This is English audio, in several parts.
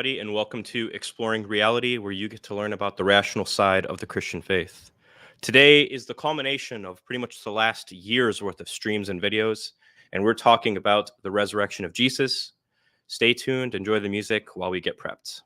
everybody, and welcome to Exploring Reality, where you get to learn about the rational side of the Christian faith. Today is the culmination of pretty much the last year's worth of streams and videos, and we're talking about the resurrection of Jesus. Stay tuned, enjoy the music while we get prepped.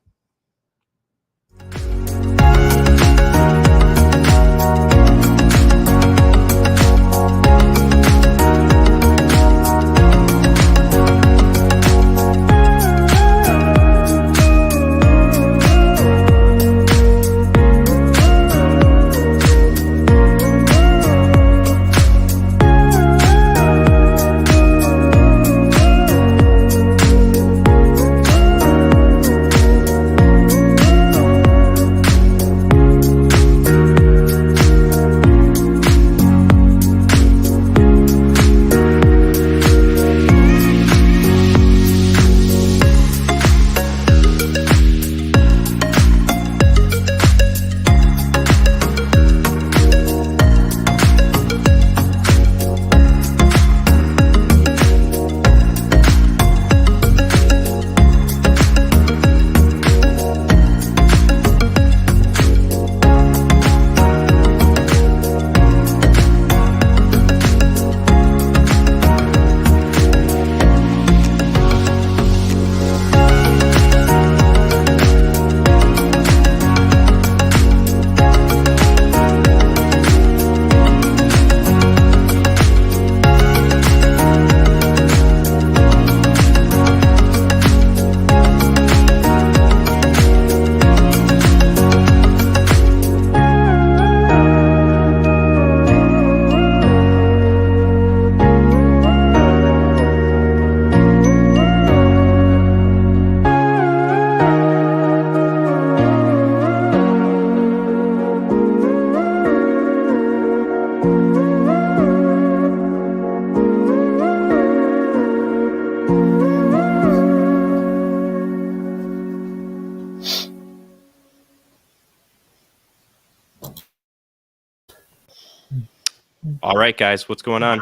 All right, guys, what's going on?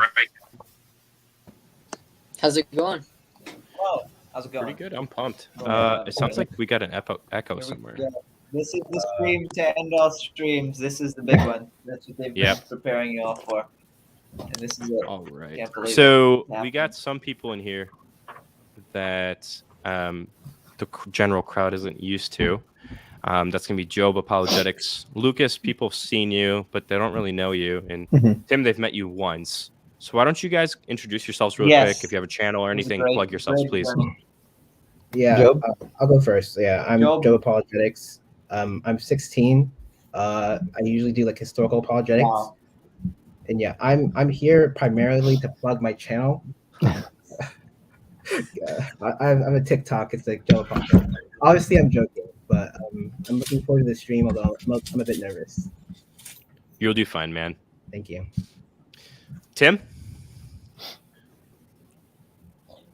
How's it going? Oh, how's it going? Pretty good. I'm pumped. It sounds like we got an echo somewhere. This is the stream to end all streams. This is the big one. That's what they've been preparing you all for. And this is it. All right. So we got some people in here that the general crowd isn't used to. That's going to be Job Apologetics. Lucas, people have seen you, but they don't really know you. And Tim, they've met you once. So why don't you guys introduce yourselves real quick? If you have a channel or anything, plug yourselves, please. Yeah, Job? I'll go first. Yeah, I'm Job Apologetics. I'm 16. I usually do like historical apologetics. Wow. And yeah, I'm here primarily to plug my channel. I'm a TikTok. It's like Job Apologetics. Obviously, I'm joking, but I'm looking forward to the stream, although I'm a bit nervous. You'll do fine, man. Thank you. Tim?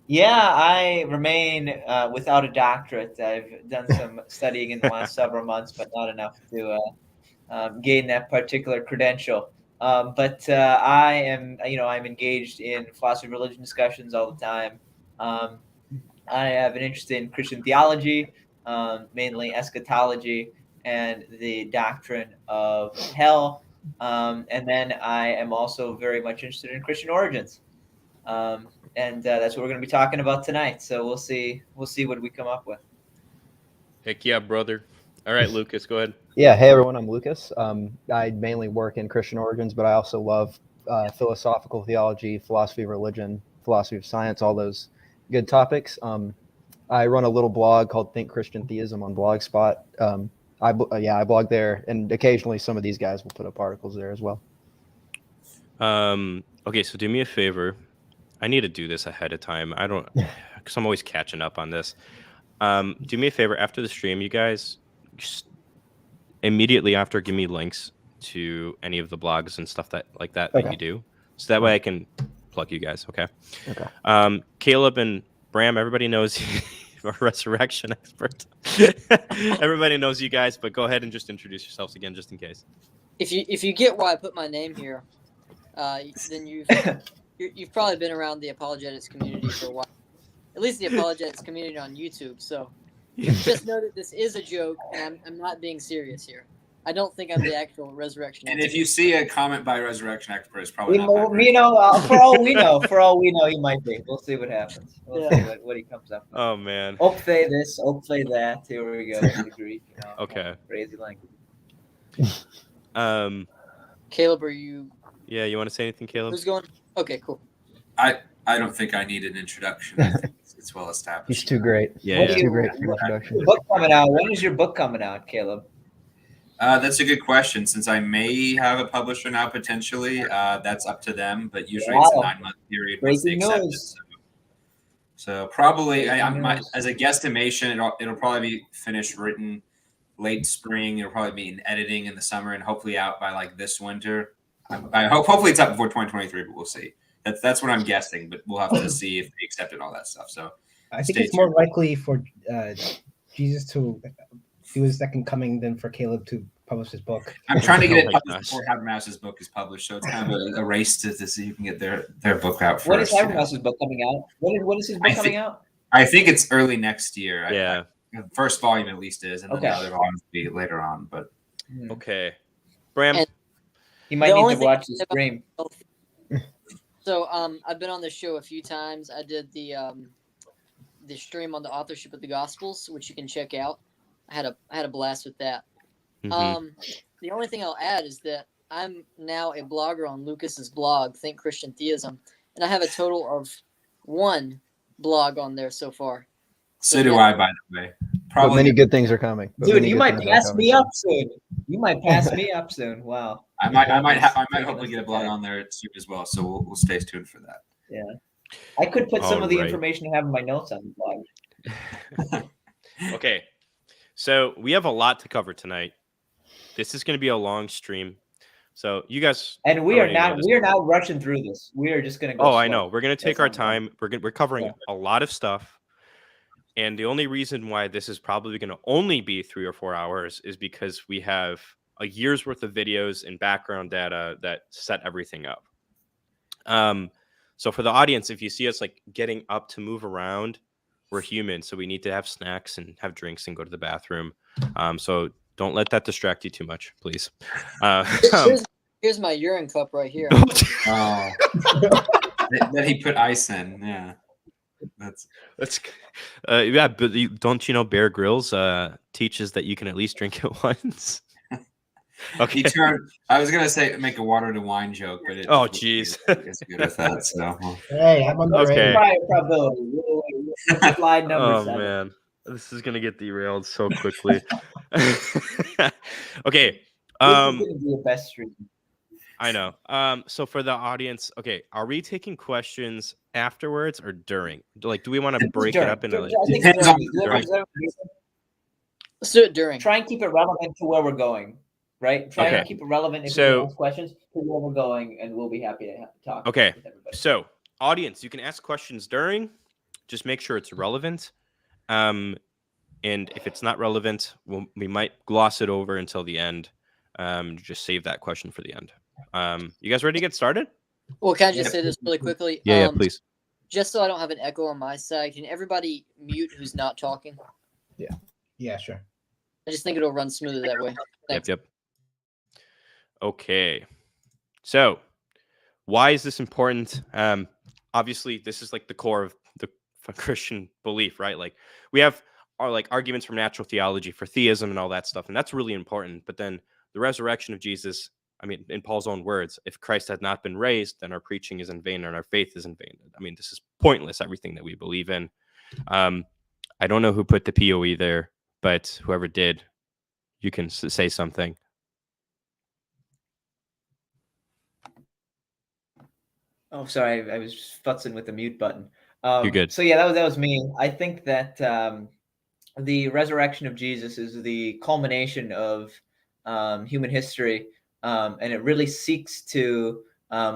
Yeah, I remain without a doctorate. I've done some studying in the last several months, but not enough to gain that particular credential. But I am, I'm engaged in philosophy of religion discussions all the time. I have an interest in Christian theology, mainly eschatology and the doctrine of hell. And then I am also very much interested in Christian origins. And that's what we're going to be talking about tonight. So we'll see what we come up with. Heck yeah, brother. All right, Lucas, go ahead. Yeah, hey everyone, I'm Lucas. I mainly work in Christian origins, but I also love philosophical theology, philosophy of religion, philosophy of science, all those good topics. I run a little blog called Think Christian Theism on Blogspot. I blog there, and occasionally some of these guys will put up articles there as well. Okay, so do me a favor. I need to do this ahead of time. I don't, because I'm always catching up on this. Do me a favor after the stream, you guys. Just immediately after, give me links to any of the blogs and stuff that you do, so that way I can plug you guys. Okay. Caleb and Bram, everybody knows you're a resurrection expert. Everybody knows you guys, but go ahead and just introduce yourselves again, just in case. If you get why I put my name here, then you've probably been around the apologetics community for a while. At least the apologetics community on YouTube. So Just know that this is a joke, and I'm not being serious here. I don't think I'm the actual resurrection. And expert. if you see a comment by a resurrection expert, it's probably You not know, that great. for all we know, he might be. We'll see what happens. We'll see what he comes up with. Oh man. Opthe this, opthe that. Here we go. The Greek. Okay. Crazy language. Caleb, are you? Yeah, you want to say anything, Caleb? Who's going? Okay, cool. I don't think I need an introduction. I think it's well established. He's too great. Yeah, He's yeah. too great for introduction. Your book coming out. When is your book coming out, Caleb? That's a good question. Since I may have a publisher now potentially, that's up to them. But usually it's a Wow. 9-month period once they Breaking accept it. news. So probably, Breaking news. as a guesstimation, it'll probably be finished written late spring. It'll probably be in editing in the summer and hopefully out by like this winter. Hopefully it's up before 2023, but we'll see. That's what I'm guessing, but we'll have to see if they accept it and all that stuff. So I think Stay it's more tuned. likely for Jesus to do his second coming than for Caleb to publish his book. I'm trying to get Oh it my published gosh. before Habermas's book is published. So it's kind of a race to see who can get their book out first. When is you know. Habermas's book coming out? When is his book I coming think- out? I think it's early next year. Yeah. The first volume at least is, and then Okay. the other volumes will be later on. But Okay. Bram. And- He might The need only to thing watch the about- stream. So I've been on this show a few times. I did the stream on the authorship of the Gospels, which you can check out. I had a blast with that. Mhm. The only thing I'll add is that I'm now a blogger on Lucas's blog, Think Christian Theism, and I have a total of 1 blog on there so far. so do I, by the way. But many good things are coming. But Dude, many you good might things are pass coming me soon. up soon. You might pass me up soon. Wow. I might Taking hopefully us get a to blog that. on there soon as well. So we'll stay tuned for that. I could put some of the Alright. information I have in my notes on the blog. Okay. So we have a lot to cover tonight. This is going to be a long stream. So you guys And we are already know this. not rushing through this. We are just gonna go. Oh, I slow. know. We're going to take That's our not time. We're covering Yeah. a lot of stuff. And the only reason why this is probably going to only be 3 or 4 hours is because we have a year's worth of videos and background data that set everything up. So for the audience, if you see us like getting up to move around, we're human. So we need to have snacks and have drinks and go to the bathroom. So don't let that distract you too much, please. Here's my urine cup right here. Oh, that he put ice in. Yeah, that's yeah, but don't you know Bear Grylls teaches that you can at least drink it once? Okay. he turned. I was gonna say make a water to wine joke, but Oh, jeez. it's good with that. So Hey, I'm on the Okay. Prior probability. Slide number Oh 7. man, this is gonna get derailed so quickly. Okay. This is gonna be a best stream. I know. So for the audience, okay, are we taking questions afterwards or during? Like, do we want to break it up into like? I think Depends on during. Let's do it during. Try and keep it relevant to where we're going. Right? Try Okay. and keep it relevant if So- you ask questions to where we're going, and we'll be happy to talk. Okay. With everybody. So, audience, you can ask questions during. Just make sure it's relevant. And if it's not relevant, we might gloss it over until the end. Just save that question for the end. You guys ready to get started? Well, can I just say this really quickly? Yeah, please. Just so I don't have an echo on my side, can everybody mute who's not talking? Yeah, sure. I just think it'll run smoother that way. Thanks. Yep. Okay. So, why is this important? Obviously, this is like the core of the Christian belief, right? Like we have our like arguments from natural theology for theism and all that stuff, and that's really important. But then the resurrection of Jesus, I mean, in Paul's own words, if Christ had not been raised, then our preaching is in vain and our faith is in vain. I mean, this is pointless, everything that we believe in. I don't know who put the POE there, but whoever did, you can say something. Oh, sorry, I was futzing with the mute button. You're good. So yeah, that was me. I think that the resurrection of Jesus is the culmination of human history, and it really seeks to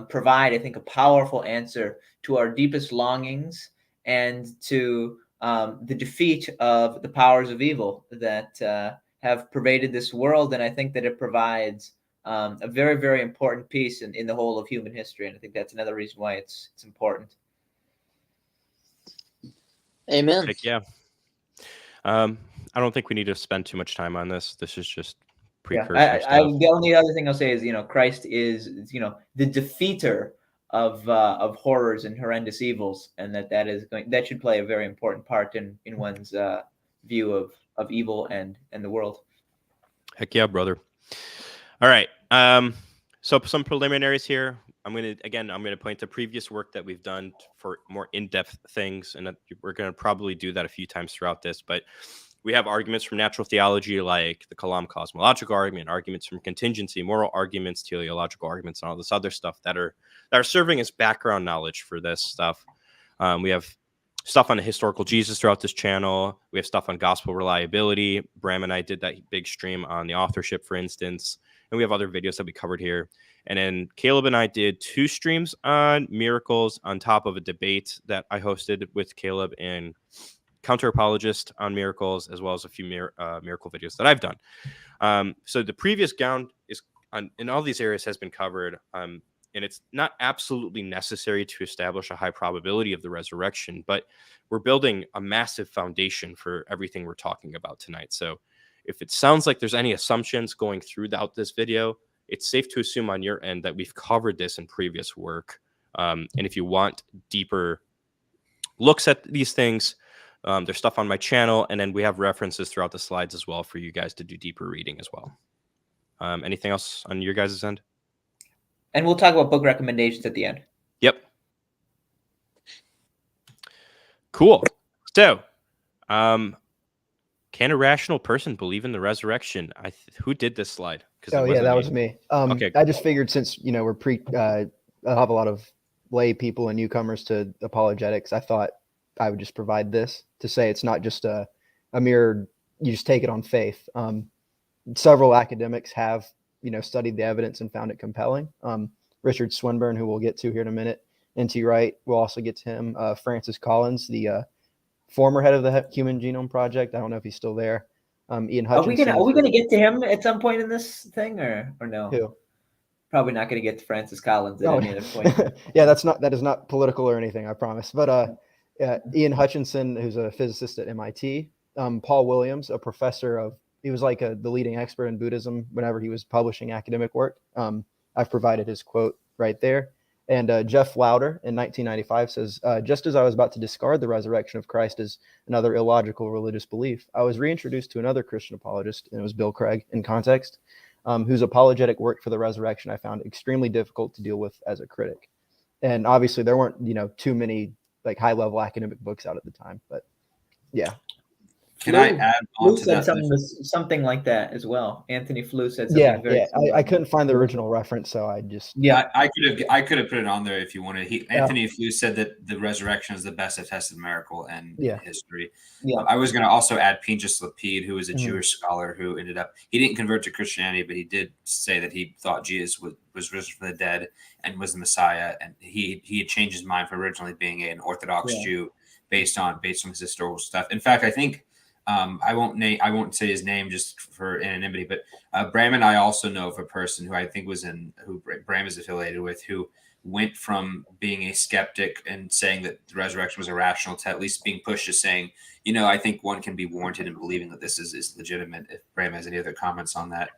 provide, I think, a powerful answer to our deepest longings and to the defeat of the powers of evil that have pervaded this world. And I think that it provides a very, very important piece in the whole of human history. And I think that's another reason why it's important. Amen. Heck yeah. I don't think we need to spend too much time on this. This is just Yeah, precursor stuff. the only other thing I'll say is, Christ is, the defeater of horrors and horrendous evils, and that should play a very important part in one's view of evil and the world. Heck yeah, brother. All right. So some preliminaries here. I'm gonna point to previous work that we've done for more in-depth things, and we're gonna probably do that a few times throughout this. But we have arguments from natural theology, like the Kalam cosmological argument, arguments from contingency, moral arguments, teleological arguments, and all this other stuff that are serving as background knowledge for this stuff. We have stuff on the historical Jesus throughout this channel. We have stuff on gospel reliability. Bram and I did that big stream on the authorship, for instance, and we have other videos that we covered here. And then Caleb and I did 2 streams on miracles on top of a debate that I hosted with Caleb and Counter Apologist on miracles, as well as a few miracle videos that I've done. So the previous ground is in all these areas has been covered. And it's not absolutely necessary to establish a high probability of the resurrection, but we're building a massive foundation for everything we're talking about tonight. So if it sounds like there's any assumptions going throughout this video, it's safe to assume on your end that we've covered this in previous work. And if you want deeper looks at these things, there's stuff on my channel, and then we have references throughout the slides as well for you guys to do deeper reading as well. Anything else on your guys' end? And we'll talk about book recommendations at the end. Yep. Cool. So, can a rational person believe in the resurrection? Who did this slide? Oh yeah, that was me. Okay, I just figured since we're I have a lot of lay people and newcomers to apologetics, I thought I would just provide this to say it's not just a mere, you just take it on faith. Several academics have studied the evidence and found it compelling. Richard Swinburne, who we'll get to here in a minute, N.T. Wright, we'll also get to him. Francis Collins, the former head of the Human Genome Project. I don't know if he's still there. Ian Hutchinson. Are we gonna get to him at some point in this thing, or no? Who? Probably not gonna get to Francis Collins at any other point. Yeah, that is not political or anything, I promise. But Ian Hutchinson, who's a physicist at MIT. Paul Williams, a professor he was like the leading expert in Buddhism whenever he was publishing academic work. I've provided his quote right there. And Jeff Lauder in 1995 says, just as I was about to discard the resurrection of Christ as another illogical religious belief, I was reintroduced to another Christian apologist, and it was Bill Craig in Context, whose apologetic work for the resurrection I found extremely difficult to deal with as a critic. And obviously there weren't, too many like high-level academic books out at the time, but yeah. Can I add on to that? Something like that as well. Anthony Flew said something very similar. I couldn't find the original reference, so I just I could have put it on there if you wanted. Anthony Flew said that the resurrection is the best attested miracle in history. Yeah. I was going to also add Pinchas Lapid, who was a Jewish scholar who he didn't convert to Christianity, but he did say that he thought Jesus was risen from the dead and was the Messiah, and he had changed his mind from originally being an Orthodox Jew based on his historical stuff. In fact, I think. I won't say his name just for anonymity, but Bram and I also know of a person who I think who Bram is affiliated with, who went from being a skeptic and saying that the resurrection was irrational to at least being pushed to saying, I think one can be warranted in believing that this is legitimate. If Bram has any other comments on that.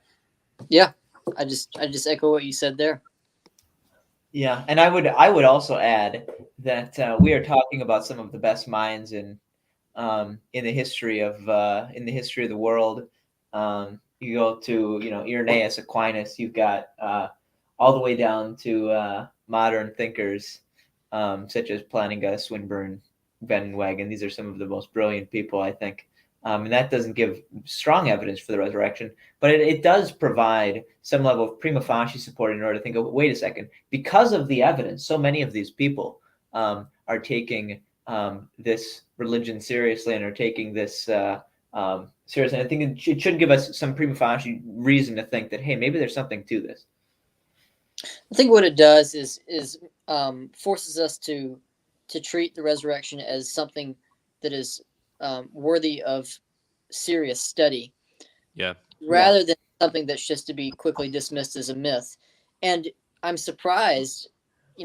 Yeah, I just echo what you said there. Yeah, and I would also add that we are talking about some of the best minds in the history of the world. You go to Irenaeus, Aquinas. You've got all the way down to modern thinkers such as Plantinga, Swinburne, Van Wagen. These are some of the most brilliant people, I think. And that doesn't give strong evidence for the resurrection, but it does provide some level of prima facie support in order to think, wait a second, because of the evidence, so many of these people are taking this religion seriously and are taking this seriously. And I think it should give us some prima facie reason to think that, hey, maybe there's something to this. I think what it does is forces us to treat the resurrection as something that is worthy of serious study. Yeah. Rather than something that's just to be quickly dismissed as a myth. And I'm surprised,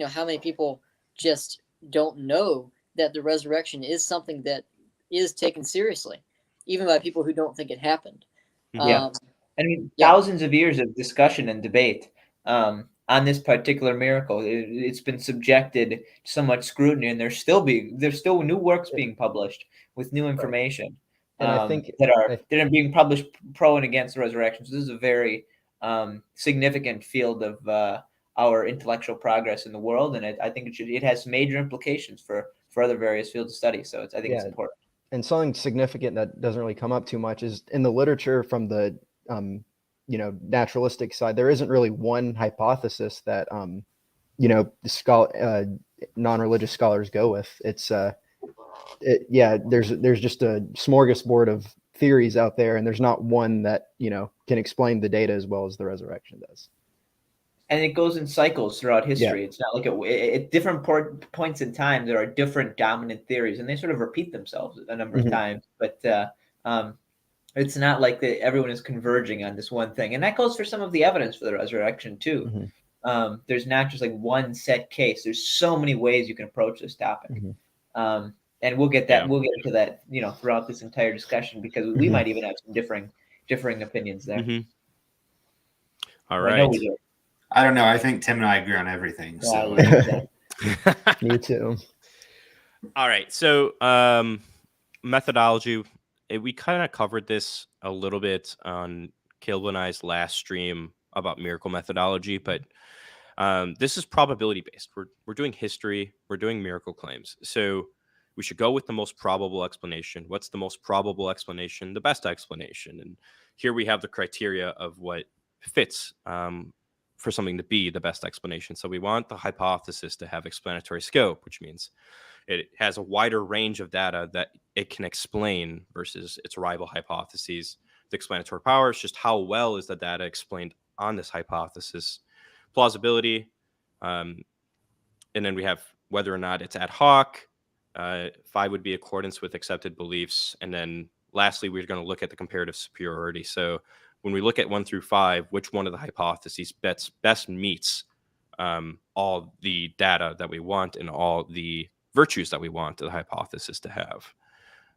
how many people just don't know that the resurrection is something that is taken seriously. even by people who don't think it happened. Yeah. I mean, Yeah. thousands of years of discussion and debate on this particular miracle. It's been subjected to so much scrutiny, and there's still new works being published with new information And I think that are being published pro and against the resurrection. So this is a very significant field of our intellectual progress in the world, and I think it has major implications for other various fields of study. So I think it's important. And something significant that doesn't really come up too much is in the literature from the naturalistic side, there isn't really one hypothesis that non-religious scholars go with. It's there's just a smorgasbord of theories out there, and there's not one that can explain the data as well as the resurrection does. And it goes in cycles throughout history. It's not like at different points in time there are different dominant theories, and they sort of repeat themselves a number of times. But it's not like everyone is converging on this one thing, and that goes for some of the evidence for the resurrection too. There's not just like one set case. There's so many ways you can approach this topic, and we'll get that. We'll get into that, throughout this entire discussion, because we might even have some differing opinions there. All right. I don't know. I think Tim and I agree on everything. So. Me too. All right. So methodology. We kind of covered this a little bit on Caleb and I's last stream about miracle methodology, but this is probability based. We're doing history. We're doing miracle claims. So we should go with the most probable explanation. What's the most probable explanation? The best explanation. And here we have the criteria of what fits for something to be the best explanation. So we want the hypothesis to have explanatory scope, which means it has a wider range of data that it can explain versus its rival hypotheses. The explanatory power is just how well is the data explained on this hypothesis. Plausibility, and then we have whether or not it's ad hoc. 5 would be accordance with accepted beliefs. And then lastly, we're going to look at the comparative superiority. So when we look at 1 through 5, which one of the hypotheses best meets all the data that we want and all the virtues that we want the hypothesis to have.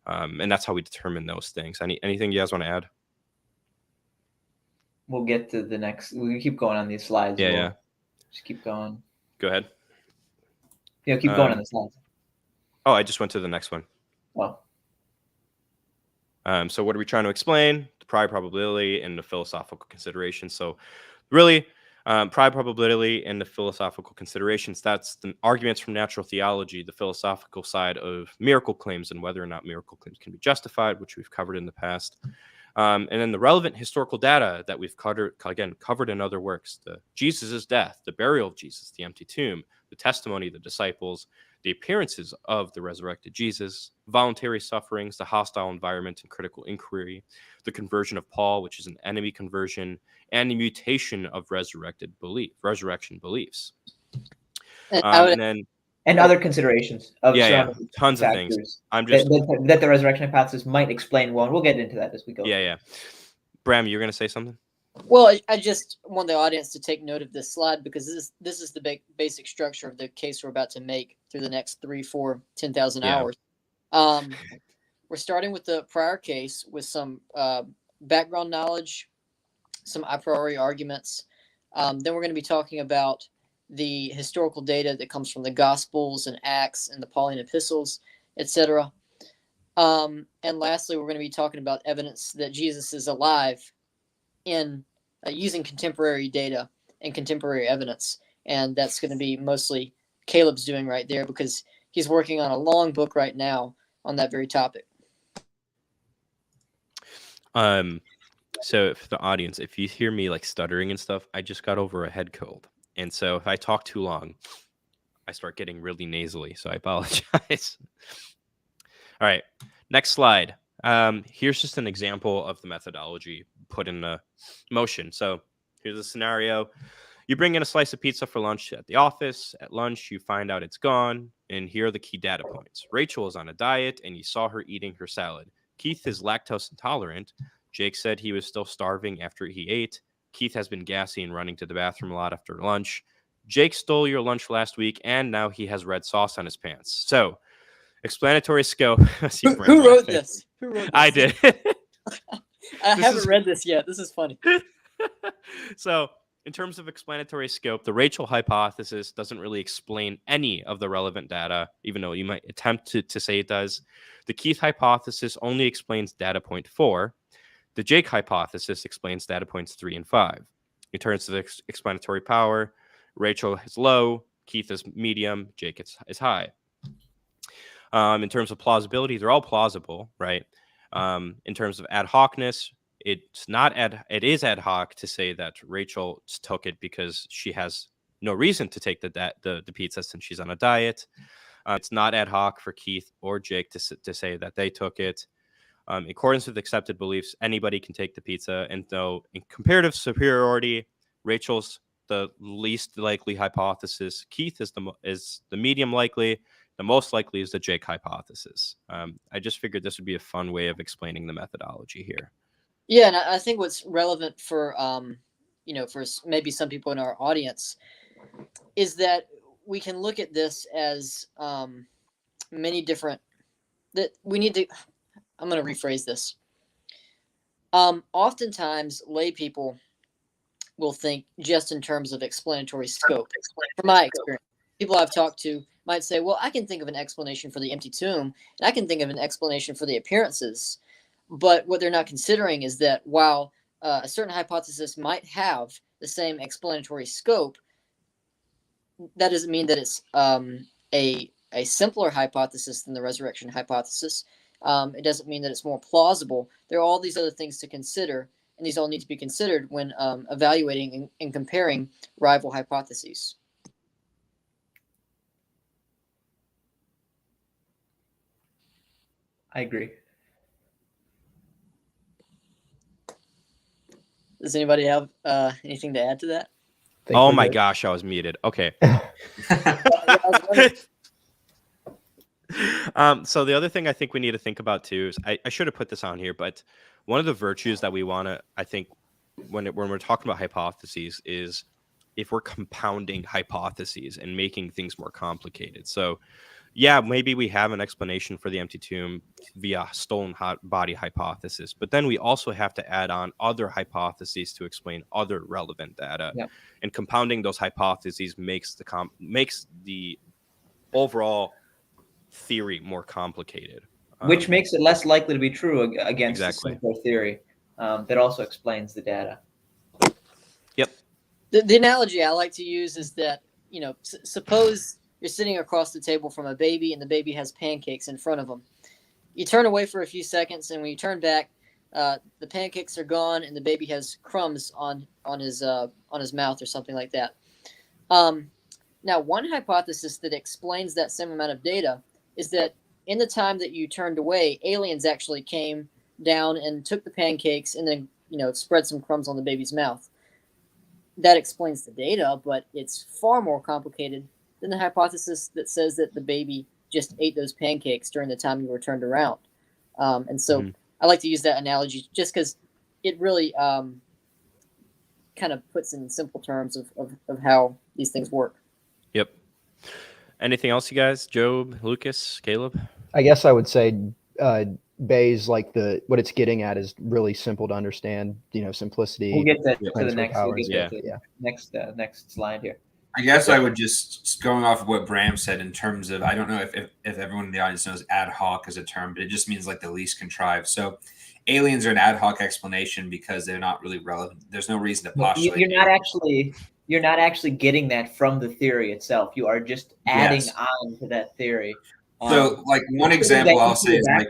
And that's how we determine those things. Anything you guys want to add? We'll get to the next. We can keep going on these slides. Yeah. Just keep going. Go ahead. Yeah, keep going on the slides. Oh, I just went to the next one. Oh. So what are we trying to explain? The prior probability and the philosophical considerations. So really, prior probability and the philosophical considerations, that's the arguments from natural theology, the philosophical side of miracle claims and whether or not miracle claims can be justified, which we've covered in the past. And then the relevant historical data that we've covered in other works, the Jesus' death, the burial of Jesus, the empty tomb, the testimony of the disciples, the appearances of the resurrected Jesus, voluntary sufferings, the hostile environment and critical inquiry, the conversion of Paul, which is an enemy conversion, and the mutation of resurrection beliefs. And other considerations of tons of things. I'm just that the resurrection hypothesis might explain well, and we'll get into that as we go. Yeah. Bram, you're going to say something? Well, I just want the audience to take note of this slide, because this is the basic structure of the case we're about to make through the next 3, 4, 10,000 hours. We're starting with the prior case with some background knowledge, some a priori arguments. Then we're going to be talking about the historical data that comes from the Gospels and Acts and the Pauline epistles, etc. And lastly, we're going to be talking about evidence that Jesus is alive in using contemporary data and contemporary evidence. And that's going to be mostly Caleb's doing right there, because he's working on a long book right now on that very topic. So for the audience, if you hear me like stuttering and stuff, I just got over a head cold. And so if I talk too long, I start getting really nasally. So I apologize. All right, next slide. Here's just an example of the methodology put in motion. So here's a scenario. You bring in a slice of pizza for lunch at the office. At lunch, you find out it's gone. And here are the key data points. Rachel is on a diet, and you saw her eating her salad. Keith is lactose intolerant. Jake said he was still starving after he ate. Keith has been gassy and running to the bathroom a lot after lunch. Jake stole your lunch last week, and now he has red sauce on his pants. So, explanatory scope. Who wrote this? Who wrote I this? did. I This haven't is- read this yet. This is funny. So, in terms of explanatory scope, the Rachel hypothesis doesn't really explain any of the relevant data, even though you might attempt to say it does. The Keith hypothesis only explains data point 4. The Jake hypothesis explains data points 3 and 5. In terms of explanatory power, Rachel is low, Keith is medium, Jake is high. In terms of plausibility, they're all plausible, right? In terms of ad hocness, it is ad hoc to say that Rachel took it because she has no reason to take the pizza since she's on a diet. It's not ad hoc for Keith or Jake to say that they took it. In accordance with accepted beliefs, anybody can take the pizza. And though in comparative superiority, Rachel's the least likely hypothesis, Keith is the medium likely. The most likely is the Jake hypothesis. I just figured this would be a fun way of explaining the methodology here. Yeah, and I think what's relevant for for maybe some people in our audience is that we can look at this as many different. That we need to. I'm going to rephrase this. Oftentimes, lay people will think just in terms of explanatory scope. From my experience, people I've talked to might say, well, I can think of an explanation for the empty tomb, and I can think of an explanation for the appearances. But what they're not considering is that while a certain hypothesis might have the same explanatory scope, that doesn't mean that it's a simpler hypothesis than the resurrection hypothesis. It doesn't mean that it's more plausible. There are all these other things to consider, and these all need to be considered when evaluating and comparing rival hypotheses. I agree. Does anybody have anything to add to that? Oh my gosh, I was muted. Okay. So the other thing I think we need to think about too is I should have put this on here, but one of the virtues that we want to, I think, when we're talking about hypotheses is if we're compounding hypotheses and making things more complicated. So yeah, maybe we have an explanation for the empty tomb via stolen hot body hypothesis, but then we also have to add on other hypotheses to explain other relevant data. Yep. And compounding those hypotheses makes the overall theory more complicated. Which makes it less likely to be true against Exactly. the simpler theory that also explains the data. Yep. The analogy I like to use is that, suppose you're sitting across the table from a baby and the baby has pancakes in front of them. You turn away for a few seconds, and when you turn back, the pancakes are gone and the baby has crumbs on his mouth or something like that. Now, one hypothesis that explains that same amount of data is that in the time that you turned away, aliens actually came down and took the pancakes and then, spread some crumbs on the baby's mouth. That explains the data, but it's far more complicated than the hypothesis that says that the baby just ate those pancakes during the time you were turned around. And so I like to use that analogy just because it really kind of puts in simple terms of how these things work. Yep. Anything else, you guys? Job, Lucas, Caleb? I guess I would say Bayes, like what it's getting at is really simple to understand, simplicity. We'll get that to the transfer next, powers. next slide here. I guess I would just going off of what Bram said in terms of, I don't know if everyone in the audience knows ad hoc as a term, but it just means like the least contrived. So aliens are an ad hoc explanation because they're not really relevant. There's no reason to postulate. You're not actually getting that from the theory itself. You are just adding on to that theory. So like one example I'll say is like,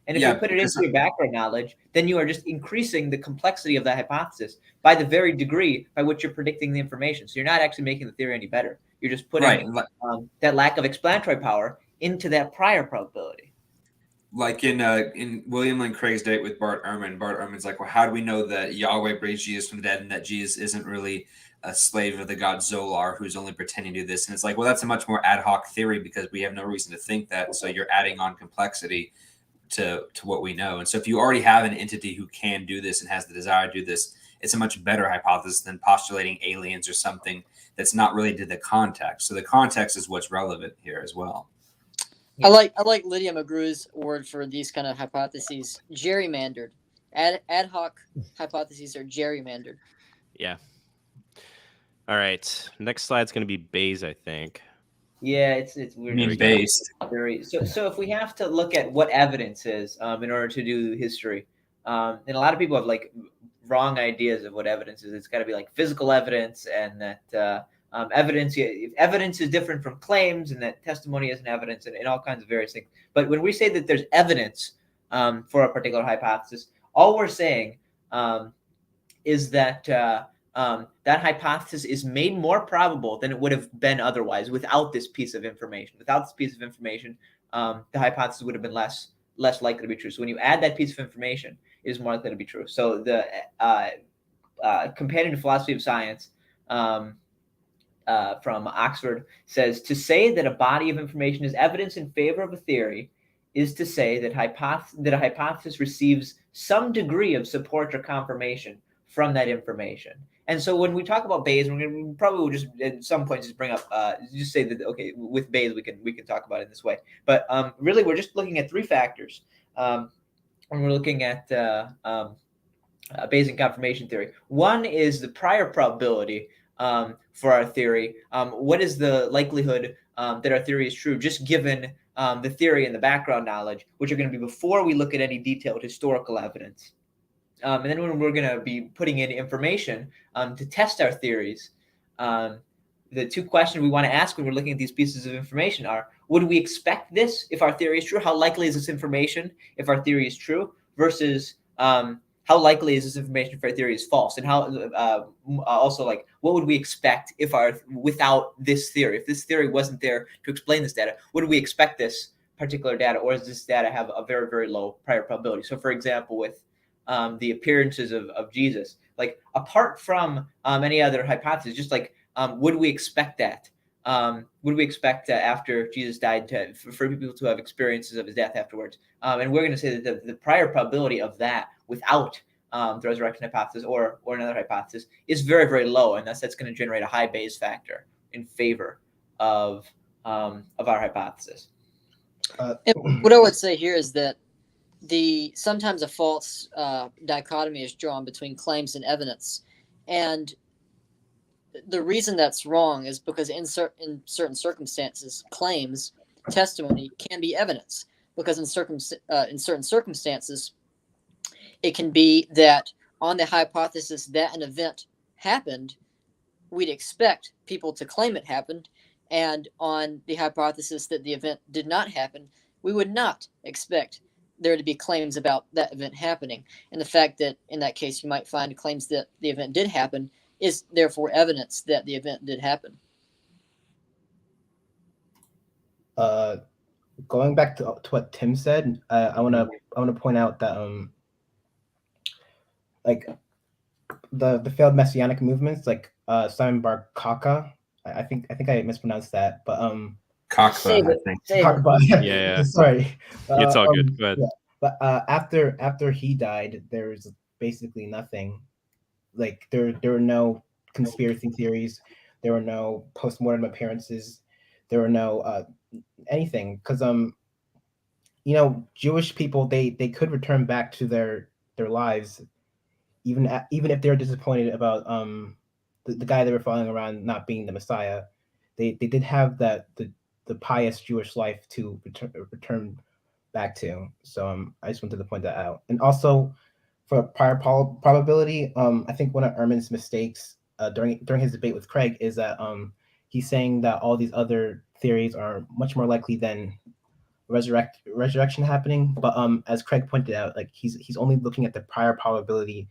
and if you put it into your background knowledge, then you are just increasing the complexity of that hypothesis by the very degree by which you're predicting the information. So you're not actually making the theory any better. You're just putting that lack of explanatory power into that prior probability. Like in William Lane Craig's debate with Bart Ehrman's like, well, how do we know that Yahweh raised Jesus from the dead and that Jesus isn't really a slave of the god Zolar who's only pretending to do this? And it's like, well, that's a much more ad hoc theory because we have no reason to think that. So you're adding on complexity to what we know. And so if you already have an entity who can do this and has the desire to do this, it's a much better hypothesis than postulating aliens or something that's not related to the context. So the context is what's relevant here as well. I like Lydia McGrew's word for these kind of hypotheses: gerrymandered. Ad hoc hypotheses are gerrymandered. Yeah. All right. Next slide's going to be Bayes, I think. Yeah, it's I weird. mean, based. So if we have to look at what evidence is in order to do history, and a lot of people have like wrong ideas of what evidence is. It's got to be like physical evidence, and that evidence is different from claims, and that testimony isn't evidence, and all kinds of various things. But when we say that there's evidence for a particular hypothesis, all we're saying is that that hypothesis is made more probable than it would have been otherwise without this piece of information. Without this piece of information, the hypothesis would have been less likely to be true. So when you add that piece of information, it is more likely to be true. So the Companion to Philosophy of Science from Oxford says, to say that a body of information is evidence in favor of a theory is to say that a hypothesis receives some degree of support or confirmation from that information. And so when we talk about Bayes, we probably will just at some point just bring up, just say that, okay, with Bayes, we can talk about it this way. But really, we're just looking at three factors. When we're looking at Bayesian confirmation theory. One is the prior probability for our theory. What is the likelihood that our theory is true, just given the theory and the background knowledge, which are going to be before we look at any detailed historical evidence. And then when we're going to be putting in information to test our theories, the two questions we want to ask when we're looking at these pieces of information are, would we expect this if our theory is true? How likely is this information if our theory is true? Versus how likely is this information if our theory is false? And how also, like, what would we expect if without this theory, if this theory wasn't there to explain this data, would we expect this particular data, or does this data have a very, very low prior probability? So for example, with the appearances of Jesus, like apart from any other hypothesis, just like would we expect that? Would we expect after Jesus died for people to have experiences of his death afterwards? And we're going to say that the prior probability of that without the resurrection hypothesis or another hypothesis is very, very low, and that's going to generate a high Bayes factor in favor of our hypothesis. And what I would say here is that sometimes a false dichotomy is drawn between claims and evidence, and the reason that's wrong is because in certain circumstances, claims, testimony can be evidence, because in certain circumstances, it can be that on the hypothesis that an event happened, we'd expect people to claim it happened, and on the hypothesis that the event did not happen, we would not expect there to be claims about that event happening. And the fact that in that case you might find claims that the event did happen is therefore evidence that the event did happen. Going back to what Tim said, I want to point out that like the failed messianic movements, like Simon Bar Kokhba, I think I mispronounced that, but Kokhba, I think. Kokhba. Yeah. Sorry, It's all good. Go ahead. Yeah. But after he died, there was basically nothing. Like there were no conspiracy theories, there were no postmortem appearances, there were no anything, because Jewish people, they could return back to their lives, even if they're disappointed about the guy they were following around not being the Messiah. They did have the pious Jewish life to return back to. So I just wanted to point that out. And also for prior probability, I think one of Ehrman's mistakes during his debate with Craig is that he's saying that all these other theories are much more likely than resurrection happening. But as Craig pointed out, like he's only looking at the prior probability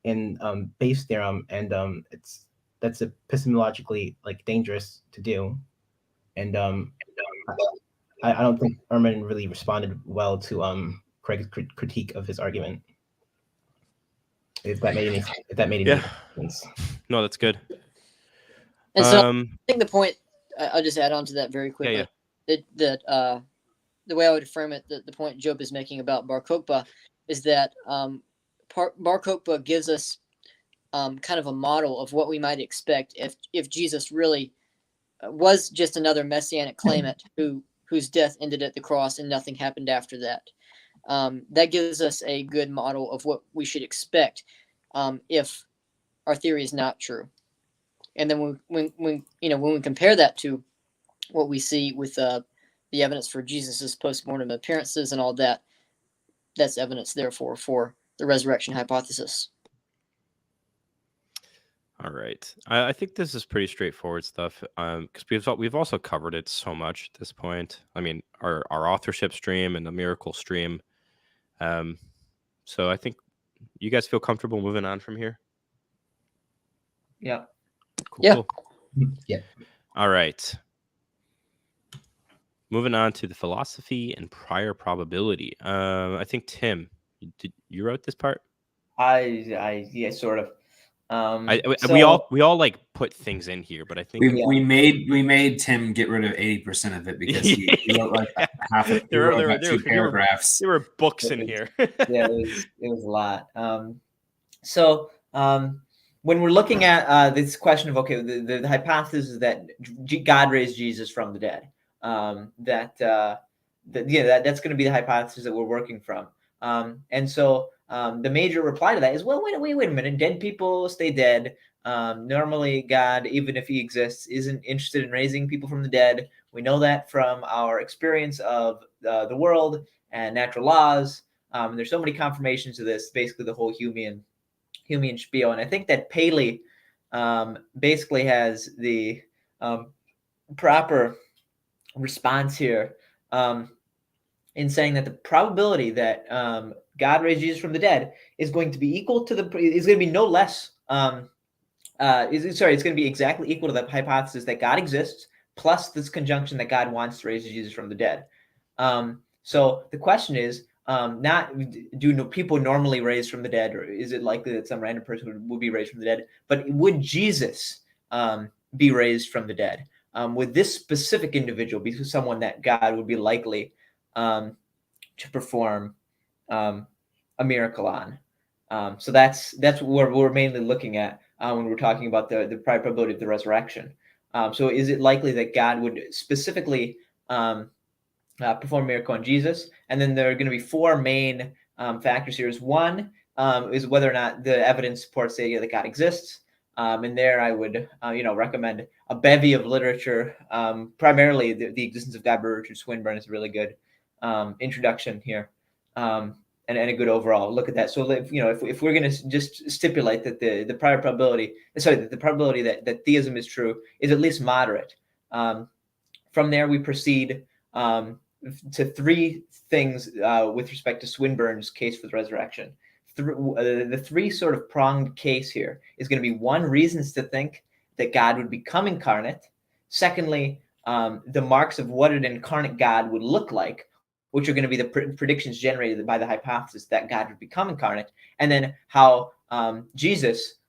in Bayes' theorem, and that's epistemologically like dangerous to do. And I don't think Ehrman really responded well to Craig's critique of his argument. If that made any sense. No, that's good. And so I think the point, I'll just add on to that very quickly. That the way I would frame it, the point Job is making about Bar Kokhba is that Bar Kokhba gives us kind of a model of what we might expect if Jesus really was just another messianic claimant who whose death ended at the cross and nothing happened after that. That gives us a good model of what we should expect if our theory is not true. And then when we compare that to what we see with the evidence for Jesus's postmortem appearances and all that, that's evidence, therefore, for the resurrection hypothesis. All right. I think this is pretty straightforward stuff because we've also covered it so much at this point. I mean, our authorship stream and the miracle stream. So I think you guys feel comfortable moving on from here? Yeah. Cool. Yeah. Cool. Yeah. All right. Moving on to the philosophy and prior probability. I think Tim, you wrote this part? Yeah, sort of. We all like put things in here, but I think we made Tim get rid of 80% of it because he wrote like half of two paragraphs. There were books in here. Yeah, it was a lot. When we're looking at this question of the hypothesis is that God raised Jesus from the dead. That's going to be the hypothesis that we're working from. The major reply to that is, well, wait a minute. Dead people stay dead. Normally, God, even if he exists, isn't interested in raising people from the dead. We know that from our experience of the world and natural laws. There's so many confirmations of this, basically the whole Humean spiel. And I think that Paley basically has the proper response here in saying that the probability that God raised Jesus from the dead is going to be equal to is going to be no less. It's going to be exactly equal to the hypothesis that God exists plus this conjunction that God wants to raise Jesus from the dead. So the question is, not do people normally raise from the dead, or is it likely that some random person would be raised from the dead? But would Jesus be raised from the dead? Would this specific individual be someone that God would be likely to perform a miracle on? So that's what we're mainly looking at when we're talking about the probability of the resurrection. So is it likely that God would specifically perform a miracle on Jesus? And then there are going to be four main factors here. One is whether or not the evidence supports the idea that God exists. And there I would recommend a bevy of literature. Primarily the Existence of God by Richard Swinburne is a really good introduction here, and a good overall look at that. So if we're going to just stipulate that the probability that theism is true is at least moderate, from there we proceed to three things with respect to Swinburne's case for the resurrection. The three sort of pronged case here is going to be: one, reasons to think that God would become incarnate; secondly, the marks of what an incarnate God would look like, which are going to be the predictions generated by the hypothesis that God would become incarnate; and then how Jesus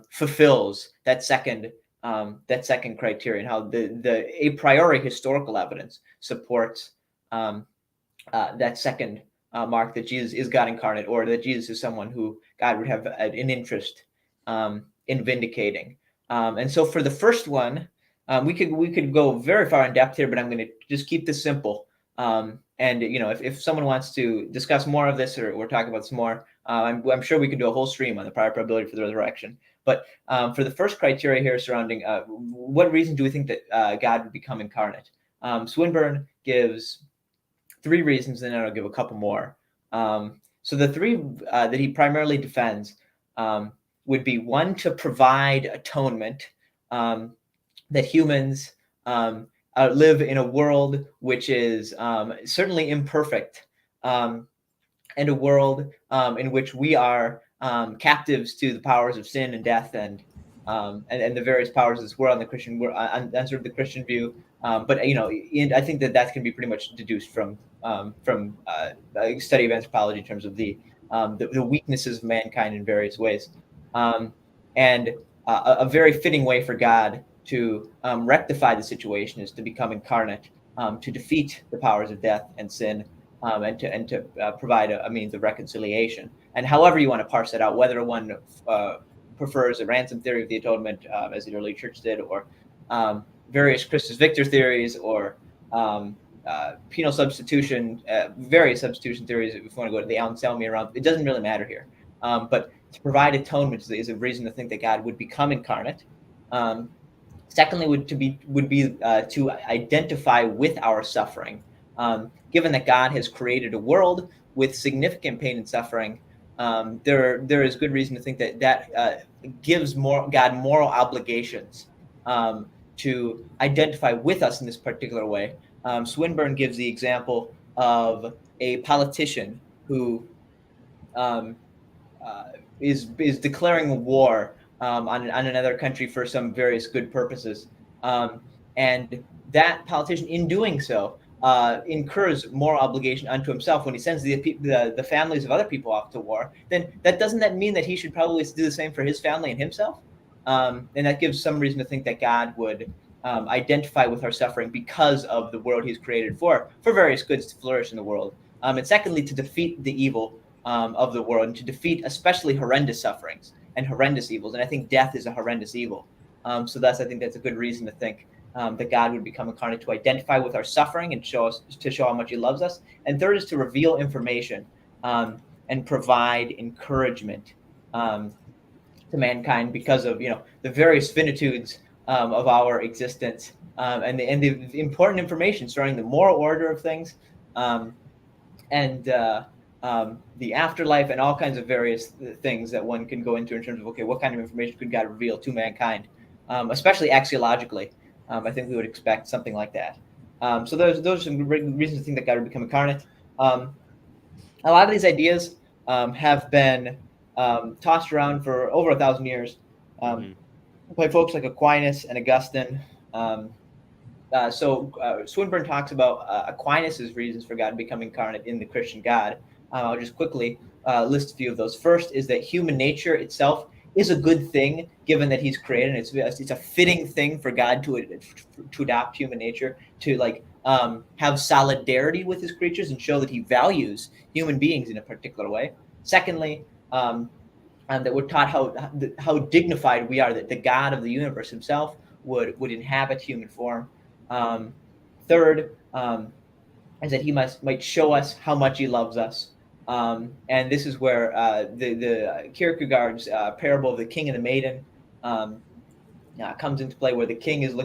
fulfills that second criterion, how the a priori historical evidence supports that second mark, that Jesus is God incarnate, or that Jesus is someone who God would have an interest in vindicating. And so for the first one, we could go very far in depth here, but I'm going to just keep this simple. And if someone wants to discuss more of this or talk about some more, I'm sure we could do a whole stream on the prior probability for the resurrection. But for the first criteria here surrounding what reason do we think that God would become incarnate, Swinburne gives three reasons, and then I'll give a couple more. So the three that he primarily defends would be: one, to provide atonement, that humans live in a world which is certainly imperfect, and a world in which we are captives to the powers of sin and death and the various powers of this world, on the Christian world, on sort of the Christian view. But I think that can be pretty much deduced from a study of anthropology in terms of the weaknesses of mankind in various ways, and a very fitting way for God to rectify the situation is to become incarnate, to defeat the powers of death and sin, and to provide a means of reconciliation. And however you want to parse that out, whether one prefers a ransom theory of the atonement, as the early church did, or various Christus Victor theories, or penal substitution, various substitution theories, if you want to go to the Anselmian realm, it doesn't really matter here. But to provide atonement is a reason to think that God would become incarnate. Secondly, would be to identify with our suffering. Given that God has created a world with significant pain and suffering, there is good reason to think that gives God moral obligations to identify with us in this particular way. Swinburne gives the example of a politician who is declaring a war on another country for some various good purposes, and that politician, in doing so, incurs moral obligation unto himself when he sends the families of other people off to war. Then doesn't that mean that he should probably do the same for his family and himself? And that gives some reason to think that God would identify with our suffering because of the world He's created for various goods to flourish in the world. And secondly, to defeat the evil of the world, and to defeat especially horrendous sufferings and horrendous evils. And I think death is a horrendous evil. So thus, I think that's a good reason to think that God would become incarnate to identify with our suffering and show how much He loves us. And third is to reveal information and provide encouragement to mankind because of the various finitudes of our existence and the important information surrounding the moral order of things and the afterlife and all kinds of various things that one can go into in terms of, okay, what kind of information could God reveal to mankind, especially axiologically. I think we would expect something like that. So those are some reasons to think that God would become incarnate. A lot of these ideas have been tossed around for over 1,000 years by folks like Aquinas and Augustine. So Swinburne talks about Aquinas' reasons for God becoming incarnate in the Christian God. I'll just quickly list a few of those. First is that human nature itself is a good thing, given that He's created. It's a fitting thing for God to adopt human nature, to have solidarity with His creatures and show that He values human beings in a particular way. Secondly, that we're taught how dignified we are, that the God of the universe Himself would inhabit human form. Third is that He might show us how much He loves us. And this is where the Kierkegaard's parable of the king and the maiden comes into play, where the king is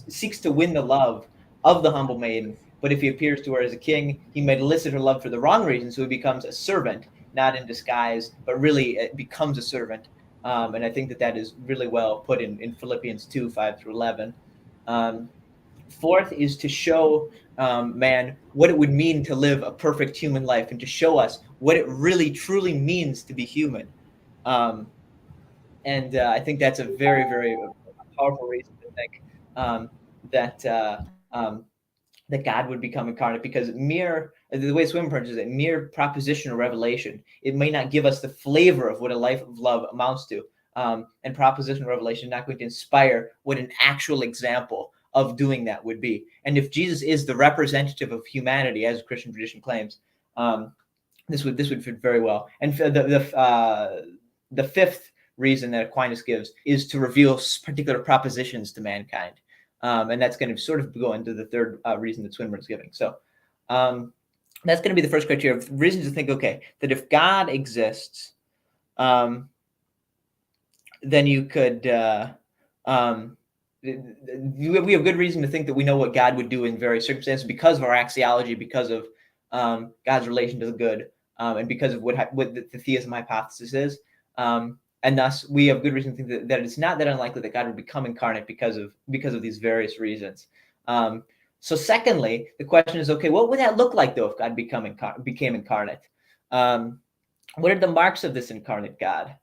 seeks to win the love of the humble maiden. But if he appears to her as a king, he might elicit her love for the wrong reason, so he becomes a servant, not in disguise, but really becomes a servant. And I think that is really well put in Philippians 2:5-11. Fourth is to show man what it would mean to live a perfect human life, and to show us what it really truly means to be human. And I think that's a very, very powerful reason to think that God would become incarnate, because the way Swinburne is it, mere proposition or revelation, it may not give us the flavor of what a life of love amounts to. And proposition or revelation is not going to inspire what an actual example of doing that would be. And if Jesus is the representative of humanity, as Christian tradition claims, this would fit very well. And the fifth reason that Aquinas gives is to reveal particular propositions to mankind. And that's going to sort of go into the third reason that Swinburne's giving. So that's going to be the first criteria of reasons to think, okay, that if God exists, then you could, we have good reason to think that we know what God would do in various circumstances because of our axiology, because of God's relation to the good, and because of what the theism hypothesis is. And thus, we have good reason to think that it's not that unlikely that God would become incarnate because of these various reasons. So secondly, the question is, okay, what would that look like, though, if God became incarnate? What are the marks of this incarnate God?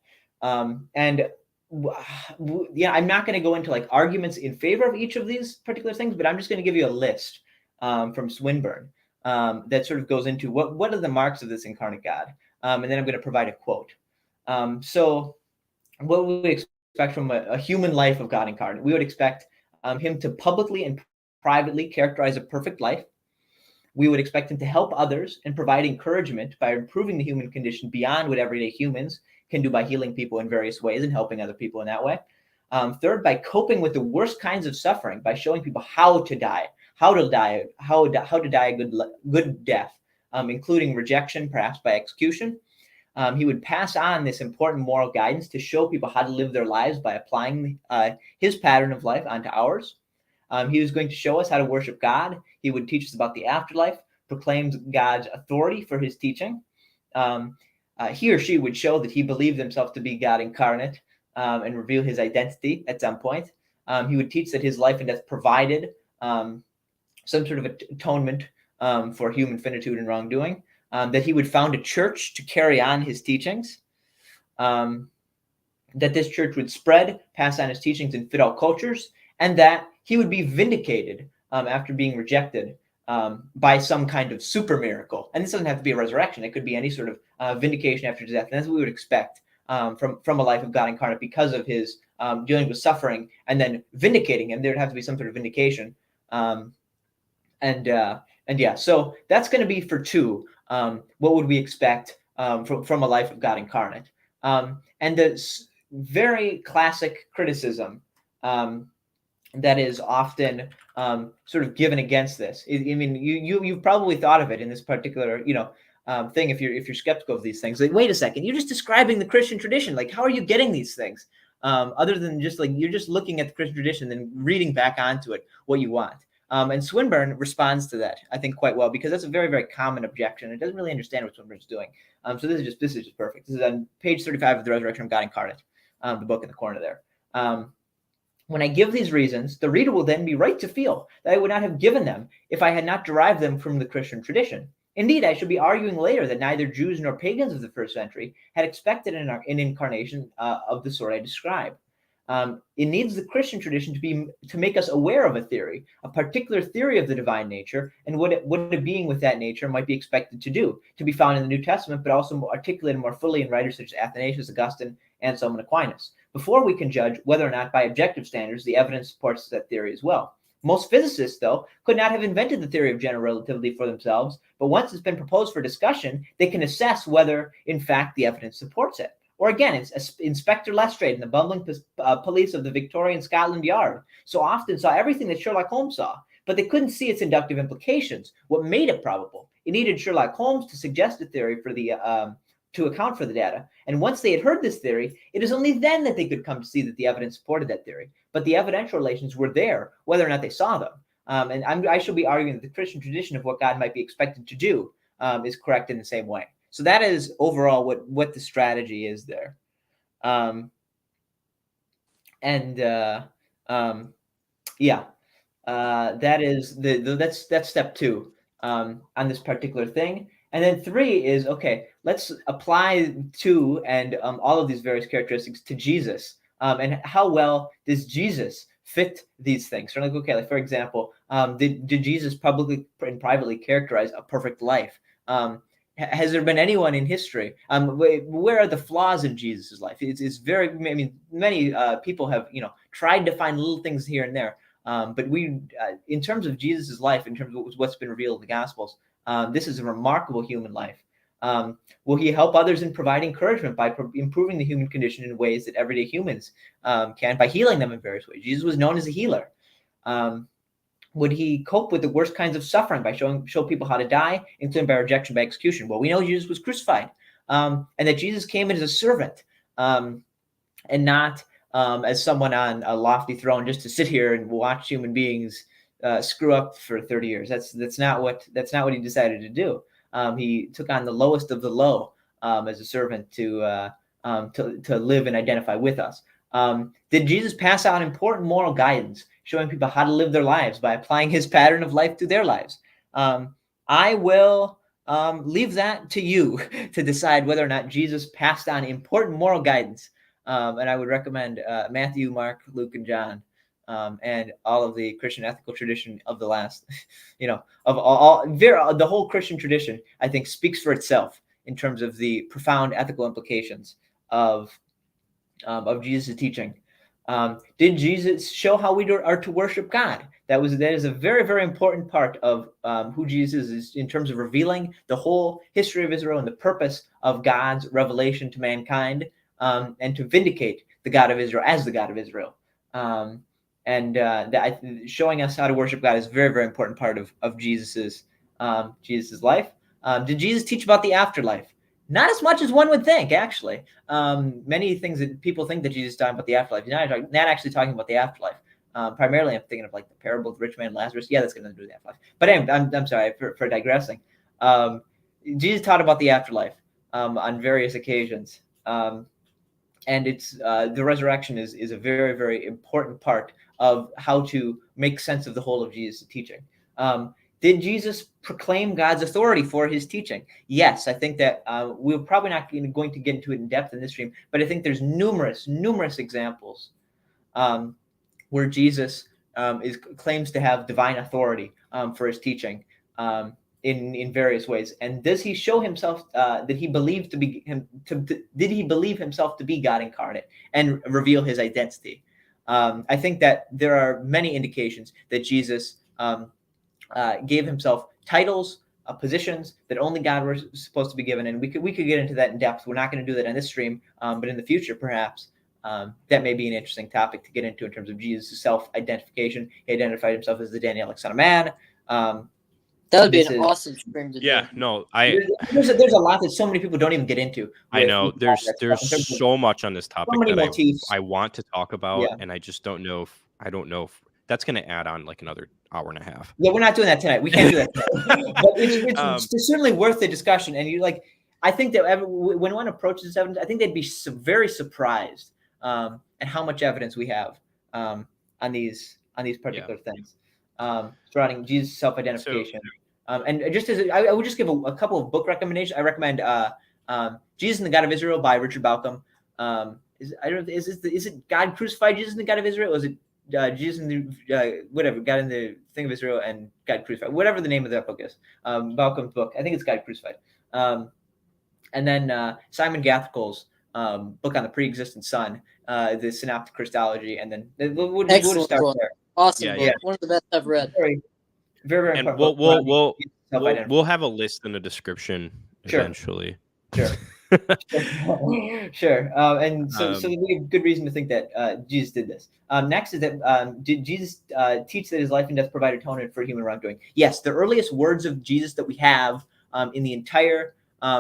And I'm not going to go into arguments in favor of each of these particular things, but I'm just going to give you a list from Swinburne that sort of goes into what are the marks of this incarnate God, and then I'm going to provide a quote. So what would we expect from a human life of God incarnate? We would expect Him to publicly and privately characterize a perfect life. We would expect Him to help others and provide encouragement by improving the human condition beyond what everyday humans can do by healing people in various ways and helping other people in that way. Third, by coping with the worst kinds of suffering, by showing people how to die, how to die a good death, including rejection, perhaps by execution. He would pass on this important moral guidance to show people how to live their lives by applying his pattern of life onto ours. He was going to show us how to worship God. He would teach us about the afterlife, proclaims God's authority for his teaching. He or she would show that he believed himself to be God incarnate, and reveal his identity at some point. He would teach that his life and death provided some sort of atonement for human finitude and wrongdoing. That he would found a church to carry on his teachings, that this church would spread, pass on his teachings in fit all cultures, and that he would be vindicated after being rejected by some kind of super miracle. And this doesn't have to be a resurrection. It could be any sort of vindication after death. And that's what we would expect from a life of God incarnate, because of his dealing with suffering and then vindicating him. There would have to be some sort of vindication. And yeah, so that's going to be for 2. What would we expect from a life of God incarnate? And the very classic criticism that is often sort of given against this. I mean, you've probably thought of it in this particular, thing. If you're skeptical of these things, like, wait a second, you're just describing the Christian tradition. Like, how are you getting these things? Other than just like you're just looking at the Christian tradition and reading back onto it what you want. And Swinburne responds to that, I think, quite well, because that's a very, very common objection. It doesn't really understand what Swinburne's doing. So this is just perfect. This is on page 35 of The Resurrection of God Incarnate, the book in the corner there. When I give these reasons, the reader will then be right to feel that I would not have given them if I had not derived them from the Christian tradition. Indeed, I should be arguing later that neither Jews nor pagans of the first century had expected an incarnation of the sort I describe. It needs the Christian tradition to make us aware of a theory, a particular theory of the divine nature, and what a being with that nature might be expected to do, to be found in the New Testament, but also articulated more fully in writers such as Athanasius, Augustine, and Solomon Aquinas, before we can judge whether or not by objective standards the evidence supports that theory as well. Most physicists, though, could not have invented the theory of general relativity for themselves, but once it's been proposed for discussion, they can assess whether, in fact, the evidence supports it. Or again, it's Inspector Lestrade and the bumbling police of the Victorian Scotland Yard so often saw everything that Sherlock Holmes saw, but they couldn't see its inductive implications, what made it probable. It needed Sherlock Holmes to suggest a theory for to account for the data. And once they had heard this theory, it is only then that they could come to see that the evidence supported that theory. But the evidential relations were there, whether or not they saw them. And I shall be arguing that the Christian tradition of what God might be expected to do is correct in the same way. So that is overall what the strategy is there. That's step 2 on this particular thing. And then 3 is, okay, let's apply 2 and all of these various characteristics to Jesus. And how well does Jesus fit these things? So like, okay, like for example, did Jesus publicly and privately characterize a perfect life? Has there been anyone in history? Where are the flaws in Jesus' life? It's very, I mean, many people have, tried to find little things here and there. But we, in terms of Jesus' life, in terms of what's been revealed in the Gospels, this is a remarkable human life. Will he help others and provide encouragement by improving the human condition in ways that everyday humans can, by healing them in various ways? Jesus was known as a healer. Would he cope with the worst kinds of suffering by show people how to die, including by rejection, by execution? Well, we know Jesus was crucified, and that Jesus came in as a servant, and not as someone on a lofty throne just to sit here and watch human beings screw up for 30 years. That's not what he decided to do. He took on the lowest of the low as a servant to live and identify with us. Did Jesus pass out important moral guidance, showing people how to live their lives by applying his pattern of life to their lives? I will leave that to you to decide whether or not Jesus passed on important moral guidance. And I would recommend Matthew, Mark, Luke, and John, and all of the Christian ethical tradition of the last, the whole Christian tradition, I think, speaks for itself in terms of the profound ethical implications of Jesus' teaching. Did Jesus show how we are to worship God? That is a very, very important part of who Jesus is in terms of revealing the whole history of Israel and the purpose of God's revelation to mankind, and to vindicate the God of Israel as the God of Israel. Showing us how to worship God is a very, very important part of Jesus's life. Did Jesus teach about the afterlife? Not as much as one would think, actually. Many things that people think that Jesus is talking about the afterlife. He's not actually talking about the afterlife. Primarily, I'm thinking of like the parable of the rich man and Lazarus. Yeah, that's going to do with the afterlife. But anyway, I'm sorry for digressing. Jesus taught about the afterlife on various occasions. And it's the resurrection is a very, very important part of how to make sense of the whole of Jesus' teaching. Did Jesus proclaim God's authority for his teaching? Yes, I think that we're probably not going to get into it in depth in this stream, but I think there's numerous examples where Jesus claims to have divine authority for his teaching in various ways. And does he show himself that he believed to be did he believe himself to be God incarnate and reveal his identity? I think that there are many indications that Jesus gave himself titles, positions that only God was supposed to be given, and we could get into that in depth. We're not going to do that in this stream, but in the future, perhaps that may be an interesting topic to get into in terms of Jesus' self-identification. He identified himself as the Danielic Son of Man. That would be an awesome stream to do. Yeah, no, there's a lot that so many people don't even get into. I know there's so much on this topic that I want to talk about, and I just don't know if that's going to add on like another hour and a half. Yeah, we're not doing that tonight. We can't do that tonight. But it's certainly worth the discussion. And I think that when one approaches this evidence, I think they'd be very surprised at how much evidence we have on these particular things surrounding Jesus' self-identification. And just as I would just give a couple of book recommendations. I recommend Jesus and the God of Israel by Richard Bauckham. Is it God Crucified, Jesus and the God of Israel? Or is it Jesus and the whatever, God in the Thing of Israel and God Crucified? Whatever the name of that book is. Bauckham's book. I think it's God Crucified. And then Simon Gathicol's book on the pre-existent Son, the Synoptic Christology, and then we'll just start there. Awesome book. One of the best I've read. Very, very and important. we'll have a list in the description eventually. Sure. Sure. And so we have good reason to think that Jesus did this. Next is that did Jesus teach that his life and death provide atonement for human wrongdoing? Yes. The earliest words of Jesus that we have in the entire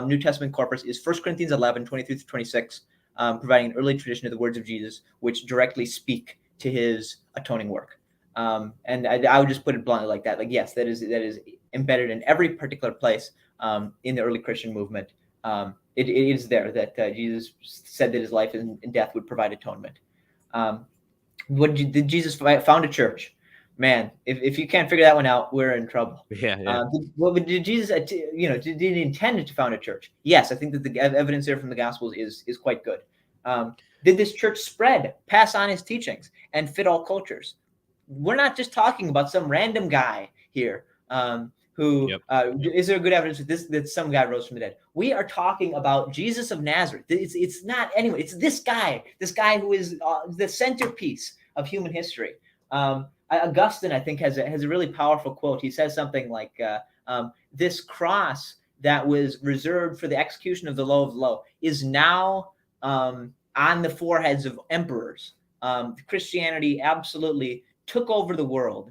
New Testament corpus is 1 Corinthians 11, 23-26, providing an early tradition of the words of Jesus, which directly speak to his atoning work. And I would just put it bluntly like that. Like, yes, that is embedded in every particular place in the early Christian movement. It is there that Jesus said that his life and death would provide atonement. Did Jesus found a church? Man, if you can't figure that one out, we're in trouble. Yeah. Did Jesus, did he intend to found a church? Yes, I think that the evidence there from the Gospels is quite good. Did this church spread, pass on his teachings, and fit all cultures? We're not just talking about some random guy here who is there good evidence that some guy rose from the dead? We are talking about Jesus of Nazareth. It's not anyway. It's this guy who is the centerpiece of human history. Augustine, I think, has a really powerful quote. He says something like, "This cross that was reserved for the execution of the low of the low is now on the foreheads of emperors." Christianity absolutely took over the world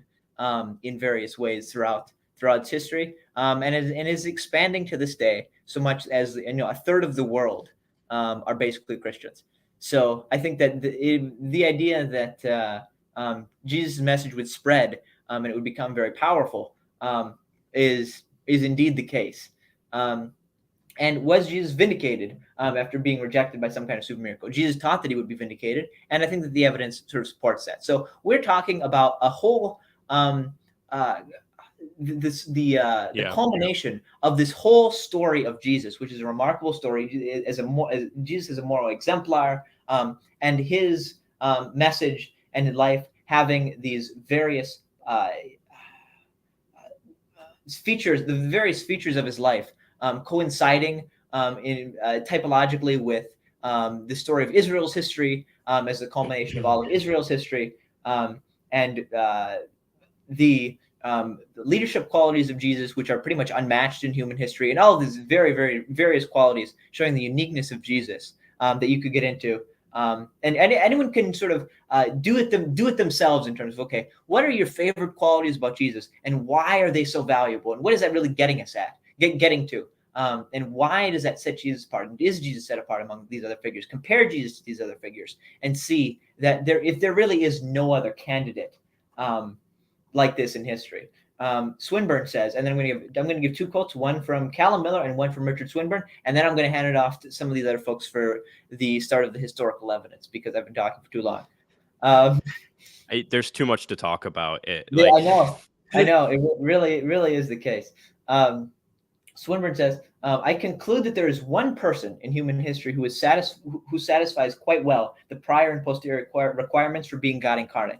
in various ways throughout its history, and is expanding to this day. So much as a third of the world are basically Christians. So I think that the idea that Jesus' message would spread and it would become very powerful is indeed the case. And was Jesus vindicated after being rejected by some kind of super miracle? Jesus taught that he would be vindicated, and I think that the evidence sort of supports that. So we're talking about a whole the culmination of this whole story of Jesus, which is a remarkable story. Jesus is a moral exemplar, and his message and life having these various features, the various features of his life coinciding typologically with the story of Israel's history as the culmination of all of Israel's history, and the leadership qualities of Jesus, which are pretty much unmatched in human history, and all of these very, very various qualities showing the uniqueness of Jesus that you could get into And anyone can sort of do it themselves in terms of, okay, what are your favorite qualities about Jesus, and why are they so valuable, and what is that really getting us at, getting to, and why does that set Jesus apart? And is Jesus set apart among these other figures? Compare Jesus to these other figures and see that if there really is no other candidate like this in history. Swinburne says, and then I'm going to give two quotes, one from Callum Miller and one from Richard Swinburne, and then I'm going to hand it off to some of these other folks for the start of the historical evidence, because I've been talking for too long. There's too much to talk about. Yeah, I know. It really is the case. Swinburne says, I conclude that there is one person in human history who satisfies quite well the prior and posterior requirements for being God incarnate.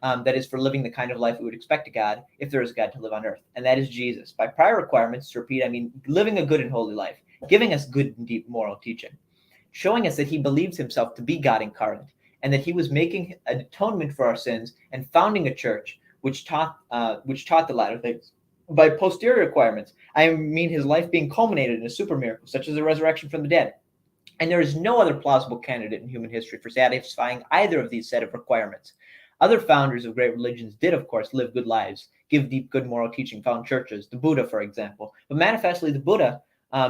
That is, for living the kind of life we would expect a God, if there is a God, to live on earth. And that is Jesus. By prior requirements, to repeat, I mean living a good and holy life, giving us good and deep moral teaching, showing us that he believes himself to be God incarnate, and that he was making an atonement for our sins and founding a church which taught the latter things. By posterior requirements, I mean his life being culminated in a super miracle, such as the resurrection from the dead. And there is no other plausible candidate in human history for satisfying either of these set of requirements. Other founders of great religions did, of course, live good lives, give deep, good moral teaching, found churches, the Buddha, for example. But manifestly, the Buddha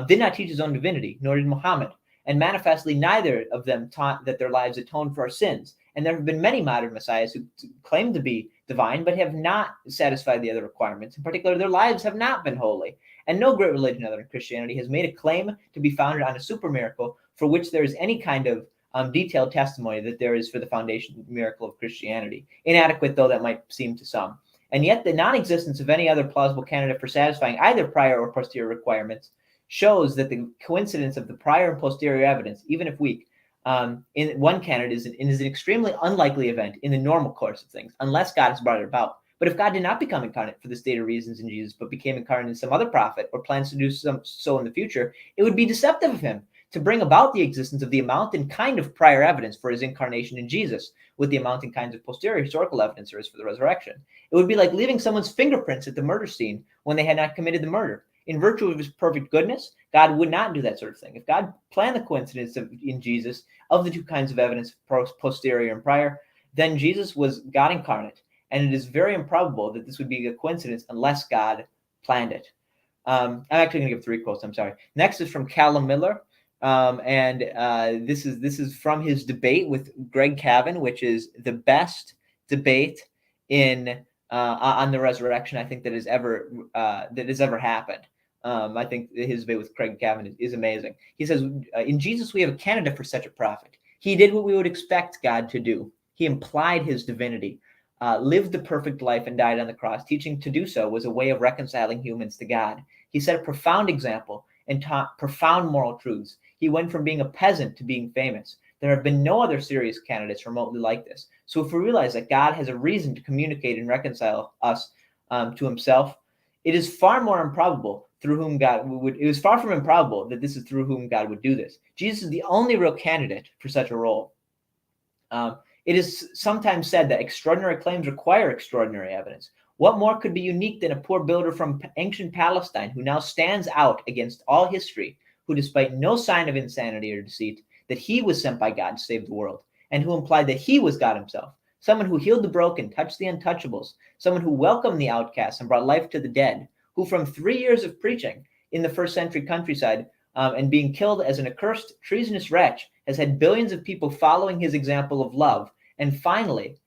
did not teach his own divinity, nor did Muhammad. And manifestly, neither of them taught that their lives atone for our sins. And there have been many modern messiahs who claim to be divine, but have not satisfied the other requirements. In particular, their lives have not been holy. And no great religion other than Christianity has made a claim to be founded on a super miracle for which there is any kind of detailed testimony that there is for the foundation miracle of Christianity, inadequate though that might seem to some. And yet the non-existence of any other plausible candidate for satisfying either prior or posterior requirements shows that the coincidence of the prior and posterior evidence, even if weak, in one candidate is an extremely unlikely event in the normal course of things, unless God has brought it about. But if God did not become incarnate for the stated reasons in Jesus, but became incarnate in some other prophet, or plans to do so in the future, it would be deceptive of him to bring about the existence of the amount and kind of prior evidence for his incarnation in Jesus with the amount and kinds of posterior historical evidence there is for the resurrection. It would be like leaving someone's fingerprints at the murder scene when they had not committed the murder. In virtue of his perfect goodness, God would not do that sort of thing. If God planned the coincidence in Jesus of the two kinds of evidence, posterior and prior, then Jesus was God incarnate. And it is very improbable that this would be a coincidence unless God planned it. I'm actually going to give three quotes. I'm sorry. Next is from Callum Miller. This is from his debate with Greg Cavan, which is the best debate on the resurrection I think that has ever happened. I think his debate with Craig Cavan is amazing. He says, in Jesus we have a candidate for such a prophet. He did what we would expect God to do. He implied his divinity, lived the perfect life, and died on the cross. Teaching to do so was a way of reconciling humans to God. He set a profound example and taught profound moral truths. He went from being a peasant to being famous. There have been no other serious candidates remotely like this. So if we realize that God has a reason to communicate and reconcile us to himself, it is far more improbable it was far from improbable that this is through whom God would do this. Jesus is the only real candidate for such a role. It is sometimes said that extraordinary claims require extraordinary evidence. What more could be unique than a poor builder from ancient Palestine who now stands out against all history, who despite no sign of insanity or deceit, that he was sent by God to save the world, and who implied that he was God himself, someone who healed the broken, touched the untouchables, someone who welcomed the outcasts and brought life to the dead, who from 3 years of preaching in the first century countryside and being killed as an accursed, treasonous wretch, has had billions of people following his example of love, and finally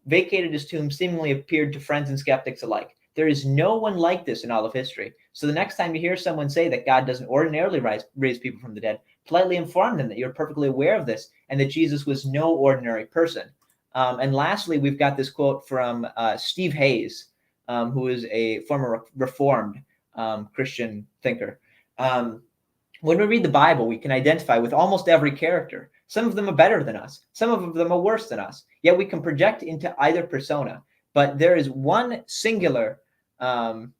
vacated his tomb, seemingly appeared to friends and skeptics alike. There is no one like this in all of history. So the next time you hear someone say that God doesn't ordinarily raise people from the dead, politely inform them that you're perfectly aware of this and that Jesus was no ordinary person. And lastly, we've got this quote from Steve Hayes, who is a former Reformed Christian thinker. When we read the Bible, we can identify with almost every character. Some of them are better than us. Some of them are worse than us. Yet we can project into either persona. But there is one singular and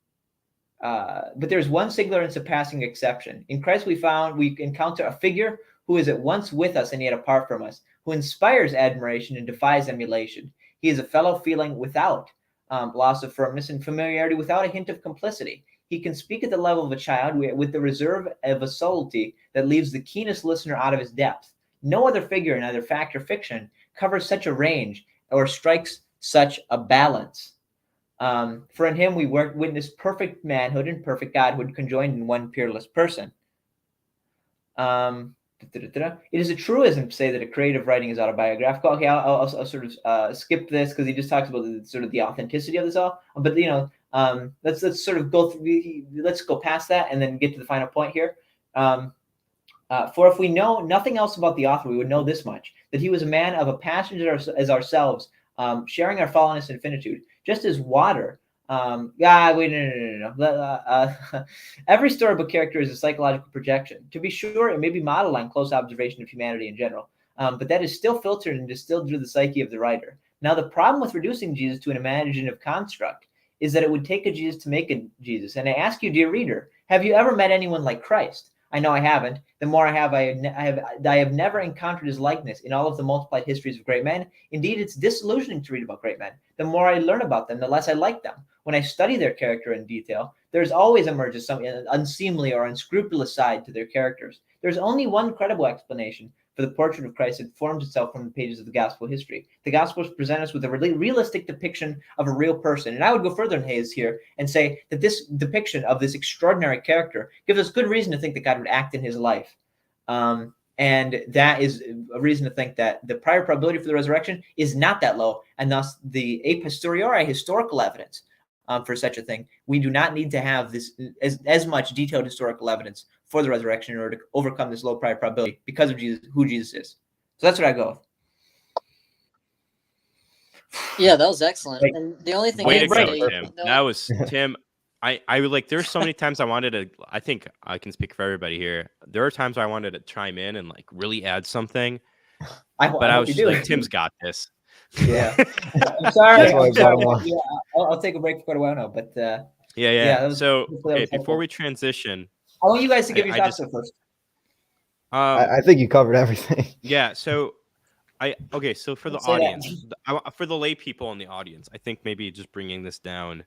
surpassing exception. In Christ we encounter a figure who is at once with us and yet apart from us, who inspires admiration and defies emulation. He is a fellow feeling without loss of firmness and familiarity, without a hint of complicity. He can speak at the level of a child with the reserve of a subtlety that leaves the keenest listener out of his depth. No other figure in either fact or fiction covers such a range or strikes such a balance. For in him we witness perfect manhood and perfect godhood conjoined in one peerless person. It is a truism to say that a creative writing is autobiographical. Okay, I'll sort of skip this because he just talks about the authenticity of this all. But let's sort of go through. Let's go past that and then get to the final point here. For if we know nothing else about the author, we would know this much: that he was a man of a passion as ourselves, sharing our fallenness and finitude, just as water. No. Every storybook character is a psychological projection. To be sure, it may be modeled on close observation of humanity in general, but that is still filtered and distilled through the psyche of the writer. Now, the problem with reducing Jesus to an imaginative construct is that it would take a Jesus to make a Jesus. And I ask you, dear reader, have you ever met anyone like Christ? I know I haven't. The more I have, I have never encountered his likeness in all of the multiplied histories of great men. Indeed, it's disillusioning to read about great men. The more I learn about them, the less I like them. When I study their character in detail, there's always emerges some unseemly or unscrupulous side to their characters. There's only one credible explanation for the portrait of Christ that forms itself from the pages of the gospel history. The gospels present us with a really realistic depiction of a real person. And I would go further than Hayes here and say that this depiction of this extraordinary character gives us good reason to think that God would act in his life. And that is a reason to think that the prior probability for the resurrection is not that low, and thus the a posteriori historical evidence for such a thing. We do not need to have this as much detailed historical evidence for the resurrection in order to overcome this low prior probability because of Jesus, who Jesus is. So that's what I go with. Yeah, that was excellent. And the only thing Way to I'd go, say, Tim. That was Tim. I like. There's so many times I wanted to. I think I can speak for everybody here. There are times I wanted to chime in and like really add something, but I was just like, Tim's got this. Yeah, I'm sorry. That's why I brought him on. Yeah, I'll take a break for quite a while now. But yeah. So okay, before we transition, I want you guys to give your thoughts first. I think you covered everything. Yeah. So So for the audience, for the lay people in the audience, I think maybe just bringing this down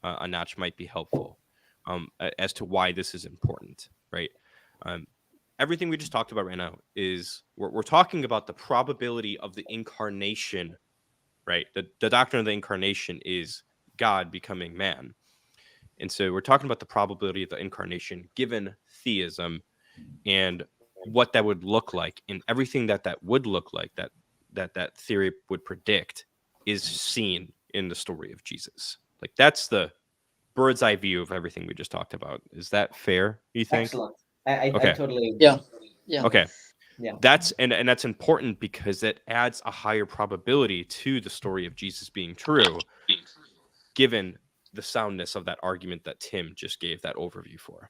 a notch might be helpful as to why this is important, right? Everything we just talked about right now is we're talking about the probability of the incarnation, right? The doctrine of the incarnation is God becoming man. And so we're talking about the probability of the incarnation given theism and what that would look like, and everything that would look like, that theory would predict, is seen in the story of Jesus. Like, that's the bird's eye view of everything we just talked about. Is that fair, you think? Excellent. I totally agree. Yeah. Okay. Yeah. That's that's important because it adds a higher probability to the story of Jesus being true, given the soundness of that argument that Tim just gave that overview for.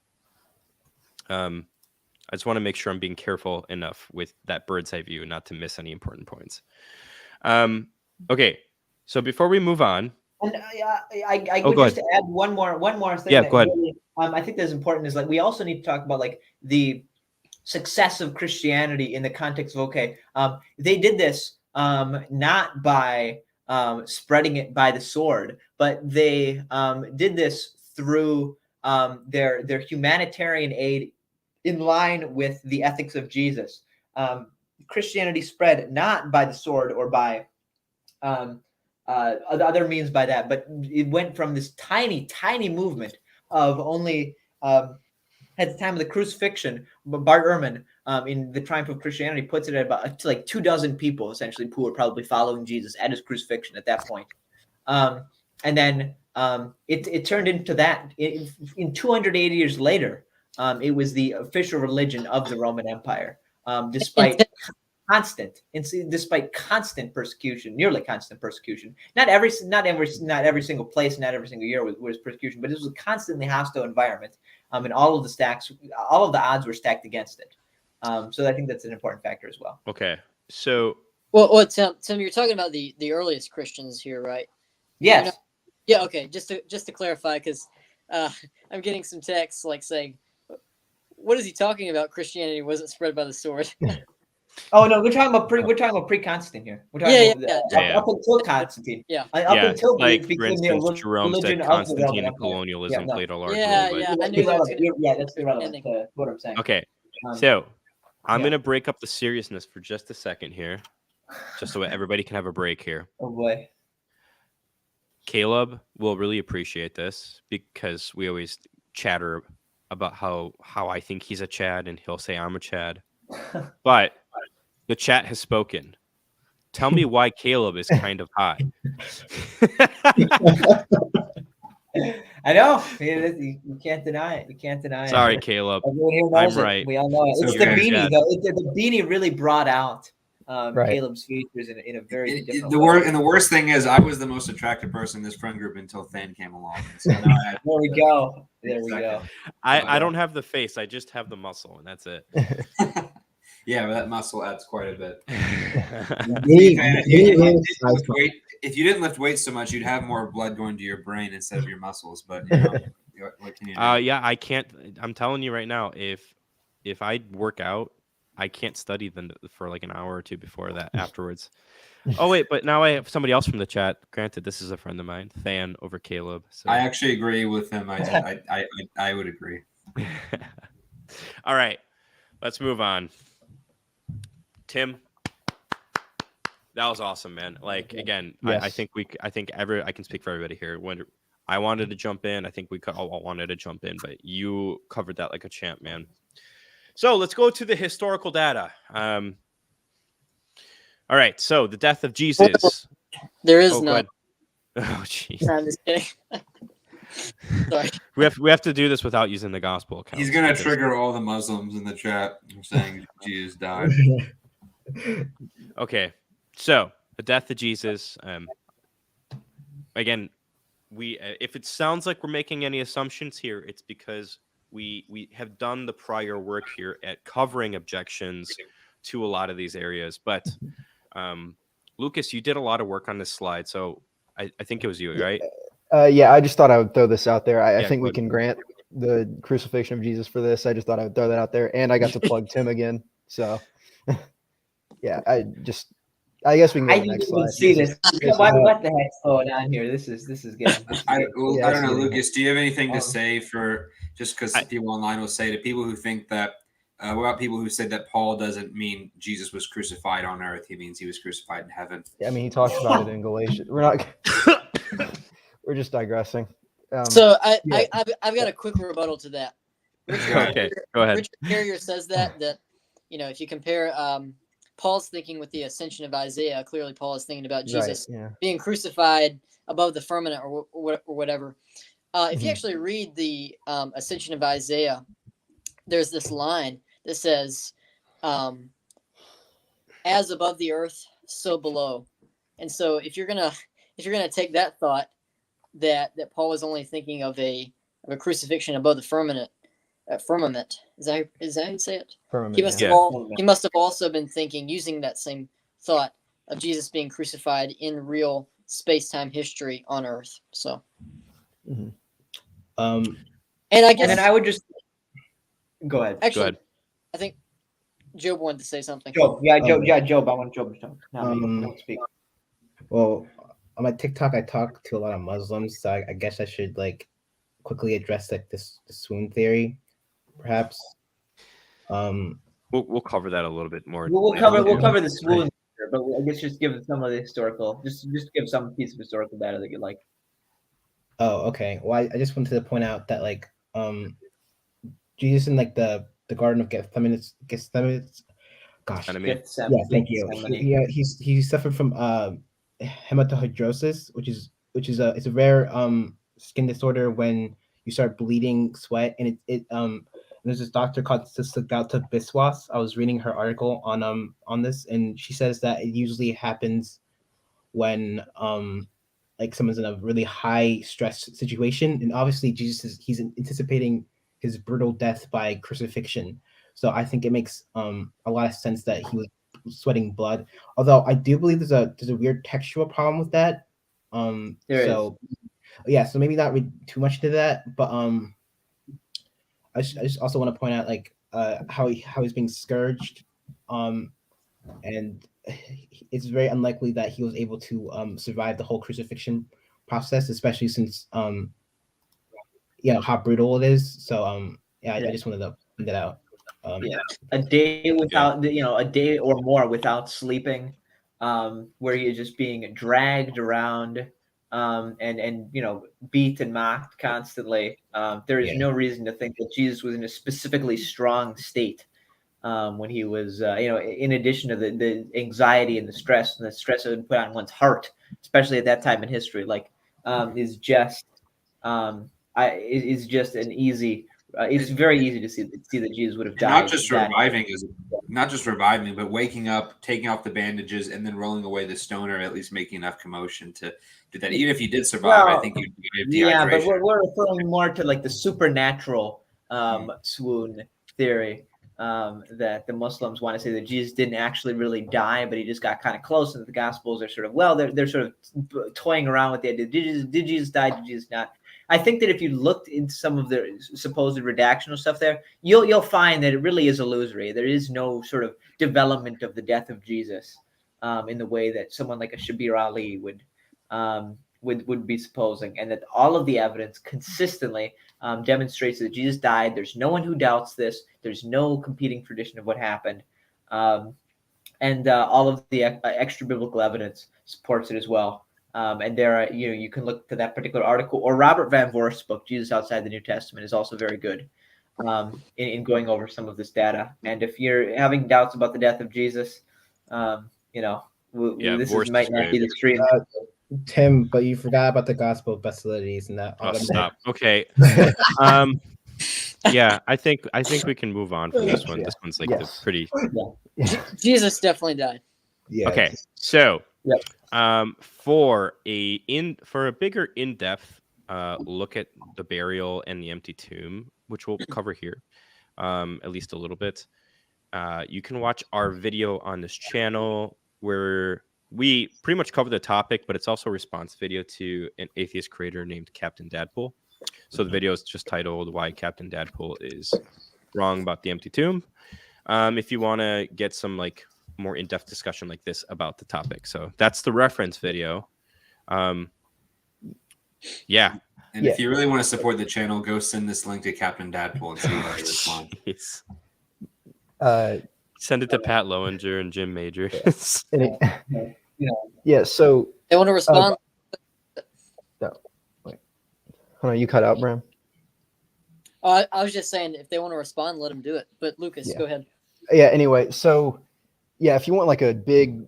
I just want to make sure I'm being careful enough with that bird's eye view not to miss any important points. Okay, so before we move on, and I would just add one more thing. Yeah, go ahead. Really, I think that's important is like we also need to talk about like the success of Christianity in the context of they did this not by spreading it by the sword, but they did this through their humanitarian aid in line with the ethics of Jesus. Christianity spread not by the sword or by other means by that, but it went from this tiny movement of only at the time of the crucifixion. Bart Ehrman in The Triumph of Christianity puts it at about like 24 people essentially who were probably following Jesus at his crucifixion at that point. And then it turned into that in 280 years later. It was the official religion of the Roman Empire, despite constant persecution, nearly constant persecution. Not every single place, not every single year was persecution, but it was a constantly hostile environment, and all of the odds were stacked against it. So I think that's an important factor as well. Okay, so Tim, you're talking about the earliest Christians here, right? Yes. Yeah. Okay. Just to clarify, because I'm getting some texts like saying, "What is he talking about? Christianity wasn't spread by the sword." Oh no, we're talking about pre-Constantine here. We're talking up until Constantine. Yeah. Until like for instance, Jerome said Constantine and colonialism played a large role. I knew that. That's irrelevant to what I'm saying. Okay, so I'm Yeah. going to break up the seriousness for just a second here, just so everybody can have a break here. Oh boy. Caleb will really appreciate this because we always chatter about how I think he's a Chad, and he'll say I'm a Chad. But the chat has spoken. Tell me why Caleb is kind of high. I know. You can't deny it. You can't deny Sorry, it. Caleb. Everyone here I'm knows it. right. We all know it. It's It's okay. the beanie, Yeah. though. The beanie really brought out Right. Caleb's features in a very different The way. worst thing is, I was the most attractive person in this friend group until Than came along. So now I There we go. There we go. I don't have the face. I just have the muscle, and that's it. yeah, but that muscle adds quite a bit. Beanie- If Beanie you really didn't size lift weight- if you didn't lift weights so much, you'd have more blood going to your brain instead of your muscles. But what can you do? Yeah, I can't. I'm telling you right now, if I work out, I can't study for like an hour or two before that afterwards. Oh wait, but now I have somebody else from the chat. Granted, this is a friend of mine, Than over Caleb. So. I actually agree with him. I would agree. All right, let's move on. Tim, that was awesome, man. Like again, Yes. I think I can speak for everybody here. When I wanted to jump in, I think we all wanted to jump in, but you covered that like a champ, man. So let's go to the historical data. All right, so the death of Jesus. There is Oh, go none. ahead. Oh, jeez. No, I'm just kidding. Sorry. We have to do this without using the gospel account. He's gonna trigger all the Muslims in the chat saying Jesus died. Okay, so the death of Jesus. Again, if it sounds like we're making any assumptions here, it's because we have done the prior work here at covering objections to a lot of these areas. But Lucas, you did a lot of work on this slide, so I think it was you, right? Yeah, I just thought I would throw this out there. I Yeah, think go we ahead. can grant the crucifixion of Jesus for this. I just thought I would throw that out there, and I got to plug Tim again. So, yeah, I guess we can go I to the next didn't even slide. see this. is- What the heck's going on here? This is getting. I Yeah, don't know, absolutely. Lucas. Do you have anything to Oh. say for just because I- people online will say to people who think that? What about people who said that Paul doesn't mean Jesus was crucified on earth? He means he was crucified in heaven. I mean, he talks about it in Galatians. We're not. We're just digressing. So yeah. I've got a quick rebuttal to that. Okay, go ahead. Richard Carrier says that if you compare Paul's thinking with the ascension of Isaiah, clearly Paul is thinking about Jesus Right, yeah. being crucified above the firmament or whatever. If you Mhm. actually read the ascension of Isaiah, there's this line that says, "As above the earth, so below." And so if you're gonna take that thought that Paul was only thinking of a crucifixion above the firmament, is that how you say it? Firmament, He must yeah. have he must have also been thinking, using that same thought, of Jesus being crucified in real space-time history on Earth. So, Mhm. and I guess And then I would just go ahead. actually, ahead. I think Job wanted to say something. Job. Job. I want Job to talk. Not me. Don't speak. Well, on my TikTok, I talk to a lot of Muslims, so I guess I should like quickly address like this swoon theory, perhaps. We'll cover that a little bit more. We'll later. cover the swoon, but I guess just give some of the historical. Just give some piece of historical data that you like. Oh, okay. Well, I just wanted to point out that like Jesus in like the Garden of Gethsemane. Gosh, Enemy. yeah, thank you. He suffered from hematohidrosis, which is it's a rare skin disorder when you start bleeding sweat, and there's this doctor called Sigalta Biswas. I was reading her article on this, and she says that it usually happens when like someone's in a really high stress situation, and obviously he's anticipating his brutal death by crucifixion. So I think it makes a lot of sense that he was sweating blood. Although I do believe there's a weird textual problem with that. So maybe not read too much into that, but I just also want to point out like how he's being scourged, and it's very unlikely that he was able to survive the whole crucifixion process, especially since how brutal it is. So I just wanted to point that out. A day without, a day or more without sleeping, where you're just being dragged around, and beat and mocked constantly. There is no reason to think that Jesus was in a specifically strong state when he was, in addition to the anxiety and the stress that would put on one's heart, especially at that time in history, is just an easy. It's very easy to see that Jesus would have died. Not just reviving, but waking up, taking off the bandages, and then rolling away the stone, or at least making enough commotion to do that. Even if you did survive, I think you'd be dehydration. Yeah, but we're referring more to the supernatural swoon theory, that the Muslims want to say that Jesus didn't actually really die, but he just got kind of close. And the Gospels are sort of they're sort of toying around with the idea: did Jesus die? Did Jesus not? I think that if you looked into some of the supposed redactional stuff there, you'll find that it really is illusory. There is no sort of development of the death of Jesus in the way that someone like a Shabir Ali would be supposing, and that all of the evidence consistently demonstrates that Jesus died. There's no one who doubts this. There's no competing tradition of what happened, and all of the extra biblical evidence supports it as well. And there are, you can look to that particular article, or Robert Van Voorst's book, Jesus Outside the New Testament, is also very good in going over some of this data. And if you're having doubts about the death of Jesus, this might not be the stream. Tim, but you forgot about the gospel of facilities and that. Oh, stop. Okay. Yeah, I think we can move on from this one. This one's the pretty. Jesus definitely died. Yeah. Okay, so for a bigger in-depth look at the burial and the empty tomb, which we'll cover here, at least a little bit, you can watch our video on this channel where we pretty much cover the topic, but it's also a response video to an atheist creator named Captain Dadpool. So the video is just titled "Why Captain Dadpool is Wrong About the Empty Tomb." If you want to get some more in-depth discussion like this about the topic, so that's the reference video. If you really want to support the channel, go send this link to Captain Dadpool and see how he responds. Send it to Pat Lowinger and Jim Major. So They want to respond. No, wait. Hold on, you cut out, Bram. I was just saying, if they want to respond, let them do it. But Lucas, go ahead. Yeah. Anyway, so if you want a big,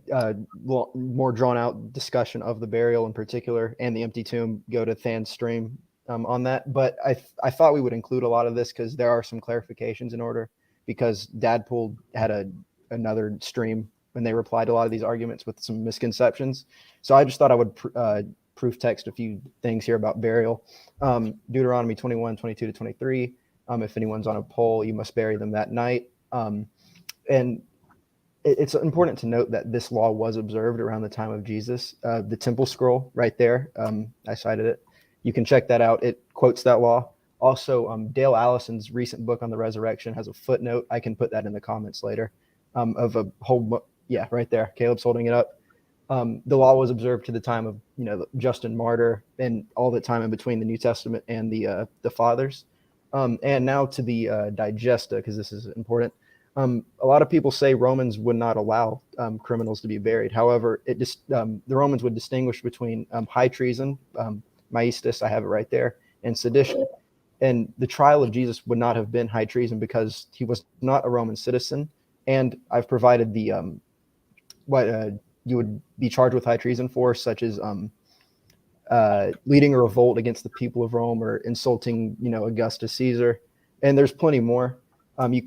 more drawn out discussion of the burial in particular and the empty tomb, go to Than's stream on that. But I thought we would include a lot of this because there are some clarifications in order, because Dadpool had another stream when they replied to a lot of these arguments with some misconceptions. So I just thought I would proof text a few things here about burial. Deuteronomy 21:22-23. If anyone's on a pole, you must bury them that night. And it's important to note that this law was observed around the time of Jesus. The temple scroll right there, I cited it. You can check that out. It quotes that law. Also, Dale Allison's recent book on the resurrection has a footnote. I can put that in the comments later, of a whole, right there. Caleb's holding it up. The law was observed to the time of, Justin Martyr and all the time in between the New Testament and the fathers. And now to the digesta, because this is important. A lot of people say Romans would not allow criminals to be buried. However, the Romans would distinguish between high treason, maestas, I have it right there, and sedition. And the trial of Jesus would not have been high treason because he was not a Roman citizen. And I've provided the what you would be charged with high treason for, such as leading a revolt against the people of Rome or insulting, Augustus Caesar. And there's plenty more. You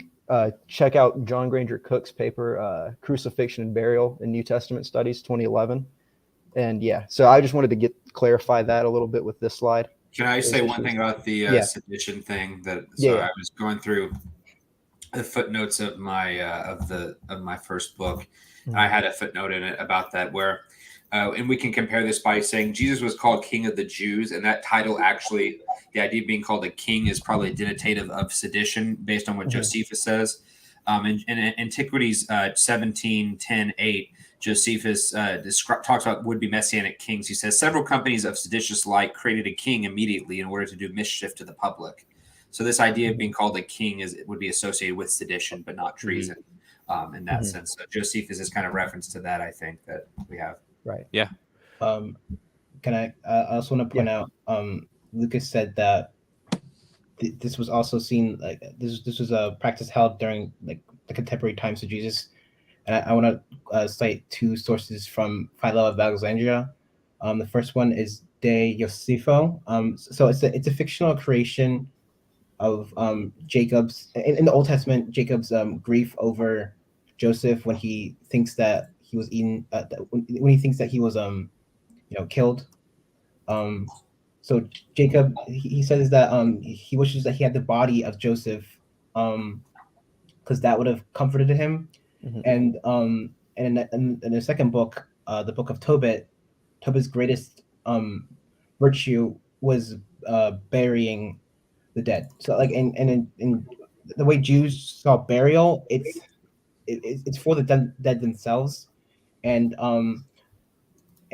check out John Granger Cook's paper, Crucifixion and Burial in New Testament Studies, 2011. And so I just wanted to clarify that a little bit with this slide. Can I say one thing about the sedition thing? I was going through the footnotes of my my first book. Mm-hmm. I had a footnote in it about that where, and we can compare this by saying Jesus was called King of the Jews, and that title actually, the idea of being called a king is probably a denotative of sedition based on what Josephus says. In Antiquities 17:10-8, Josephus talks about would-be messianic kings. He says several companies of seditious light created a king immediately in order to do mischief to the public. So this idea of being called a king would be associated with sedition, but not treason. In that sense, so Josephus is kind of reference to that. I think that we have. Right. Yeah. Can I also want to point out, Lucas said that this was also seen, like this was a practice held during like the contemporary times of Jesus, and I want to cite two sources from Philo of Alexandria. The first one is De Josepho. So it's a fictional creation of Jacob's in the Old Testament, Jacob's grief over Joseph when he thinks that he was eaten, when he thinks that he was killed. So Jacob, he says that he wishes that he had the body of Joseph, because that would have comforted him. And in the second book, the book of Tobit's greatest virtue was burying the dead. So like in the way Jews saw burial, it's for the dead themselves, and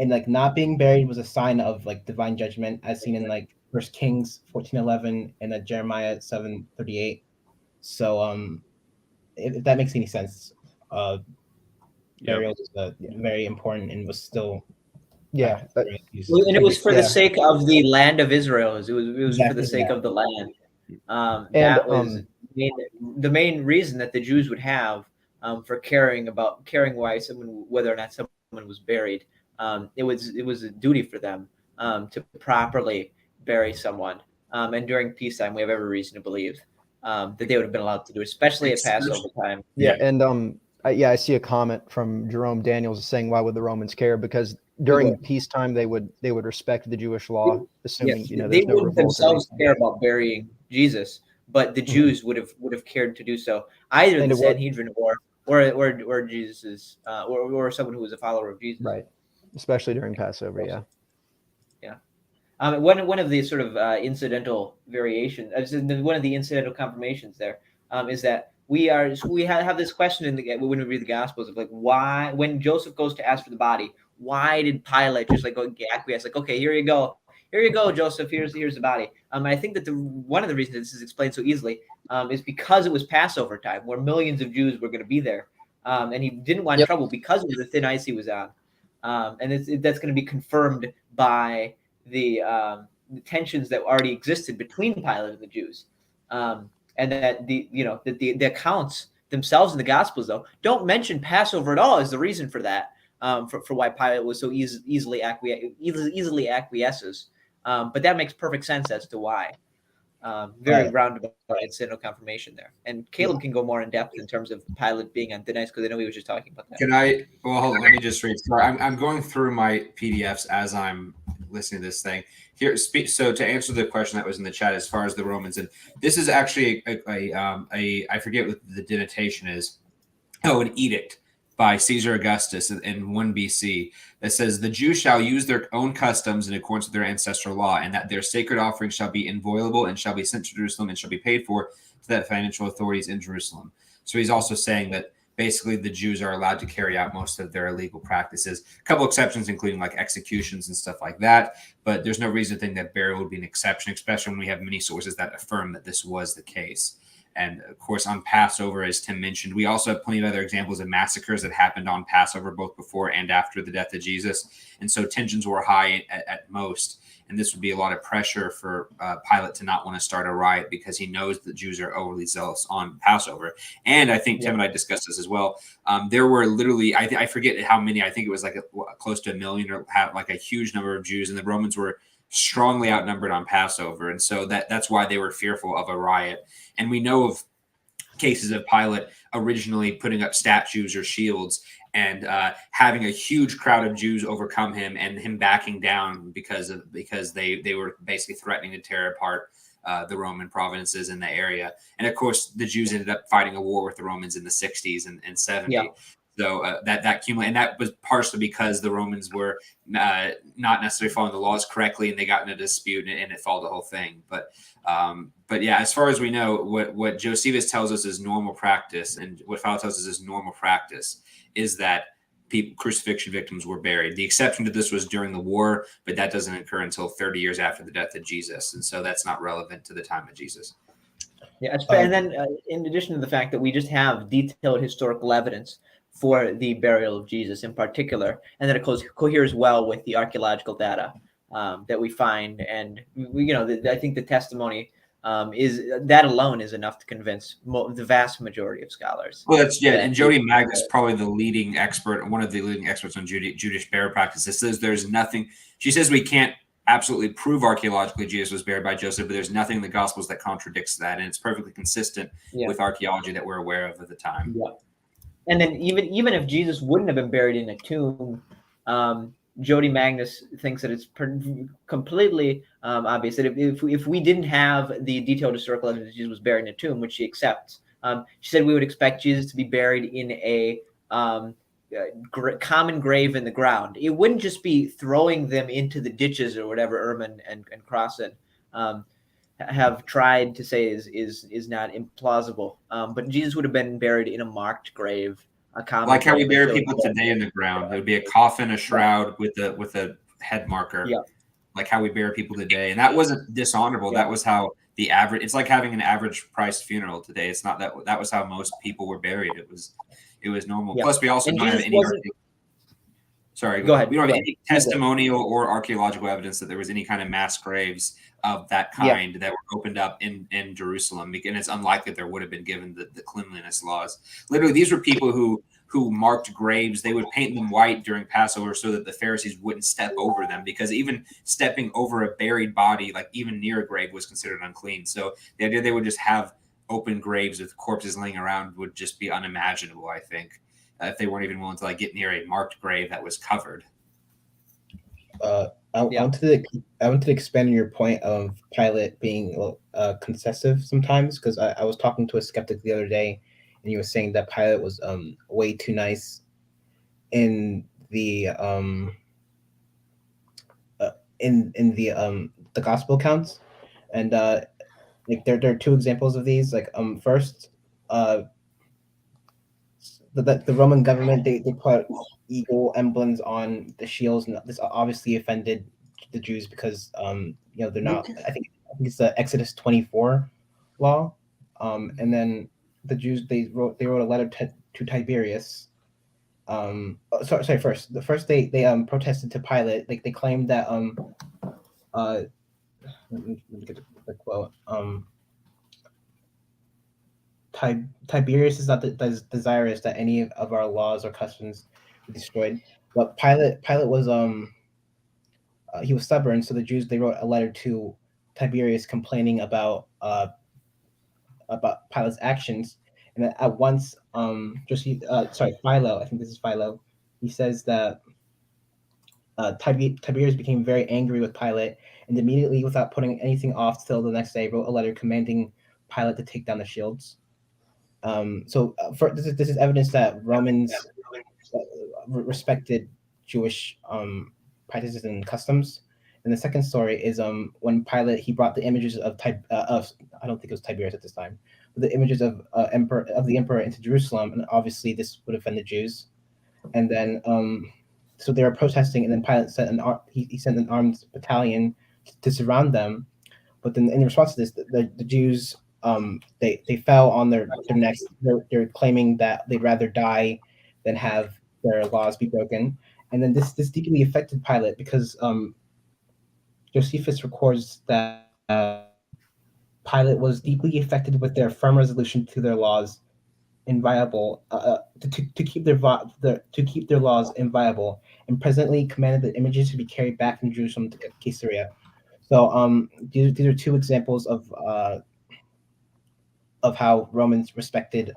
like not being buried was a sign of like divine judgment, as seen in like First Kings 14:11 and Jeremiah 7:38. So if that makes any sense, burial is very important and was still Yeah. And it was for the sake of the land of Israel. It was for the sake of the land. That was the main reason that the Jews would have for caring whether or not someone was buried. It was a duty for them to properly bury someone. And during peacetime, we have every reason to believe that they would have been allowed to do it, especially at Passover time. Yeah, and I see a comment from Jerome Daniels saying, "Why would the Romans care?" Because during peacetime, they would respect the Jewish law, assuming they there's no wouldn't revolt. themselves care about burying Jesus, but the Jews would have cared to do so, either the Sanhedrin or Jesus's or someone who was a follower of Jesus, right? Especially during Passover, yeah. One of the sort of incidental variations, one of the incidental confirmations there is that we have this question when we read the Gospels of like, why, when Joseph goes to ask for the body, why did Pilate just like go acquiesce, like, okay, here you go, Joseph, here's the body. I think that one of the reasons that this is explained so easily is because it was Passover time, where millions of Jews were going to be there, and he didn't want trouble because of the thin ice he was on, and that's going to be confirmed by the tensions that already existed between Pilate and the Jews, and that the accounts themselves in the Gospels though don't mention Passover at all as the reason for that, for why Pilate was so easily acquiesces, but that makes perfect sense as to why. Very roundabout incidental confirmation there, and Caleb can go more in depth in terms of Pilate being on thin ice, because I know he was just talking about that. Can I? Well, hold on, let me just read. Sorry, I'm going through my PDFs as I'm listening to this thing here. So to answer the question that was in the chat as far as the Romans, and this is actually a I forget what the denotation is. Oh, an edict by Caesar Augustus in 1 BC that says the Jews shall use their own customs in accordance with their ancestral law, and that their sacred offerings shall be inviolable and shall be sent to Jerusalem and shall be paid for to the financial authorities in Jerusalem. So he's also saying that basically the Jews are allowed to carry out most of their illegal practices. A couple exceptions, including like executions and stuff like that. But there's no reason to think that burial would be an exception, especially when we have many sources that affirm that this was the case. And of course, on Passover, as Tim mentioned, we also have plenty of other examples of massacres that happened on Passover, both before and after the death of Jesus. And so tensions were high at most. And this would be a lot of pressure for Pilate to not want to start a riot, because he knows the Jews are overly zealous on Passover. And I think Tim and I discussed this as well. There were literally, I forget how many, I think it was like close to 1 million, or like a huge number of Jews. And the Romans were strongly outnumbered on Passover. And so that's why they were fearful of a riot. And we know of cases of Pilate originally putting up statues or shields and having a huge crowd of Jews overcome him, and him backing down because they were basically threatening to tear apart the Roman provinces in the area. And of course, the Jews ended up fighting a war with the Romans in the 60s and 70s. Yeah. So that accumulated, and that was partially because the Romans were not necessarily following the laws correctly, and they got in a dispute, and it followed the whole thing. But yeah, as far as we know, what Josephus tells us is normal practice, and what Philo tells us is normal practice, is that crucifixion victims were buried. The exception to this was during the war, but that doesn't occur until 30 years after the death of Jesus, and so that's not relevant to the time of Jesus. Yeah, and then in addition to the fact that we just have detailed historical evidence for the burial of Jesus in particular, and that it coheres well with the archaeological data that we find, and I think the testimony is that alone is enough to convince the vast majority of scholars. Well, and Jody Magnus, probably the leading expert, one of the leading experts on Jewish burial practices, says there's nothing. She says we can't absolutely prove archaeologically Jesus was buried by Joseph, but there's nothing in the Gospels that contradicts that, and it's perfectly consistent with archaeology that we're aware of at the time. Yeah. And then even if Jesus wouldn't have been buried in a tomb, Jody Magnus thinks that it's completely obvious that if we didn't have the detailed historical evidence that Jesus was buried in a tomb, which she accepts, she said we would expect Jesus to be buried in a common grave in the ground. It wouldn't just be throwing them into the ditches or whatever Ehrman and Crossan have tried to say is not implausible. But Jesus would have been buried in a marked grave, a common like how we grave. bury people today in the ground. It would be a coffin, a shroud with a head marker. Yeah. Like how we bury people today, and that wasn't dishonorable. Yeah. That was how the average. It's like having an average priced funeral today. It's not that was how most people were buried. It was normal. Yeah. Plus, we also And don't have Jesus any. wasn't- Sorry, Go ahead. We don't Go have ahead. any testimonial or archaeological evidence that there was any kind of mass graves of that kind that were opened up in Jerusalem, and it's unlikely there would have been given the cleanliness laws. Literally, these were people who marked graves. They would paint them white during Passover so that the Pharisees wouldn't step over them, because even stepping over a buried body, like even near a grave, was considered unclean. So the idea they would just have open graves with corpses laying around would just be unimaginable, I think, if they weren't even willing to get near a marked grave that was covered. I wanted to expand on your point of Pilate being concessive sometimes, because I was talking to a skeptic the other day, and he was saying that Pilate was way too nice in the the gospel accounts, and there are two examples of these. First, the Roman government they put eagle emblems on the shields, and this obviously offended the Jews because they're not. I think it's the Exodus 24 law, and then the Jews they wrote a letter to Tiberius. First they protested to Pilate. They claimed that let me get the quote. Tiberius is not desirous that any of our laws or customs be destroyed. But Pilate was he was stubborn, so the Jews they wrote a letter to Tiberius complaining about Pilate's actions, and then at once Philo, I think this is Philo, he says that Tiberius became very angry with Pilate, and immediately, without putting anything off till the next day, wrote a letter commanding Pilate to take down the shields. This is evidence that Romans respected Jewish practices and customs. And the second story is when Pilate he brought the images of I don't think it was Tiberius at this time, but the images of the emperor into Jerusalem, and obviously this would offend the Jews. And then so they were protesting, and then Pilate sent he sent an armed battalion to surround them. But then in response to this, the Jews they fell on their necks. They're claiming that they'd rather die than have their laws be broken. And then this deeply affected Pilate, because Josephus records that Pilate was deeply affected with their firm resolution to their laws inviolable, to keep their laws inviolable, and presently commanded the images to be carried back from Jerusalem to Caesarea. So these are two examples of how Romans respected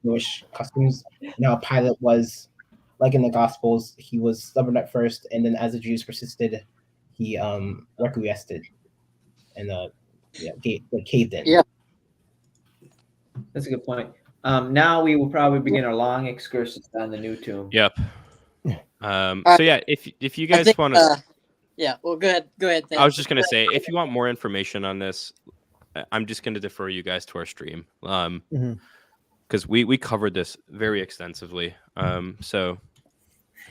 Jewish customs, and how Pilate was, like in the Gospels, he was stubborn at first, and then as the Jews persisted, he acquiesced and caved in. Yeah. That's a good point. Now we will probably begin our long excursus down the new tomb. Yep. So yeah, if you guys want to, yeah, well, go ahead. Thanks. I was just gonna say, if you want more information on this, I'm just gonna defer you guys to our stream, because we covered this very extensively.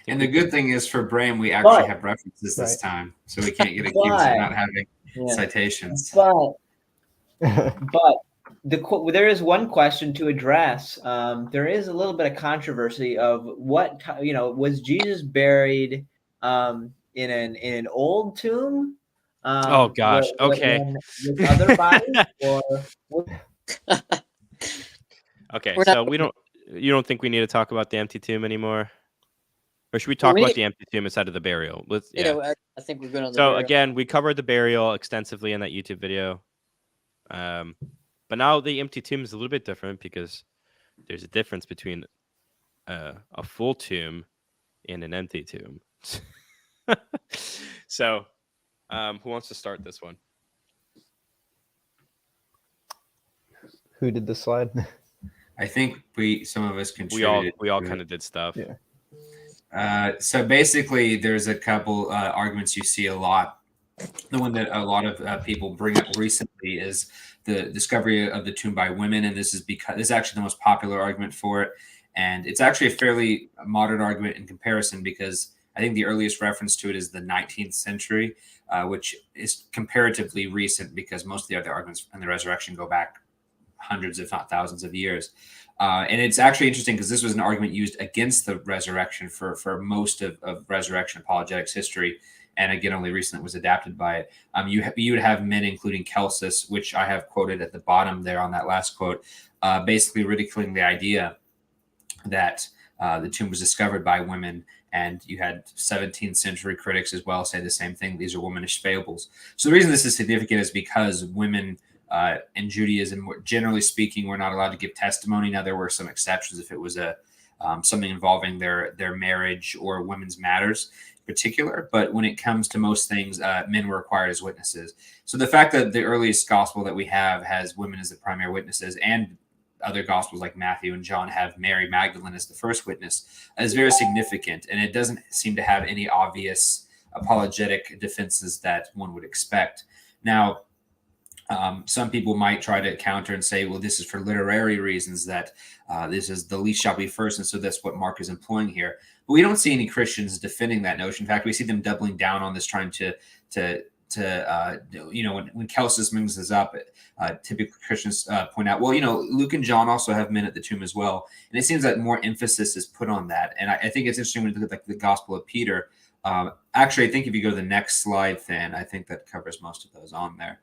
And the good thing is for Bram, we actually have references this time, so we can't get accused of not having citations. But There is one question to address. There is a little bit of controversy of what, was Jesus buried in an old tomb? Oh gosh. Okay. With other bodies, or Okay. We're So not- you don't think we need to talk about the empty tomb anymore? Or should we Well, talk we about need- the empty tomb instead of the burial? Yeah, I think we're good on the So burial. again, we covered the burial extensively in that YouTube video. But now the empty tomb is a little bit different because there's a difference between a full tomb and an empty tomb. So, who wants to start this one? Who did this slide? I think some of us contributed. We all to it. kind of did stuff. Yeah. So basically, there's a couple arguments you see a lot. The one that a lot of people bring up recently is the discovery of the tomb by women, and this is actually the most popular argument for it, and it's actually a fairly modern argument in comparison because I think the earliest reference to it is the 19th century, which is comparatively recent because most of the other arguments on the resurrection go back hundreds, if not thousands of years. And it's actually interesting because this was an argument used against the resurrection for most of resurrection apologetics history. And again, only recently was adapted by it. You would have men, including Celsus, which I have quoted at the bottom there on that last quote, basically ridiculing the idea that the tomb was discovered by women. And you had 17th century critics as well say the same thing. These are womanish fables. So the reason this is significant is because women in Judaism, generally speaking, were not allowed to give testimony. Now, there were some exceptions if it was something involving their marriage or women's matters in particular. But when it comes to most things, men were required as witnesses. So the fact that the earliest gospel that we have has women as the primary witnesses, and other gospels like Matthew and John have Mary Magdalene as the first witness, is very significant. And it doesn't seem to have any obvious apologetic defenses that one would expect. Now, some people might try to counter and say, well, this is for literary reasons, that this is the least shall be first. And so that's what Mark is employing here. But we don't see any Christians defending that notion. In fact, we see them doubling down on this, trying to when Celsus brings this up, typically Christians point out, well, Luke and John also have men at the tomb as well. And it seems that more emphasis is put on that. And I think it's interesting when you look at the Gospel of Peter. Actually, I think if you go to the next slide, Thin, I think that covers most of those on there.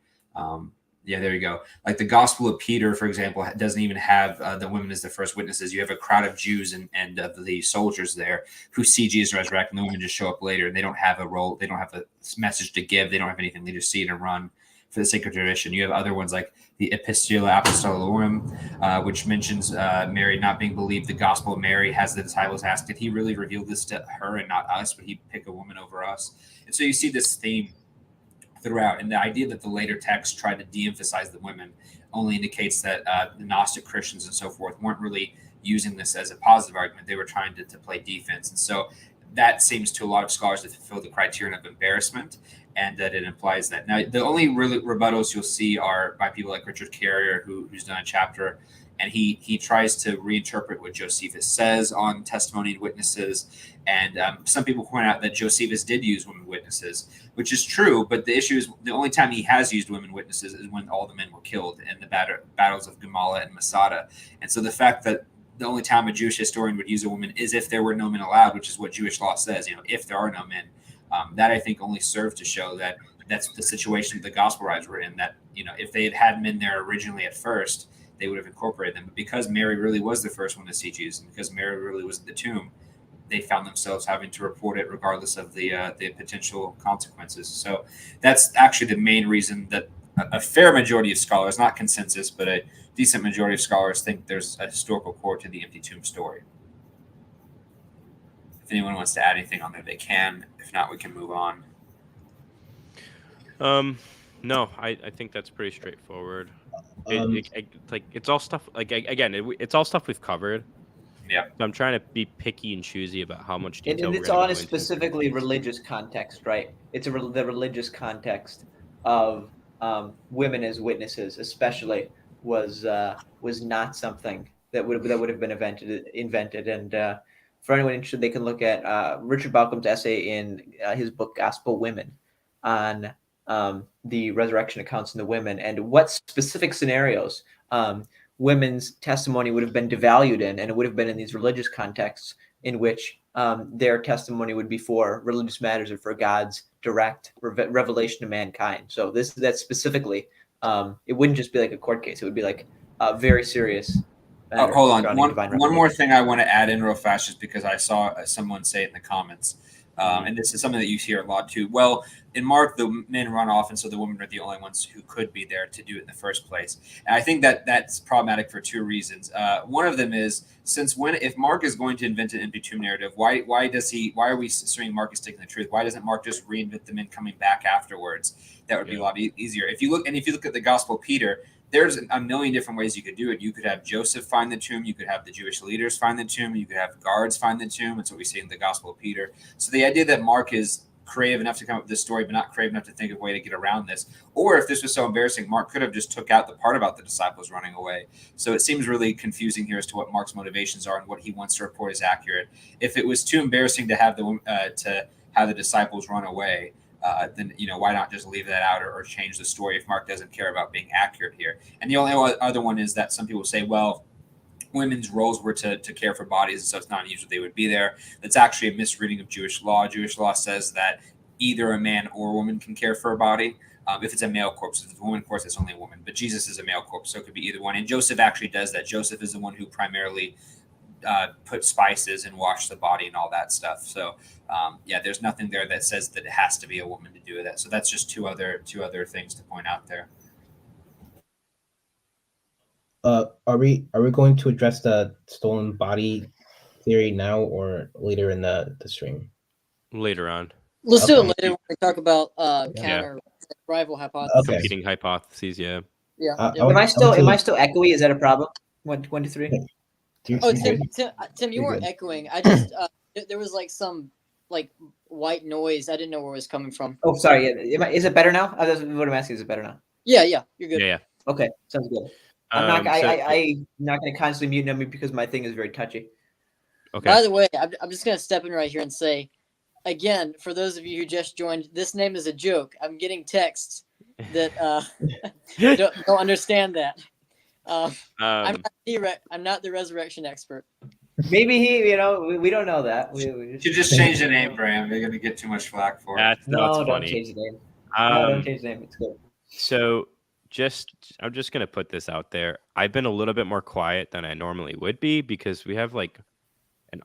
Yeah, there you go. Like the Gospel of Peter, for example, doesn't even have the women as the first witnesses. You have a crowd of Jews and the soldiers there who see Jesus resurrect, and the women just show up later. And they don't have a role. They don't have a message to give. They don't have anything. They just see it and run for the sake of tradition. You have other ones like the Epistola Apostolorum, which mentions Mary not being believed. The Gospel of Mary has the disciples ask, did he really reveal this to her and not us? Would he pick a woman over us? And so you see this theme throughout, and the idea that the later text tried to de-emphasize the women only indicates that the Gnostic Christians and so forth weren't really using this as a positive argument. They were trying to play defense, and so that seems to a lot of scholars to fulfill the criterion of embarrassment, and that it implies that. Now, the only really rebuttals you'll see are by people like Richard Carrier, who's done a chapter, and he tries to reinterpret what Josephus says on testimony and witnesses. And some people point out that Josephus did use women witnesses, which is true. But the issue is the only time he has used women witnesses is when all the men were killed in the battles of Gamala and Masada. And so the fact that the only time a Jewish historian would use a woman is if there were no men allowed, which is what Jewish law says, if there are no men, that I think only serves to show that that's the situation the gospel writers were in, that, if they had had men there originally at first, they would have incorporated them. But because Mary really was the first one to see Jesus, and because Mary really was at the tomb, they found themselves having to report it regardless of the potential consequences. So that's actually the main reason that a fair majority of scholars, not consensus, but a decent majority of scholars think there's a historical core to the empty tomb story. If anyone wants to add anything on there, they can. If not, we can move on. No, I think that's pretty straightforward. It's all stuff. It's all stuff we've covered. Yeah. So I'm trying to be picky and choosy about how much detail. And it's on a specifically religious context, right? It's the religious context of women as witnesses, especially, was not something that would have been invented. And for anyone interested, they can look at Richard Balcomb's essay in his book Gospel Women on the resurrection accounts in the women, and what specific scenarios women's testimony would have been devalued in, and it would have been in these religious contexts in which their testimony would be for religious matters or for God's direct revelation to mankind. So that's specifically, it wouldn't just be like a court case. It would be like a very serious matter. Hold on. surrounding divine One more revelation. thing I want to add in real fast, just because I saw someone say it in the comments. And this is something that you hear a lot too. Well, in Mark, the men run off, and so the women are the only ones who could be there to do it in the first place. And I think that that's problematic for two reasons. One of them is, if Mark is going to invent an empty tomb narrative, why are we assuming Mark is taking the truth? Why doesn't Mark just reinvent the men coming back afterwards? That would be a lot easier. If you look at the Gospel of Peter, there's a million different ways you could do it. You could have Joseph find the tomb. You could have the Jewish leaders find the tomb. You could have guards find the tomb. That's what we see in the Gospel of Peter. So the idea that Mark is creative enough to come up with this story, but not creative enough to think of a way to get around this, or if this was so embarrassing, Mark could have just took out the part about the disciples running away. So it seems really confusing here as to what Mark's motivations are and what he wants to report is accurate. If it was too embarrassing to have the disciples run away, then why not just leave that out or change the story if Mark doesn't care about being accurate here? And the only other one is that some people say, well, women's roles were to care for bodies, and so it's not unusual they would be there. That's actually a misreading of Jewish law. Jewish law says that either a man or a woman can care for a body. If it's a male corpse, if it's a woman corpse, it's only a woman. But Jesus is a male corpse, so it could be either one. And Joseph actually does that. Joseph is the one who primarily put spices and wash the body and all that stuff. So there's nothing there that says that it has to be a woman to do that. So that's just two other things to point out there. Are we going to address the stolen body theory now or later in the stream? Later on. Let's do it later when we talk about counter rival hypotheses. Okay. Competing hypotheses, yeah. Yeah. Am I still echoey? Is that a problem? 1, 2, 3. Oh, Tim, you weren't echoing. I just there was like some white noise. I didn't know where it was coming from. Oh, sorry. Is it better now? That's what I'm asking. Is it better now? Yeah, you're good. Yeah. Okay, sounds good. I'm not going to constantly mute me because my thing is very touchy. Okay. By the way, I'm just going to step in right here and say, again, for those of you who just joined, this name is a joke. I'm getting texts that don't understand that. I'm not the resurrection expert. Maybe we don't know that. You should just change the name, Bram. You're going to get too much flack for it. That's don't funny. change the name. Don't change the name. It's good. So I'm just going to put this out there. I've been a little bit more quiet than I normally would be because we have an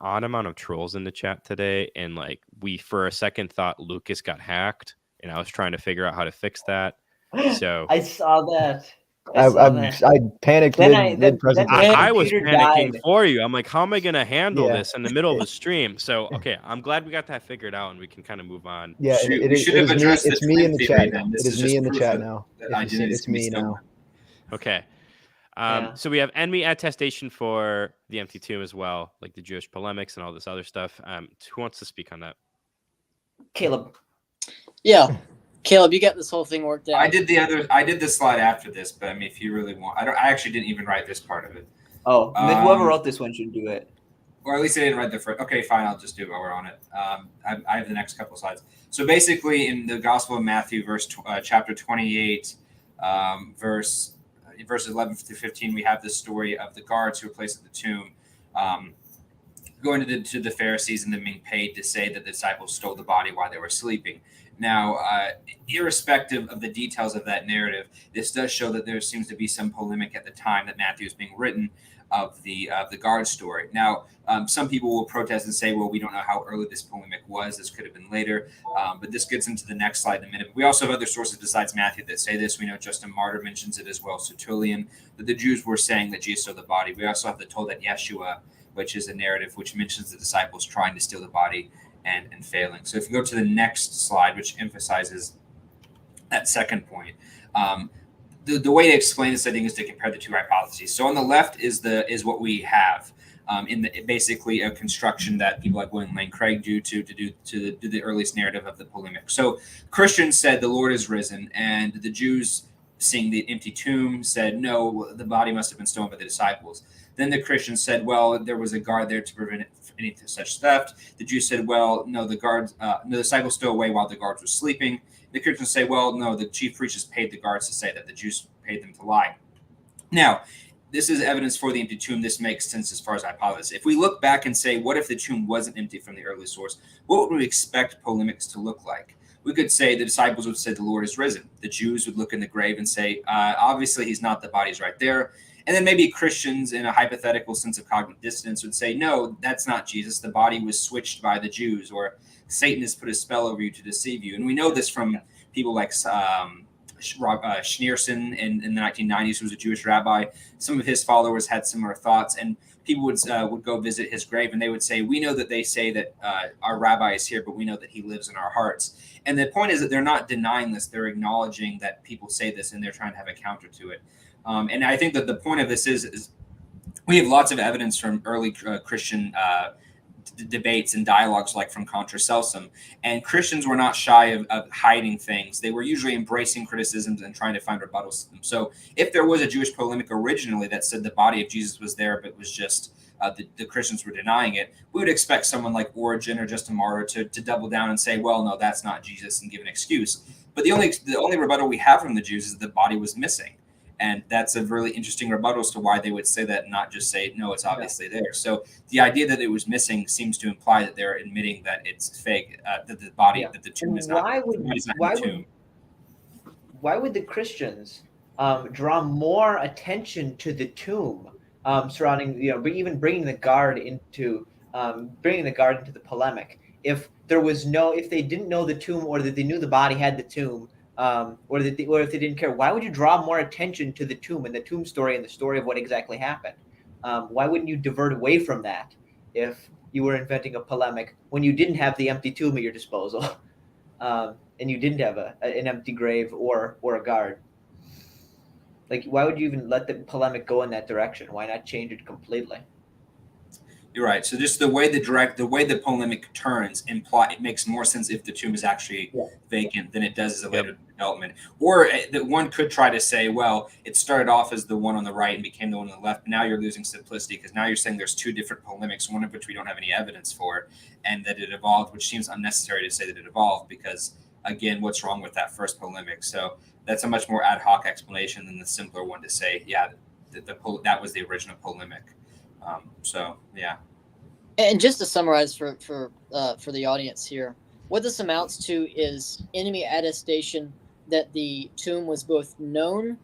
odd amount of trolls in the chat today. And we, for a second, thought Lucas got hacked. And I was trying to figure out how to fix that. So I saw that. I panicked mid presentation. I was Peter panicking died. for you. I'm like, how am I going to handle this in the middle of the stream? So, okay, I'm glad we got that figured out and we can kind of move on. Yeah, it's me in the chat now. It is me in the chat now. It's me now. Okay. So we have enemy attestation for the empty tomb as well, like the Jewish polemics and all this other stuff. Who wants to speak on that? Caleb. Yeah. Caleb, you got this whole thing worked out. I did the slide after this, but I mean, if you really want, I actually didn't even write this part of it. Oh, whoever wrote this one should do it. Or at least I didn't write the first. Okay, fine, I'll just do it while we're on it. I have the next couple slides. So basically, in the Gospel of Matthew, chapter 28, verses 11 to 15, we have the story of the guards who were placed at the tomb, going to the Pharisees and then being paid to say that the disciples stole the body while they were sleeping. Now, irrespective of the details of that narrative, this does show that there seems to be some polemic at the time that Matthew is being written of the guard story. Now, some people will protest and say, well, we don't know how early this polemic was. This could have been later. But this gets into the next slide in a minute. We also have other sources besides Matthew that say this. We know Justin Martyr mentions it as well. So Tertullian, that the Jews were saying that Jesus stole the body. We also have the told that Yeshua, which is a narrative which mentions the disciples trying to steal the body and failing. So if you go to the next slide, which emphasizes that second point, the way to explain this, I think, is to compare the two hypotheses. So on the left is what we have basically a construction that people like William Lane Craig do to do the earliest narrative of the polemic. So Christians said the Lord is risen, and the Jews, seeing the empty tomb, said no, the body must have been stolen by the disciples. Then the Christians said, well, there was a guard there to prevent any such theft. The Jews said, well, no, the disciples stole away while the guards were sleeping. The Christians say, well, no, the chief priests paid the guards to say that the Jews paid them to lie. Now, this is evidence for the empty tomb. This makes sense as far as hypothesis. If we look back and say, what if the tomb wasn't empty from the early source? What would we expect polemics to look like? We could say the disciples would say the Lord is risen. The Jews would look in the grave and say, obviously he's not, the body's right there. And then maybe Christians in a hypothetical sense of cognitive dissonance would say, no, that's not Jesus. The body was switched by the Jews, or Satan has put a spell over you to deceive you. And we know this from people like Schneerson in the 1990s, who was a Jewish rabbi. Some of his followers had similar thoughts, and people would go visit his grave, and they would say, we know that they say that our rabbi is here, but we know that he lives in our hearts. And the point is that they're not denying this. They're acknowledging that people say this, and they're trying to have a counter to it. And I think that the point of this is we have lots of evidence from early Christian debates and dialogues, like from Contra Celsum, and Christians were not shy of hiding things. They were usually embracing criticisms and trying to find rebuttals to them. So if there was a Jewish polemic originally that said the body of Jesus was there, but it was just the Christians were denying it, we would expect someone like Origen or Justin Martyr to double down and say, well, no, that's not Jesus, and give an excuse. But the only rebuttal we have from the Jews is the body was missing. And that's a really interesting rebuttal as to why they would say that, and not just say, no, it's obviously there. So the idea that it was missing seems to imply that they're admitting that it's fake, that the body, that the tomb is not. Why would the Christians draw more attention to the tomb surrounding, even bringing the guard into the polemic? If they didn't know the tomb, or that they knew the body had the tomb, or if they didn't care, why would you draw more attention to the tomb and the tomb story and the story of what exactly happened? Why wouldn't you divert away from that if you were inventing a polemic when you didn't have the empty tomb at your disposal, and you didn't have an empty grave or a guard? Like, why would you even let the polemic go in that direction? Why not change it completely? You're right. So just the way the polemic turns it makes more sense if the tomb is actually vacant than it does as a later development. Or that one could try to say, well, it started off as the one on the right and became the one on the left. Now you're losing simplicity, because now you're saying there's two different polemics, one of which we don't have any evidence for, and that it evolved, which seems unnecessary to say that it evolved, because again, what's wrong with that first polemic? So that's a much more ad hoc explanation than the simpler one to say, yeah, that was the original polemic. So yeah. And just to summarize for the audience here, what this amounts to is enemy attestation that the tomb was both known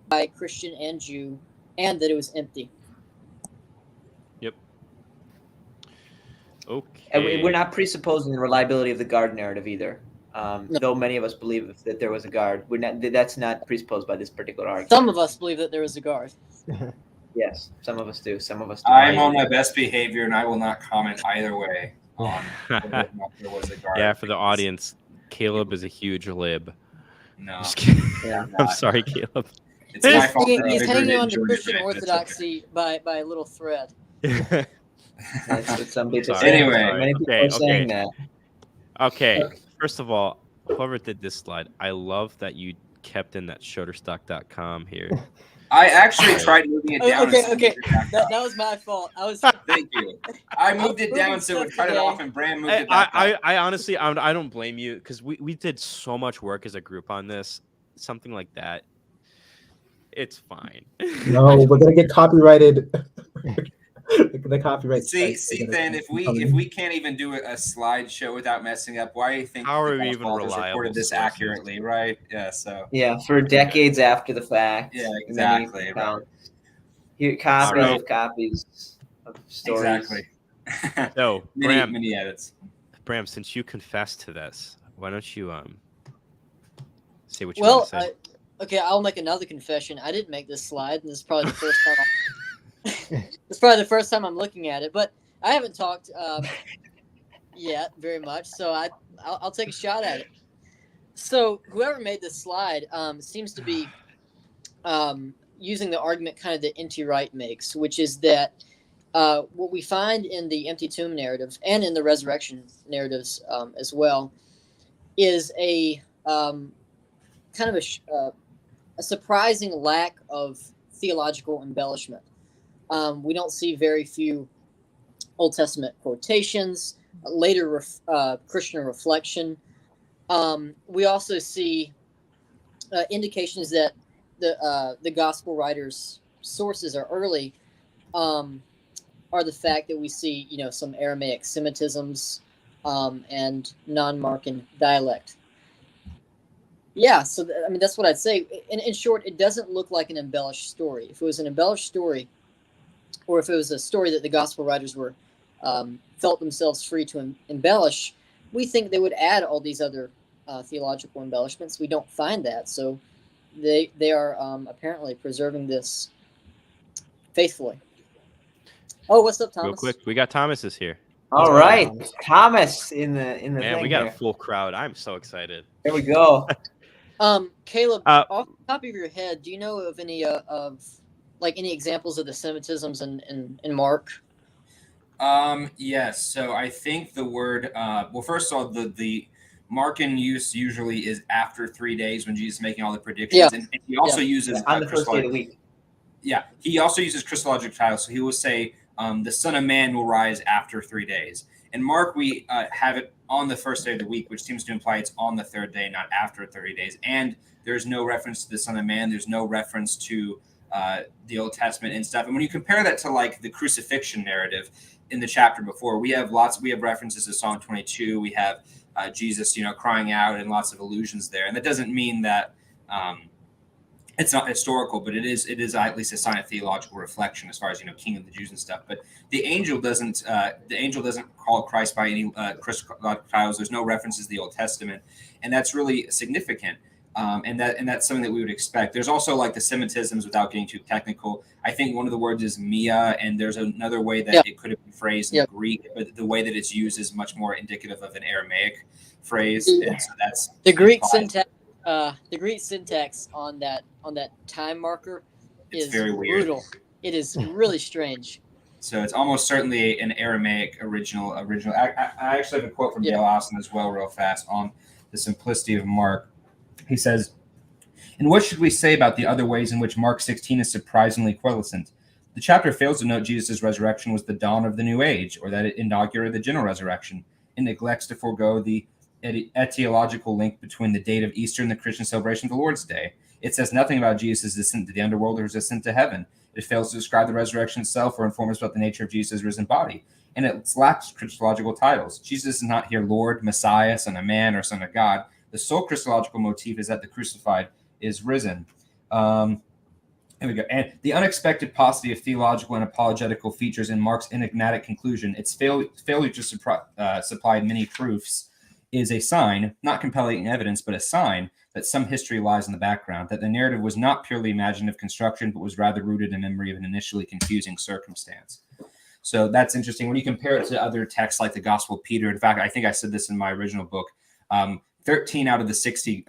by Christian and Jew, and that it was empty. Yep. Okay. And we're not presupposing the reliability of the guard narrative either. No. Though many of us believe that there was a guard, that's not presupposed by this particular argument. Some of us believe that there was a guard. Yes, some of us do. Some of us do. I'm on my best behavior, and I will not comment either way on whether or not there was a guard. Yeah, for the audience, Caleb is a huge lib. No. Just kidding. Yeah. I'm sorry, Caleb. It's my fault. He's hanging on to Christian orthodoxy by a little thread. That's what some people Sorry. say. Anyway, Many people are saying that. Okay. First of all, whoever did this slide, I love that you kept in that Shutterstock.com here. I actually tried moving it down. Okay. That was my fault. Thank you. I moved it down so it would cut it off, and Bram moved it back up. I honestly, I don't blame you, because we did so much work as a group on this. Something like that, it's fine. No, we're gonna get copyrighted. The copyright. See, then if we can't even do a slideshow without messing up, why do you think how are we the even followers reliable recorded this sources? accurately, right? Yeah. So. Yeah, for decades after the fact. Yeah, exactly. Right. Here, copies of stories. Exactly. So, Bram, many edits. Bram, since you confessed to this, why don't you say what you want to say? Okay, I'll make another confession. I didn't make this slide, and this is probably the first time. It's probably the first time I'm looking at it, but I haven't talked yet very much, so I'll take a shot at it. So whoever made this slide seems to be using the argument kind of that N.T. Wright makes, which is that what we find in the empty tomb narrative and in the resurrection narratives as well is a kind of a surprising lack of theological embellishment. We don't see very few Old Testament quotations, later Christian reflection. We also see indications that the gospel writers sources are early are the fact that we see, some Aramaic Semitisms and non-Markan dialect. Yeah, so that's what I'd say. In short, it doesn't look like an embellished story. If it was an embellished story, or if it was a story that the gospel writers were felt themselves free to embellish, we think they would add all these other theological embellishments. We don't find that, so they are apparently preserving this faithfully. Oh, what's up, Thomas? Real quick, we got Thomas here. All right, Thomas in the Man, thing we got here. a full crowd. I'm so excited. Here we go. Caleb, off the top of your head, do you know of any any examples of the Semitisms in Mark? Yes. So I think the word. Well, first of all, the Markan use usually is after 3 days when Jesus is making all the predictions, Yeah. and he also uses On the first day of the week. Yeah, he also uses Christological titles. So he will say, "The Son of Man will rise after 3 days." In Mark, we have it on the first day of the week, which seems to imply it's on the third day, not after 30 days. And there's no reference to the Son of Man. There's no reference to the Old Testament and stuff. And when you compare that to like the crucifixion narrative in the chapter before, we have references to Psalm 22. We have Jesus, crying out, and lots of allusions there. And that doesn't mean that it's not historical, but it is at least a sign of theological reflection as far as King of the Jews and stuff. But the angel doesn't call Christ by any Christological titles. There's no references to the Old Testament, and that's really significant. And that's something that we would expect. There's also like the Semitisms, without getting too technical. I think one of the words is mia, and there's another way that it could have been phrased in Greek, but the way that it's used is much more indicative of an Aramaic phrase. And so that's the Greek syntax. The Greek syntax on that time marker is very weird. Brutal. It is really strange. So it's almost certainly an Aramaic original. I actually have a quote from Dale Austin as well, real fast, on the simplicity of Mark. He says, "And what should we say about the other ways in which Mark 16 is surprisingly quiescent? The chapter fails to note Jesus' resurrection was the dawn of the new age, or that it inaugurated the general resurrection. It neglects to forego the etiological link between the date of Easter and the Christian celebration of the Lord's Day. It says nothing about Jesus' descent to the underworld or his descent to heaven. It fails to describe the resurrection itself or inform us about the nature of Jesus' risen body. And it lacks Christological titles. Jesus is not here Lord, Messiah, Son of Man, or Son of God. The sole Christological motif is that the crucified is risen." Here we go. And the unexpected paucity of theological and apologetical features in Mark's enigmatic conclusion, its failure to supply many proofs, is a sign, not compelling evidence, but a sign that some history lies in the background, that the narrative was not purely imaginative construction, but was rather rooted in memory of an initially confusing circumstance. So that's interesting. When you compare it to other texts like the Gospel of Peter, in fact, I think I said this in my original book, 13 out of the 60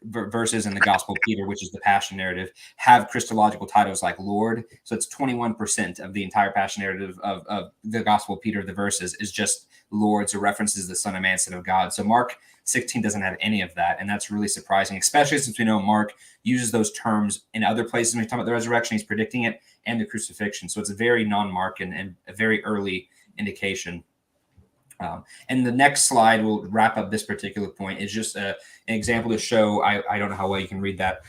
verses in the Gospel of Peter, which is the Passion narrative, have Christological titles like Lord. So it's 21% of the entire Passion narrative of the Gospel of Peter, the verses, is just Lord, so references the Son of Man, Son of God. So Mark 16 doesn't have any of that, and that's really surprising, especially since we know Mark uses those terms in other places. When we talk about the resurrection, he's predicting it, and the crucifixion. So it's a very non-Markan and a very early indication. And the next slide will wrap up this particular point. Is just an example to show. I don't know how well you can read that.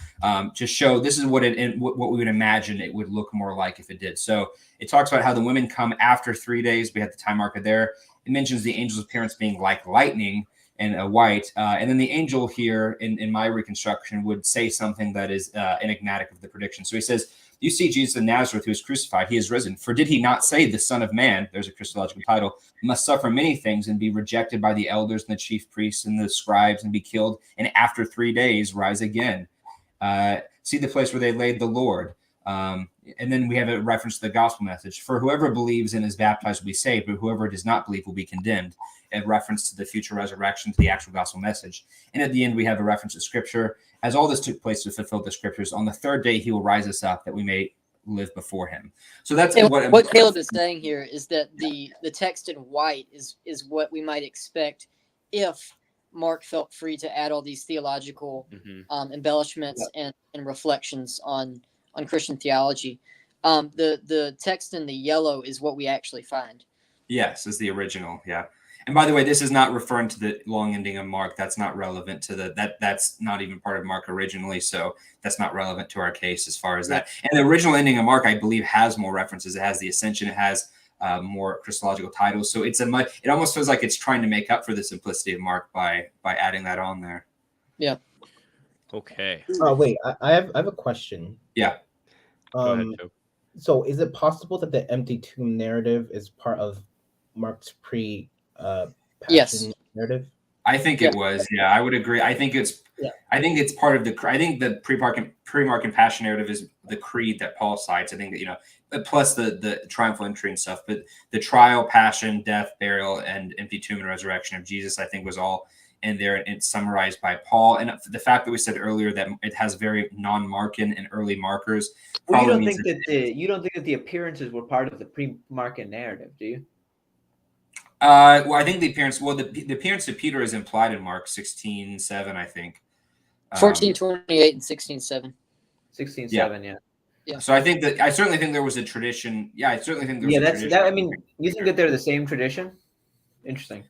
To show this is what what we would imagine it would look more like if it did. So it talks about how the women come after 3 days. We have the time marker there. It mentions the angel's appearance being like lightning and white. And then the angel here in my reconstruction would say something that is enigmatic of the prediction. So he says, "You see Jesus of Nazareth, who is crucified. He is risen. For did he not say the Son of Man," there's a Christological title, "must suffer many things and be rejected by the elders and the chief priests and the scribes and be killed, and after 3 days rise again? See the place where they laid the Lord." And then we have a reference to the gospel message. "For whoever believes and is baptized will be saved, but whoever does not believe will be condemned." A reference to the future resurrection, to the actual gospel message. And at the end, we have a reference to scripture. "As all this took place to fulfill the scriptures, on the third day he will rise us up, that we may live before him." So that's what Caleb is saying here is that the text in white is what we might expect if Mark felt free to add all these theological embellishments and reflections on Christian theology. The text in the yellow is what we actually find. Yes, is the original. Yeah. And by the way, this is not referring to the long ending of Mark. That's not relevant to that's not even part of Mark originally. So that's not relevant to our case as far as that. And the original ending of Mark, I believe, has more references. It has the ascension. It has more Christological titles. So it almost feels like it's trying to make up for the simplicity of Mark by adding that on there. Yeah. Okay. Oh wait, I have a question. Yeah. Go ahead, Joe. So is it possible that the empty tomb narrative is part of Mark's passion narrative? I think it was. Yeah, I would agree. I think it's. Yeah. I think it's part of the. I think the pre-Mark and passion narrative is the creed that Paul cites. I think that plus the triumphal entry and stuff. But the trial, passion, death, burial, and empty tomb and resurrection of Jesus, I think, was all in there, and it's summarized by Paul. And the fact that we said earlier that it has very non-Markan and early markers. Well, you don't think that the appearances were part of the pre-Markan narrative, do you? Well, I think the appearance. Well, the appearance of Peter is implied in Mark 16:7, I think. 14:28 and 16:7. 16:7, yeah. So I certainly think there was a tradition. Yeah, I certainly think there was. Yeah, a that's tradition. that. I mean, you think that they're the same tradition? Interesting.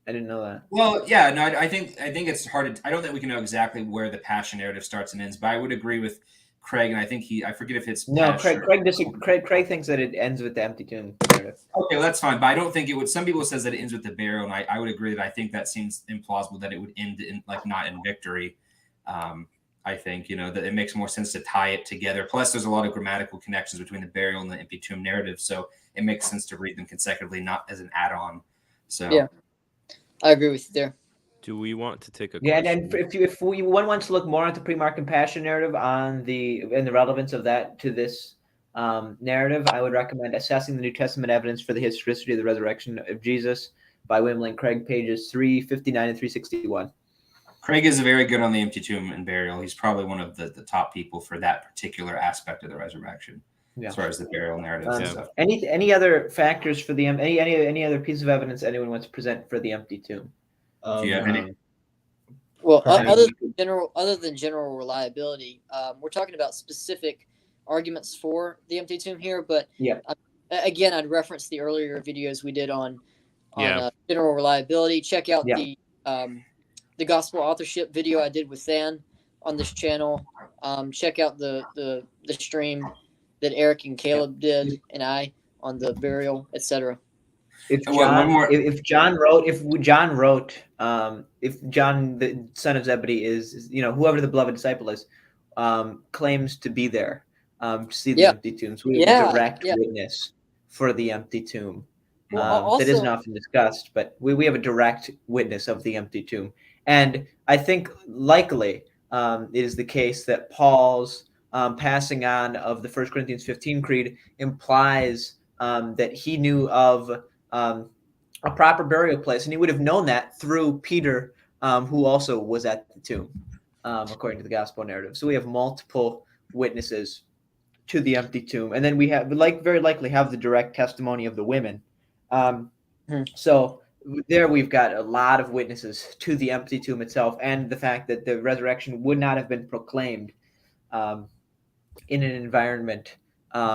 I didn't know that. Well, yeah, no, I think it's hard to. I don't think we can know exactly where the passion narrative starts and ends, but I would agree with Craig, and I think I forget if it's no. Craig thinks that it ends with the empty tomb narrative. Okay, well, that's fine, but I don't think it would. Some people says that it ends with the burial, and I would agree that I think that seems implausible that it would end in not in victory. I think that it makes more sense to tie it together. Plus, there's a lot of grammatical connections between the burial and the empty tomb narrative, so it makes sense to read them consecutively, not as an add-on. So yeah, I agree with you there. Do we want to take a Yeah, question? and if one wants to look more at the pre-Mark and passion narrative and the relevance of that to this narrative, I would recommend Assessing the New Testament Evidence for the Historicity of the Resurrection of Jesus by William Lane Craig, pages 359 and 361. Craig is very good on the empty tomb and burial. He's probably one of the top people for that particular aspect of the resurrection, as far as the burial narrative and stuff. Any other factors for the any other piece of evidence anyone wants to present for the empty tomb? Do you have any? Well, other than general reliability, we're talking about specific arguments for the empty tomb here. But again, I'd reference the earlier videos we did on general reliability. Check out the gospel authorship video I did with Than on this channel. Check out the stream that Eric and Caleb did and I on the burial, etc. If John, the son of Zebedee, is whoever the beloved disciple is, claims to be there to see the empty tombs, we have a direct witness for the empty tomb. That isn't often discussed, but we have a direct witness of the empty tomb. And I think likely it is the case that Paul's passing on of the 1 Corinthians 15 creed implies that he knew of a proper burial place, and he would have known that through Peter, who also was at the tomb, according to the gospel narrative. So we have multiple witnesses to the empty tomb, and then we have very likely have the direct testimony of the women. So there we've got a lot of witnesses to the empty tomb itself, and the fact that the resurrection would not have been proclaimed in an environment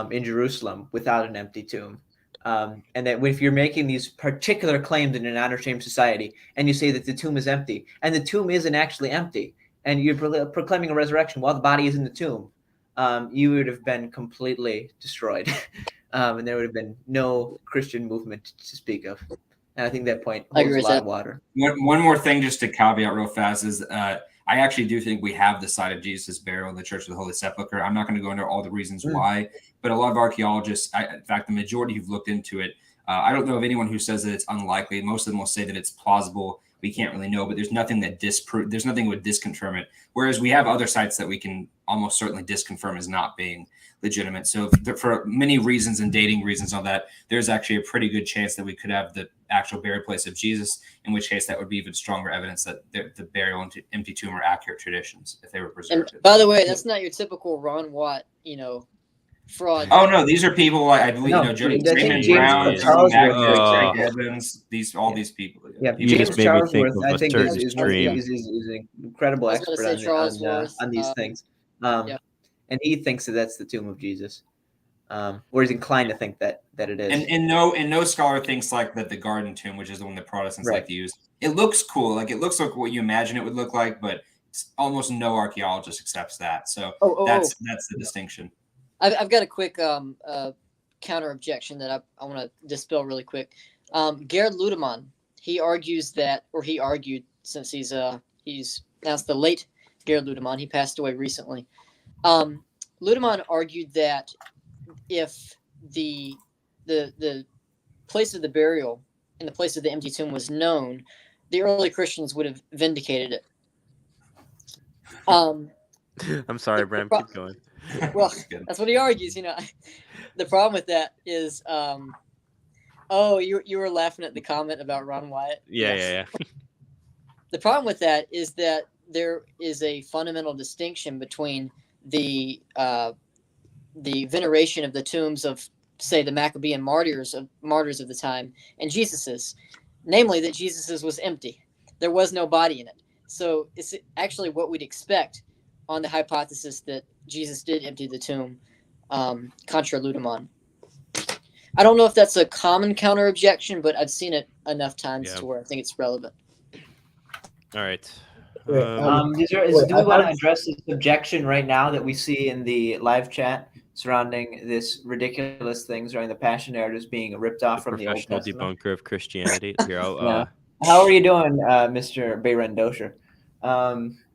in Jerusalem without an empty tomb. And that if you're making these particular claims in an honor-shame society, and you say that the tomb is empty, and the tomb isn't actually empty, and you're proclaiming a resurrection while the body is in the tomb, you would have been completely destroyed. And there would have been no Christian movement to speak of. And I think that point holds a lot of water. One more thing just to caveat real fast is I actually do think we have the site of Jesus' burial in the Church of the Holy Sepulchre. I'm not going to go into all the reasons why, but a lot of archaeologists, in fact, the majority who've looked into it, I don't know of anyone who says that it's unlikely. Most of them will say that it's plausible. We can't really know, but there's nothing that there's nothing that would disconfirm it. Whereas we have other sites that we can almost certainly disconfirm as not being legitimate. So for many reasons and dating reasons on that, there's actually a pretty good chance that we could have the actual burial place of Jesus, in which case that would be even stronger evidence that the burial and empty tomb are accurate traditions if they were preserved. And by the way, that's not your typical Ron Watt, fraud. Oh no, these are people I believe James Brown, Greg Evans, all these people. Yeah, You James just made me think Charlesworth, of I a think, certain is an incredible expert on these things. And he thinks that that's the tomb of Jesus. or is inclined to think that it is. And no scholar thinks like that the Garden Tomb, which is the one that Protestants Right. like to use, it looks cool. Like it looks like what you imagine it would look like, but almost no archaeologist accepts that. So that's the distinction. I've got a quick counter objection that I want to dispel really quick. Gerhard Ludemann, he argued, since he's announced the late Gerhard Ludemann, he passed away recently. Ludemann argued that if the place of the burial and the place of the empty tomb was known, the early Christians would have vindicated it. I'm sorry, Bram. Keep going. Well, that's what he argues. The problem with that is, you were laughing at the comment about Ron Wyatt. Yeah. The problem with that is that there is a fundamental distinction between the veneration of the tombs of, say, the Maccabean martyrs of the time and Jesus's, namely that Jesus's was empty. There was no body in it. So it's actually what we'd expect on the hypothesis that Jesus did empty the tomb, contra Ludemann. I don't know if that's a common counter objection, but I've seen it enough times to where I think it's relevant. All right. Do we want to address this objection right now that we see in the live chat surrounding this ridiculous thing surrounding the Passion narratives being ripped off from the Old Professional Testament? debunker of Christianity. Here, How are you doing, Mr. Bayren Dosher?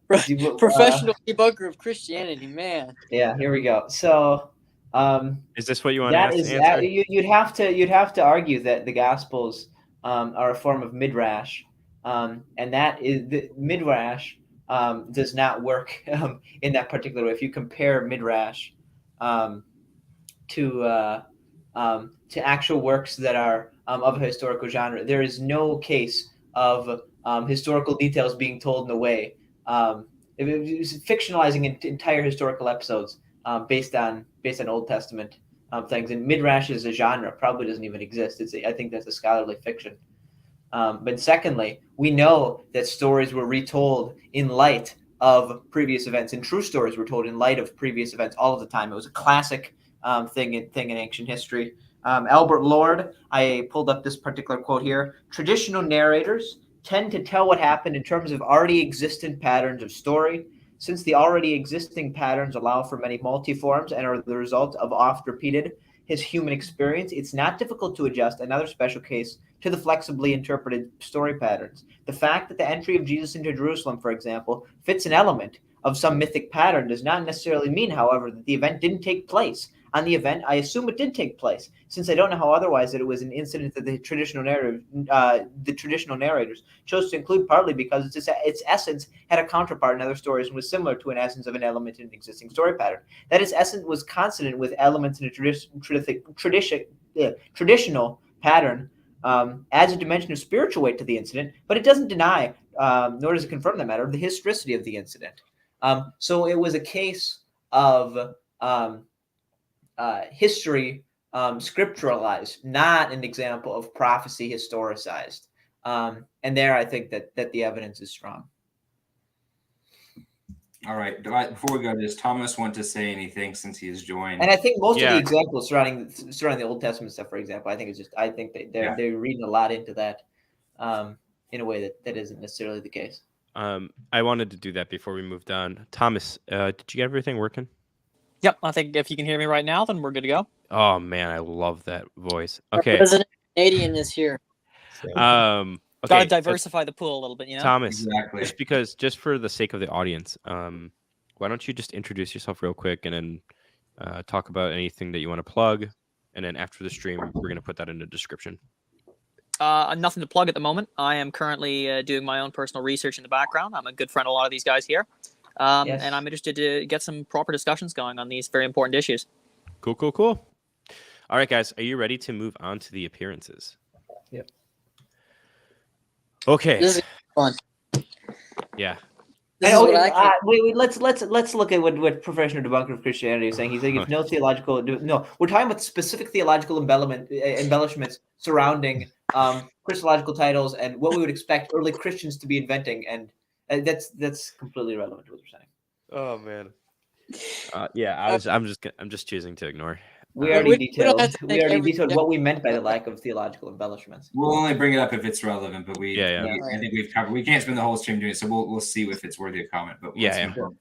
Professional debunker of Christianity, man. Yeah, here we go. So, is this what you want to answer? You'd have to argue that the Gospels are a form of midrash, and that is the midrash does not work in that particular way. If you compare midrash to actual works that are of a historical genre, there is no case of historical details being told in a way. It was fictionalizing entire historical episodes based on Old Testament things. And midrash as a genre probably doesn't even exist. I think that's a scholarly fiction. But secondly, we know that stories were retold in light of previous events, and true stories were told in light of previous events all of the time. It was a classic thing in ancient history. Albert Lord, I pulled up this particular quote here. Traditional narrators tend to tell what happened in terms of already existent patterns of story. Since the already existing patterns allow for many multiforms and are the result of oft-repeated his human experience, it's not difficult to adjust another special case to the flexibly interpreted story patterns. The fact that the entry of Jesus into Jerusalem, for example, fits an element of some mythic pattern does not necessarily mean, however, that the event didn't take place. On the event, I assume it did take place, since I don't know how otherwise that it was an incident that the traditional narrators chose to include, partly because its essence had a counterpart in other stories and was similar to an essence of an element in an existing story pattern. That its essence was consonant with elements in a traditional pattern, adds a dimension of spiritual weight to the incident, but it doesn't deny, nor does it confirm that matter, the historicity of the incident. So it was a case of history scripturalized, not an example of prophecy historicized. And there I think that the evidence is strong. All right. Before we go to this, Thomas want to say anything since he has joined. And I think most of the examples surrounding the Old Testament stuff, for example, I think they're reading a lot into that in a way that isn't necessarily the case. I wanted to do that before we moved on. Thomas, did you get everything working? Yep, I think if you can hear me right now, then we're good to go. Oh man, I love that voice. Okay, Our President Canadian is here. Okay, gotta diversify the pool a little bit, you know. Thomas, Exactly. just for the sake of the audience, why don't you just introduce yourself real quick and then talk about anything that you want to plug, and then after the stream, we're gonna put that in the description. Nothing to plug at the moment. I am currently doing my own personal research in the background. I'm a good friend of a lot of these guys here. Yes. And I'm interested to get some proper discussions going on these very important issues. Cool. All right, guys, are you ready to move on to the appearances? Yep. Okay. This is fun. Yeah. This is what I can. Wait. Let's look at what Professional Debunker of Christianity is saying. He's saying if no theological. No, we're talking about specific theological embellishments surrounding Christological titles and what we would expect early Christians to be inventing, and that's completely irrelevant to what we're saying. Oh man. Yeah, I'm just choosing to ignore. We already we don't have detailed. to We take already every detailed what we meant by the conjecture. lack of theological embellishments. We'll only bring it up if it's relevant, but Yeah. I think we've covered. We can't spend the whole stream doing it, so we'll see if it's worthy of comment. But let's Yeah. move on.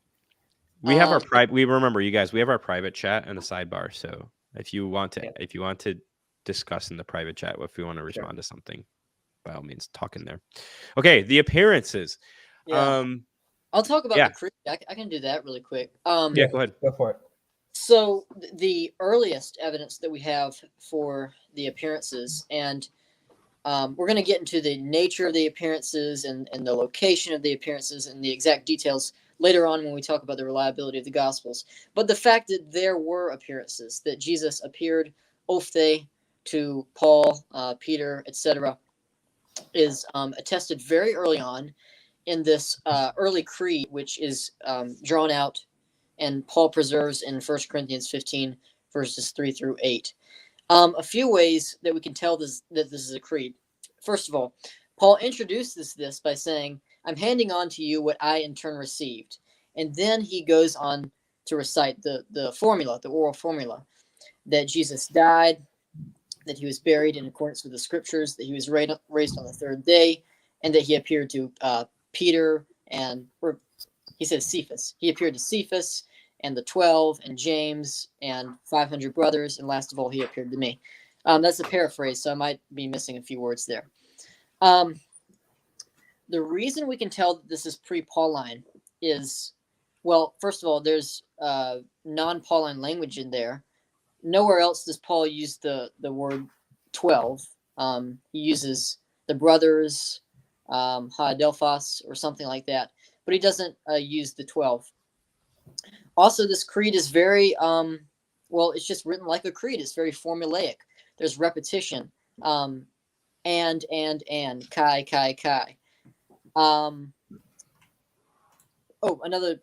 We have our private. We remember you guys. We have our private chat and the sidebar. So if you want to discuss in the private chat, if we want to respond to something, by all means, talk in there. Okay, the appearances. Yeah. I'll talk about the creed. I can do that really quick. Yeah, go ahead. Go for it. So the earliest evidence that we have for the appearances, and we're going to get into the nature of the appearances and the location of the appearances and the exact details later on when we talk about the reliability of the Gospels. But the fact that there were appearances, that Jesus appeared ophthe to Paul, Peter, etc., is attested very early on in this early creed, which is drawn out and Paul preserves in 1 Corinthians 15, verses 3 through 8. A few ways that we can tell that this is a creed. First of all, Paul introduces this by saying, I'm handing on to you what I in turn received. And then he goes on to recite the formula, the oral formula, that Jesus died, that he was buried in accordance with the scriptures, that he was raised on the third day, and that he appeared to Peter or he says Cephas. He appeared to Cephas and the 12 and James and 500 brothers. And last of all, he appeared to me. That's a paraphrase, so I might be missing a few words there. The reason we can tell that this is pre-Pauline is, well, first of all, there's non-Pauline language in there. Nowhere else does Paul use the word 12. He uses the brothers, ha-adelphos, or something like that, but he doesn't use the 12. Also, this creed is very, well, it's just written like a creed. It's very formulaic. There's repetition. And, kai, kai, kai. Another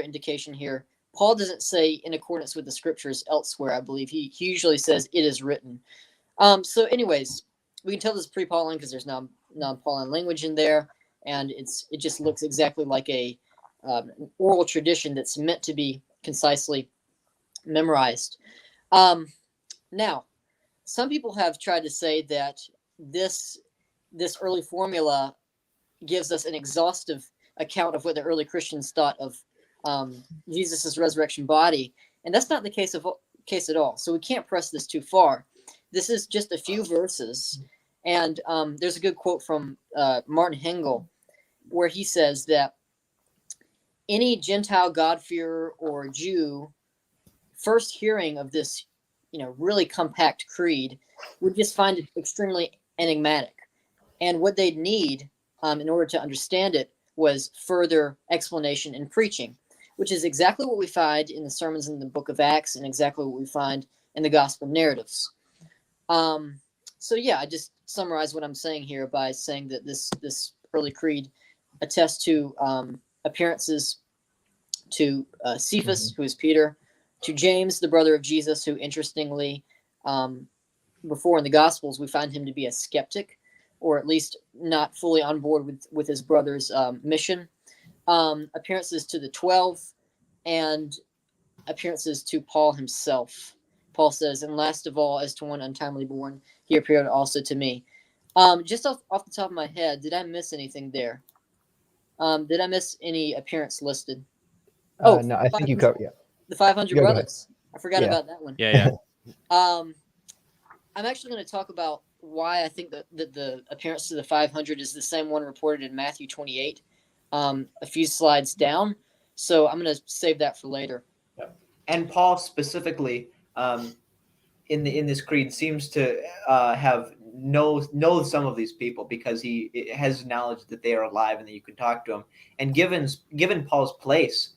indication here. Paul doesn't say in accordance with the scriptures elsewhere, I believe. He usually says it is written. So anyways, we can tell this is pre-Pauline because there's non-Pauline language in there, and it just looks exactly like an oral tradition that's meant to be concisely memorized. Now, some people have tried to say that this early formula gives us an exhaustive account of what the early Christians thought of Jesus' resurrection body, and that's not the case at all. So we can't press this too far. This is just a few verses, and there's a good quote from Martin Hengel where he says that any Gentile God-fearer or Jew first hearing of this, really compact creed would just find it extremely enigmatic, and what they'd need in order to understand it was further explanation and preaching, which is exactly what we find in the sermons in the book of Acts and exactly what we find in the gospel narratives. So yeah, I just summarize what I'm saying here by saying that this early creed attests to appearances to Cephas, who is Peter, to James, the brother of Jesus, who interestingly, before in the Gospels, we find him to be a skeptic, or at least not fully on board with his brother's mission. Appearances to the 12, and appearances to Paul himself. Paul says, and last of all, as to one untimely born, he appeared also to me. Just off the top of my head, did I miss anything there? Did I miss any appearance listed? No, I think you covered. Yeah, the 500 Go brothers. ahead. I forgot Yeah. about that one. Yeah. I'm actually going to talk about why I think that the appearance to the 500 is the same one reported in Matthew 28, a few slides down. So I'm going to save that for later. And Paul specifically, in this creed, seems to have know some of these people because he has knowledge that they are alive and that you can talk to them. And given Paul's place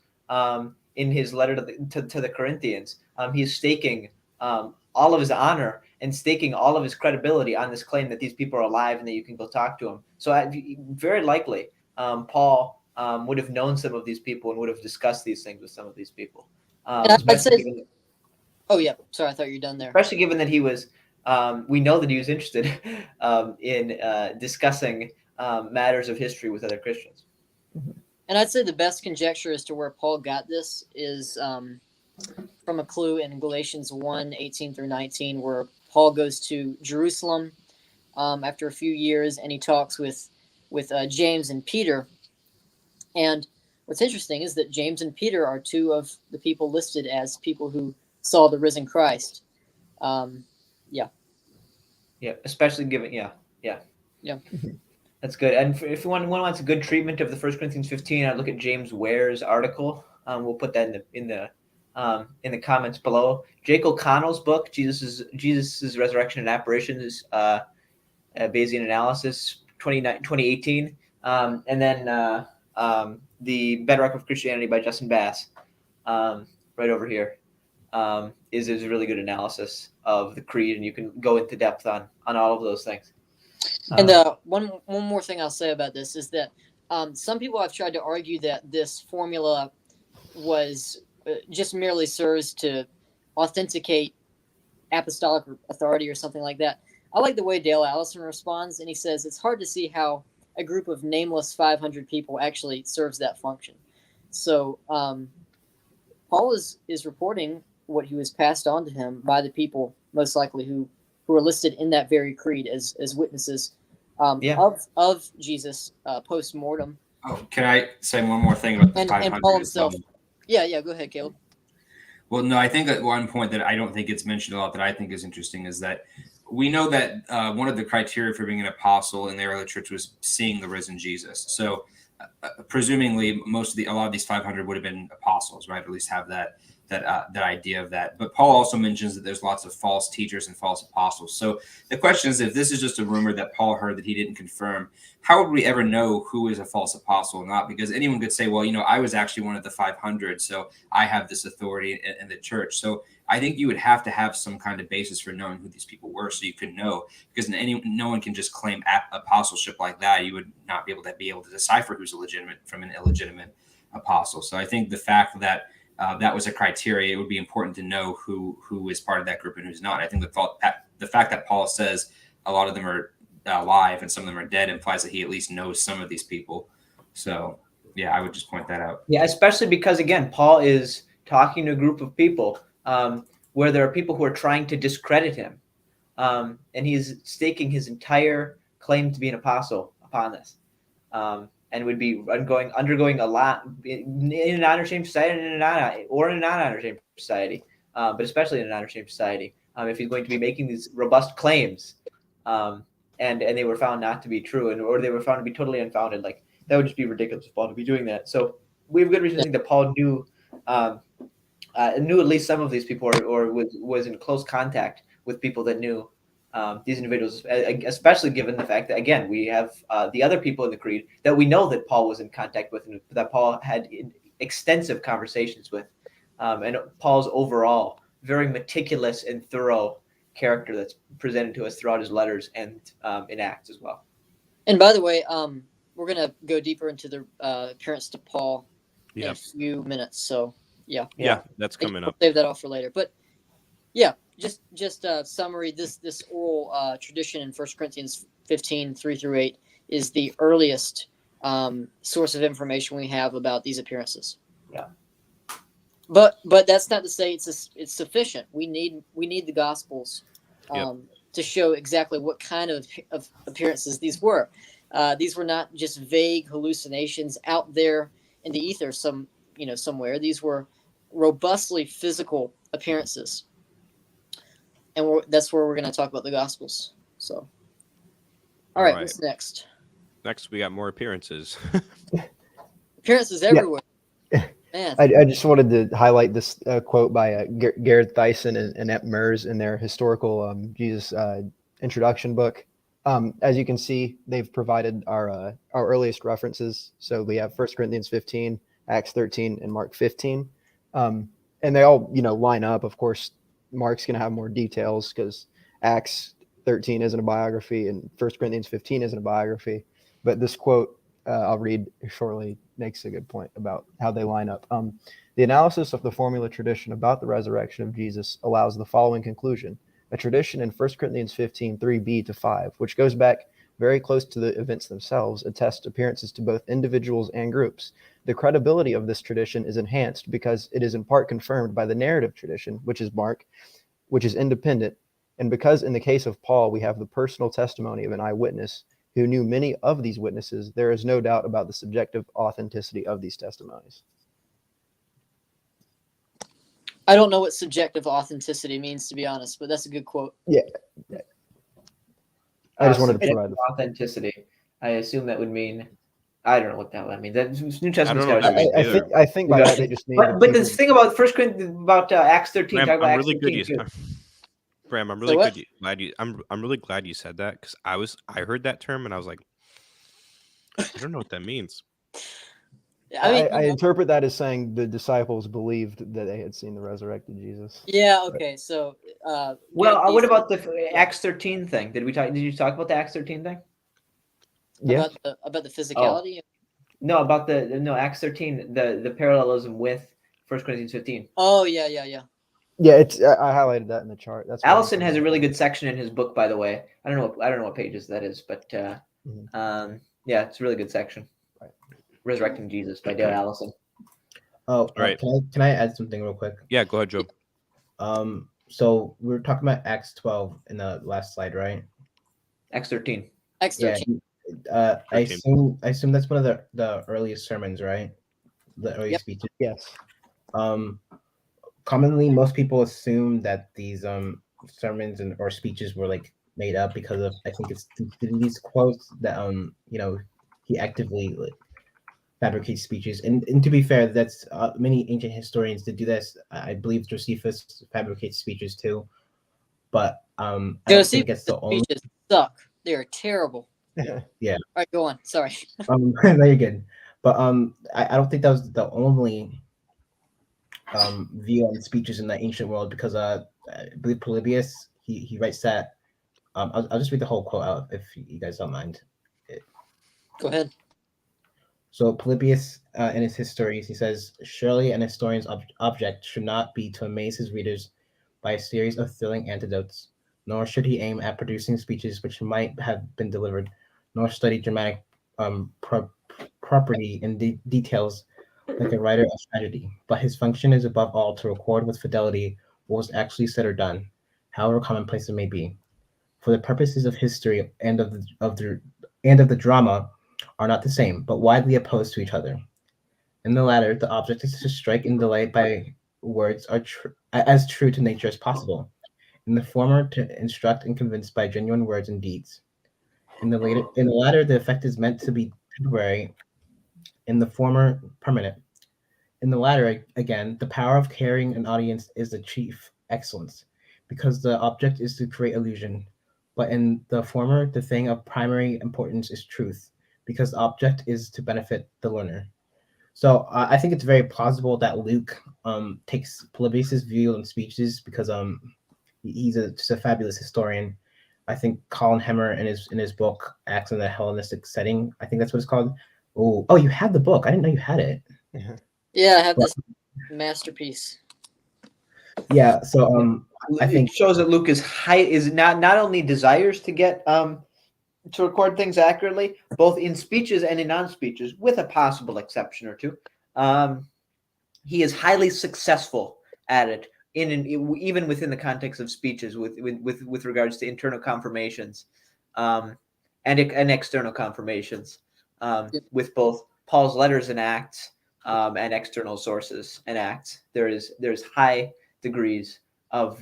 in his letter to the Corinthians, he's staking all of his honor and staking all of his credibility on this claim that these people are alive and that you can go talk to them. So very likely, Paul would have known some of these people and would have discussed these things with some of these people. I'd say, oh yeah, sorry, I thought you were done there. Especially given that he was, we know that he was interested in discussing matters of history with other Christians. And I'd say the best conjecture as to where Paul got this is from from a clue in Galatians 1:18-19, where Paul goes to Jerusalem after a few years, and he talks with James and Peter. And what's interesting is that James and Peter are two of the people listed as people who saw the risen Christ. Yeah, especially given, yeah. That's good. And if one wants a good treatment of the 1 Corinthians 15, I'd look at James Ware's article. We'll put that in the comments below. Jake O'Connell's book, Jesus's Resurrection and Apparitions, Bayesian Analysis, 2018, and then the Bedrock of Christianity by Justin Bass, right over here, is a really good analysis of the creed, and you can go into depth on all of those things. And one more thing I'll say about this is that some people have tried to argue that this formula was just merely serves to authenticate apostolic authority or something like that. I like the way Dale Allison responds, and he says it's hard to see how a group of nameless 500 people actually serves that function. So Paul is reporting what he was passed on to him by the people, most likely who are listed in that very creed as witnesses of Jesus post mortem. Oh, can I say one more thing about the 500? And Paul himself? Yeah, go ahead, Caleb. Well, no, I think at one point that I don't think it's mentioned a lot that I think is interesting is that we know that one of the criteria for being an apostle in the early church was seeing the risen Jesus. So presumably a lot of these 500 would have been apostles, right? Or at least have that idea of that. But Paul also mentions that there's lots of false teachers and false apostles. So the question is, if this is just a rumor that Paul heard that he didn't confirm, how would we ever know who is a false apostle or not? Because anyone could say, well, I was actually one of the 500, so I have this authority in the church. So I think you would have to have some kind of basis for knowing who these people were, so you could know, because no one can just claim apostleship like that. You would not be able to decipher who's a legitimate from an illegitimate apostle. So I think the fact that that was a criteria, it would be important to know who is part of that group and who's not. I think the fact that Paul says a lot of them are alive and some of them are dead implies that he at least knows some of these people. So yeah, I would just point that out. Yeah, especially because, again, Paul is talking to a group of people where there are people who are trying to discredit him, and he's staking his entire claim to be an apostle upon this. And would be undergoing a lot in an honor-shame society and in a non-honor-shame society, but especially in a non-honor-shame society, if he's going to be making these robust claims, and they were found not to be true, or they were found to be totally unfounded, like that would just be ridiculous for Paul to be doing that. So we have good reason to think that Paul knew at least some of these people, or was in close contact with people that knew these individuals, especially given the fact that, again, we have the other people in the creed that we know that Paul was in contact with and that Paul had extensive conversations with, and Paul's overall very meticulous and thorough character that's presented to us throughout his letters and in Acts as well. And by the way, we're going to go deeper into the appearance to Paul in a few minutes. So yeah, that's coming up. Save that off for later. But yeah, just a summary. This oral tradition in 1 Corinthians 15, 3-8 is the earliest source of information we have about these appearances. Yeah. But that's not to say it's sufficient. We need the Gospels to show exactly what kind of appearances these were. These were not just vague hallucinations out there in the ether somewhere. These were robustly physical appearances. And that's where we're going to talk about the Gospels. So, all right, what's next? Next, we got more appearances. Appearances everywhere. Man. I just wanted to highlight this quote by Garrett Thyssen and Annette Mers in their historical Jesus introduction book. As you can see, they've provided our earliest references. So we have 1 Corinthians 15, Acts 13, and Mark 15. And they all, line up. Of course, Mark's going to have more details because Acts 13 isn't a biography and 1 Corinthians 15 isn't a biography. But this quote I'll read shortly makes a good point about how they line up. The analysis of the formula tradition about the resurrection of Jesus allows the following conclusion. A tradition in 1 Corinthians 15, 3b to 5, which goes back very close to the events themselves, attest appearances to both individuals and groups. The credibility of this tradition is enhanced because it is in part confirmed by the narrative tradition, which is Mark, which is independent, and because in the case of Paul, we have the personal testimony of an eyewitness who knew many of these witnesses, there is no doubt about the subjective authenticity of these testimonies. I don't know what subjective authenticity means, to be honest, but that's a good quote. Yeah. I just wanted to Subjective provide authenticity. I assume that would mean, I don't know what that would mean. That New Testament I don't know what scholars. that means either. I think by that they just mean. But this thing about First Corinthians, about Acts 13, Bram, talk about I'm Acts really good. 13 too. Bram, I'm So really what? good. I'm really glad you said that because I heard that term and I was like, I don't know what that means. I mean, I interpret that as saying the disciples believed that they had seen the resurrected Jesus. yeah, okay. So, Well, what about the Acts 13 thing? Did you talk about the Acts 13 thing? Yeah. about the physicality? No, about Acts 13, the parallelism with 1 Corinthians 15. Oh, yeah. Yeah, I highlighted that in the chart. That's Allison has a really good section in his book, by the way. I don't know what pages that is, but yeah, it's a really good section. Right. Resurrecting Jesus by Dale Allison. Oh, Right. Can I add something real quick? Yeah, go ahead, Joe. So we were talking about Acts 12 in the last slide, right? Acts 13. Acts 13. I assume that's one of the earliest sermons, right? The earliest speeches. Yes. Commonly, most people assume that these sermons or speeches were like made up because of, I think it's these quotes that he actively fabricates speeches. And to be fair, that's many ancient historians did do this. I believe Josephus fabricates speeches too, but I don't think it's the only. Speeches suck. They are terrible. Yeah. All right, go on. Sorry. No, you're good. But I don't think that was the only view on speeches in the ancient world, because I believe Polybius he writes that. I'll just read the whole quote out if you guys don't mind. Go ahead. So Polybius, in his Histories, he says, "Surely an historian's object should not be to amaze his readers by a series of thrilling anecdotes, nor should he aim at producing speeches which might have been delivered, nor study dramatic property in details like a writer of tragedy. But his function is above all to record with fidelity what was actually said or done, however commonplace it may be. For the purposes of history and of the drama are not the same, but widely opposed to each other. In the latter, the object is to strike and delight by words as true to nature as possible. In the former, to instruct and convince by genuine words and deeds. In the latter, the effect is meant to be temporary. In the former, permanent. In the latter, again, the power of carrying an audience is the chief excellence, because the object is to create illusion. But in the former, the thing of primary importance is truth, because the object is to benefit the learner. So I think it's very plausible that Luke takes Polybius' view on speeches, because he's just a fabulous historian. I think Colin Hemmer in his book Acts in the Hellenistic Setting, I think that's what it's called. Oh, you had the book. I didn't know you had it. Yeah, I have this masterpiece. Yeah, so I think it shows that Luke is not only desires to get to record things accurately, both in speeches and in non-speeches, with a possible exception or two. He is highly successful at it, even within the context of speeches, with regards to internal confirmations and external confirmations, with both Paul's letters and Acts and external sources and Acts. There's high degrees of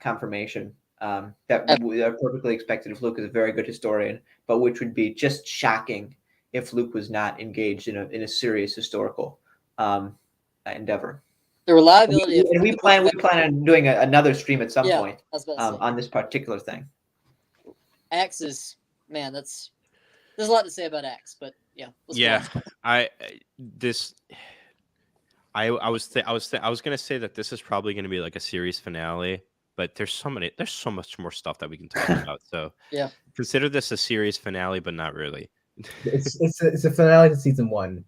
confirmation that are perfectly expected if Luke is a very good historian, but which would be just shocking if Luke was not engaged in a serious historical endeavor. The reliability and we plan on doing another stream at some point on this particular thing. Acts is, man, there's a lot to say about Acts, but yeah. I was gonna say that this is probably gonna be like a series finale, but there's so much more stuff that we can talk about. So yeah, consider this a series finale, but not really. It's a finale to season 1.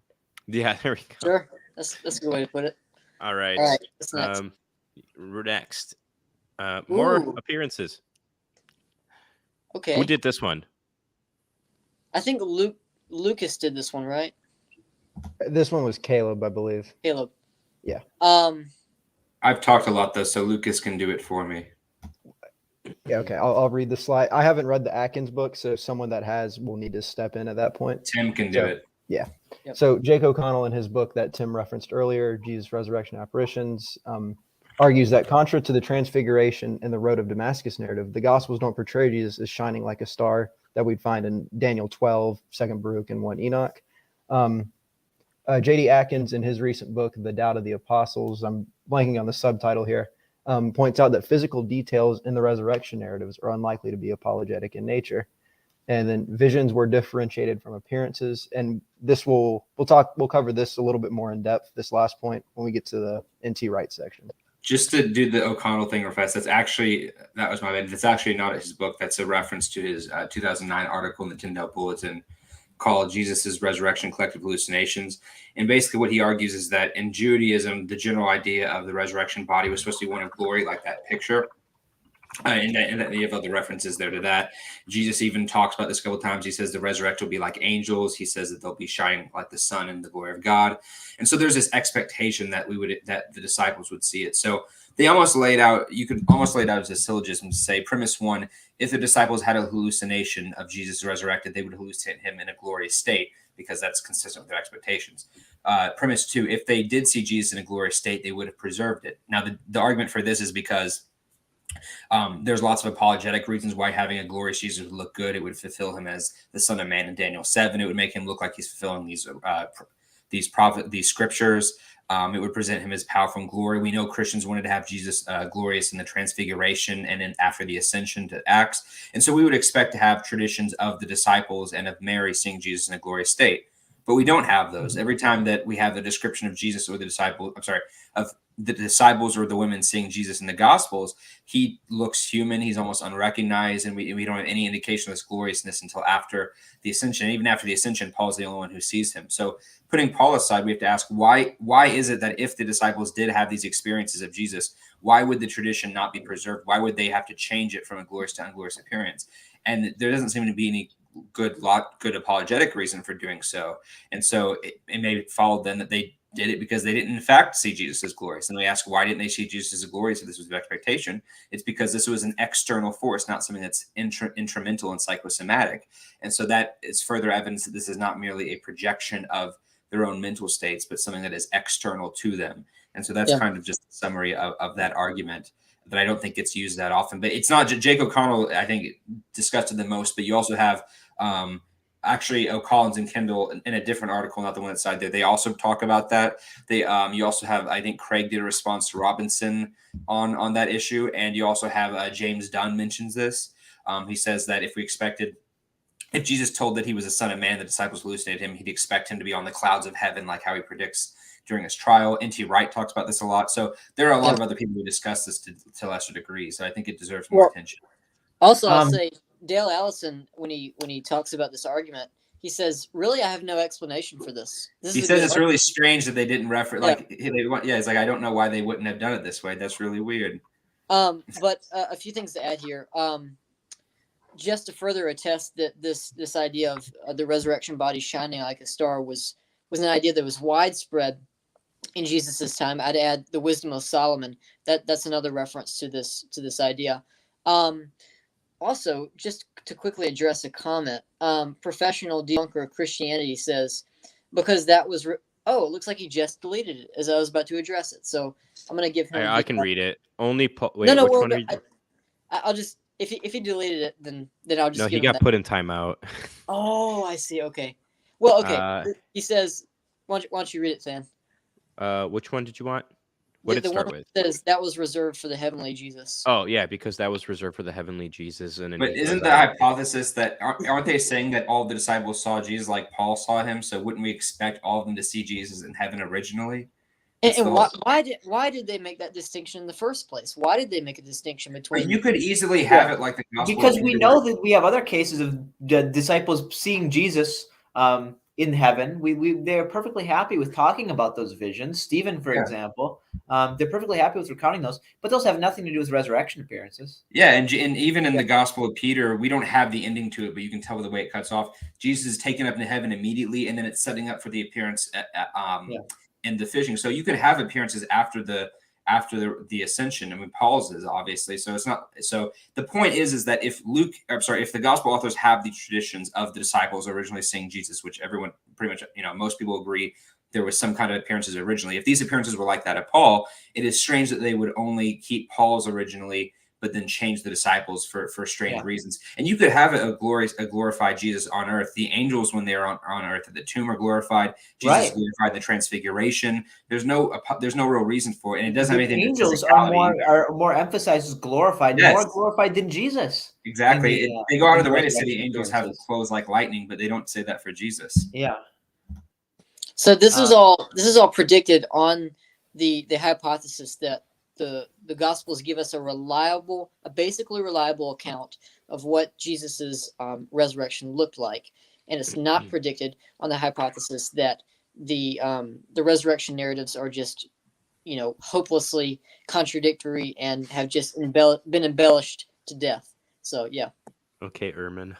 Yeah, there we go. Sure, that's a good way to put it. All right. What's next? Next, more Ooh. appearances. Okay. Who did this one? I think Lucas did this one, right? This one was Caleb, I believe. Caleb. Yeah. I've talked a lot though, so Lucas can do it for me. Yeah, okay. I'll read the slide. I haven't read the Atkins book, so someone that has will need to step in at that point. Tim can do it. Yeah. Yep. So Jake O'Connell, in his book that Tim referenced earlier, Jesus, Resurrection, Apparitions, argues that contrary to the Transfiguration and the Road of Damascus narrative, the Gospels don't portray Jesus as shining like a star that we'd find in Daniel 12, 2nd Baruch, and 1 Enoch. J.D. Atkins, in his recent book, The Doubt of the Apostles, I'm blanking on the subtitle here, points out that physical details in the resurrection narratives are unlikely to be apologetic in nature. And then visions were differentiated from appearances. And this we'll cover this a little bit more in depth, this last point, when we get to the N.T. Wright section. Just to do the O'Connell thing real fast, that was my bad. That's actually not his book. That's a reference to his 2009 article in the Tyndale Bulletin called Jesus' Resurrection Collective Hallucinations. And basically what he argues is that in Judaism, the general idea of the resurrection body was supposed to be one of glory, like that picture. And you have other references there to that. Jesus even talks about this a couple of times. He says the resurrection will be like angels. He says that they'll be shining like the sun in the glory of God. And so there's this expectation that the disciples would see it. So they almost laid out, you could almost lay it out as a syllogism to say, premise one, if the disciples had a hallucination of Jesus resurrected, they would hallucinate him in a glorious state because that's consistent with their expectations. Premise two, if they did see Jesus in a glorious state, they would have preserved it. Now, the argument for this is because there's lots of apologetic reasons why having a glorious Jesus would look good. It would fulfill him as the Son of Man in Daniel 7. It would make him look like he's fulfilling these scriptures. It would present him as powerful and glory. We know Christians wanted to have Jesus glorious in the Transfiguration and then after the Ascension to Acts. And so we would expect to have traditions of the disciples and of Mary seeing Jesus in a glorious state. But we don't have those. Every time that we have the description of Jesus or of the disciples or the women seeing Jesus in the Gospels, he looks human. He's almost unrecognized, and we don't have any indication of this gloriousness until after the Ascension. And even after the Ascension, Paul's the only one who sees him. So putting Paul aside, we have to ask, why is it that if the disciples did have these experiences of Jesus, why would the tradition not be preserved? Why would they have to change it from a glorious to unglorious appearance? And there doesn't seem to be any good apologetic reason for doing so. And so it may follow then that they did it because they didn't in fact see Jesus as glorious. And we ask, why didn't they see Jesus as glorious if this was the expectation? It's because this was an external force, not something that's intramental and psychosomatic. And so that is further evidence that this is not merely a projection of their own mental states, but something that is external to them. And so that's kind of just a summary of that argument that I don't think gets used that often. But it's not Jake O'Connell, I think, discussed it the most, but you also have actually O'Collins and Kendall in a different article, not the one inside there. They also talk about that. You also have, I think Craig did a response to Robinson on that issue. And you also have James Dunn mentions this. He says that if Jesus told that he was a son of man, the disciples hallucinated him, he'd expect him to be on the clouds of heaven, like how he predicts during his trial. N.T. Wright talks about this a lot. So there are a lot of other people who discuss this to lesser degrees. So I think it deserves more attention. Also, I'll say Dale Allison, when he talks about this argument, he says, really, I have no explanation for this. He says it's really strange that they didn't reference, he's like, I don't know why they wouldn't have done it this way. That's really weird. But a few things to add here. Just to further attest that this idea of the resurrection body shining like a star was an idea that was widespread in Jesus's time. I'd add the Wisdom of Solomon. That's another reference to this idea. Also, just to quickly address a comment, Professional Debunker of Christianity says, because that was it looks like he just deleted it as I was about to address it. So I'm going to give him. I can read it. Only I'll just if he deleted it, then I'll just. No, he got put in timeout. Oh, I see. Okay. Well, okay. He says, why don't you read it, Sam? Which one did you want? What did it start with? Says that was reserved for the heavenly Jesus. Oh yeah, because that was reserved for the heavenly Jesus. But isn't the hypothesis that aren't they saying that all the disciples saw Jesus like Paul saw him? So wouldn't we expect all of them to see Jesus in heaven originally? And why did they make that distinction in the first place? Why did they make a distinction between? You could easily have it like the gospel, because we know that we have other cases of the disciples seeing Jesus in heaven. They're perfectly happy with talking about those visions. Stephen, for example, They're perfectly happy with recounting those, but those have nothing to do with resurrection appearances. Yeah, and even in the Gospel of Peter, we don't have the ending to it, but you can tell by the way it cuts off. Jesus is taken up into heaven immediately, and then it's setting up for the appearance in the fishing. So you could have appearances after the ascension. I mean, Paul's is obviously. So it's not. So the point is that if if the Gospel authors have the traditions of the disciples originally seeing Jesus, which everyone pretty much, most people agree there was some kind of appearances originally. If these appearances were like that of Paul, it is strange that they would only keep Paul's originally, but then change the disciples for strange reasons. And you could have a glorified Jesus on earth. The angels, when they're on earth at the tomb, are glorified. Jesus glorified the transfiguration. There's no real reason for it, and it doesn't have anything. The angels are more emphasized as glorified, more glorified than Jesus. Exactly. They go out of the way to say the angels have clothes like lightning, but they don't say that for Jesus. Yeah. So this is all predicted on the hypothesis that the Gospels give us a basically reliable account of what Jesus's resurrection looked like, and it's not predicted on the hypothesis that the resurrection narratives are just hopelessly contradictory and have just been embellished to death. So yeah. Okay, Ehrman.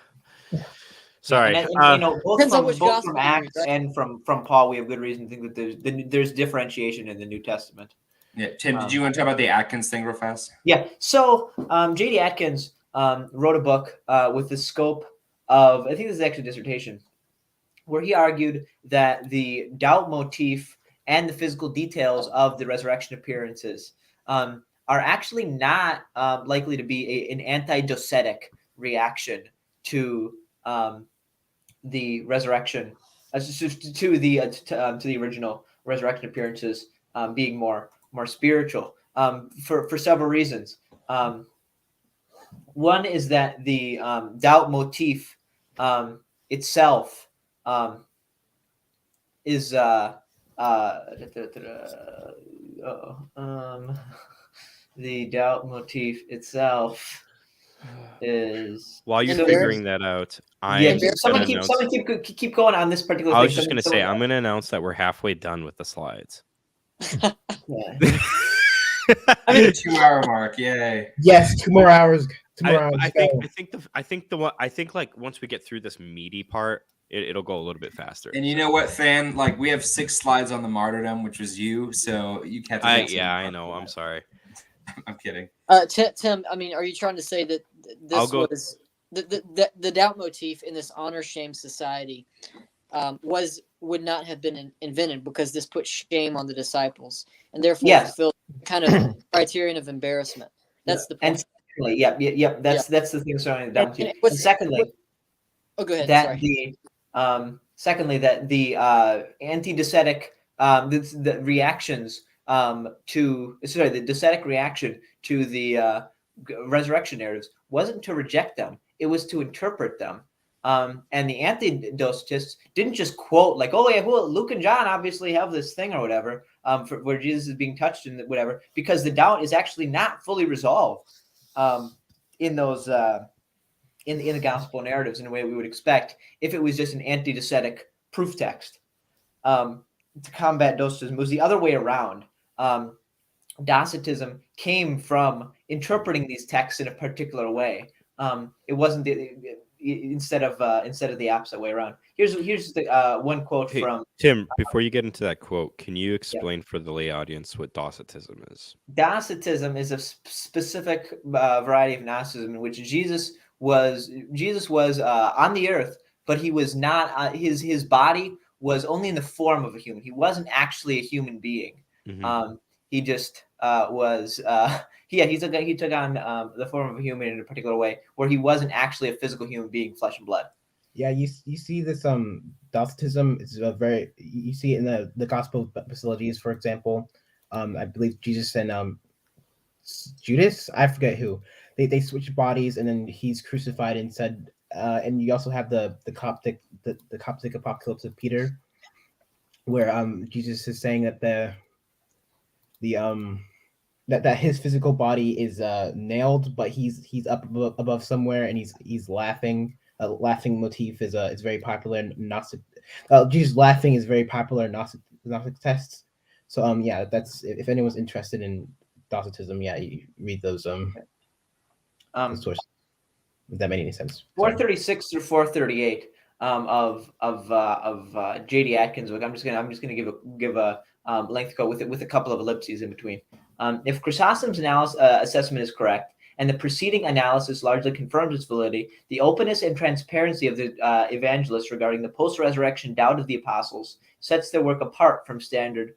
Sorry. Both from Acts and from Paul, we have good reason to think that there's differentiation in the New Testament. Yeah, Tim, did you want to talk about the Atkins thing real fast? Yeah. So J.D. Atkins wrote a book with the scope of, I think this is actually a dissertation, where he argued that the doubt motif and the physical details of the resurrection appearances are actually not likely to be an anti-docetic reaction to the resurrection, to the original resurrection appearances being more spiritual for several reasons. One is that the doubt motif itself is the doubt motif itself is. While you're figuring that out, someone keep going on this particular. I was just going to say, I'm going to announce that we're halfway done with the slides. I mean, the 2-hour mark, yay! Yes, 2 more hours. 2 more hours. I think like once we get through this meaty part, it'll go a little bit faster. And you know what, fan? Like we have 6 slides on the martyrdom, which was you, so you catch. I know. I'm sorry. I'm kidding. Tim, I mean, are you trying to say that this was the doubt motif in this honor shame society would not have been invented because this put shame on the disciples and therefore fulfilled kind of criterion of embarrassment? That's the point. And secondly, that's the thing surrounding the doubt motif. And secondly, go ahead. Secondly, that the anti-docetic the reactions the docetic reaction to the resurrection narratives wasn't to reject them; it was to interpret them. And the anti-docetists didn't just quote like, "Oh yeah, well, Luke and John obviously have this thing or whatever, where Jesus is being touched and whatever," because the doubt is actually not fully resolved in those in the gospel narratives in a way we would expect if it was just an anti-docetic proof text. To combat docetism, it was the other way around. Docetism came from interpreting these texts in a particular way. It wasn't instead of the opposite way around. Here's the one quote from Tim. Before you get into that quote, can you explain for the lay audience what Docetism is? Docetism is a specific variety of Gnosticism in which Jesus was on the earth, but he was not. His body was only in the form of a human. He wasn't actually a human being. Mm-hmm. He just was. He took on the form of a human in a particular way, where he wasn't actually a physical human being, flesh and blood. Yeah, you see this Docetism is you see it in the Gospel of Basilides, for example. I believe Jesus and Judas, I forget who, they switch bodies, and then he's crucified and said. And you also have the Coptic Apocalypse of Peter, where Jesus is saying that that his physical body is nailed, but he's up above somewhere, and he's laughing. Laughing motif is very popular in Gnostic. Jesus laughing is very popular in Gnostic texts. So yeah, that's if anyone's interested in Docetism, yeah, you read those sources. If that made any sense. 436 through 438 of J.D. Atkins' book. I'm just gonna give a length quote with a couple of ellipses in between. If Chrysostom's assessment is correct, and the preceding analysis largely confirms its validity, the openness and transparency of the evangelists regarding the post-resurrection doubt of the apostles sets their work apart from standard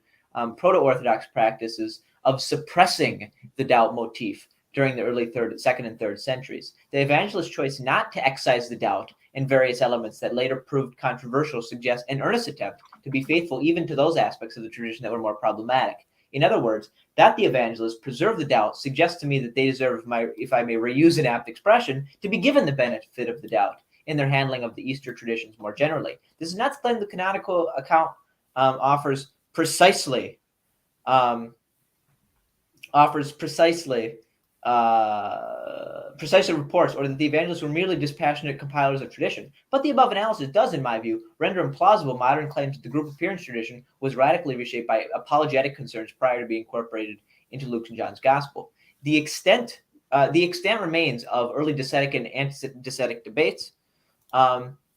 proto-Orthodox practices of suppressing the doubt motif during the early second and third centuries. The evangelist's choice not to excise the doubt in various elements that later proved controversial suggests an earnest attempt to be faithful even to those aspects of the tradition that were more problematic. In other words, that the evangelists preserve the doubt suggests to me that they deserve, if I may reuse an apt expression, to be given the benefit of the doubt in their handling of the Easter traditions more generally. This is not to claim the canonical account offers precisely reports, or that the evangelists were merely dispassionate compilers of tradition. But the above analysis does, in my view, render implausible modern claims that the group appearance tradition was radically reshaped by apologetic concerns prior to being incorporated into Luke and John's gospel. The extent remains of early docetic and anti-docetic debates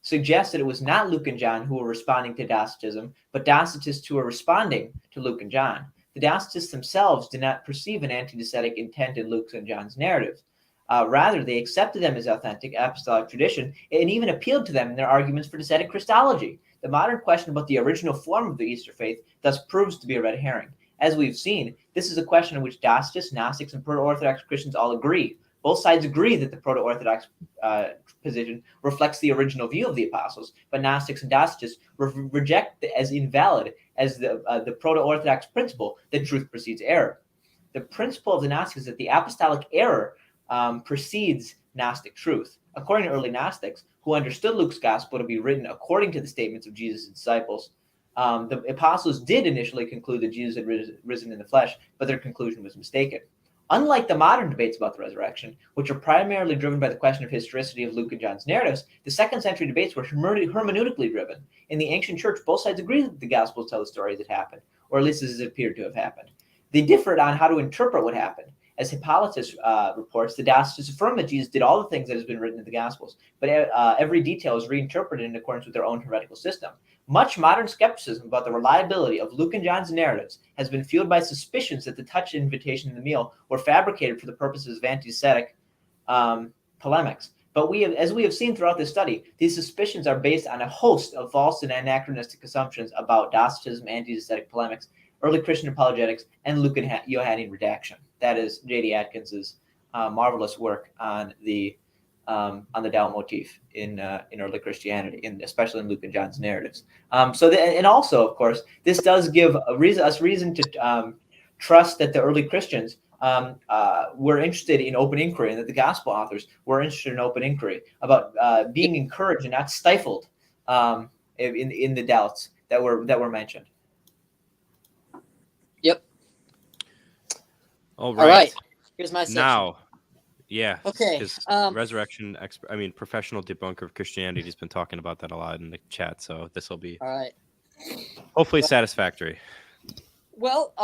suggests that it was not Luke and John who were responding to Docetism, but Docetists who were responding to Luke and John. The Docetists themselves did not perceive an anti-docetic intent in Luke's and John's narratives. Rather, they accepted them as authentic apostolic tradition and even appealed to them in their arguments for docetic Christology. The modern question about the original form of the Easter faith thus proves to be a red herring. As we've seen, this is a question in which Docetists, Gnostics, and Proto-Orthodox Christians all agree. Both sides agree that the Proto-Orthodox position reflects the original view of the apostles, but Gnostics and Docetists reject as invalid as the Proto-Orthodox principle that truth precedes error. The principle of the Gnostics is that the apostolic error precedes Gnostic truth. According to early Gnostics, who understood Luke's gospel to be written according to the statements of Jesus' disciples, the apostles did initially conclude that Jesus had risen in the flesh, but their conclusion was mistaken. Unlike the modern debates about the resurrection, which are primarily driven by the question of historicity of Luke and John's narratives, the second century debates were hermeneutically driven. In the ancient church, both sides agreed that the Gospels tell the story as it happened, or at least as it appeared to have happened. They differed on how to interpret what happened. As Hippolytus reports, the Docetists affirm that Jesus did all the things that has been written in the Gospels, but every detail is reinterpreted in accordance with their own heretical system. Much modern skepticism about the reliability of Luke and John's narratives has been fueled by suspicions that the touch, invitation, and the meal were fabricated for the purposes of anti-docetic polemics. But as we have seen throughout this study, these suspicions are based on a host of false and anachronistic assumptions about Docetism, anti-docetic polemics, early Christian apologetics, and Luke and Johannine redaction. That is J.D. Atkins's marvelous work on the doubt motif in early Christianity, especially in Luke and John's narratives. And also, of course, this does give us reason to trust that the early Christians were interested in open inquiry, and that the gospel authors were interested in open inquiry about being encouraged and not stifled in the doubts that were mentioned. Yep. All right. All right. Here's my section. Now, yeah. Okay. His resurrection, professional debunker of Christianity has been talking about that a lot in the chat. So this will be All right. hopefully satisfactory. Well,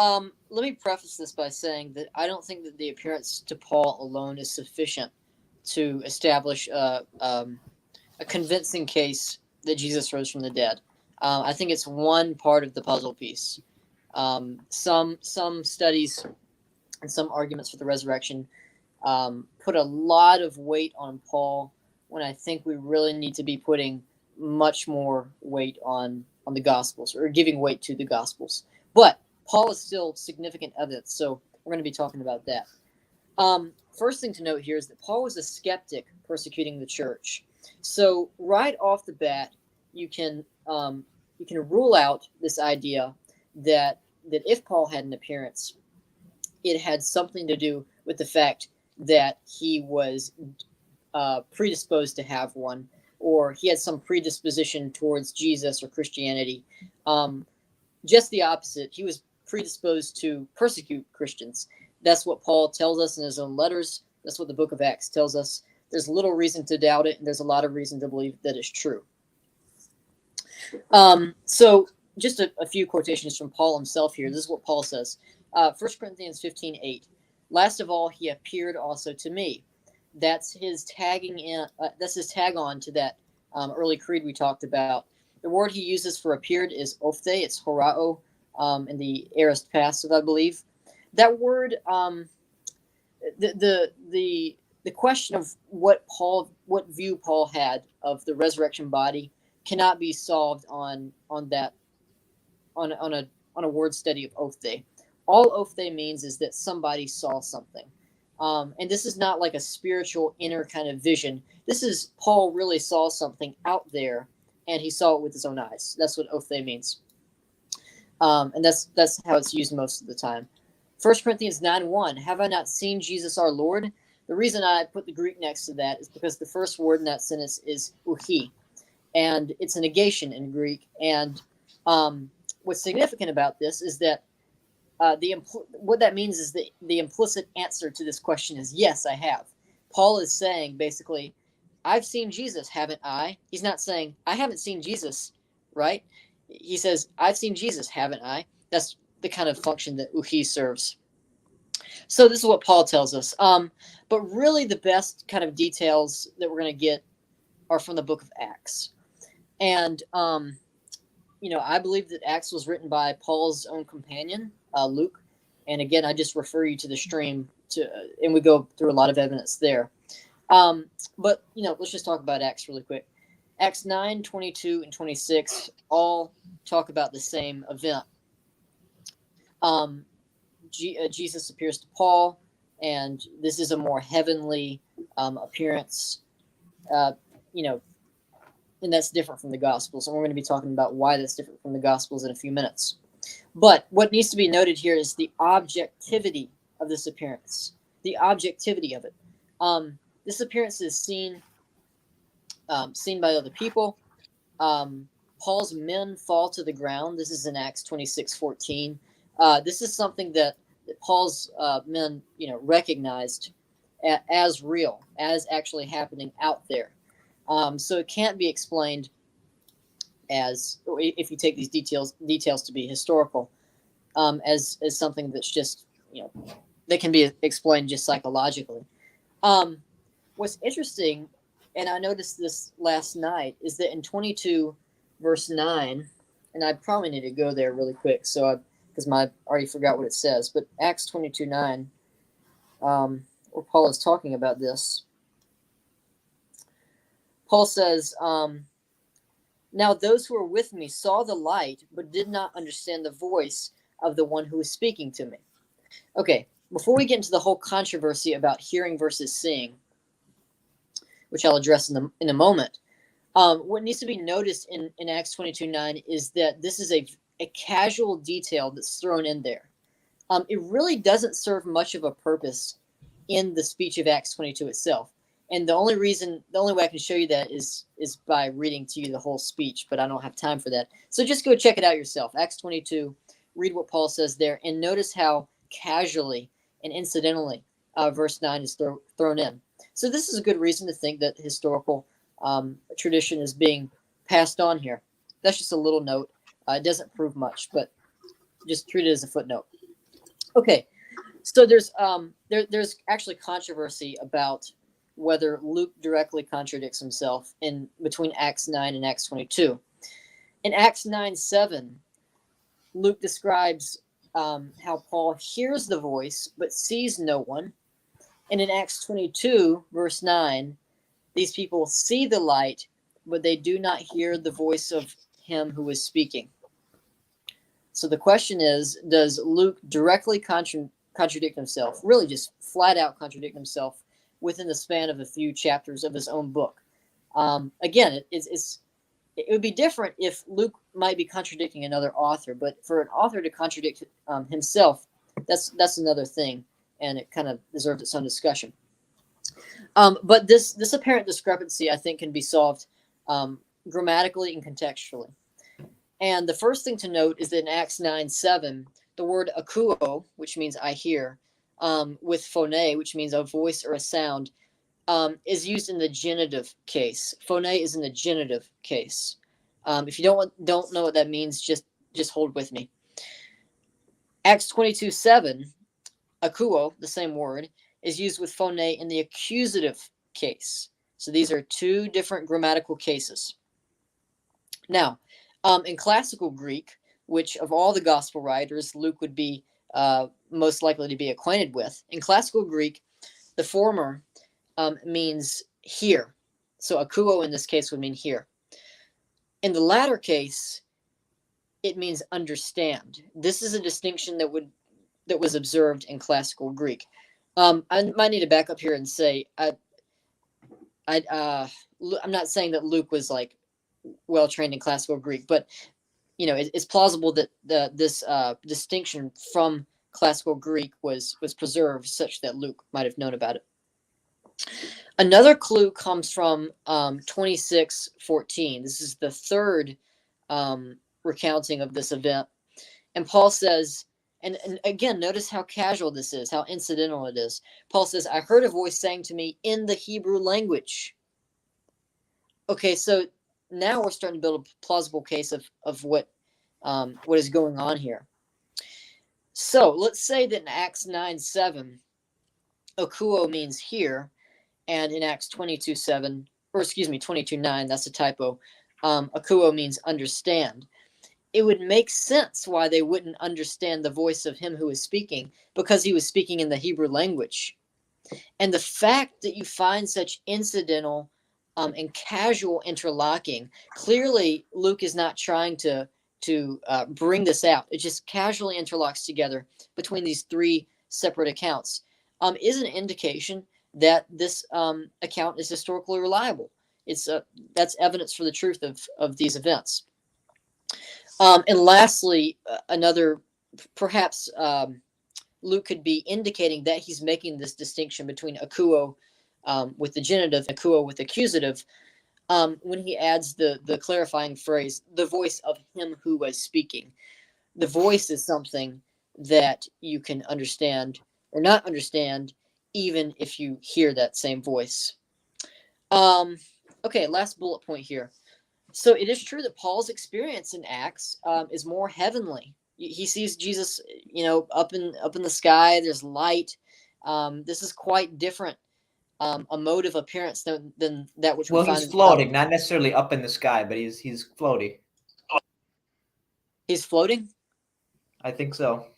let me preface this by saying that I don't think that the appearance to Paul alone is sufficient to establish a convincing case that Jesus rose from the dead. I think it's one part of the puzzle piece. Some studies and some arguments for the resurrection put a lot of weight on Paul, when I think we really need to be putting much more weight on the Gospels, or giving weight to the Gospels. But Paul is still significant evidence, so we're going to be talking about that. First thing to note here is that Paul was a skeptic persecuting the church. So right off the bat, you can rule out this idea that if Paul had an appearance, it had something to do with the fact that he was predisposed to have one, or he had some predisposition towards Jesus or Christianity. Just the opposite. He was predisposed to persecute Christians. That's what Paul tells us in his own letters. That's what the book of Acts tells us. There's little reason to doubt it, and there's a lot of reason to believe that it's true. So just a few quotations from Paul himself here. This is what Paul says. 1 Corinthians 15:8. Last of all, he appeared also to me. That's his tagging in. That's his tag on to that early creed we talked about. The word he uses for appeared is ophte. It's horao in the aorist passive, I believe. That word, the question of what view Paul had of the resurrection body cannot be solved on a word study of ophte. All ophte means is that somebody saw something. And this is not like a spiritual inner kind of vision. This is Paul really saw something out there, and he saw it with his own eyes. That's what ophte means. And that's how it's used most of the time. 1 Corinthians 9:1, have I not seen Jesus our Lord? The reason I put the Greek next to that is because the first word in that sentence is uhi, and it's a negation in Greek. And what's significant about this is that what that means is that the implicit answer to this question is yes, I have. Paul is saying basically, I've seen Jesus, haven't I? He's not saying I haven't seen Jesus, right? He says I've seen Jesus, haven't I? That's the kind of function that uhi serves. So this is what Paul tells us. But really the best kind of details that we're going to get are from the book of Acts. And, I believe that Acts was written by Paul's own companion, Luke. And again, I just refer you to the stream and we go through a lot of evidence there. But let's just talk about Acts really quick. Acts 9, 22, and 26 all talk about the same event. Jesus appears to Paul, and this is a more heavenly appearance, and that's different from the Gospels. And we're going to be talking about why that's different from the Gospels in a few minutes. But what needs to be noted here is the objectivity of this appearance, the objectivity of it. This appearance is seen by other people. Paul's men fall to the ground. This is in Acts 26:14. This is something that Paul's men, recognized as real, as actually happening out there. So it can't be explained as, if you take these details to be historical, as something that's just, that can be explained just psychologically. What's interesting, and I noticed this last night, is that in 22 verse 9, and I probably need to go there really quick, because I already forgot what it says, but Acts 22:9, where Paul is talking about this. Paul says, now those who were with me saw the light, but did not understand the voice of the one who was speaking to me. Okay, before we get into the whole controversy about hearing versus seeing, which I'll address in a moment, what needs to be noticed in Acts 22:9 is that this is a casual detail that's thrown in there. It really doesn't serve much of a purpose in the speech of Acts 22 itself. And the only way I can show you that is by reading to you the whole speech, but I don't have time for that. So just go check it out yourself. Acts 22, read what Paul says there, and notice how casually and incidentally verse 9 is thrown in. So this is a good reason to think that historical tradition is being passed on here. That's just a little note. It doesn't prove much, but just treat it as a footnote. Okay, so there's actually controversy about whether Luke directly contradicts himself in between Acts 9 and Acts 22. In Acts 9:7, Luke describes how Paul hears the voice but sees no one. And in Acts 22, verse 9, these people see the light, but they do not hear the voice of him who is speaking. So the question is, does Luke directly contradict himself, really just flat out contradict himself within the span of a few chapters of his own book? Again, it would be different if Luke might be contradicting another author, but for an author to contradict himself, that's another thing, and it kind of deserves its own discussion. But this apparent discrepancy, I think, can be solved grammatically and contextually. And the first thing to note is that in Acts 9:7, the word akuo, which means I hear, with phone, which means a voice or a sound, is used in the genitive case. Phone is in the genitive case. If you don't know what that means, just just hold with me. Acts 22:7, akuo, the same word, is used with phone in the accusative case. So these are two different grammatical cases. Now, in classical Greek, which of all the gospel writers Luke would be most likely to be acquainted with, in classical Greek, the former means here. So akuo in this case would mean here. In the latter case, it means understand. This is a distinction that was observed in classical Greek. I might need to back up here and say I'm not saying that Luke was like well trained in classical Greek, but it's plausible that this distinction from classical Greek was preserved such that Luke might have known about it. Another clue comes from 26:14. This is the third recounting of this event. And Paul says, and again, notice how casual this is, how incidental it is. Paul says, I heard a voice saying to me in the Hebrew language. Okay, so now we're starting to build a plausible case of what is going on here. So let's say that in Acts 9:7, akuo means here, and in Acts 22:7, or excuse me, 22:9, that's a typo. Akuo means understand. It would make sense why they wouldn't understand the voice of him who is speaking, because he was speaking in the Hebrew language. And the fact that you find such incidental and casual interlocking, clearly Luke is not trying to bring this out. It just casually interlocks together between these three separate accounts. Is an indication that this account is historically reliable. That's evidence for the truth of these events. And lastly, another, perhaps Luke could be indicating that he's making this distinction between akuo with the genitive, akuo with accusative, when he adds the clarifying phrase, the voice of him who was speaking. The voice is something that you can understand or not understand, even if you hear that same voice. Okay, last bullet point here. So it is true that Paul's experience in Acts is more heavenly. He sees Jesus, up in the sky. There's light. This is quite different, a mode of appearance than that which we find. Well, he's floating, not necessarily up in the sky, but he's floating. He's floating? I think so.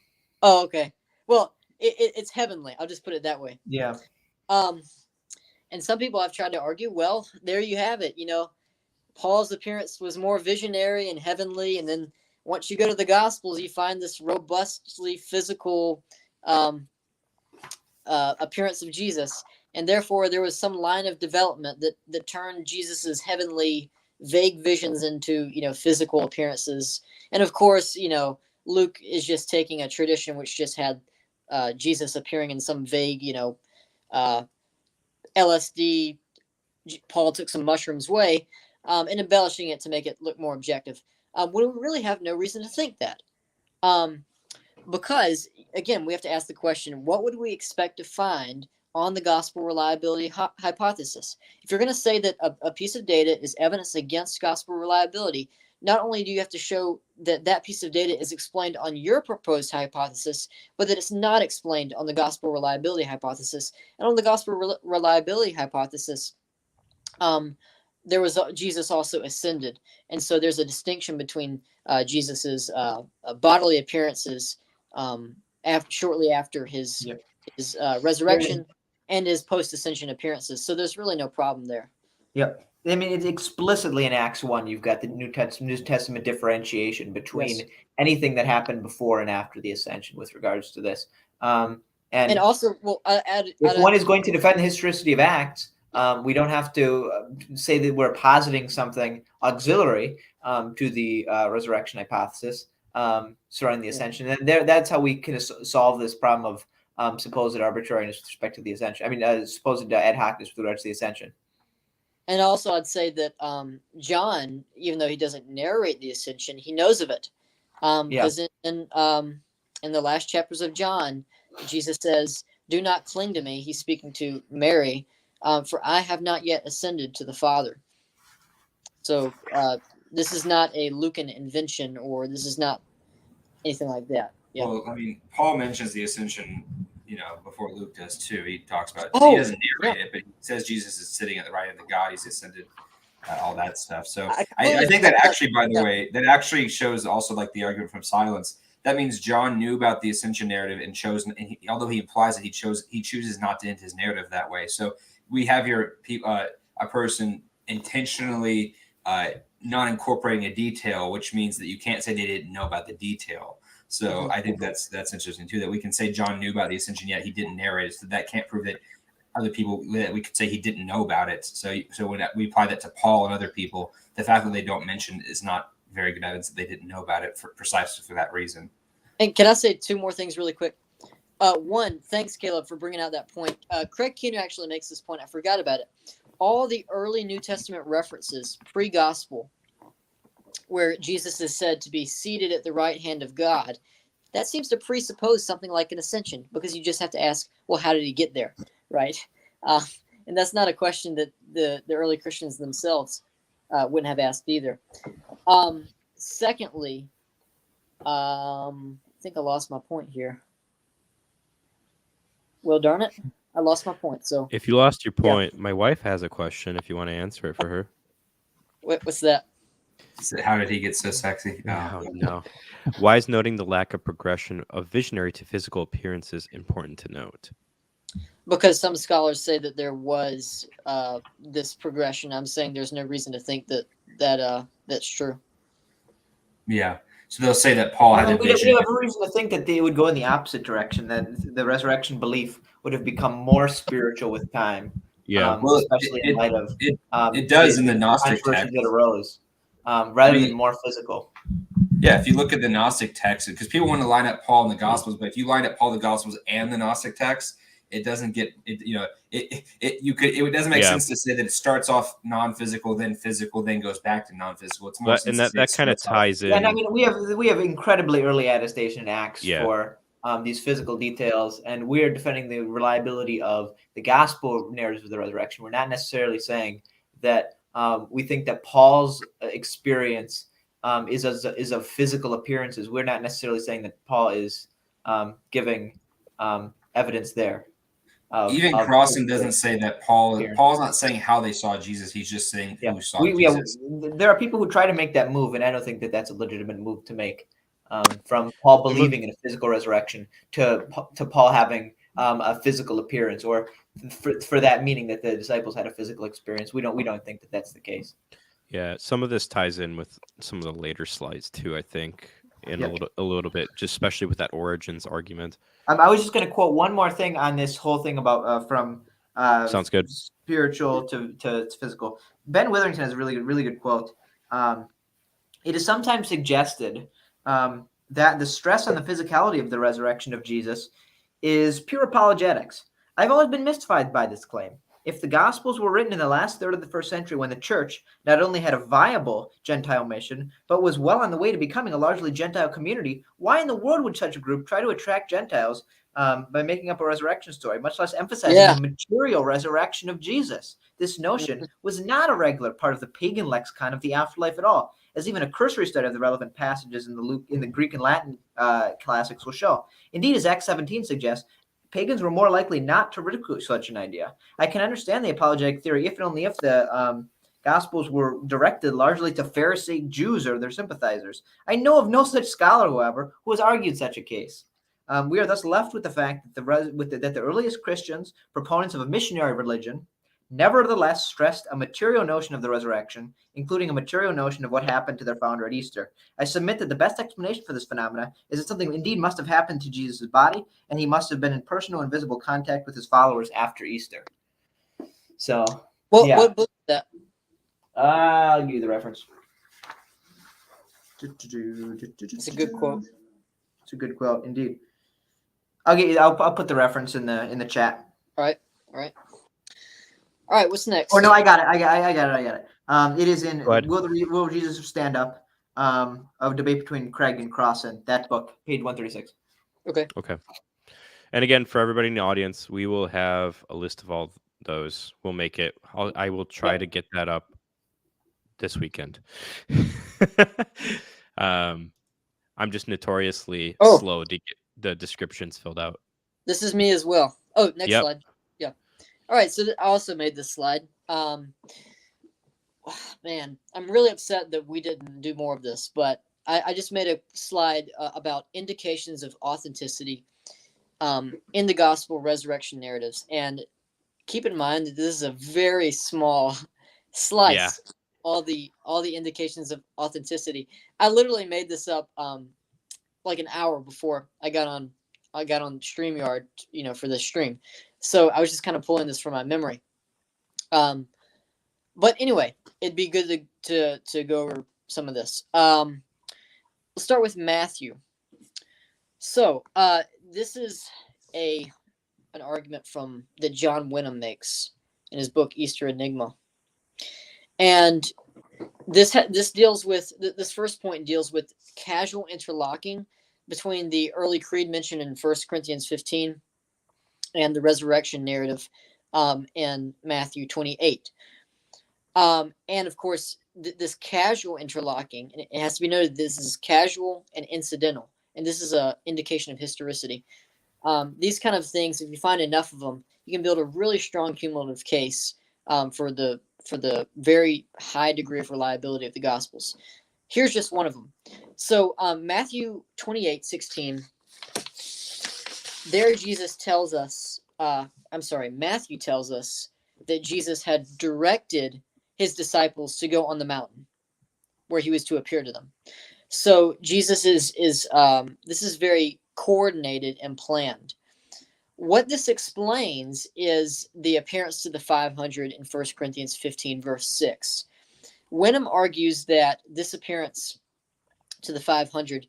Oh, okay. Well, it's heavenly. I'll just put it that way. Yeah. And some people have tried to argue, well, there you have it. Paul's appearance was more visionary and heavenly, and then once you go to the Gospels, you find this robustly physical appearance of Jesus, and therefore there was some line of development that turned Jesus's heavenly vague visions into physical appearances. And of course, Luke is just taking a tradition which just had Jesus appearing in some vague, LSD. Paul took some mushrooms way. And embellishing it to make it look more objective, when we really have no reason to think that. Because, again, we have to ask the question, what would we expect to find on the gospel reliability hypothesis? If you're going to say that a piece of data is evidence against gospel reliability, not only do you have to show that that piece of data is explained on your proposed hypothesis, but that it's not explained on the gospel reliability hypothesis. And on the gospel reliability hypothesis, there was Jesus also ascended, and so there's a distinction between Jesus's bodily appearances shortly after his resurrection and his post-ascension appearances. So there's really no problem there. Yep. I mean, it's explicitly in Acts 1, you've got the New Testament differentiation between anything that happened before and after the ascension with regards to this. And also, well, if one is going to defend the historicity of Acts, we don't have to say that we're positing something auxiliary to the resurrection hypothesis surrounding the ascension. And that's how we can solve this problem of supposed arbitrariness with respect to the ascension. I mean, supposed ad hocness with regards to the ascension. And also, I'd say that John, even though he doesn't narrate the ascension, he knows of it. Because in the last chapters of John, Jesus says, "Do not cling to me." He's speaking to Mary. For I have not yet ascended to the Father. So this is not a Lucan invention, or this is not anything like that. Yeah. Well, I mean, Paul mentions the ascension, before Luke does too. He talks about Oh, he doesn't narrate it, but he says Jesus is sitting at the right hand of God. He's ascended, all that stuff. So I think that actually, by the way, that actually shows also like the argument from silence. That means John knew about the ascension narrative and chose, although he implies that he chooses not to end his narrative that way. So we have here a person intentionally not incorporating a detail, which means that you can't say they didn't know about the detail. So I think that's interesting too, that we can say John knew about the ascension, yet he didn't narrate it. So that can't prove that other people, that we could say he didn't know about it. So when we apply that to Paul and other people, the fact that they don't mention is not very good evidence that they didn't know about it precisely for that reason. And can I say two more things really quick? One, thanks, Caleb, for bringing out that point. Craig Keener actually makes this point. I forgot about it. All the early New Testament references, pre-gospel, where Jesus is said to be seated at the right hand of God, that seems to presuppose something like an ascension, because you just have to ask, well, how did he get there, right? And that's not a question that the early Christians themselves wouldn't have asked either. Secondly, I think I lost my point here. Well, darn it, I lost my point. So If you lost your point, my wife has a question if you want to answer it for her. what's that? So how did he get so sexy? Oh, no. Why is noting the lack of progression of visionary to physical appearances important to note? Because some scholars say that there was this progression. I'm saying there's no reason to think that's true. Yeah. So they'll say that Paul had a We vision. have a reason to think that they would go in the opposite direction, that the resurrection belief would have become more spiritual with time. Yeah. Well, especially in light of it does in the Gnostic controversies text. that arose, rather than more physical. Yeah, if you look at the Gnostic text, because people want to line up Paul in the Gospels, but if you line up Paul in the Gospels and the Gnostic text, it doesn't get it. It doesn't make sense to say that it starts off non-physical, then physical, then goes back to non-physical. It's more And that kind of ties in. And I mean, we have incredibly early attestation in Acts for these physical details, and we're defending the reliability of the gospel narratives of the resurrection. We're not necessarily saying that we think that Paul's experience is of physical appearances. We're not necessarily saying that Paul is giving evidence there. Even Crossan doesn't say that Paul's not saying how they saw Jesus. He's just saying who saw Jesus. There are people who try to make that move, and I don't think that that's a legitimate move to make. From Paul believing in a physical resurrection to Paul having a physical appearance, or for that meaning that the disciples had a physical experience. We don't think that that's the case. Yeah, some of this ties in with some of the later slides too, I think, in a little bit, just especially with that origins argument. I was just going to quote one more thing on this whole thing about from sounds good, spiritual to physical. Ben Witherington has a really good quote. It is sometimes suggested that the stress on the physicality of the resurrection of Jesus is pure apologetics. I've always been mystified by this claim. If the Gospels were written in the last third of the first century, when the church not only had a viable Gentile mission, but was well on the way to becoming a largely Gentile community, why in the world would such a group try to attract Gentiles by making up a resurrection story, much less emphasizing the material resurrection of Jesus? This notion was not a regular part of the pagan lexicon of the afterlife at all, as even a cursory study of the relevant passages in the Greek and Latin classics will show. Indeed, as Acts 17 suggests, pagans were more likely not to ridicule such an idea. I can understand the apologetic theory if and only if the Gospels were directed largely to Pharisaic Jews or their sympathizers. I know of no such scholar, however, who has argued such a case. We are thus left with the fact that the earliest Christians, proponents of a missionary religion, nevertheless stressed a material notion of the resurrection, including a material notion of what happened to their founder at Easter. I submit that the best explanation for this phenomena is that something indeed must have happened to Jesus' body, and he must have been in personal and visible contact with his followers after Easter. So, what book is that? I'll give you the reference. It's a good quote. It's a good quote, indeed. I'll put the reference in the chat. All right. What's next? Or no, I got it. It is in Will Jesus Stand Up? Of debate between Craig and Crossan. That book, page 136. Okay. And again, for everybody in the audience, we will have a list of all those. We'll make it. I will try to get that up this weekend. I'm just notoriously Oh. slow to get the descriptions filled out. This is me as well. Oh, next Yep. slide. Yeah. All right. So I also made this slide. Man, I'm really upset that we didn't do more of this, but I just made a slide about indications of authenticity in the gospel resurrection narratives. And keep in mind that this is a very small slice. Yeah. All the indications of authenticity. I literally made this up like an hour before I got on StreamYard, for this stream. So I was just kind of pulling this from my memory. But anyway, it'd be good to go over some of this. We'll start with Matthew. So this is an argument that John Wenham makes in his book Easter Enigma, and this first point deals with casual interlocking between the early creed mentioned in 1 Corinthians 15 and the resurrection narrative in Matthew 28. And of course, this casual interlocking, and it has to be noted, this is casual and incidental, and this is an indication of historicity. These kind of things, if you find enough of them, you can build a really strong cumulative case for the very high degree of reliability of the Gospels. Here's just one of them. So Matthew 28:16, there Jesus tells us, Matthew tells us that Jesus had directed his disciples to go on the mountain where he was to appear to them. So Jesus is this is very coordinated and planned. What this explains is the appearance to the 500 in 1 Corinthians 15, verse 6. Wenham argues that this appearance to the 500,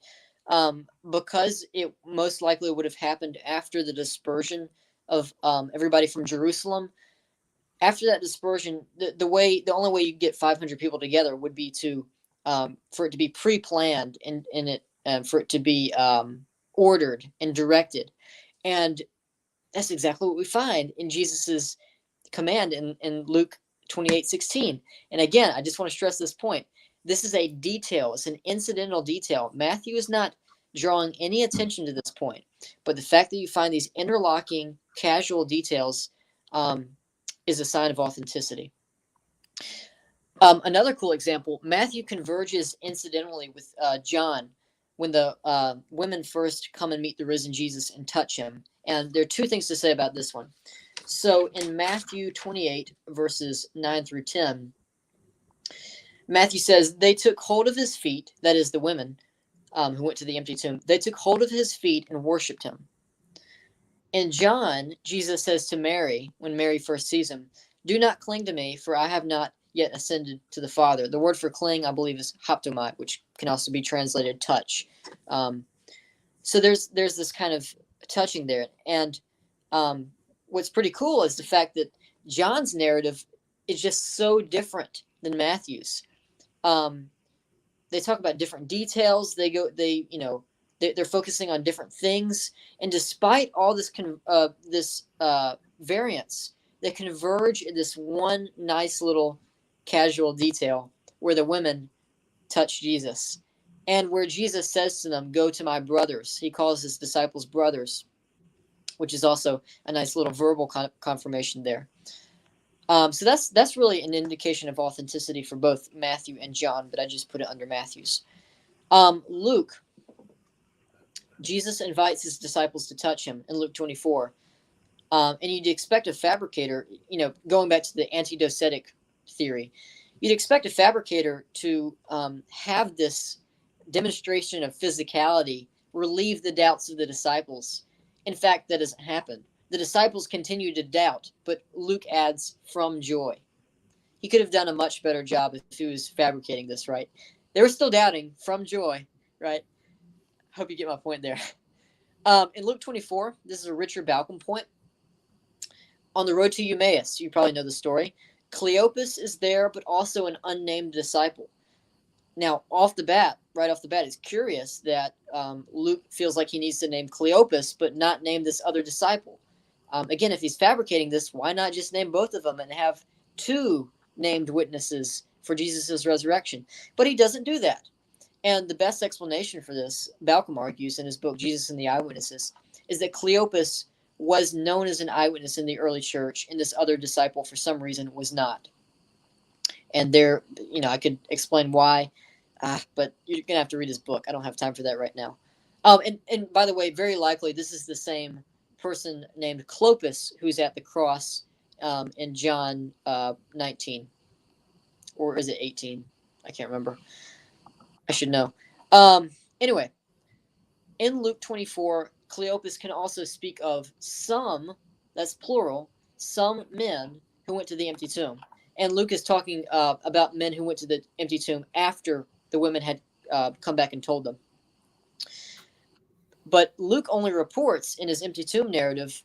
because it most likely would have happened after the dispersion of everybody from Jerusalem. After that dispersion, the only way you get 500 people together would be for it to be pre-planned and for it to be ordered and directed. And that's exactly what we find in Jesus's command in Luke 28:16. And again, I just want to stress this point. This is a detail. It's an incidental detail. Matthew is not drawing any attention to this point, but the fact that you find these interlocking casual details is a sign of authenticity. Another cool example, Matthew converges incidentally with John when the women first come and meet the risen Jesus and touch him. And there are two things to say about this one. So in Matthew 28, verses 9 through 10, Matthew says, they took hold of his feet, that is the women who went to the empty tomb. They took hold of his feet and worshipped him. In John, Jesus says to Mary, when Mary first sees him, do not cling to me, for I have not yet ascended to the Father. The word for cling, I believe, is haptomai, which can also be translated touch. So there's this kind of touching there. And what's pretty cool is the fact that John's narrative is just so different than Matthew's. They talk about different details. They're focusing on different things, and despite all this variance, they converge in this one nice little casual detail where the women touch Jesus, and where Jesus says to them, "Go to my brothers." He calls his disciples brothers, which is also a nice little verbal confirmation there. So that's really an indication of authenticity for both Matthew and John, but I just put it under Matthew's. Luke. Jesus invites his disciples to touch him in Luke 24. And you'd expect a fabricator, going back to the antidocetic theory, you'd expect a fabricator to have this demonstration of physicality relieve the doubts of the disciples. In fact, that doesn't happen. The disciples continue to doubt, but Luke adds from joy. He could have done a much better job if he was fabricating this, right? They were still doubting from joy, right? Hope you get my point there. In Luke 24, this is a Richard Balcom point. On the road to Emmaus, you probably know the story. Cleopas is there, but also an unnamed disciple. Now, right off the bat, it's curious that Luke feels like he needs to name Cleopas, but not name this other disciple. Again, if he's fabricating this, why not just name both of them and have two named witnesses for Jesus' resurrection? But he doesn't do that. And the best explanation for this, Balcom argues in his book Jesus and the Eyewitnesses, is that Cleopas was known as an eyewitness in the early church, and this other disciple, for some reason, was not. And there, I could explain why, but you're gonna have to read his book. I don't have time for that right now. And by the way, very likely this is the same person named Clopas who's at the cross in John 19, or is it 18? I can't remember. I should know. Anyway, in Luke 24, Cleopas can also speak of some, that's plural, some men who went to the empty tomb. And Luke is talking about men who went to the empty tomb after the women had come back and told them. But Luke only reports in his empty tomb narrative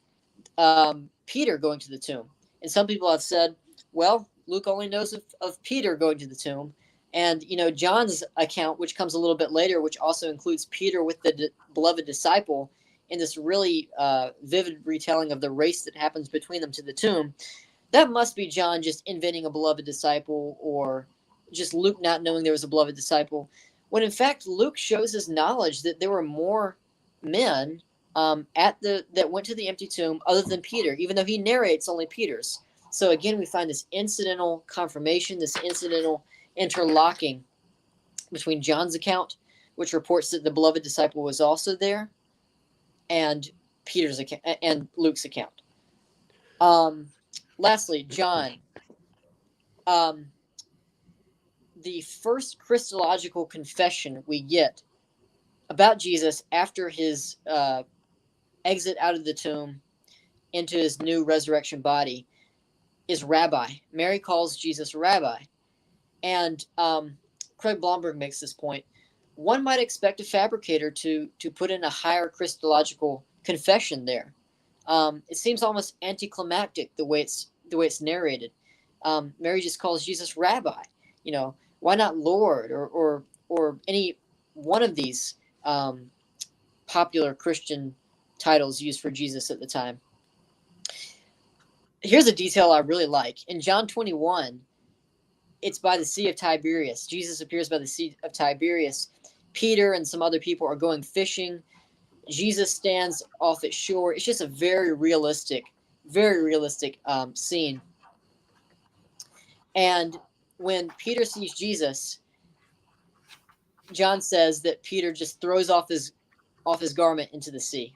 Peter going to the tomb. And some people have said, well, Luke only knows of Peter going to the tomb. And, John's account, which comes a little bit later, which also includes Peter with the beloved disciple in this really vivid retelling of the race that happens between them to the tomb, that must be John just inventing a beloved disciple, or just Luke not knowing there was a beloved disciple, when in fact Luke shows his knowledge that there were more men that went to the empty tomb other than Peter, even though he narrates only Peter's. So again, we find this incidental confirmation, this incidental interlocking between John's account, which reports that the beloved disciple was also there, and Peter's account and Luke's account. Lastly, John. The first Christological confession we get about Jesus after his exit out of the tomb into his new resurrection body is Rabbi. Mary calls Jesus Rabbi. And Craig Blomberg makes this point. One might expect a fabricator to put in a higher Christological confession there. It seems almost anticlimactic the way it's narrated. Mary just calls Jesus Rabbi. Why not Lord or any one of these popular Christian titles used for Jesus at the time? Here's a detail I really like. In John 21, it's by the Sea of Tiberias. Jesus appears by the Sea of Tiberias. Peter and some other people are going fishing. Jesus stands off its shore. It's just a very realistic scene. And when Peter sees Jesus, John says that Peter just throws off his garment into the sea.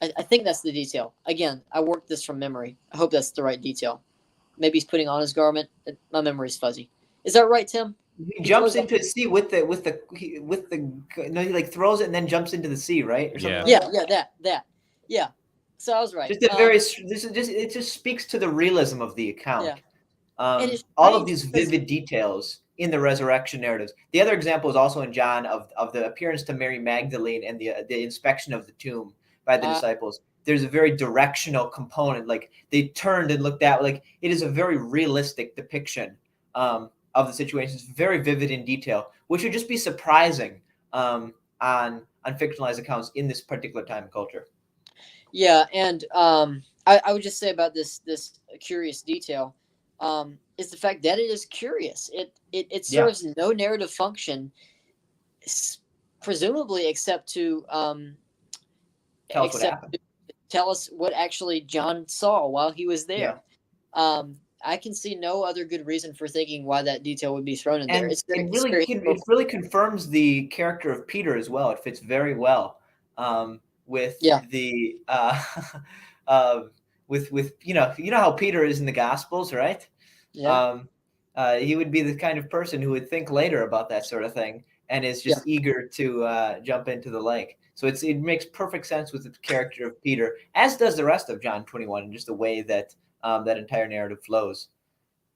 I think that's the detail. Again, I worked this from memory. I hope that's the right detail. Maybe he's putting on his garment. My memory's fuzzy. Is that right, Tim? He jumps into the sea with he like throws it and then jumps into the sea, right? Or something That. Yeah. So I was right. It just speaks to the realism of the account. Yeah. All of these vivid details in the resurrection narratives. The other example is also in John of the appearance to Mary Magdalene and the inspection of the tomb by the disciples. There's a very directional component. Like they turned and looked at, like it is a very realistic depiction of the situation. It's very vivid in detail, which would just be surprising on fictionalized accounts in this particular time and culture. Yeah, and I would just say about this curious detail is the fact that it is curious. It serves no narrative function, presumably except to tell us what actually John saw while he was there. Yeah. I can see no other good reason for thinking why that detail would be thrown in there. It really confirms the character of Peter as well. It fits very well with the with how Peter is in the Gospels, right? Yeah. He would be the kind of person who would think later about that sort of thing and is just eager to jump into the lake. So it makes perfect sense with the character of Peter, as does the rest of John 21, and just the way that that entire narrative flows.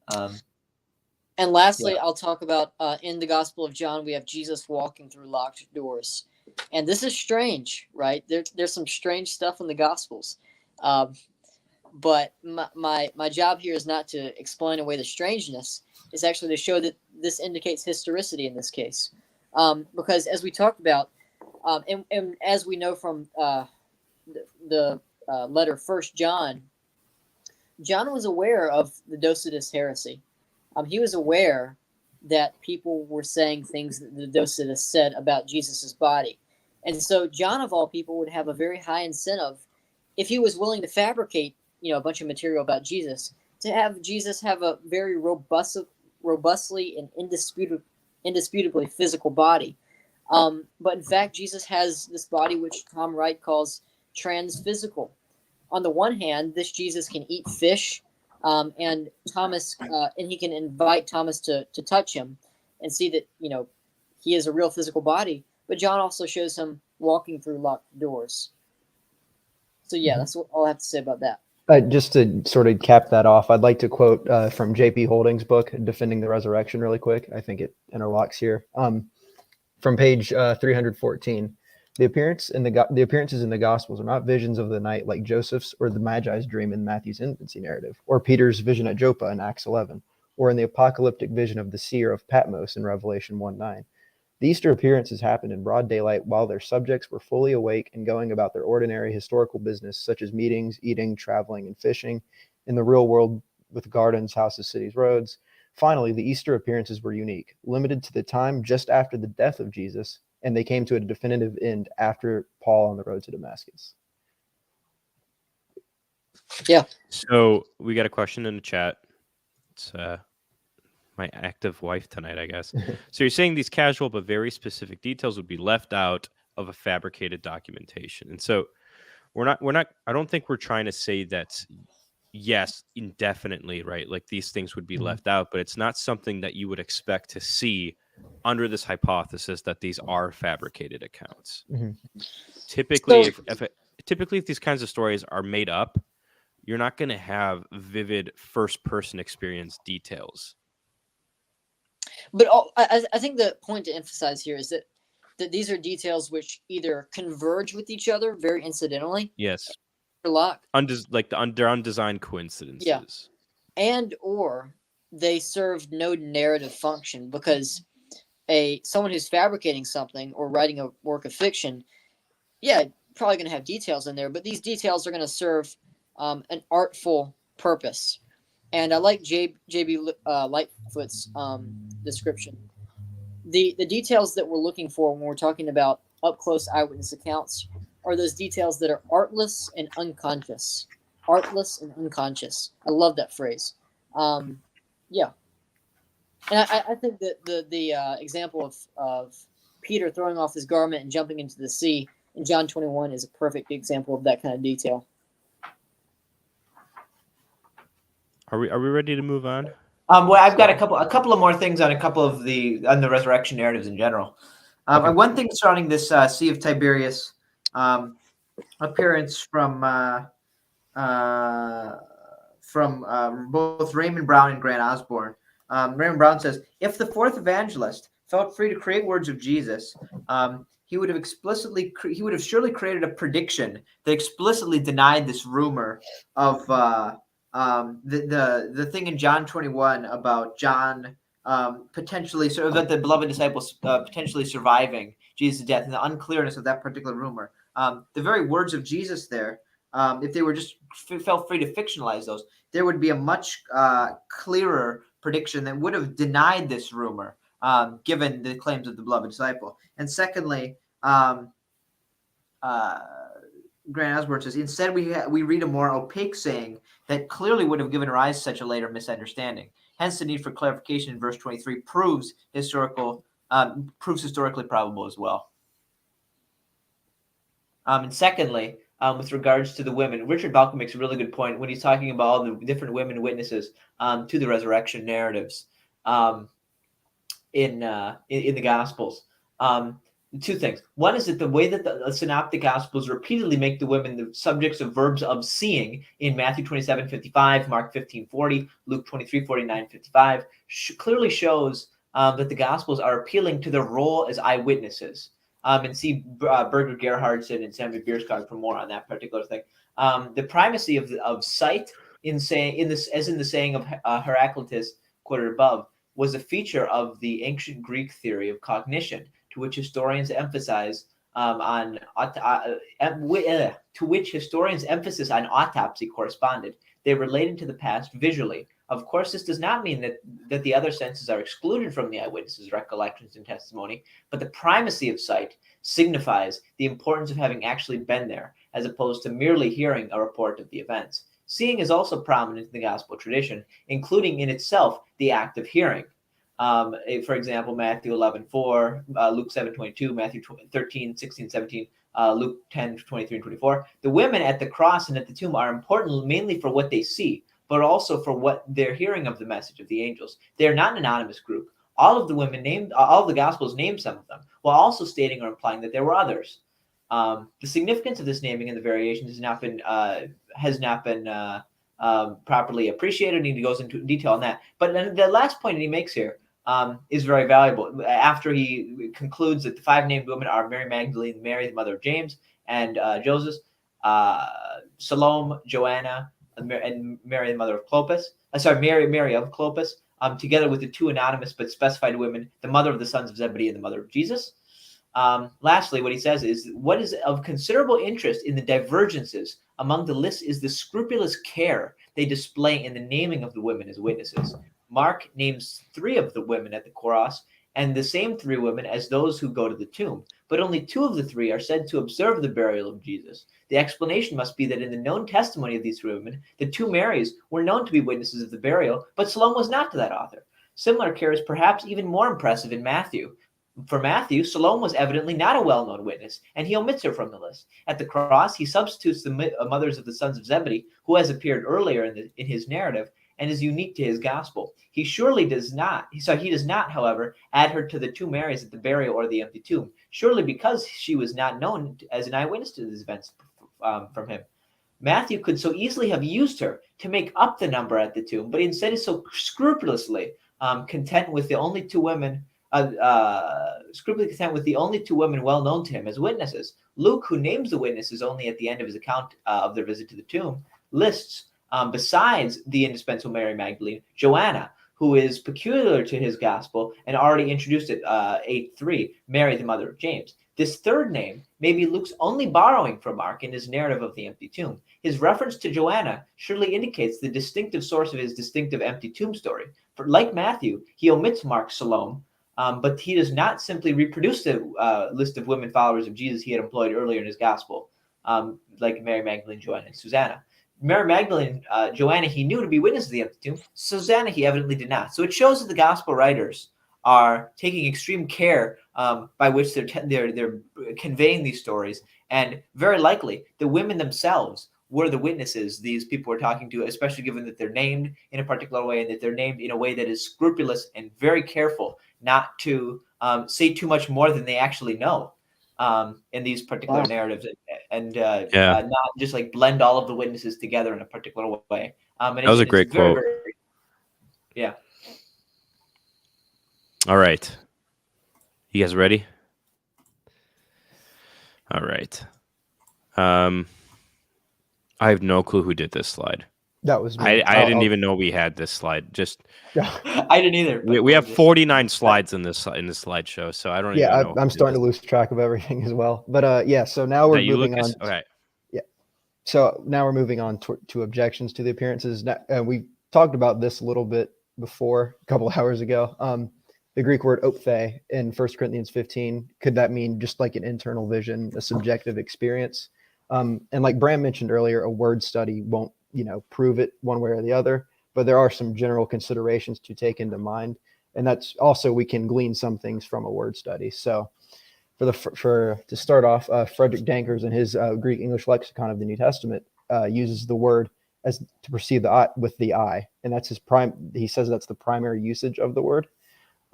And lastly, I'll talk about in the Gospel of John, we have Jesus walking through locked doors. And this is strange, right? There's some strange stuff in the Gospels. But my job here is not to explain away the strangeness. It's actually to show that this indicates historicity in this case. Because as we talked about, and as we know from the letter 1 John, John was aware of the Docetus heresy. He was aware that people were saying things that the Docetists said about Jesus's body. And so John, of all people, would have a very high incentive, if he was willing to fabricate, a bunch of material about Jesus, to have Jesus have a very robustly and indisputably physical body. But in fact, Jesus has this body which Tom Wright calls transphysical. On the one hand, this Jesus can eat fish, and he can invite Thomas to touch him and see that he is a real physical body. But John also shows him walking through locked doors. So yeah, that's all I have to say about that. Just to sort of cap that off, I'd like to quote from J.P. Holding's book, Defending the Resurrection, really quick. I think it interlocks here. From page 314, the appearances in the Gospels are not visions of the night like Joseph's or the Magi's dream in Matthew's infancy narrative, or Peter's vision at Joppa in Acts 11, or in the apocalyptic vision of the seer of Patmos in Revelation 1:9. The Easter appearances happened in broad daylight while their subjects were fully awake and going about their ordinary historical business, such as meetings, eating, traveling, and fishing in the real world with gardens, houses, cities, roads. Finally, the Easter appearances were unique, limited to the time just after the death of Jesus, and they came to a definitive end after Paul on the road to Damascus. Yeah. So we got a question in the chat. It's my active wife tonight, I guess. So you're saying these casual but very specific details would be left out of a fabricated documentation. And so we're not, I don't think we're trying to say that, yes, indefinitely, right? Like these things would be left out, but it's not something that you would expect to see under this hypothesis that these are fabricated accounts. Typically, if these kinds of stories are made up, you're not going to have vivid first-person experience details. But I think the point to emphasize here is that these are details which either converge with each other very incidentally. Yes. Lock. They're undesigned coincidences. Yeah. And or they serve no narrative function, because someone who's fabricating something or writing a work of fiction, probably going to have details in there, but these details are going to serve an artful purpose. And I like J.B. Lightfoot's description. The details that we're looking for when we're talking about up-close eyewitness accounts are those details that are artless and unconscious. Artless and unconscious. I love that phrase. Yeah. And I think that the example of Peter throwing off his garment and jumping into the sea in John 21 is a perfect example of that kind of detail. Are we ready to move on? Well, I've got a couple of more things on on the resurrection narratives in general. Okay. One thing surrounding this Sea of Tiberias appearance from both Raymond Brown and Grant Osborne. Raymond Brown says, if the fourth evangelist felt free to create words of Jesus, he would have surely created a prediction that explicitly denied this rumor of the thing in John 21 about John potentially that the beloved disciples potentially surviving Jesus' death, and the unclearness of that particular rumor. The very words of Jesus there, if they were just felt free to fictionalize those, there would be a much clearer prediction that would have denied this rumor, given the claims of the beloved disciple. And secondly, Grant Osborne says, instead we read a more opaque saying that clearly would have given rise to such a later misunderstanding. Hence, the need for clarification in verse 23 proves historically probable as well. And secondly, with regards to the women, Richard Balcom makes a really good point when he's talking about all the different women witnesses to the resurrection narratives in the Gospels. Two things. One is that the way that the synoptic Gospels repeatedly make the women the subjects of verbs of seeing in Matthew 27:55, Mark 15:40, Luke 23:49-55 clearly shows that the Gospels are appealing to their role as eyewitnesses. And see Birger Gerhardsen and Samuel Bierskog for more on that particular thing. The primacy of sight in the saying of Heraclitus quoted above was a feature of the ancient Greek theory of cognition, to which historians emphasize emphasis on autopsy corresponded. They related to the past visually. Of course, this does not mean that the other senses are excluded from the eyewitnesses' recollections and testimony, but the primacy of sight signifies the importance of having actually been there, as opposed to merely hearing a report of the events. Seeing is also prominent in the gospel tradition, including in itself the act of hearing. For example, Matthew 11:4, Luke 7:22, Matthew 13:16, 17, Luke 10:23 and 24. The women at the cross and at the tomb are important mainly for what they see, but also for what they're hearing of the message of the angels. They're not an anonymous group. All of the women named, all of the Gospels named some of them, while also stating or implying that there were others. The significance of this naming and the variation has not been properly appreciated, and he goes into detail on that. But then the last point that he makes here is very valuable. After he concludes that the 5 named women are Mary Magdalene, Mary, the mother of James, and Joseph, Salome, Joanna, and Mary, the mother of Clopas. Mary of Clopas, together with the 2 anonymous but specified women, the mother of the sons of Zebedee and the mother of Jesus. Lastly, what he says is, what is of considerable interest in the divergences among the lists is the scrupulous care they display in the naming of the women as witnesses. Mark names 3 of the women at the cross, and the same 3 women as those who go to the tomb, but only 2 of the 3 are said to observe the burial of Jesus. The explanation must be that in the known testimony of these 3 women, the 2 Marys were known to be witnesses of the burial, but Salome was not to that author. Similar care is perhaps even more impressive in Matthew. For Matthew, Salome was evidently not a well-known witness, and he omits her from the list. At the cross, he substitutes the mothers of the sons of Zebedee, who has appeared earlier in his narrative and is unique to his gospel. He does not, however, add her to the 2 Marys at the burial or the empty tomb, surely because she was not known as an eyewitness to these events from him. Matthew could so easily have used her to make up the number at the tomb, but instead is so scrupulously content with the only 2 women well known to him as witnesses. Luke, who names the witnesses only at the end of his account of their visit to the tomb, lists, besides the indispensable Mary Magdalene, Joanna, who is peculiar to his gospel and already introduced at 8:3, Mary, the mother of James. This 3rd name may be Luke's only borrowing from Mark in his narrative of the empty tomb. His reference to Joanna surely indicates the distinctive source of his distinctive empty tomb story. For like Matthew, he omits Mark's Salome, but he does not simply reproduce the list of women followers of Jesus he had employed earlier in his gospel, like Mary Magdalene, Joanna, and Susanna. Mary Magdalene, Joanna, he knew to be witness of the empty tomb. Susanna, he evidently did not. So it shows that the gospel writers are taking extreme care by which they're conveying these stories, and very likely the women themselves were the witnesses these people were talking to, especially given that they're named in a particular way and that they're named in a way that is scrupulous and very careful not to say too much more than they actually know in these particular narratives, and not just like blend all of the witnesses together in a particular way. That was a great quote. Yeah. All right. You guys ready? All right. I have no clue who did this slide. That was me. I didn't even know we had this slide. Just I didn't either. We have 49 slides in this slideshow, so I don't even know. I'm starting to lose track of everything as well. But so now we're moving on. Okay. Yeah. So now we're moving on to objections to the appearances. We talked about this a little bit before, a couple of hours ago. The Greek word ophthe in 1 Corinthians 15, could that mean just like an internal vision, a subjective experience? And like Bram mentioned earlier, a word study won't, prove it one way or the other, but there are some general considerations to take into mind. And that's also, we can glean some things from a word study. So to start off, Frederick Dankers in his Greek English lexicon of the New Testament uses the word as to perceive the eye with the eye. And that's he says that's the primary usage of the word.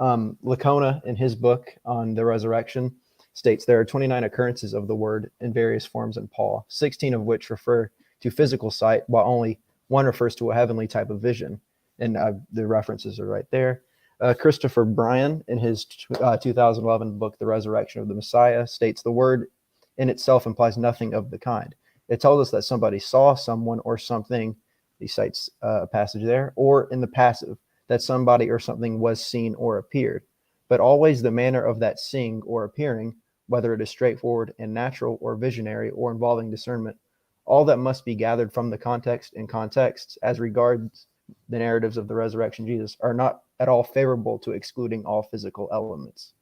Lacona in his book on the resurrection states there are 29 occurrences of the word in various forms in Paul, 16 of which refer to physical sight, while only 1 refers to a heavenly type of vision. And the references are right there. Christopher Bryan in his 2011 book, The Resurrection of the Messiah, states the word in itself implies nothing of the kind. It tells us that somebody saw someone or something, he cites a passage there, or in the passive, that somebody or something was seen or appeared, but always the manner of that seeing or appearing, whether it is straightforward and natural or visionary or involving discernment, all that must be gathered from the context and contexts as regards the narratives of the resurrection of Jesus are not at all favorable to excluding all physical elements.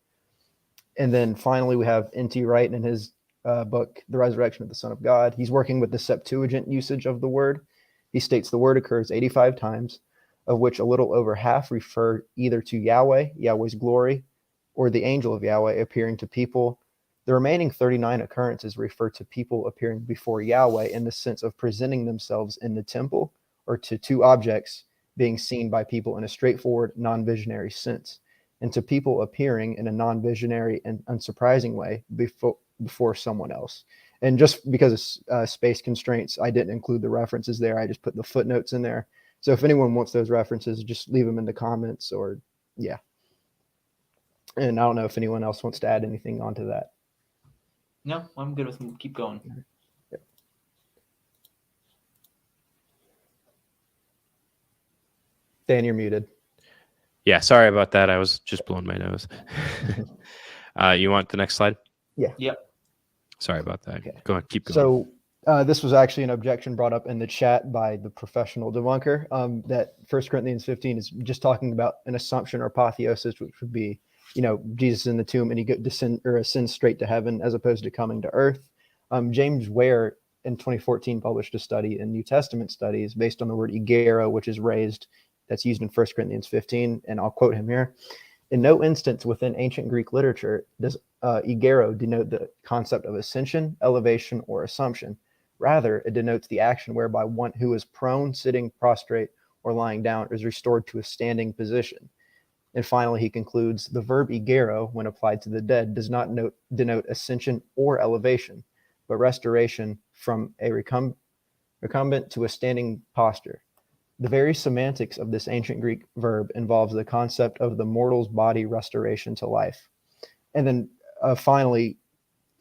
And then finally, we have N.T. Wright in his book, The Resurrection of the Son of God. He's working with the Septuagint usage of the word. He states the word occurs 85 times, of which a little over half refer either to Yahweh, Yahweh's glory, or the angel of Yahweh appearing to people. The remaining 39 occurrences refer to people appearing before Yahweh in the sense of presenting themselves in the temple, or to two objects being seen by people in a straightforward, non-visionary sense, and to people appearing in a non-visionary and unsurprising way before someone else. And just because of space constraints, I didn't include the references there. I just put the footnotes in there. So if anyone wants those references, just leave them in the comments, or yeah. And I don't know if anyone else wants to add anything onto that. No, I'm good with them. Keep going. Yep. Dan, you're muted. Yeah, sorry about that. I was just blowing my nose. You want the next slide? Yeah. Yep. Sorry about that. Okay. Go ahead, keep going. So this was actually an objection brought up in the chat by the professional debunker, that 1 Corinthians 15 is just talking about an assumption or apotheosis, which would be, Jesus in the tomb and he ascends straight to heaven as opposed to coming to earth. James Ware in 2014 published a study in New Testament studies based on the word egero, which is raised, that's used in 1 Corinthians 15. And I'll quote him here. In no instance within ancient Greek literature does egero denote the concept of ascension, elevation, or assumption. Rather, it denotes the action whereby one who is prone, sitting, prostrate, or lying down is restored to a standing position. And finally, he concludes, the verb egero, when applied to the dead, does not denote ascension or elevation, but restoration from a recumbent to a standing posture. The very semantics of this ancient Greek verb involves the concept of the mortal's body restoration to life. And then finally,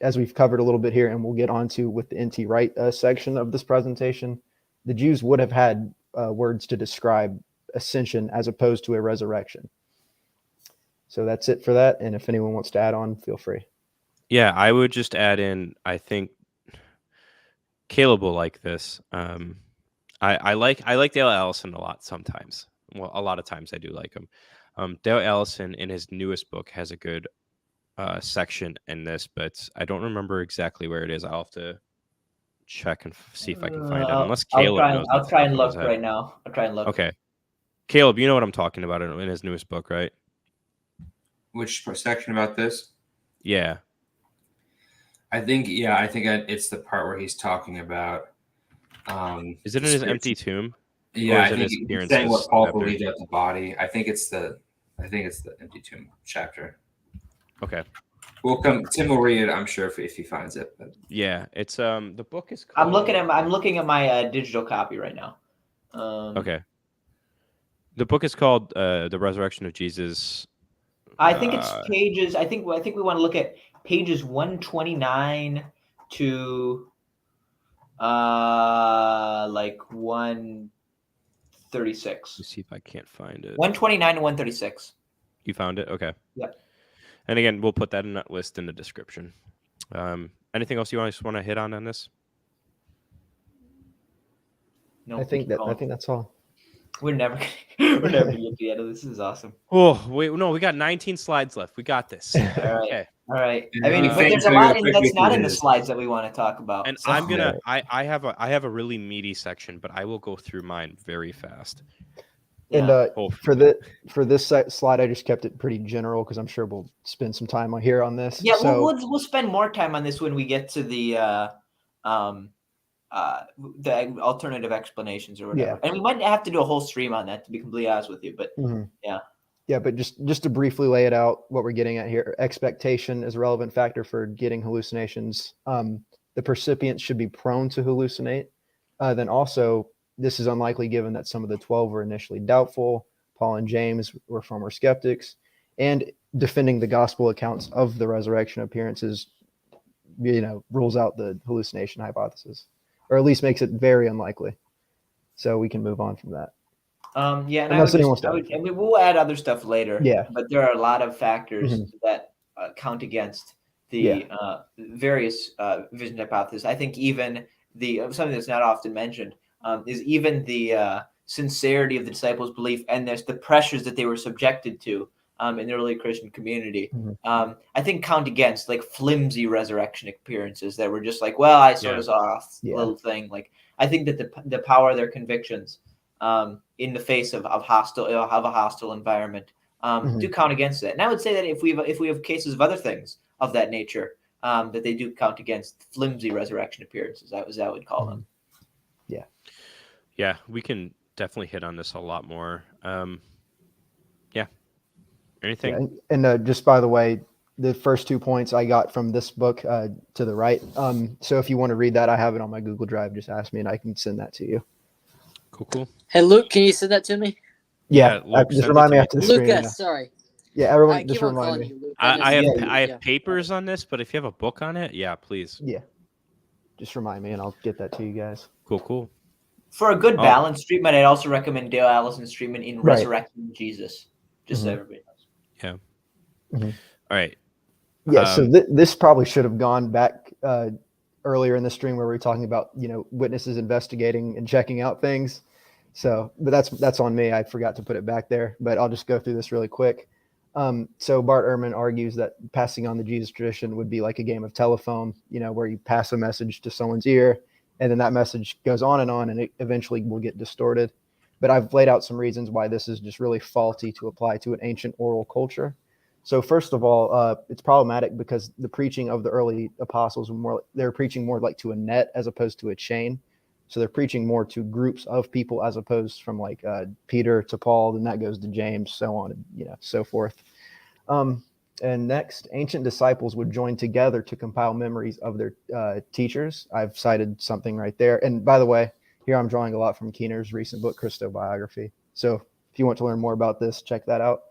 as we've covered a little bit here, and we'll get onto with the N.T. Wright section of this presentation, the Jews would have had words to describe ascension as opposed to a resurrection. So that's it for that. And if anyone wants to add on, feel free. Yeah, I would just add in, I think Caleb will like this. I like Dale Allison a lot sometimes. Well, a lot of times I do like him. Dale Allison in his newest book has a good section in this, but I don't remember exactly where it is. I'll have to check and see if I can find it. Unless Caleb knows. I'll try and look right now. I'll try and look. Okay. Caleb, you know what I'm talking about in his newest book, right? Which section about this? Yeah. I think it's the part where he's talking about. Is it in his empty tomb? Yeah, I think he's saying what Paul believed about the body. I think it's the empty tomb chapter. Okay. Tim will read it, I'm sure, if he finds it. But. Yeah, it's the book is called... I'm looking at my digital copy right now. Okay. The book is called The Resurrection of Jesus. I think it's pages. I think we want to look at pages 129 to like 136. Let's see if I can't find it. 129 to 136. You found it? Okay. Yep. And again, we'll put that in that list in the description. Anything else you want to hit on this? No, I think that's all. We're never gonna get to the end of this. This is awesome. Oh wait, no, we got 19 slides left. We got this. All right. Okay. All right. I mean, but there's a lot that's not in the slides that we want to talk about. And so. I'm gonna. I have a really meaty section, but I will go through mine very fast. And for this slide, I just kept it pretty general because I'm sure we'll spend some time here on this. Yeah, so, we'll spend more time on this when we get to the alternative explanations or whatever. Yeah. And we might have to do a whole stream on that, to be completely honest with you. But yeah, but just to briefly lay it out, what we're getting at here: expectation is a relevant factor for getting hallucinations. The percipient should be prone to hallucinate. Then also, this is unlikely given that some of the 12 were initially doubtful. Paul and James were former skeptics, and defending the gospel accounts of the resurrection appearances, rules out the hallucination hypothesis, or at least makes it very unlikely. So we can move on from that. Yeah, and we'll add other stuff later. Yeah, but there are a lot of factors that count against the various vision hypotheses. I think even something that's not often mentioned is even the sincerity of the disciples' belief, and there's the pressures that they were subjected to in the early Christian community. I think count against like flimsy resurrection appearances that were just like, well, I sort of saw a little thing. Like I think that the power of their convictions in the face of a hostile environment do count against that. And I would say that if we have cases of other things of that nature, that they do count against flimsy resurrection appearances, as I would call them. Yeah, we can definitely hit on this a lot more. Anything? Yeah. And just by the way, the first 2 points I got from this book to the right. So if you want to read that, I have it on my Google Drive. Just ask me and I can send that to you. Cool. Hey, Luke, can you send that to me? Yeah, Luke, just remind me after the screen. Lucas, sorry. Yeah, I everyone keep just on remind calling me. you Luke. I have papers on this, but if you have a book on it, yeah, please. Yeah, just remind me and I'll get that to you guys. Cool. For a good balanced treatment, I'd also recommend Dale Allison's treatment in Resurrecting Jesus, just so everybody knows. All right. Yeah, so this probably should have gone back earlier in the stream where we were talking about, witnesses investigating and checking out things. So, but that's on me. I forgot to put it back there, but I'll just go through this really quick. So Bart Ehrman argues that passing on the Jesus tradition would be like a game of telephone, where you pass a message to someone's ear and then that message goes on and it eventually will get distorted. But I've laid out some reasons why this is just really faulty to apply to an ancient oral culture. So first of all, it's problematic because the preaching of the early apostles they're preaching more like to a net as opposed to a chain. So they're preaching more to groups of people as opposed from like Peter to Paul, then that goes to James, so on, and so forth. And next, ancient disciples would join together to compile memories of their teachers. I've cited something right there. And by the way, here I'm drawing a lot from Keener's recent book, Christobiography. So if you want to learn more about this, check that out.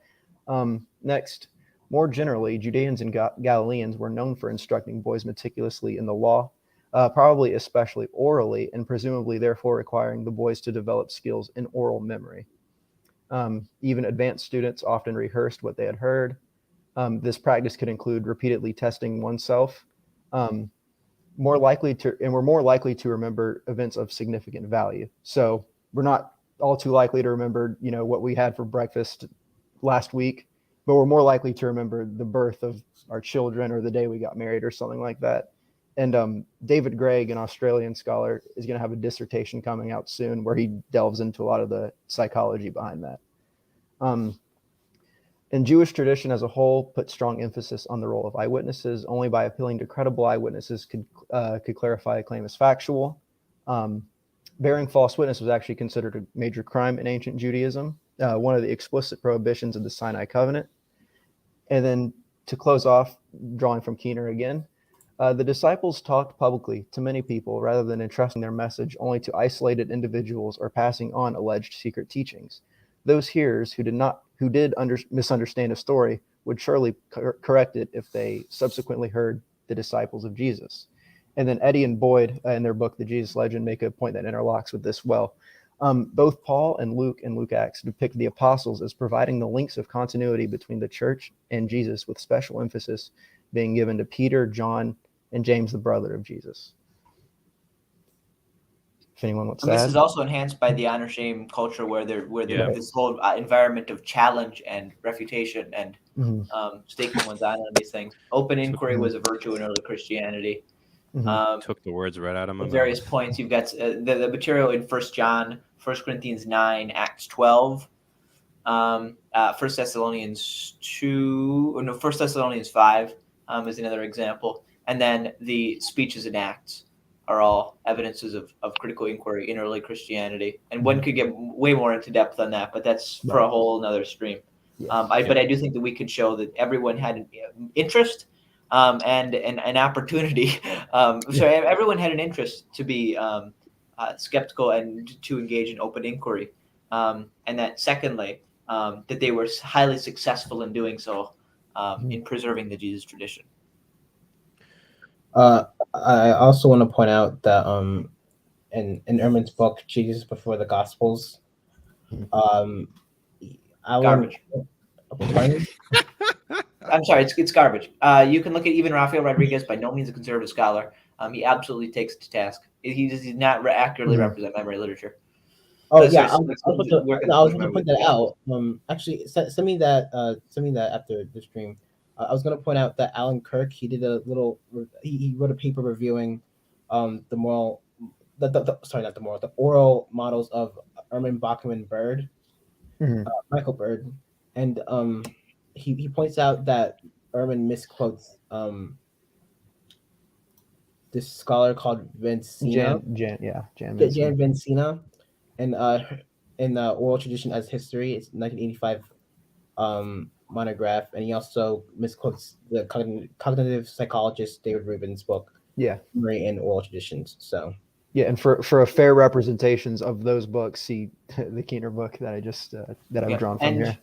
Next, more generally, Judeans and Galileans were known for instructing boys meticulously in the law, probably especially orally, and presumably therefore requiring the boys to develop skills in oral memory. Even advanced students often rehearsed what they had heard. This practice could include repeatedly testing oneself, we're more likely to remember events of significant value. So we're not all too likely to remember, what we had for breakfast last week, but we're more likely to remember the birth of our children or the day we got married or something like that. And David Gregg, an Australian scholar, is going to have a dissertation coming out soon where he delves into a lot of the psychology behind that. And Jewish tradition as a whole put strong emphasis on the role of eyewitnesses. Only by appealing to credible eyewitnesses could clarify a claim as factual. Bearing false witness was actually considered a major crime in ancient Judaism, one of the explicit prohibitions of the Sinai Covenant. And then to close off, drawing from Keener again, the disciples talked publicly to many people rather than entrusting their message only to isolated individuals or passing on alleged secret teachings. Those hearers who did misunderstand a story would surely correct it if they subsequently heard the disciples of Jesus. And then Eddy and Boyd in their book, The Jesus Legend, make a point that interlocks with this well. Both Paul and Luke in Luke Acts depict the apostles as providing the links of continuity between the church and Jesus, with special emphasis being given to Peter, John, and James, the brother of Jesus. If anyone wants to add. This is also enhanced by the honor shame culture where this whole environment of challenge and refutation and staking one's honor on these things. Open inquiry was a virtue in early Christianity. Took the words right out of my mouth. Various points. You've got the material in 1 John, 1 Corinthians 9, Acts 12, 1 Thessalonians 5 is another example. And then the speeches and Acts are all evidences of critical inquiry in early Christianity. And one could get way more into depth on that, but that's for a whole another stream. But I do think that we could show that everyone had an interest and an opportunity. So everyone had an interest to be skeptical and to engage in open inquiry. And that secondly, that they were highly successful in doing so in preserving the Jesus tradition. I also want to point out that in Ehrman's book, Jesus Before the Gospels, Garbage. I'm sorry, it's garbage. You can look at even Rafael Rodriguez, by no means a conservative scholar, he absolutely takes it to task. He does not accurately represent memory literature. Oh So yeah, it's- it's I was working- going to point that out. Actually, send me that. Send me that after the stream. I was going to point out that Alan Kirk, he did a little. He wrote a paper reviewing, the moral, the oral models of Erman Bachman Bird, Michael Bird, and he points out that Erman misquotes this scholar called Vincina. Jan Jan Vincina, and in the oral tradition as history. It's 1985 monograph, and he also misquotes the cognitive psychologist David Rubin's book, Memory and Oral Traditions. So yeah, and for a fair representations of those books, see the Keener book that I just that I've drawn from here.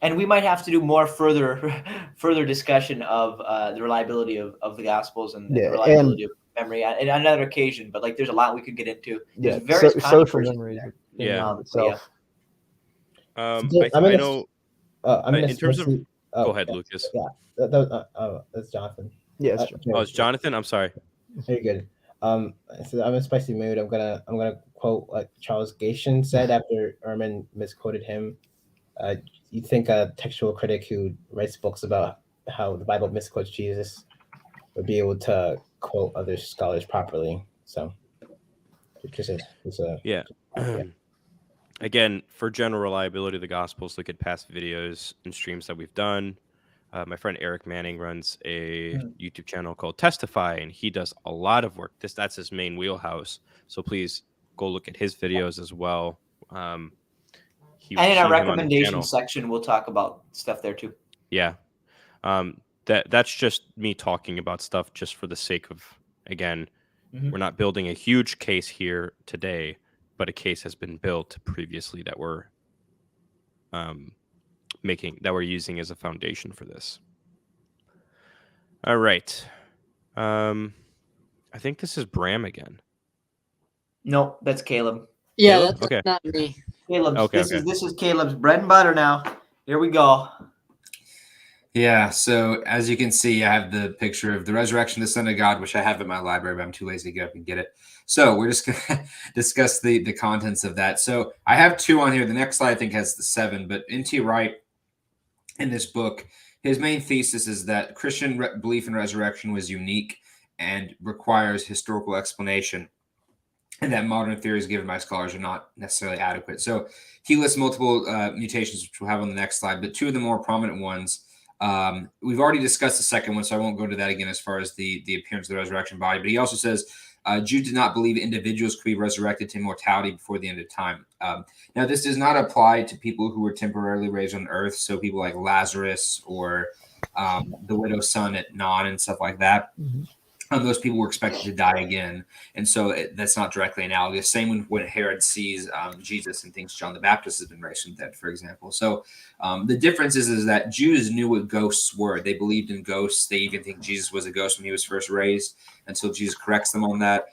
And we might have to do more further discussion of the reliability of the Gospels and the reliability of memory at another occasion. But like, there's a lot we could get into. There's various social memory. I know. In terms of, go ahead, Lucas. Yeah, that's Jonathan. Yeah, it's Jonathan. I'm sorry. Very good. So I'm in a spicy mood. I'm gonna quote what Charles Gation said after Ehrman misquoted him. You'd think a textual critic who writes books about how the Bible misquotes Jesus would be able to quote other scholars properly. So, yeah. Again, for general reliability of the Gospels, look at past videos and streams that we've done. My friend Eric Manning runs a YouTube channel called Testify, and he does a lot of work. That's his main wheelhouse. So please go look at his videos as well. And in our recommendation section, we'll talk about stuff there too. Yeah. That's just me talking about stuff just for the sake of, again, we're not building a huge case here today, but a case has been built previously that we're using as a foundation for this. All right. I think this is Bram again. Nope, that's Caleb. Yeah, Caleb? that's not me. Caleb's. Okay, This is Caleb's bread and butter now. Here we go. Yeah, so as you can see, I have the picture of the resurrection of the Son of God, which I have in my library, but I'm too lazy to get up and get it. So we're just going to discuss the contents of that. So I have 2 on here. The next slide, I think, has the 7. But N.T. Wright, in this book, his main thesis is that Christian belief in resurrection was unique and requires historical explanation, and that modern theories given by scholars are not necessarily adequate. So he lists multiple mutations, which we'll have on the next slide, but 2 of the more prominent ones. We've already discussed the second one, so I won't go into that again as far as the appearance of the resurrection body. But he also says Jews did not believe individuals could be resurrected to immortality before the end of time. Now, this does not apply to people who were temporarily raised on earth, so people like Lazarus or the widow's son at Non and stuff like that. Those people were expected to die again, and so that's not directly analogous. Same when Herod sees Jesus and thinks John the Baptist has been raised from the dead, for example. So the difference is that Jews knew what ghosts were. They believed in ghosts. They even think Jesus was a ghost when he was first raised, until Jesus corrects them on that.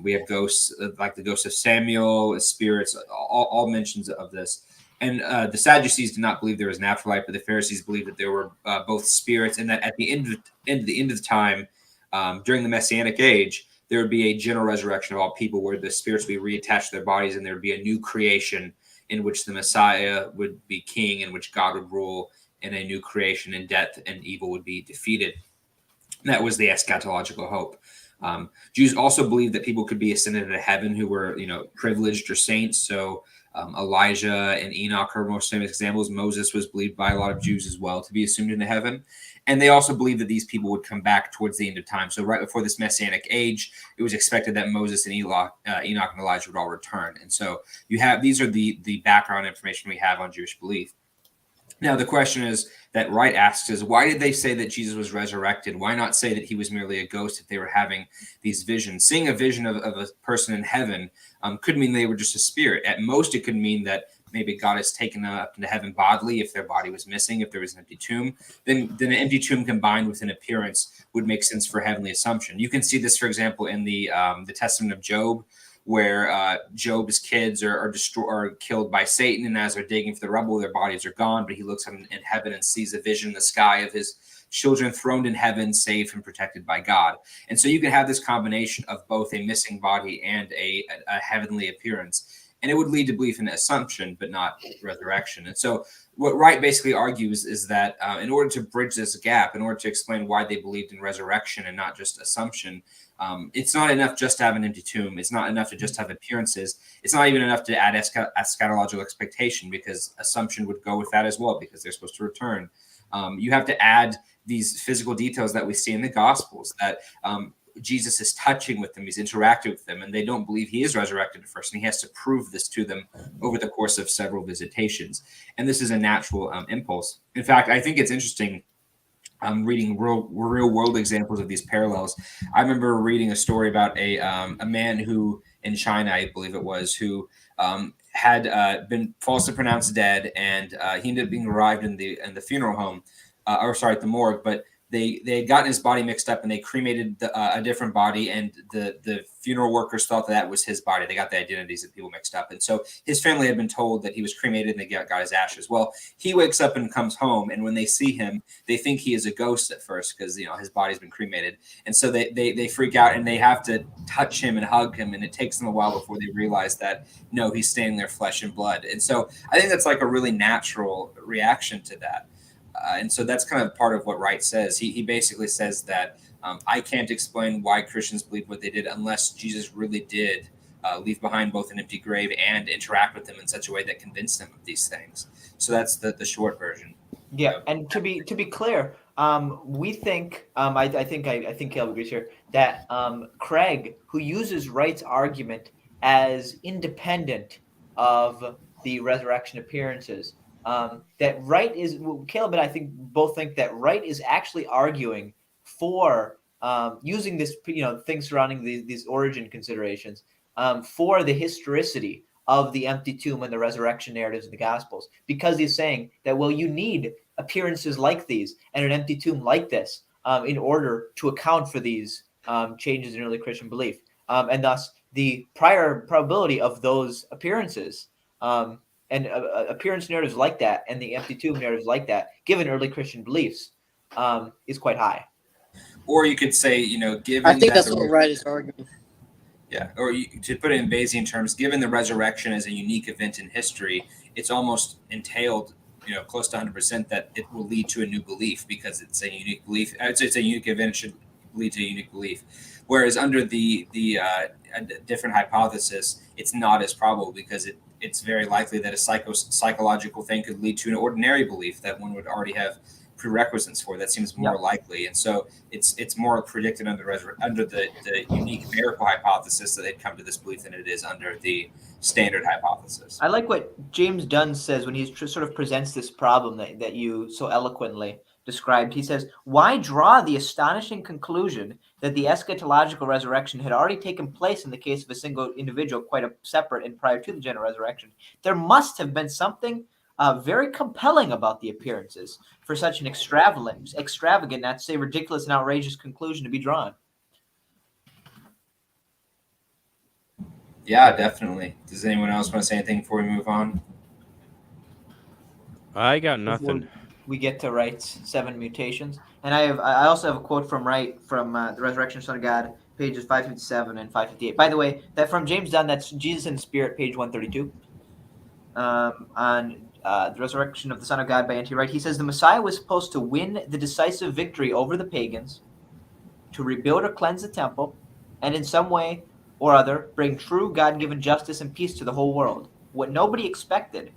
We have ghosts like the ghost of Samuel, spirits, all mentions of this. And the Sadducees did not believe there was an afterlife, but the Pharisees believed that there were both spirits, and that at the end of the time, during the Messianic age, there would be a general resurrection of all people where the spirits would be reattached to their bodies, and there would be a new creation in which the Messiah would be king, in which God would rule in a new creation, and death and evil would be defeated. And that was the eschatological hope. Jews also believed that people could be ascended into heaven who were, privileged or saints. So Elijah and Enoch are most famous examples. Moses was believed by a lot of Jews as well to be assumed into heaven. And they also believed that these people would come back towards the end of time. So right before this Messianic age, it was expected that Moses and Enoch and Elijah would all return. And so these are the background information we have on Jewish belief. Now, the question is that Wright asks is, why did they say that Jesus was resurrected? Why not say that he was merely a ghost if they were having these visions? Seeing a vision of a person in heaven could mean they were just a spirit. At most, it could mean that maybe God has taken them up into heaven bodily if their body was missing, if there was an empty tomb. Then an empty tomb combined with an appearance would make sense for heavenly assumption. You can see this, for example, in the Testament of Job, where Job's kids are killed by Satan, and as they're digging for the rubble, their bodies are gone. But he looks up in heaven and sees a vision in the sky of his children throned in heaven, safe and protected by God. And so you can have this combination of both a missing body and a heavenly appearance. And it would lead to belief in assumption, but not resurrection. And so what Wright basically argues is that in order to bridge this gap, in order to explain why they believed in resurrection and not just assumption, it's not enough just to have an empty tomb. It's not enough to just have appearances. It's not even enough to add eschatological expectation, because assumption would go with that as well, because they're supposed to return. You have to add these physical details that we see in the Gospels, that Jesus is touching with them, he's interacting with them, and they don't believe he is resurrected at first, and he has to prove this to them over the course of several visitations. And this is a natural impulse. In fact, I think it's interesting reading real world examples of these parallels. I remember reading a story about a man who, in China, I believe it was, who had been falsely pronounced dead, and he ended up being arrived in the funeral home, at the morgue, but they had gotten his body mixed up, and they cremated a different body, and the funeral workers thought that was his body. They got the identities of people mixed up. And so his family had been told that he was cremated, and they got his ashes. Well, he wakes up and comes home, and when they see him, they think he is a ghost at first, because his body's been cremated. And so they freak out, and they have to touch him and hug him, and it takes them a while before they realize that, no, he's standing there flesh and blood. And so I think that's like a really natural reaction to that. And so that's kind of part of what Wright says. He basically says that I can't explain why Christians believe what they did unless Jesus really did leave behind both an empty grave and interact with them in such a way that convinced them of these things. So that's the short version. Yeah, and to be clear, we think I think Caleb agrees here that Craig, who uses Wright's argument as independent of the resurrection appearances, that Wright is, Caleb and I think both think that Wright is actually arguing for using this, things surrounding these origin considerations for the historicity of the empty tomb and the resurrection narratives of the Gospels, because he's saying that, well, you need appearances like these and an empty tomb like this in order to account for these changes in early Christian belief, and thus the prior probability of those appearances and appearance narratives like that and the empty tomb narratives like that, given early Christian beliefs, is quite high. Or you could say, given I think that that's what Wright is arguing. Yeah, or to put it in Bayesian terms, given the resurrection as a unique event in history, it's almost entailed, close to 100% that it will lead to a new belief, because it's a unique belief. It's a unique event, it should lead to a unique belief. Whereas under the different hypothesis, it's not as probable, because it's very likely that a psychological thing could lead to an ordinary belief that one would already have prerequisites for. That seems more likely, and so it's more predicted under the unique miracle hypothesis that they'd come to this belief than it is under the standard hypothesis. I like what James Dunn says when he sort of presents this problem that you so eloquently described. He says, why draw the astonishing conclusion that the eschatological resurrection had already taken place in the case of a single individual, quite separate and prior to the general resurrection? There must have been something very compelling about the appearances for such an extravagant, not to say ridiculous and outrageous conclusion to be drawn. Yeah, definitely. Does anyone else want to say anything before we move on? I got nothing. We get to Wright's 7 mutations, and I also have a quote from Wright from the Resurrection of the Son of God, pages 557 and 558. By the way, that from James Dunn, that's Jesus in Spirit, page 132. On the Resurrection of the Son of God by N.T. Wright, he says the Messiah was supposed to win the decisive victory over the pagans, to rebuild or cleanse the temple, and in some way or other bring true God-given justice and peace to the whole world. What nobody expected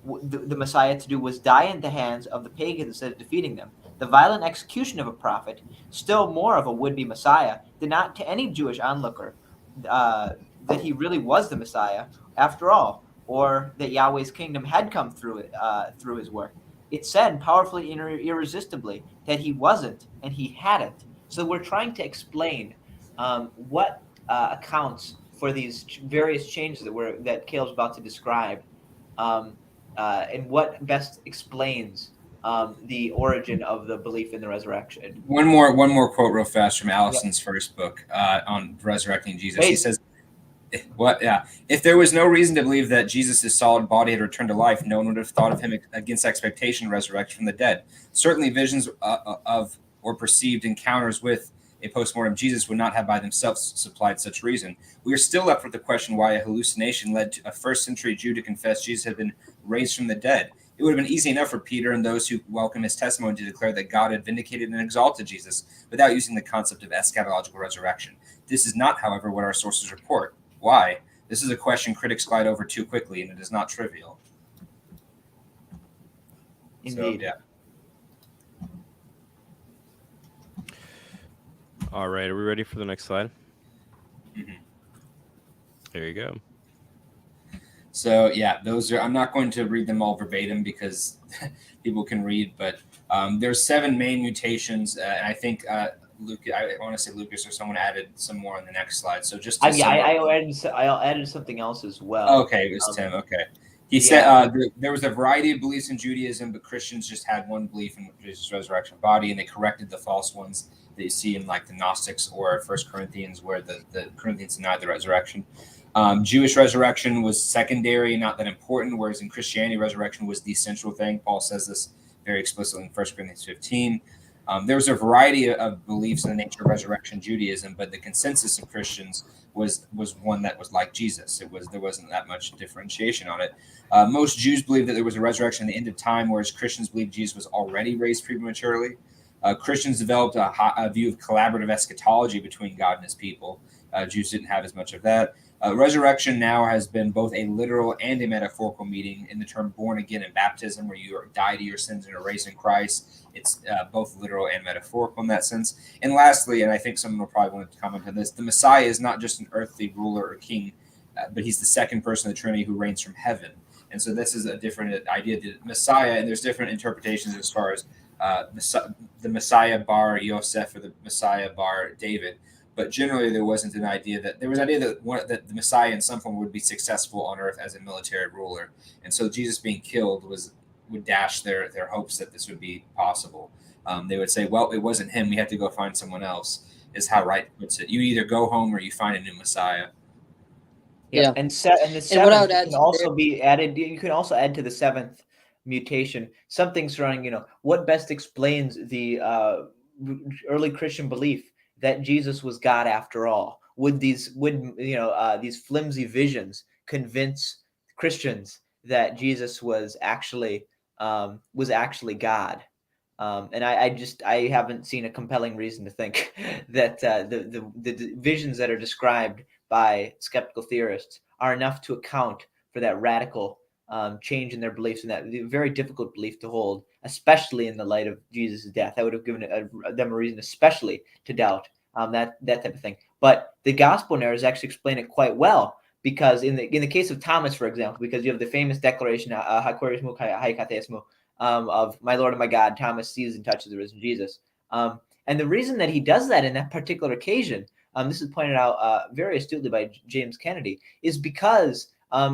the Messiah to do was die in the hands of the pagans instead of defeating them. The violent execution of a prophet, still more of a would-be Messiah, did not to any Jewish onlooker that he really was the Messiah after all, or that Yahweh's kingdom had come through his work. It said powerfully and irresistibly that he wasn't and he hadn't. So we're trying to explain what accounts for these various changes that Caleb's about to describe, and what best explains the origin of the belief in the resurrection. One more quote real fast from Allison's first book on resurrecting Jesus. He says, if there was no reason to believe that Jesus' solid body had returned to life, no one would have thought of him against expectation resurrection from the dead. Certainly visions of or perceived encounters with a postmortem Jesus would not have by themselves supplied such reason. We are still left with the question why a hallucination led to a first-century Jew to confess Jesus had been raised from the dead. It would have been easy enough for Peter and those who welcome his testimony to declare that God had vindicated and exalted Jesus without using the concept of eschatological resurrection. This is not, however, what our sources report. Why? This is a question critics glide over too quickly, and it is not trivial. Indeed. So, yeah. All right, are we ready for the next slide? Mm-hmm. There you go. So yeah, those are. I'm not going to read them all verbatim because people can read, but there's 7 main mutations, and I think Luke. I want to say Lucas or someone added some more on the next slide. So just to I added something else as well. Okay, it was Tim. Okay, he said there was a variety of beliefs in Judaism, but Christians just had one belief in Jesus' resurrection body, and they corrected the false ones that you see in like the Gnostics or 1 Corinthians, where the Corinthians denied the resurrection. Jewish resurrection was secondary, not that important, whereas in Christianity, resurrection was the central thing. Paul says this very explicitly in 1 Corinthians 15. There was a variety of beliefs in the nature of resurrection in Judaism, but the consensus in Christians was one that was like Jesus. There wasn't that much differentiation on it. Most Jews believed that there was a resurrection at the end of time, whereas Christians believed Jesus was already raised prematurely. Christians developed a view of collaborative eschatology between God and his people. Jews didn't have as much of that. Resurrection now has been both a literal and a metaphorical meaning in the term born again in baptism, where you die to your sins and are raised in Christ. It's both literal and metaphorical in that sense. And lastly, and I think someone will probably want to comment on this, the Messiah is not just an earthly ruler or king, but he's the second person of the Trinity who reigns from heaven. And so this is a different idea. The Messiah, and there's different interpretations as far as the Messiah bar Yosef or the Messiah bar David. But generally, there wasn't an idea that that the Messiah in some form would be successful on earth as a military ruler. And so Jesus being killed would dash their hopes that this would be possible. They would say, well, it wasn't him. We have to go find someone else, is how Wright puts it. You either go home or you find a new Messiah. Yeah. And the seventh can also be added. You can also add to the 7th mutation something surrounding, what best explains the early Christian belief that Jesus was God after all. Would these flimsy visions convince Christians that Jesus was actually God? And I haven't seen a compelling reason to think that the visions that are described by skeptical theorists are enough to account for that radical change in their beliefs, and that very difficult belief to hold, especially in the light of Jesus' death. That would have given them a reason especially to doubt that type of thing. But the gospel narratives actually explain it quite well, because in the case of Thomas, for example, because you have the famous declaration of my Lord and my God, Thomas sees and touches the risen Jesus. And the reason that he does that in that particular occasion, this is pointed out very astutely by James Kennedy, is because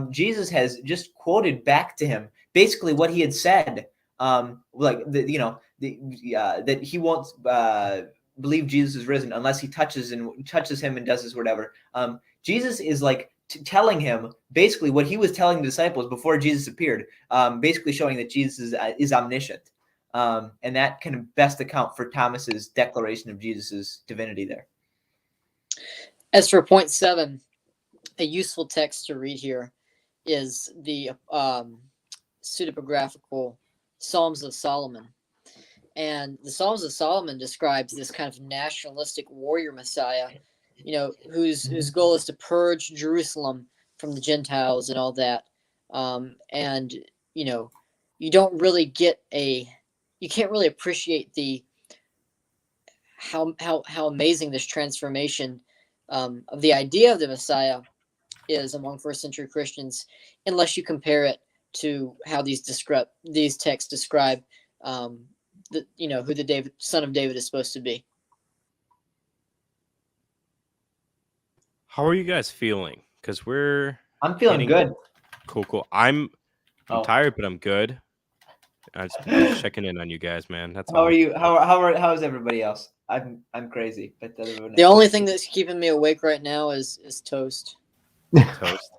Jesus has just quoted back to him basically what he had said, that he won't believe Jesus is risen unless he touches him and does this whatever. Jesus is like telling him basically what he was telling the disciples before Jesus appeared, basically showing that Jesus is omniscient, and that can best account for Thomas's declaration of Jesus's divinity there. As for point 7, a useful text to read here is the pseudepigraphical Psalms of Solomon. And the Psalms of Solomon describes this kind of nationalistic warrior Messiah, whose goal is to purge Jerusalem from the Gentiles and all that. And you don't really you can't really appreciate how amazing this transformation of the idea of the Messiah is among first century Christians, unless you compare it to how these texts describe who the son of David is supposed to be. How are you guys feeling? Because I'm feeling good. Cool. I'm tired, but I'm good. I'm just checking in on you guys, man. That's how all. Are you? How is everybody else? I'm crazy, but the only thing that's keeping me awake right now is toast. Toast.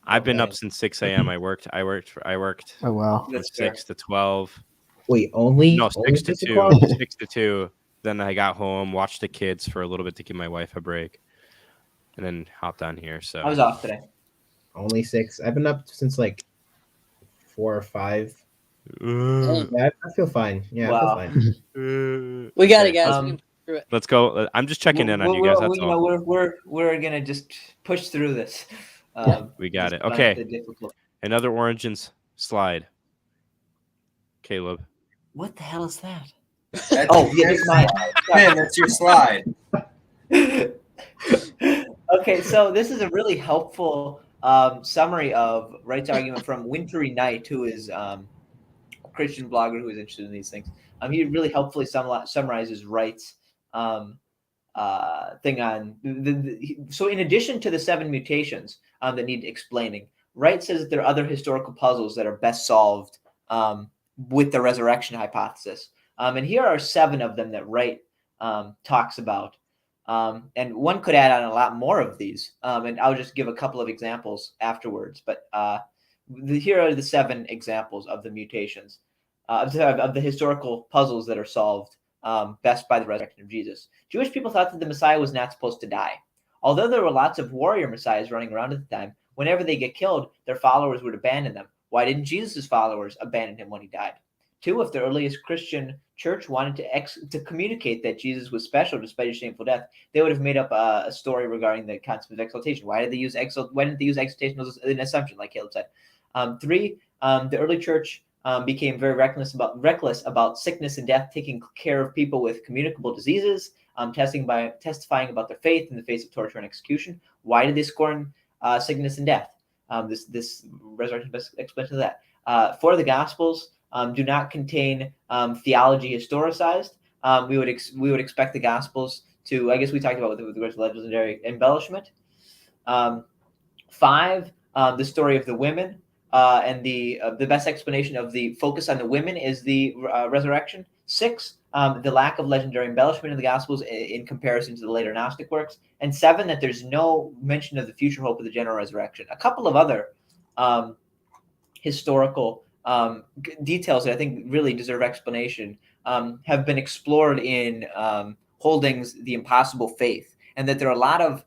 I've been up since 6 a.m. I worked. Oh wow. From 6 to 12. Wait, only No, only 6 to 2. o'clock? 6 to 2. Then I got home, watched the kids for a little bit to give my wife a break, and then hopped on here. So I was off today. Only 6. I've been up since like 4 or 5. Ugh. Yeah, I feel fine. Yeah, I feel Wow. fine. We got it, Okay, guys. Um, we can push through it. let's go. I'm just checking in on you guys. That's all. We're gonna just push through this. We got it. despite Okay. the difficult- Another Origins slide. Caleb. What the hell is that? That's, Oh, yeah, it's mine. man, that's your slide. Okay, so this is a really helpful summary of Wright's argument from Wintry Knight, who is a Christian blogger who is interested in these things. He really helpfully summarizes Wright's thing on so in addition to the 7 mutations that need explaining, Wright says that there are other historical puzzles that are best solved with the resurrection hypothesis. And here are 7 of them that Wright talks about. And one could add on a lot more of these. And I'll just give a couple of examples afterwards. But here are the 7 examples of the mutations, of the historical puzzles that are solved best by the resurrection of Jesus. Jewish people thought that the Messiah was not supposed to die. Although there were lots of warrior messiahs running around at the time, whenever they get killed, their followers would abandon them. Why didn't Jesus' followers abandon him when he died? 2, if the earliest Christian church wanted to communicate that Jesus was special despite his shameful death, they would have made up a story regarding the concept of exaltation. Why didn't they use exaltation as an assumption, like Caleb said? 3, the early church became very reckless about sickness and death, taking care of people with communicable diseases, testifying about their faith in the face of torture and execution. Why did they scorn sickness and death? This resurrection best explanation of that. 4, the Gospels do not contain theology historicized. We would expect the Gospels to, I guess we talked about with regards to legendary embellishment. 5, the story of the women, and the best explanation of the focus on the women is the resurrection. 6, the lack of legendary embellishment in the Gospels in comparison to the later Gnostic works. And 7, that there's no mention of the future hope of the general resurrection. A couple of other historical details that I think really deserve explanation have been explored in Holding's The Impossible Faith, and that there are a lot of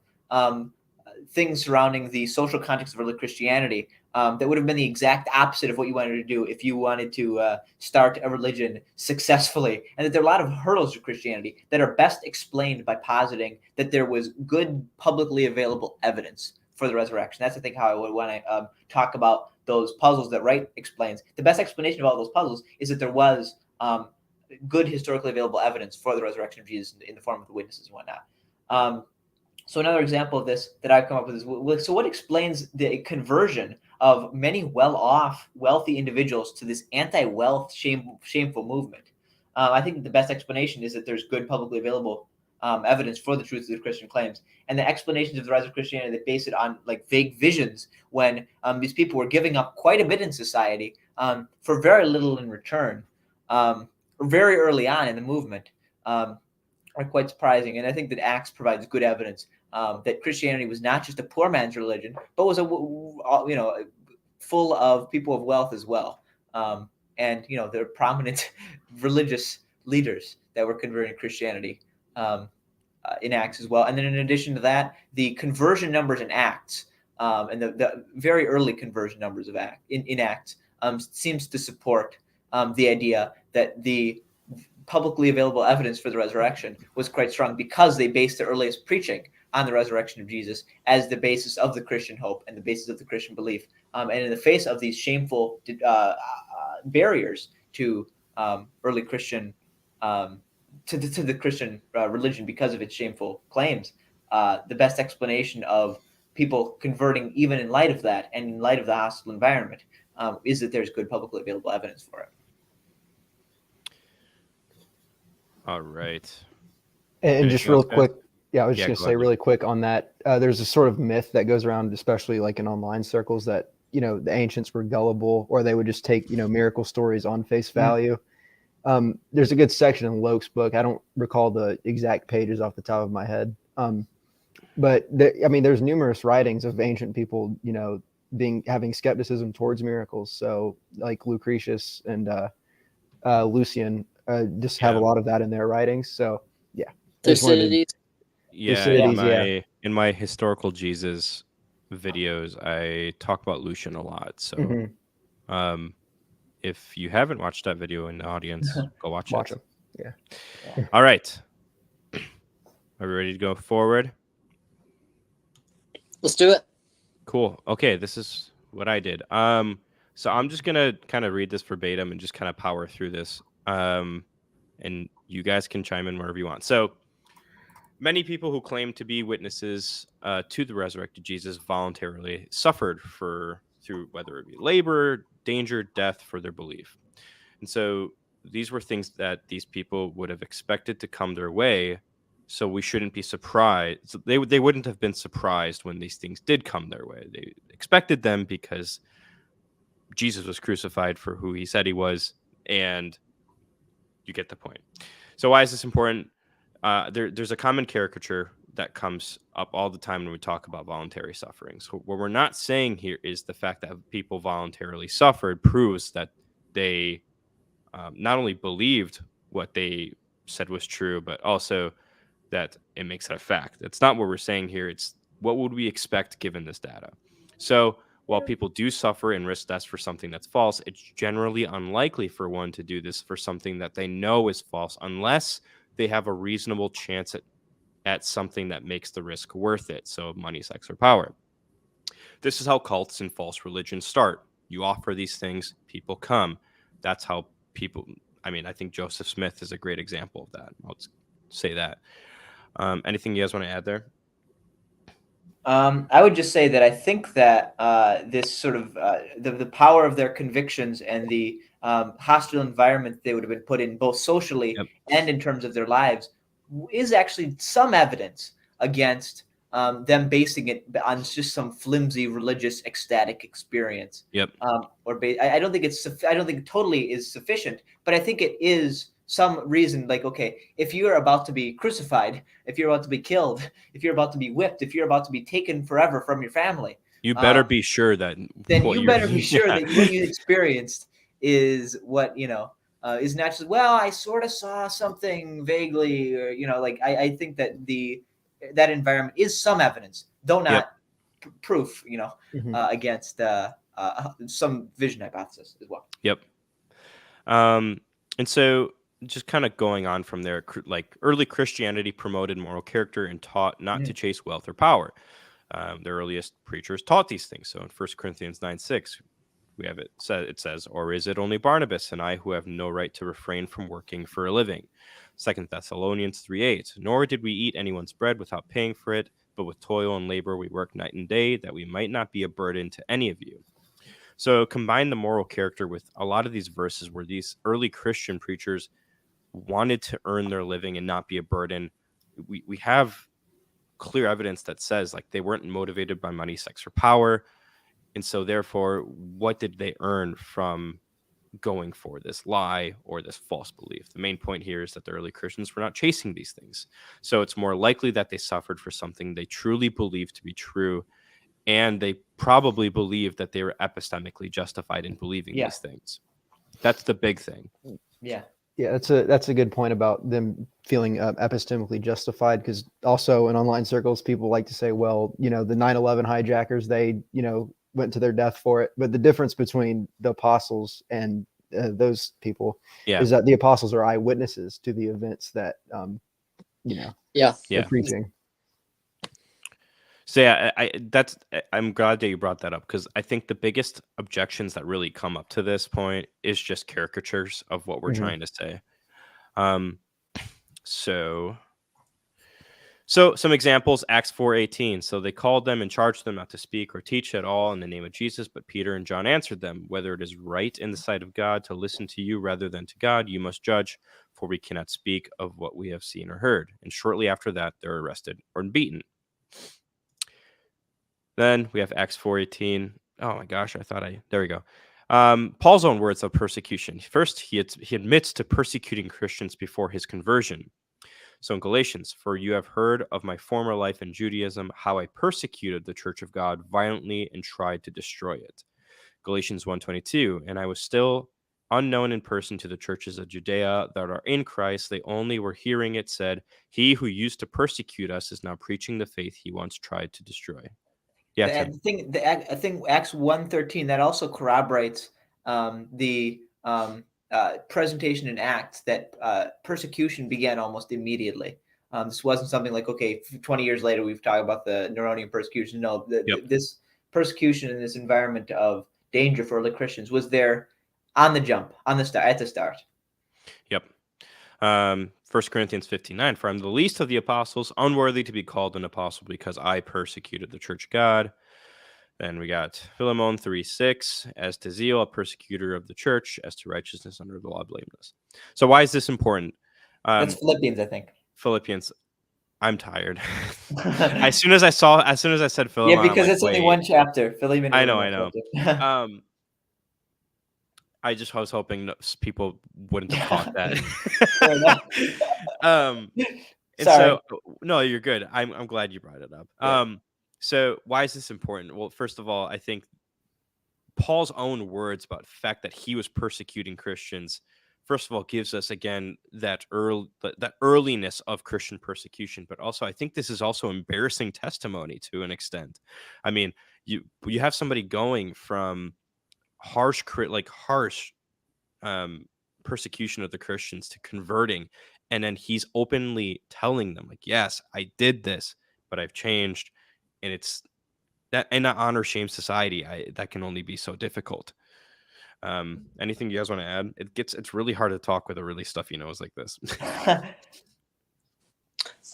things surrounding the social context of early Christianity that would have been the exact opposite of what you wanted to do if you wanted to start a religion successfully, and that there are a lot of hurdles to Christianity that are best explained by positing that there was good publicly available evidence for the resurrection. That's, I think, how I would want to talk about those puzzles that Wright explains. The best explanation of all those puzzles is that there was good historically available evidence for the resurrection of Jesus in the form of the witnesses and whatnot. So another example of this that I've come up with is, so what explains the conversion of many well-off, wealthy individuals to this anti-wealth, shameful movement? I think the best explanation is that there's good publicly available evidence for the truth of the Christian claims, and the explanations of the rise of Christianity that base it on like vague visions when these people were giving up quite a bit in society for very little in return, very early on in the movement, are quite surprising. And I think that Acts provides good evidence that Christianity was not just a poor man's religion, but was full of people of wealth as well. And there are prominent religious leaders that were converting to Christianity in Acts as well. And then in addition to that, the conversion numbers in Acts and the very early conversion numbers of in Acts seems to support the idea that the publicly available evidence for the resurrection was quite strong because they based the earliest preaching on the resurrection of Jesus as the basis of the Christian hope and the basis of the Christian belief. And in the face of these shameful barriers to early Christian to the Christian religion because of its shameful claims, the best explanation of people converting even in light of that and in light of the hostile environment is that there's good publicly available evidence for it. All right. And just real quick, I was just Yeah, going go to say ahead. really quick on that. There's a sort of myth that goes around, especially like in online circles, that, the ancients were gullible, or they would just take, miracle stories on face value. There's a good section in Locke's book. I don't recall the exact pages off the top of my head. But there's numerous writings of ancient people, having skepticism towards miracles. So like Lucretius and Lucian just have a lot of that in their writings. So yeah, Thucydides. Yeah, Thucydides, in my historical Jesus videos, I talk about Lucian a lot. So Mhm. if you haven't watched that video in the audience, go watch Watch it. them. Yeah. All right. Are we ready to go forward? Let's do it. Cool. Okay, this is what I did. So I'm just gonna kind of read this verbatim and just kind of power through this. And you guys can chime in wherever you want. So many people who claim to be witnesses to the resurrected Jesus voluntarily suffered through whether it be labor, danger, death for their belief. And so these were things that these people would have expected to come their way. So we shouldn't be surprised. So they wouldn't have been surprised when these things did come their way. They expected them because Jesus was crucified for who he said he was, and you get the point. So why is this important? There's a common caricature that comes up all the time when we talk about voluntary suffering. So what we're not saying here is the fact that people voluntarily suffered proves that they not only believed what they said was true, but also that it makes it a fact. That's not what we're saying here. It's what would we expect given this data. So while people do suffer and risk death for something that's false, it's generally unlikely for one to do this for something that they know is false, unless they have a reasonable chance at something that makes the risk worth it. So money, sex, or power. This is how cults and false religions start. You offer these things, people come. That's how people, I think Joseph Smith is a great example of that. I'll say that. Anything you guys want to add there? I would just say that I think that this sort of the power of their convictions and the hostile environment they would have been put in, both socially and in terms of their lives, is actually some evidence against them basing it on just some flimsy religious ecstatic experience. I don't think I don't think it totally is sufficient, but I think it is some reason. Like, okay, if you're about to be crucified, if you're about to be killed, if you're about to be whipped, if you're about to be taken forever from your family, you better be sure that what you experienced is what is naturally. Well, I sort of saw something vaguely, or I think that that environment is some evidence, though not proof, against some vision hypothesis as well. And so just kind of going on from there, like early Christianity promoted moral character and taught not to chase wealth or power. The earliest preachers taught these things. So in 1 Corinthians 9:6, we have it says, or is it only Barnabas and I who have no right to refrain from working for a living? 2 Thessalonians 3:8, nor did we eat anyone's bread without paying for it, but with toil and labor we work night and day, that we might not be a burden to any of you. So combine the moral character with a lot of these verses where these early Christian preachers wanted to earn their living and not be a burden. We have clear evidence that says like they weren't motivated by money, sex, or power. And so therefore, what did they earn from going for this lie or this false belief? The main point here is that the early Christians were not chasing these things. So it's more likely that they suffered for something they truly believed to be true. And they probably believed that they were epistemically justified in believing these things. That's the big thing. Yeah, that's a good point about them feeling epistemically justified, because also in online circles, people like to say, well, the 9/11 hijackers, they, went to their death for it. But the difference between the apostles and those people is that the apostles are eyewitnesses to the events that, they're preaching. So I'm glad that you brought that up, because I think the biggest objections that really come up to this point is just caricatures of what we're trying to say. So some examples, Acts 4:18. So they called them and charged them not to speak or teach at all in the name of Jesus. But Peter and John answered them, whether it is right in the sight of God to listen to you rather than to God, you must judge, for we cannot speak of what we have seen or heard. And shortly after that, they're arrested or beaten. Then we have Acts 4:18. Oh my gosh, there we go. Paul's own words of persecution. First, he admits to persecuting Christians before his conversion. So in Galatians, for you have heard of my former life in Judaism, how I persecuted the church of God violently and tried to destroy it. Galatians 1:22, and I was still unknown in person to the churches of Judea that are in Christ. They only were hearing it said, he who used to persecute us is now preaching the faith he once tried to destroy. Yeah, Tim. I think Acts 1:13, that also corroborates the presentation in Acts that persecution began almost immediately. This wasn't something like, okay, 20 years later, we've talked about the Neronian persecution. No, this persecution in this environment of danger for early Christians was there on the jump, at the start. Yep. 1 Corinthians 15:9, for I'm the least of the apostles, unworthy to be called an apostle because I persecuted the church of God. Then we got Philemon 3:6, as to zeal, a persecutor of the church, as to righteousness under the law, blameless. So why is this important? That's Philippians, I think. Philippians. I'm tired. As soon as I said Philemon, yeah, because it's only one chapter. Philemon. I know. I was hoping people wouldn't have caught that. Sorry. So no, you're good. I'm glad you brought it up. Yeah. So why is this important? Well, first of all, I think Paul's own words about the fact that he was persecuting Christians, first of all, gives us again that earliness of Christian persecution, but also I think this is also embarrassing testimony to an extent. I mean, you have somebody going from harsh persecution of the Christians to converting, and then he's openly telling them, like, yes, I did this, but I've changed. And it's that in an honor shame society, that can only be so difficult. Anything you guys want to add? It's really hard to talk with a really stuffy nose like this. I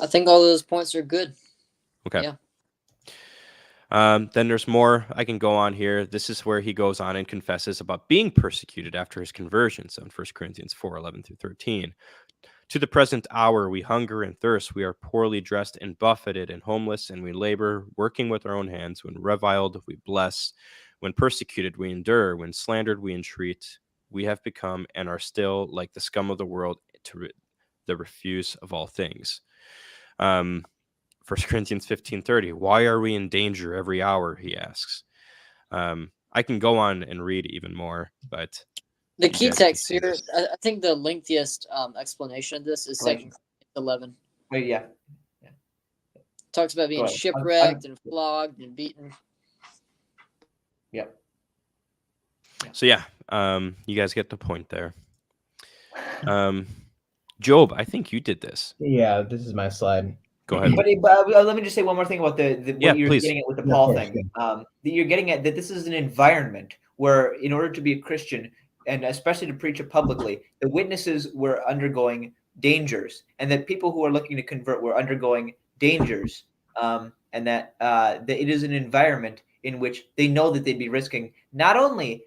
think all those points are good. Okay. Yeah. Then there's more I can go on here. This is where he goes on and confesses about being persecuted after his conversion. So in 1 Corinthians 4:11-13, to the present hour we hunger and thirst, we are poorly dressed and buffeted and homeless, and we labor, working with our own hands. When reviled, we bless. When persecuted, we endure. When slandered, we entreat. We have become and are still like the scum of the world, to the refuse of all things. 1 Corinthians 15:30, why are we in danger every hour, he asks. I can go on and read even more, but the key text here, I think the lengthiest explanation of this is 2 Corinthians 11. Wait, yeah. Talks about being shipwrecked and flogged and beaten. Yep. So yeah, you guys get the point there. Job, I think you did this. Yeah, this is my slide. Go ahead. But let me just say one more thing about what you're getting at with the Paul thing. That you're getting at that this is an environment where, in order to be a Christian, and especially to preach it publicly, the witnesses were undergoing dangers, and that people who are looking to convert were undergoing dangers, and that it is an environment in which they know that they'd be risking not only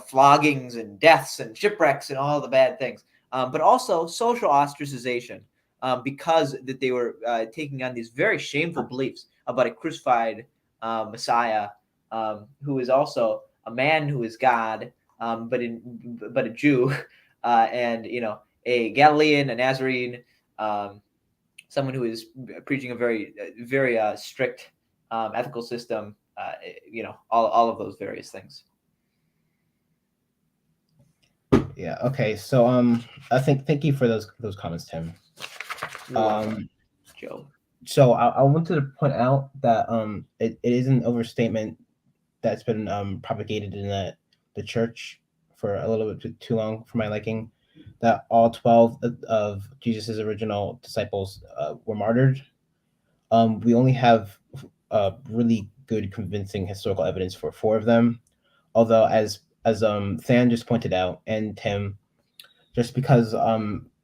floggings and deaths and shipwrecks and all the bad things, but also social ostracization, because that they were taking on these very shameful beliefs about a crucified Messiah, who is also a man who is God, but a Jew, and a Galilean, a Nazarene, someone who is preaching a very strict ethical system. All of those various things. Yeah. Okay. So thank you for those comments, Tim. Joe. So I wanted to point out that it is an overstatement that's been propagated in the church for a little bit too long for my liking, that all 12 of Jesus's original disciples were martyred. We only have really good, convincing historical evidence for 4 of them. Although, as Than just pointed out, and Tim, just because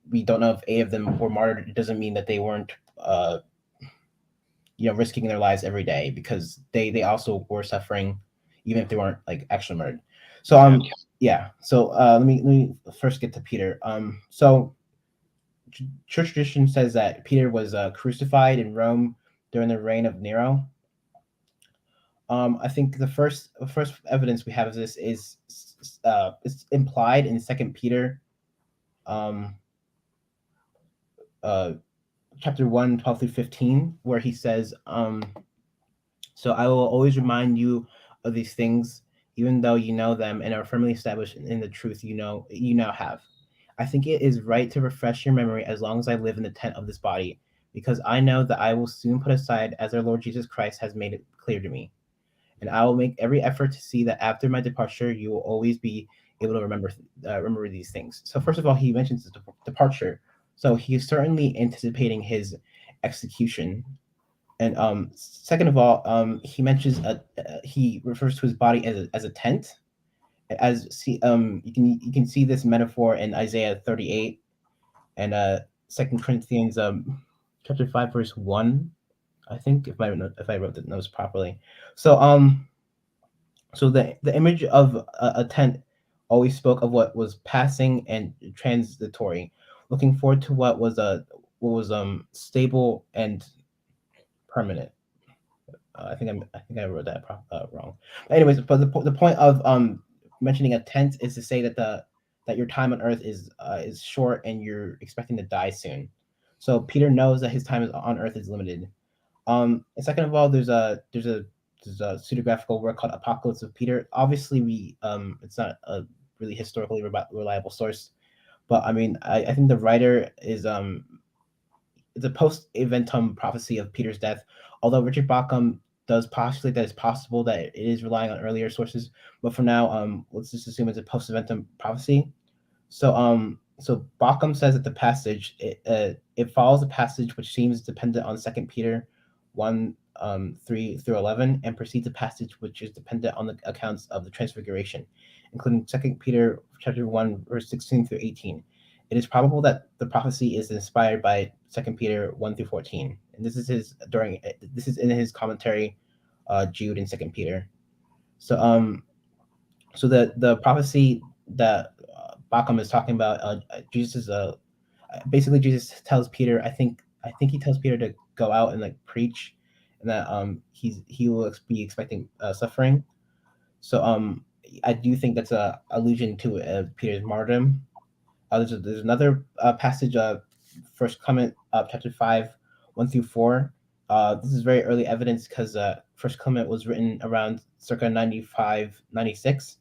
we don't know if 8 of them were martyred, it doesn't mean that they weren't risking their lives every day, because they also were suffering, even if they weren't like actually murdered. So yeah. So let me first get to Peter. So church tradition says that Peter was crucified in Rome during the reign of Nero. I think the first evidence we have of this is it's implied in 2 Peter chapter 1, 12-15, where he says, so I will always remind you of these things even though you know them and are firmly established in the truth you now have. I think it is right to refresh your memory as long as I live in the tent of this body, because I know that I will soon put aside as our Lord Jesus Christ has made it clear to me. And I will make every effort to see that after my departure, you will always be able to remember these things. So first of all, he mentions the departure. So he is certainly anticipating his execution. And second of all, he mentions he refers to his body as a tent. You can see this metaphor in Isaiah 38 and 2 Corinthians chapter 5 verse 1, I think, if I wrote the notes properly. So the image of a tent always spoke of what was passing and transitory, looking forward to what was stable and permanent. I think I wrote that wrong. But anyways, but the point of mentioning a tent is to say that your time on earth is short and you're expecting to die soon. So Peter knows that his time on earth is limited. And second of all, there's a pseudographical work called Apocalypse of Peter. Obviously, it's not a really historically reliable source, but I mean, I think the writer is it's a post-eventum prophecy of Peter's death. Although Richard Bauckham does postulate that it's possible that it is relying on earlier sources, but for now, let's just assume it's a post-eventum prophecy. So Bauckham says that the passage it follows a passage which seems dependent on 2 Peter 1 3 through 11, and precedes a passage which is dependent on the accounts of the Transfiguration, including 2 Peter chapter 1 verse 16 through 18. It is probable that the prophecy is inspired by 2 Peter 1 through 14, and this is in his commentary, Jude and 2 Peter. So the prophecy that Bauckham is talking about, Jesus basically Jesus tells Peter, I think he tells Peter to go out and like preach, and that he will be expecting suffering. So I do think that's a allusion to Peter's martyrdom. There's another passage of First Clement, chapter 5, 1 through 4. This is very early evidence because First Clement was written around circa 95, 96.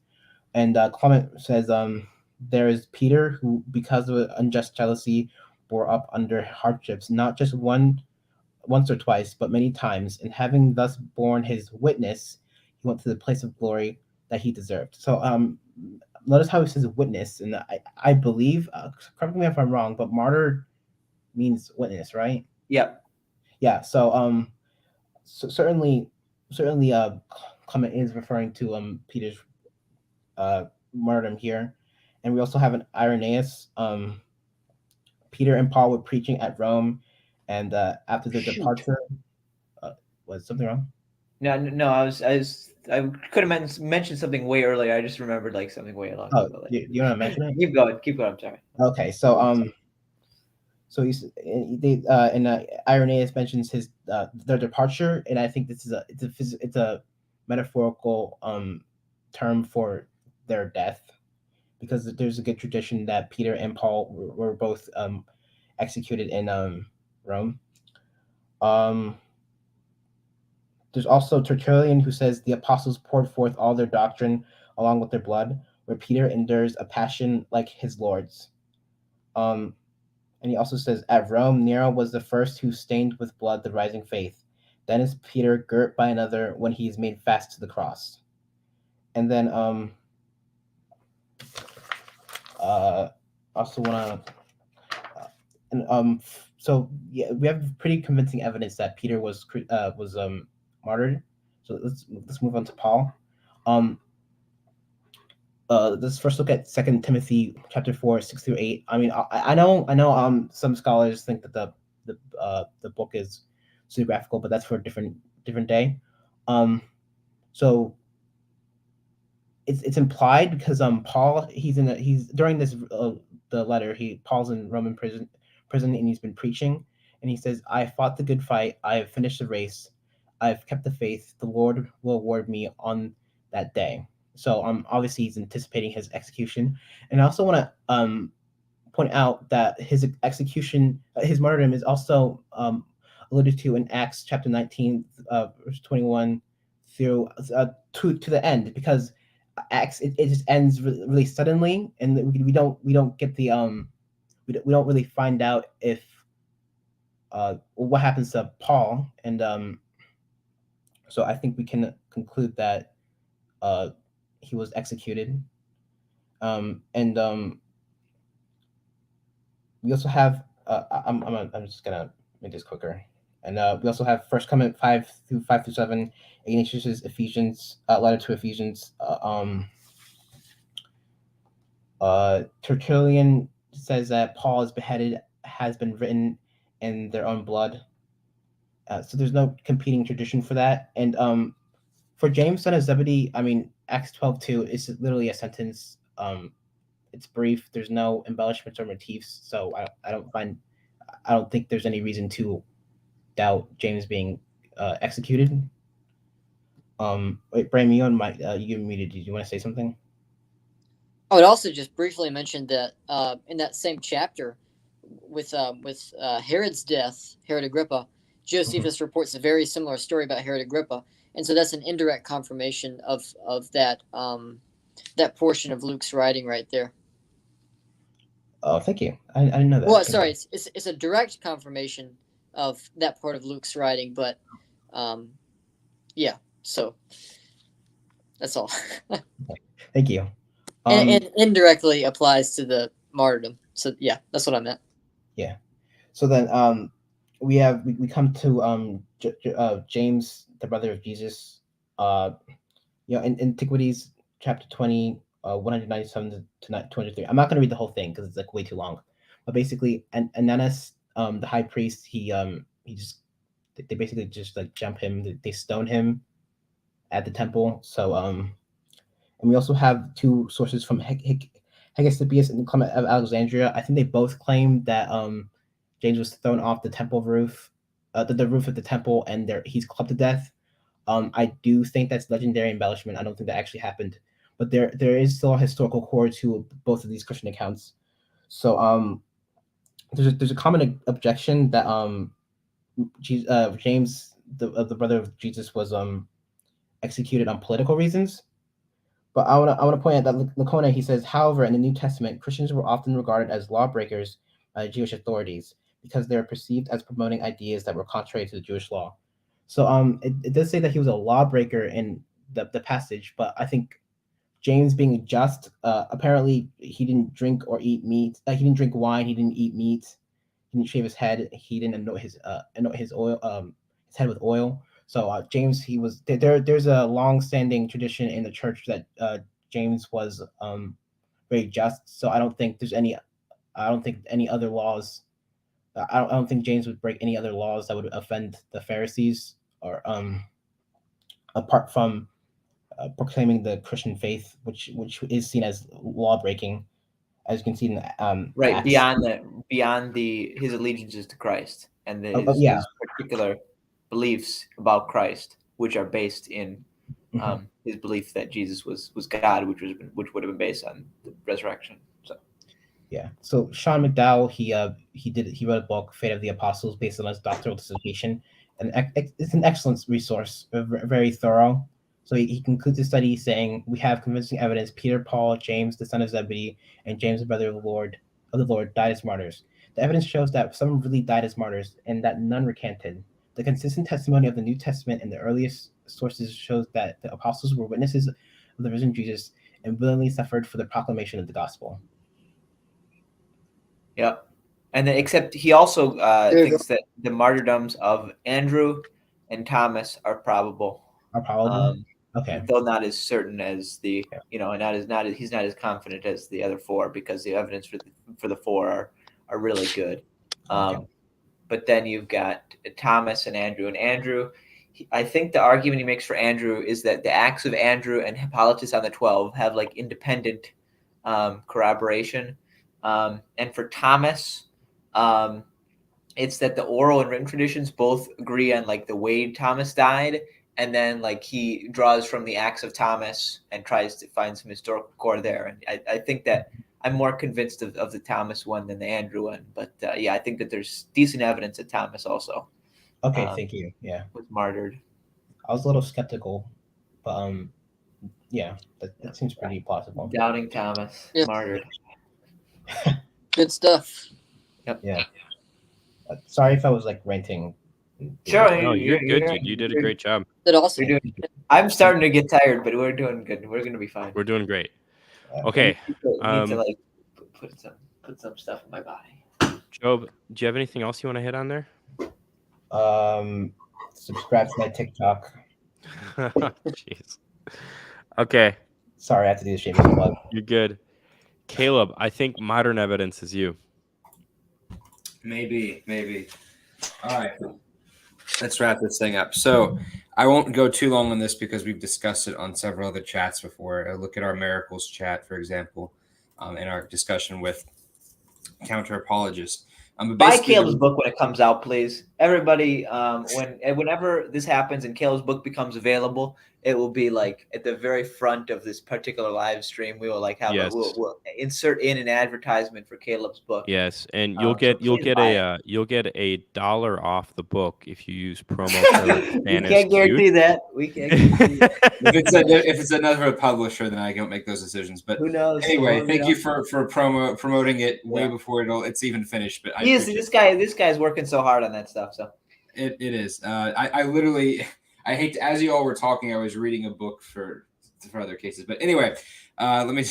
And Clement says, there is Peter who, because of unjust jealousy, bore up under hardships, not just once or twice, but many times. And having thus borne his witness, he went to the place of glory that he deserved. So notice how he says witness, and I believe, correct me if I'm wrong, but martyr means witness, right? Yep. Yeah. So certainly, Clement is referring to Peter's martyrdom here, and we also have an Irenaeus. Peter and Paul were preaching at Rome, and after their departure, was something wrong? No. I could have mentioned something way earlier. I just remembered like something way along. Do you want to mention it? Keep going. I'm sorry. Okay, so Irenaeus mentions their departure, and I think this is it's a metaphorical term for their death, because there's a good tradition that Peter and Paul were both executed in Rome. There's also Tertullian, who says the apostles poured forth all their doctrine along with their blood, where Peter endures a passion like his Lord's. And he also says, at Rome, Nero was the first who stained with blood the rising faith. Then is Peter girt by another when he is made fast to the cross. And then also want to so yeah, we have pretty convincing evidence that Peter was martyred. So let's move on to Paul. Let's first look at 2 Timothy chapter 4, 6 through 8. I mean, I know some scholars think that the book is pseudographical, but that's for a different day. So it's implied because Paul, he's during this the letter, Paul's in Roman prison and he's been preaching, and he says, I fought the good fight, I have finished the race, I've kept the faith, the Lord will award me on that day. So obviously he's anticipating his execution. And I also want to point out that his execution, his martyrdom, is also alluded to in Acts chapter 19, verse 21 through to the end, because acts, it just ends really suddenly, and we don't get the we don't really find out if what happens to Paul, and so I think we can conclude that he was executed, and we also have I'm just gonna make this quicker, and we also have First Comment 5-7, Ignatius's Ephesians letter to Ephesians. Tertullian says that Paul is beheaded has been written in their own blood. So there's no competing tradition for that. And for James, son of Zebedee, I mean, Acts 12:2 is literally a sentence. It's brief. There's no embellishments or motifs. So I don't think there's any reason to doubt James being executed. Wait, Brian, you muted. Did you want to say something? I would also just briefly mention that in that same chapter, with Herod's death, Herod Agrippa, Josephus reports a very similar story about Herod Agrippa, and so that's an indirect confirmation of that that portion of Luke's writing right there. Oh, thank you. I didn't know that. Well, sorry, it's a direct confirmation of that part of Luke's writing, but yeah. So that's all. Thank you. And indirectly applies to the martyrdom. So yeah, that's what I meant. Yeah. So then we come to James, the brother of Jesus. In Antiquities chapter 20, 197 to 203. I'm not going to read the whole thing because it's like way too long. But basically, Ananus, the high priest, they basically just like jump him. They stone him at the temple. So and we also have two sources from Hegesippus and Clement of Alexandria. I think they both claim that James was thrown off the temple roof, the roof of the temple, and he's clubbed to death. I do think that's legendary embellishment. I don't think that actually happened, but there is still a historical core to both of these Christian accounts. So there's a common objection that James, the brother of Jesus, was executed on political reasons. But I want to point out that Lacona, he says, however, in the New Testament, Christians were often regarded as lawbreakers by Jewish authorities because they were perceived as promoting ideas that were contrary to the Jewish law. So it does say that he was a lawbreaker in the passage, but I think James being just, apparently he didn't drink or eat meat. He didn't drink wine. He didn't eat meat. He didn't shave his head. He didn't anoint his oil, his head with oil. So James, he was there. There's a long-standing tradition in the church that James was very just. So I don't think any other laws. I don't think James would break any other laws that would offend the Pharisees, or apart from proclaiming the Christian faith, which is seen as law breaking, as you can see in right Acts. beyond his allegiances to Christ and his particular beliefs about Christ, which are based in his belief that Jesus was God, which would have been based on the resurrection. So yeah. So Sean McDowell, he wrote a book, Fate of the Apostles, based on his doctoral dissertation, and it's an excellent resource, very thorough. So he concludes the study saying, we have convincing evidence Peter, Paul, James, the son of Zebedee, and James, the brother of the Lord, died as martyrs. The evidence shows that some really died as martyrs and that none recanted. The consistent testimony of the New Testament and the earliest sources shows that the apostles were witnesses of the risen Jesus and willingly suffered for the proclamation of the gospel. Yep. And then, except he also thinks that the martyrdoms of Andrew and Thomas are probable. Okay. Though not as certain as the, he's not as confident as the other four, because the evidence for the four are really good. Okay. But then you've got Thomas and Andrew. And Andrew, I think the argument he makes for Andrew is that the Acts of Andrew and Hippolytus on the 12 have like independent corroboration. And for Thomas, it's that the oral and written traditions both agree on like the way Thomas died. And then like he draws from the Acts of Thomas and tries to find some historical core there. And I think that I'm more convinced of the Thomas one than the Andrew one. But I think that there's decent evidence that Thomas also Okay, thank you. Yeah. was martyred. I was a little skeptical, but yeah, that seems pretty plausible. Doubting Thomas, Yeah. martyred. Good stuff. Yeah. Sorry if I was like ranting. Sure, No, you're good, dude. You did a great job. Did awesome. You're doing. I'm starting to get tired, but we're doing good. We're gonna be fine. We're doing great. Yeah. Okay. I need to like put some stuff in my body. Job, do you have anything else you want to hit on there? Subscribe to my TikTok. Jeez. Okay, Sorry, I have to do the shameless plug. you're good. Caleb, I think modern evidence is you. Maybe. All right. Let's wrap this thing up. So I won't go too long on this because we've discussed it on several other chats before. Look at our miracles chat, for example, in our discussion with counter apologists. Buy Caleb's book when it comes out, please. Everybody, whenever this happens and Caleb's book becomes available, it will be like at the very front of this particular live stream. We will like have Yes. we'll insert in an advertisement for Caleb's book. Yes, and you'll get $1 off the book if you use promo code We can't guarantee that. We can't guarantee that. If it's another publisher, then I don't make those decisions. But Who knows? anyway, thank you for promoting it way before it's even finished. But This guy's working so hard on that stuff. So it is. I literally, I hate to, as you all were talking, I was reading a book for other cases. But anyway, let me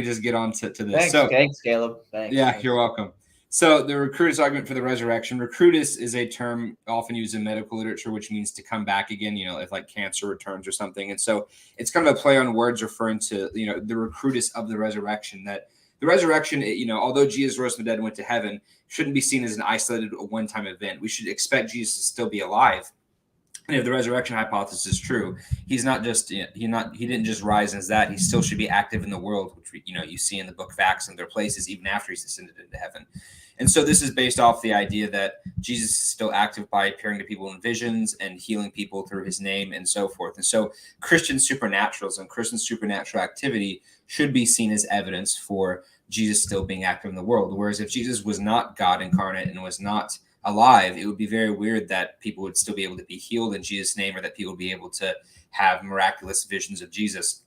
just get on to this. Thanks, Caleb. Thanks. Yeah, you're welcome. So the recruitus argument for the resurrection. Recruitus is a term often used in medical literature, which means to come back again, if like cancer returns or something. And so it's kind of a play on words referring to, the recruitus of the resurrection, that the resurrection, although Jesus rose from the dead and went to heaven, shouldn't be seen as an isolated one-time event. We should expect Jesus to still be alive. And if the resurrection hypothesis is true, he's not just he didn't just rise as that. He still should be active in the world, which you see in the book of Acts and their places even after he's ascended into heaven. And so this is based off the idea that Jesus is still active by appearing to people in visions and healing people through his name and so forth. And so Christian supernaturals and Christian supernatural activity should be seen as evidence for Jesus still being active in the world. Whereas if Jesus was not God incarnate and was not alive, it would be very weird that people would still be able to be healed in Jesus' name, or that people would be able to have miraculous visions of Jesus.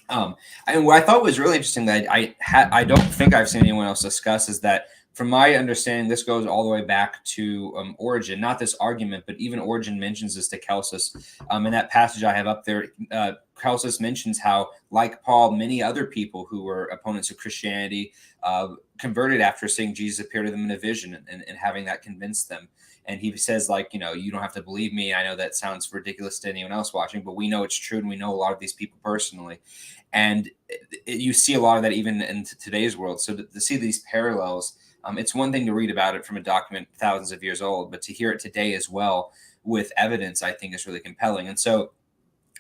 And what I thought was really interesting that I don't think I've seen anyone else discuss is that, from my understanding, this goes all the way back to Origen, not this argument, but even Origen mentions this to Celsus. In that passage I have up there, Celsus mentions how, like Paul, many other people who were opponents of Christianity converted after seeing Jesus appear to them in a vision and having that convince them. And he says, you don't have to believe me. I know that sounds ridiculous to anyone else watching, but we know it's true, and we know a lot of these people personally. And you see a lot of that even in today's world. So to see these parallels, it's one thing to read about it from a document thousands of years old, but to hear it today as well with evidence, I think is really compelling. And so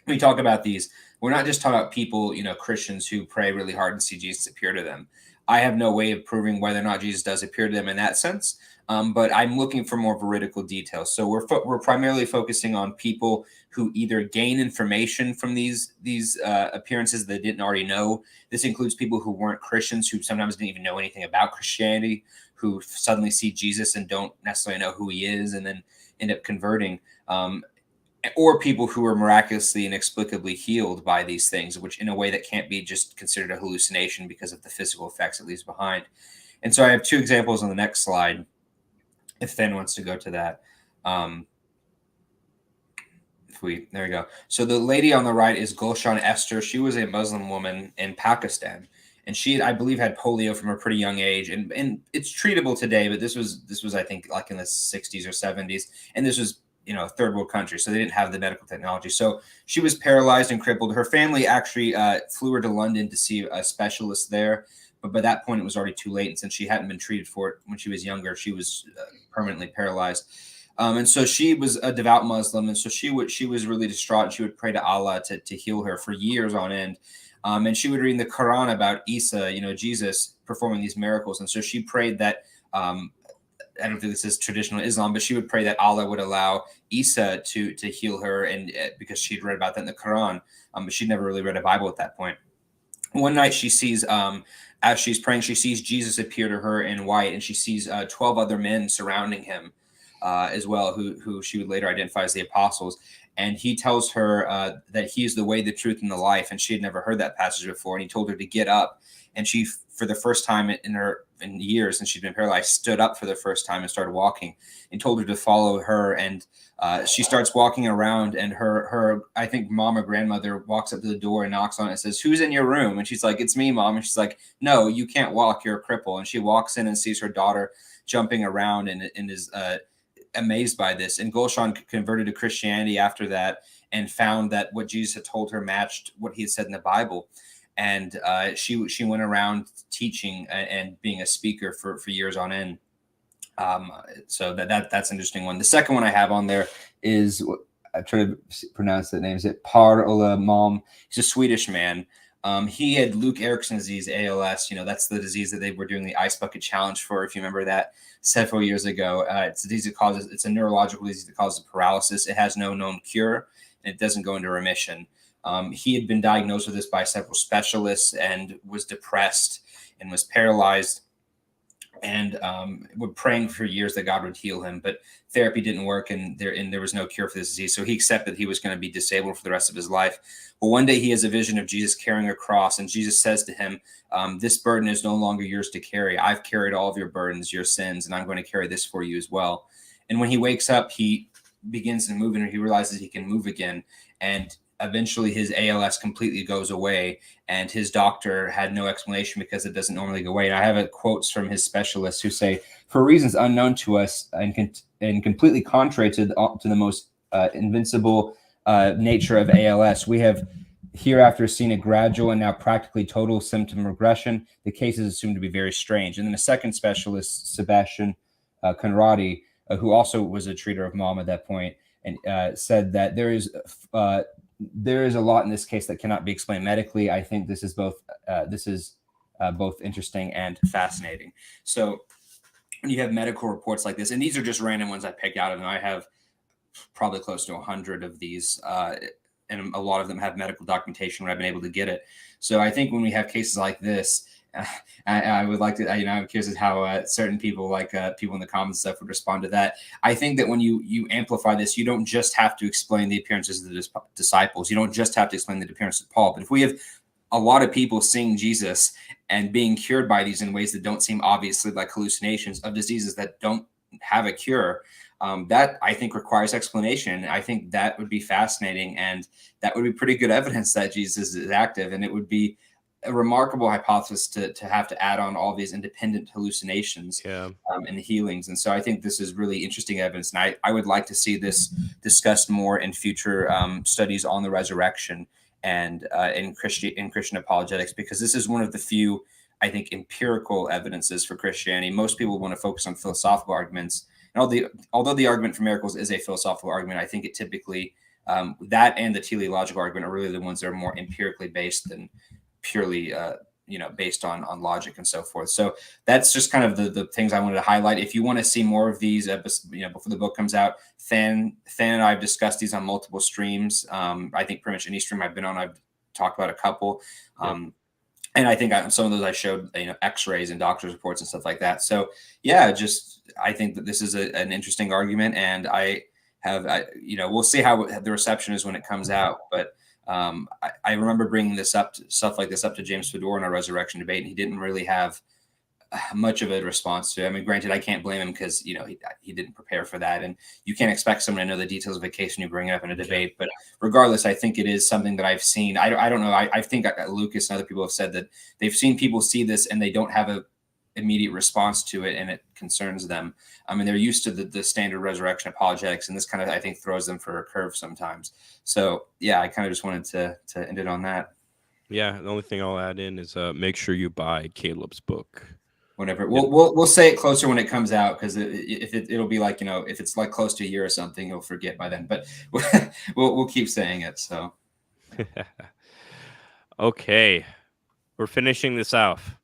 when we talk about these, we're not just talking about people, Christians who pray really hard and see Jesus appear to them. I have no way of proving whether or not Jesus does appear to them in that sense, but I'm looking for more veridical details. So we're primarily focusing on people who either gain information from these appearances they didn't already know. This includes people who weren't Christians, who sometimes didn't even know anything about Christianity, who suddenly see Jesus and don't necessarily know who he is and then end up converting. Or people who are miraculously inexplicably healed by these things, which in a way that can't be just considered a hallucination because of the physical effects it leaves behind. And so I have two examples on the next slide, if Finn wants to go to that. There we go. So the lady on the right is Gulshan Esther. She was a Muslim woman in Pakistan, and she, I believe, had polio from a pretty young age, and it's treatable today, but this was I think like in the 60s or 70s, and this was a third world country, so they didn't have the medical technology. So she was paralyzed and crippled. Her family actually flew her to London to see a specialist there, but by that point it was already too late, and since she hadn't been treated for it when she was younger, she was permanently paralyzed. And so she was a devout Muslim, and so she was really distraught, and she would pray to Allah to heal her for years on end. And she would read in the Quran about Isa, Jesus performing these miracles. And so she prayed that, I don't think this is traditional Islam, but she would pray that Allah would allow Isa to heal her, and because she'd read about that in the Quran, but she'd never really read a Bible at that point. One night she sees, as she's praying, she sees Jesus appear to her in white, and she sees 12 other men surrounding him as well, who she would later identify as the apostles. and he tells her that he's the way, the truth, and the life. And she had never heard that passage before, and he told her to get up. And she, for the first time in years, and she'd been paralyzed, stood up for the first time and started walking, and told her to follow her. And she starts walking around, and her I think mom or grandmother walks up to the door and knocks on it and says, "Who's in your room?" And she's like, "It's me, Mom." And she's like, "No, you can't walk. You're a cripple." And she walks in and sees her daughter jumping around and is amazed by this. And Gulshan converted to Christianity after that and found that what Jesus had told her matched what he had said in the Bible. And she went around teaching and being a speaker for years on end. So that's an interesting one. The second one I have on there is, I'm trying to pronounce that name. Is it Parlamam? He's a Swedish man. He had Luke Erickson's disease, ALS. That's the disease that they were doing the ice bucket challenge for, if you remember that, several years ago. It's a disease it's a neurological disease that causes paralysis. It has no known cure, and it doesn't go into remission. He had been diagnosed with this by several specialists and was depressed and was paralyzed, and were praying for years that God would heal him, but therapy didn't work, and there was no cure for this disease. So he accepted he was going to be disabled for the rest of his life. Well, one day he has a vision of Jesus carrying a cross, and Jesus says to him, "This burden is no longer yours to carry. I've carried all of your burdens, your sins, and I'm going to carry this for you as well." And when he wakes up, he begins to move, and he realizes he can move again. And eventually his ALS completely goes away, and his doctor had no explanation because it doesn't normally go away. And I have quotes from his specialists who say, "For reasons unknown to us and completely contrary to the most invincible nature of ALS, we have hereafter seen a gradual and now practically total symptom regression. The case is assumed to be very strange." And then a second specialist, Sebastian Conradi, who also was a treater of mom at that point, and said that there is a lot in this case that cannot be explained medically. I think this is both interesting and fascinating. So when you have medical reports like this, and these are just random ones I picked out of them, I have probably close to 100 of these, and a lot of them have medical documentation where I've been able to get it. So I think when we have cases like this, I would like to, I'm curious as how certain people, like people in the comments stuff, would respond to that. I think that when you amplify this, you don't just have to explain the appearances of the disciples. You don't just have to explain the appearance of Paul. But if we have a lot of people seeing Jesus and being cured by these in ways that don't seem obviously like hallucinations of diseases that don't have a cure, that I think requires explanation. I think that would be fascinating, and that would be pretty good evidence that Jesus is active, and it would be a remarkable hypothesis to have to add on all these independent hallucinations and healings. And so I think this is really interesting evidence. And I would like to see this discussed more in future studies on the resurrection and in Christian apologetics, because this is one of the few, I think, empirical evidences for Christianity. Most people want to focus on philosophical arguments. And although the argument for miracles is a philosophical argument, I think it typically, that and the teleological argument are really the ones that are more empirically based than purely based on logic and so forth. So that's just kind of the things I wanted to highlight. If you want to see more of these before the book comes out, Than and I have discussed these on multiple streams. I think pretty much any stream I've been on, I've talked about a couple. And I think on some of those I showed x-rays and doctor's reports and stuff like that. So yeah, I think that this is an interesting argument, and we'll see how the reception is when it comes out. But I remember bringing stuff like this up to James Fedor in our resurrection debate, and he didn't really have much of a response to it. I mean, granted, I can't blame him because he didn't prepare for that, and you can't expect someone to know the details of a case when you bring it up in a debate. But regardless, I think it is something that I've seen. I don't know. I think Lucas and other people have said that they've seen people see this and they don't have a immediate response to it, and it concerns them. I mean, they're used to the standard resurrection apologetics, and this kind of, I think, throws them for a curve sometimes. So yeah, I kind of just wanted to end it on that. Yeah, the only thing I'll add in is make sure you buy Caleb's book. Whatever. We'll say it closer when it comes out, because it'll be like, if it's like close to a year or something, you'll forget by then. But we'll keep saying it. So okay, we're finishing this off.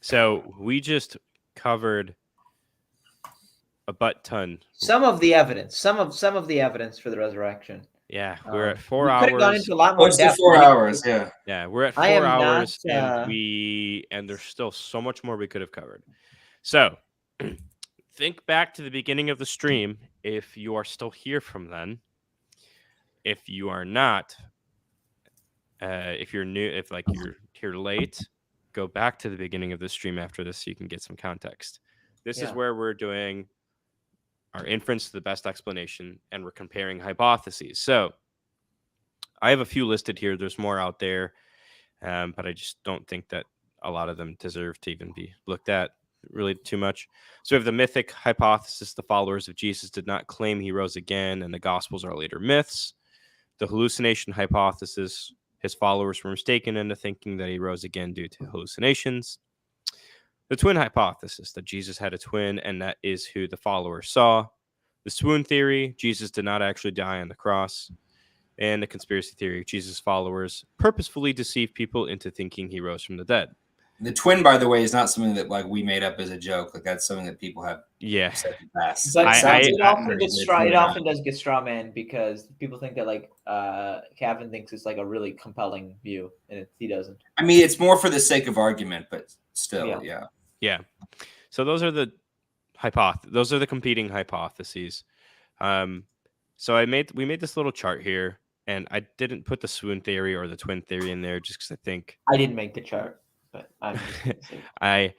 So we just covered a butt ton. Some of the evidence for the resurrection. Yeah, we're at 4 we hours. Could have gone into a lot more close to depth. 4 hours. Yeah. Yeah, we're at 4 hours, and there's still so much more we could have covered. So think back to the beginning of the stream if you are still here from then. if you are not, if you're new, if like you're here late, go back to the beginning of the stream after this so you can get some context. This is Yeah. where we're doing our inference to the best explanation, and we're comparing hypotheses. So I have a few listed here. There's more out there, but I just don't think that a lot of them deserve to even be looked at really too much. So we have the mythic hypothesis: the followers of Jesus did not claim he rose again, and the Gospels are later myths. The hallucination hypothesis: his followers were mistaken into thinking that he rose again due to hallucinations. The twin hypothesis: that Jesus had a twin, and that is who the followers saw. The swoon theory: Jesus did not actually die on the cross. And the conspiracy theory: Jesus' followers purposefully deceive people into thinking he rose from the dead. The twin, by the way, is not something that like we made up as a joke. Like that's something that people have said in the past. But It often does get straw man because people think that like Calvin thinks it's like a really compelling view, and he doesn't. I mean, it's more for the sake of argument, but still, Yeah. So those are the those are the competing hypotheses. So we made this little chart here, and I didn't put the swoon theory or the twin theory in there just because I think I didn't make the chart, but I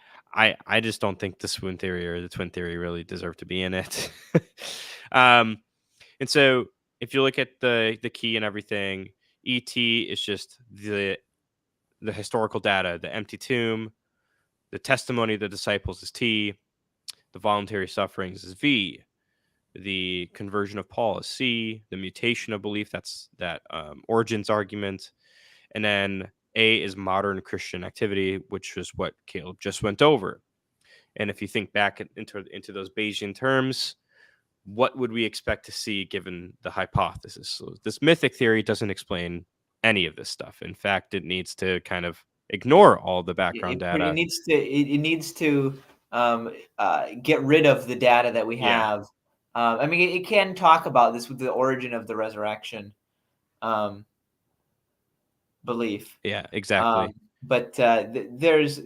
just don't think the swoon theory or the twin theory really deserve to be in it. And so if you look at the key and everything, ET is just the historical data, the empty tomb, the testimony of the disciples is T, the voluntary sufferings is V, the conversion of Paul is C, the mutation of belief, that's that Origen's argument, and then A is modern Christian activity, which is what Caleb just went over. And if you think back into those Bayesian terms, what would we expect to see given the hypothesis? So this mythic theory doesn't explain any of this stuff. In fact, it needs to kind of ignore all the background data. It needs to get rid of the data that we have. I mean, it can talk about this with the origin of the resurrection belief. Yeah, exactly. But there's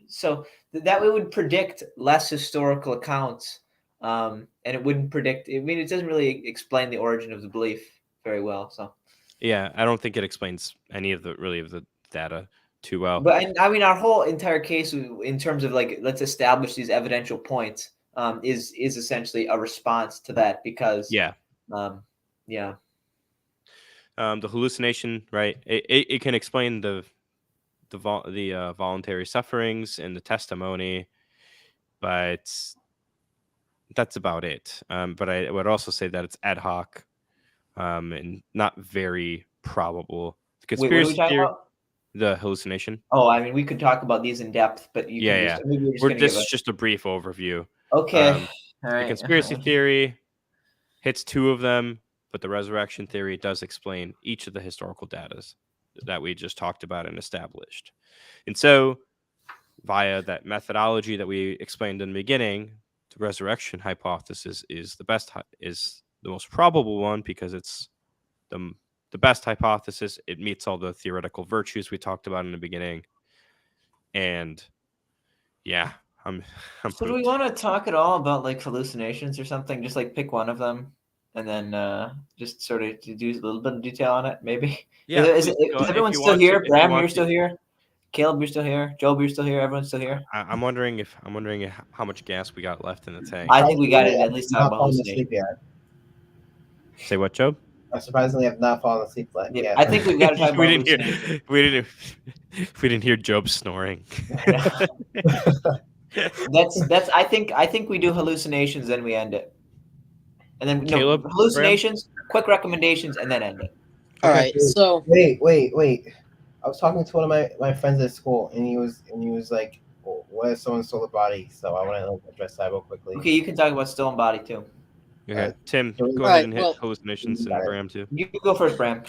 so that we would predict less historical accounts, and it wouldn't predict. I mean, it doesn't really explain the origin of the belief very well. So yeah, I don't think it explains any of the data too well. But I mean, our whole entire case, in terms of like, let's establish these evidential points, is essentially a response to that because the hallucination, right? It can explain the voluntary sufferings and the testimony, but that's about it. But I would also say that it's ad hoc and not very probable. The conspiracy theory, about? The hallucination. Oh, I mean, we could talk about these in depth, but This is just a brief overview. Okay. All right. The conspiracy theory hits two of them, but the resurrection theory does explain each of the historical data that we just talked about and established. And so, via that methodology that we explained in the beginning, the resurrection hypothesis is the most probable one because it's the best hypothesis. It meets all the theoretical virtues we talked about in the beginning. And yeah, I'm So do we want to talk at all about like hallucinations or something? Just like pick one of them and then just sort of to do a little bit of detail on it, maybe? Yeah. Is everyone still here? Bram, you're still here? Caleb, you're still here? Job, you're still here? Everyone's still here? I'm wondering how much gas we got left in the tank. I think we got it at least talk about hallucination. Say what, Job? I surprisingly have not fallen asleep yet. Yeah, I think we've got to talk about we didn't hear Job snoring. That's I think we do hallucinations, then we end it. And then Caleb, hallucinations, quick recommendations, and then end it. All right. So wait. I was talking to one of my friends at school, and he was like, well, "What if someone stole a body?" So I want to address that real quickly. Okay, you can talk about stolen body too. Okay, Tim, go All ahead right, and hit hallucinations and Bram too. You can go first, Bram.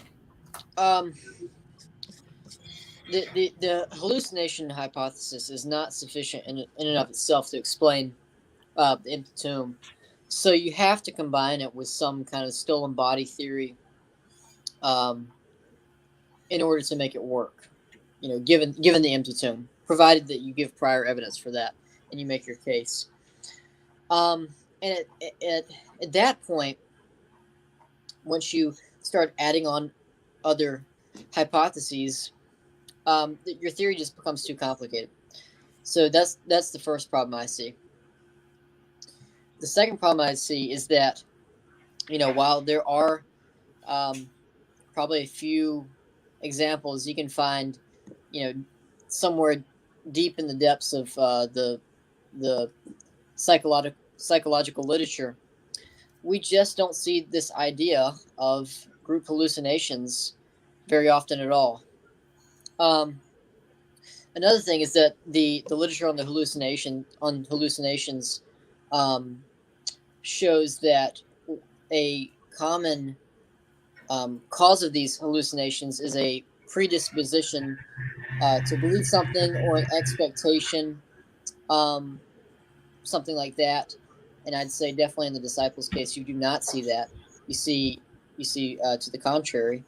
The hallucination hypothesis is not sufficient in and of itself to explain the empty tomb. So you have to combine it with some kind of stolen body theory in order to make it work. You know, given the empty tomb, provided that you give prior evidence for that and you make your case. And at that point, once you start adding on other hypotheses, your theory just becomes too complicated. So that's the first problem I see. The second problem I see is that, while there are probably a few examples you can find, somewhere deep in the depths of the psychological literature, we just don't see this idea of group hallucinations very often at all. Another thing is that the literature on hallucinations shows that a common cause of these hallucinations is a predisposition to believe something, or an expectation, something like that. And I'd say definitely in the disciples' case, you do not see that. You see to the contrary.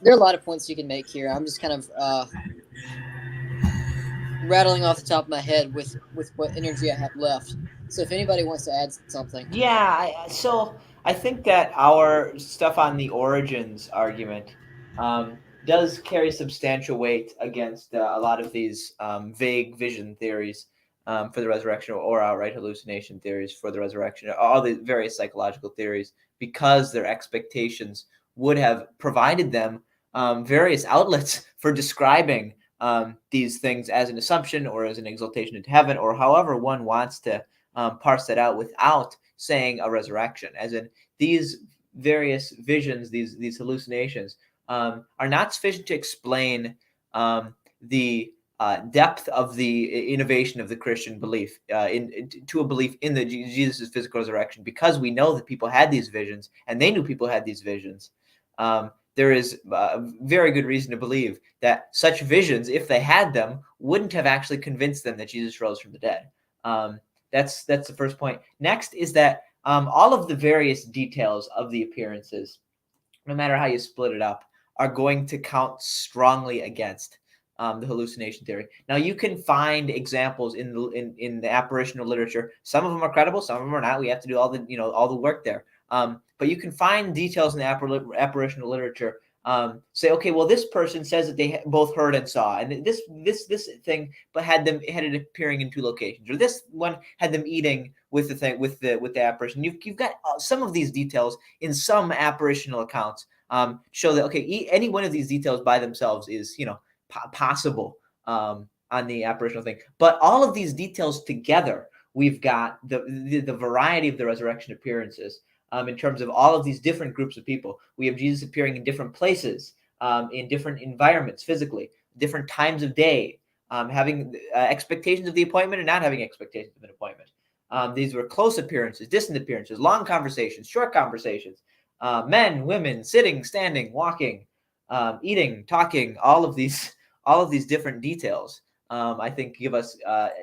There are a lot of points you can make here. I'm just kind of rattling off the top of my head with what energy I have left. So if anybody wants to add something. Yeah, so I think that our stuff on the origins argument does carry substantial weight against a lot of these vague vision theories for the resurrection, or outright hallucination theories for the resurrection, all the various psychological theories, because their expectations would have provided them various outlets for describing these things as an assumption, or as an exaltation into heaven, or however one wants to parse that out, without saying a resurrection. As in, these various visions, these hallucinations, are not sufficient to explain the depth of the innovation of the Christian belief to a belief in the Jesus' physical resurrection, because we know that people had these visions, and they knew people had these visions. There is very good reason to believe that such visions, if they had them, wouldn't have actually convinced them that Jesus rose from the dead. That's the first point. Next is that all of the various details of the appearances, no matter how you split it up, are going to count strongly against the hallucination theory. Now, you can find examples in the apparitional literature. Some of them are credible, some of them are not. We have to do all the work there. But you can find details in the apparitional literature. Say, okay, well, this person says that they both heard and saw, and this thing, but had it appearing in two locations, or this one had them eating with the thing with the apparition. You've got some of these details in some apparitional accounts show that, okay, any one of these details by themselves is possible on the apparitional thing, but all of these details together, we've got the variety of the resurrection appearances. In terms of all of these different groups of people, we have Jesus appearing in different places, in different environments, physically, different times of day, having expectations of the appointment and not having expectations of an appointment. These were close appearances, distant appearances, long conversations, short conversations, men, women, sitting, standing, walking, eating, talking. All of these different details, I think, give us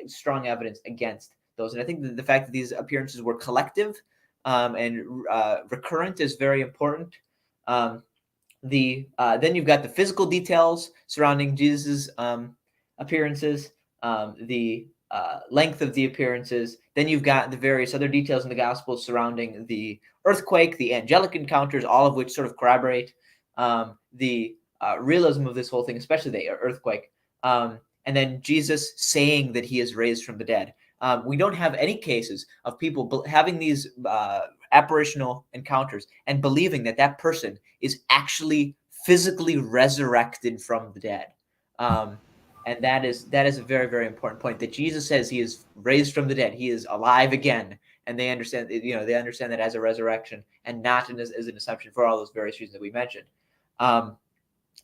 strong evidence against those. And I think that the fact that these appearances were collective and recurrent is very important. Then you've got the physical details surrounding Jesus's appearances, the length of the appearances. Then you've got the various other details in the Gospels surrounding the earthquake, the angelic encounters, all of which sort of corroborate the realism of this whole thing, especially the earthquake. And then Jesus saying that he is raised from the dead. We don't have any cases of people having these apparitional encounters and believing that that person is actually physically resurrected from the dead. And that is a very, very important point, that Jesus says he is raised from the dead. He is alive again. And they understand that as a resurrection and not as an assumption, for all those various reasons that we mentioned.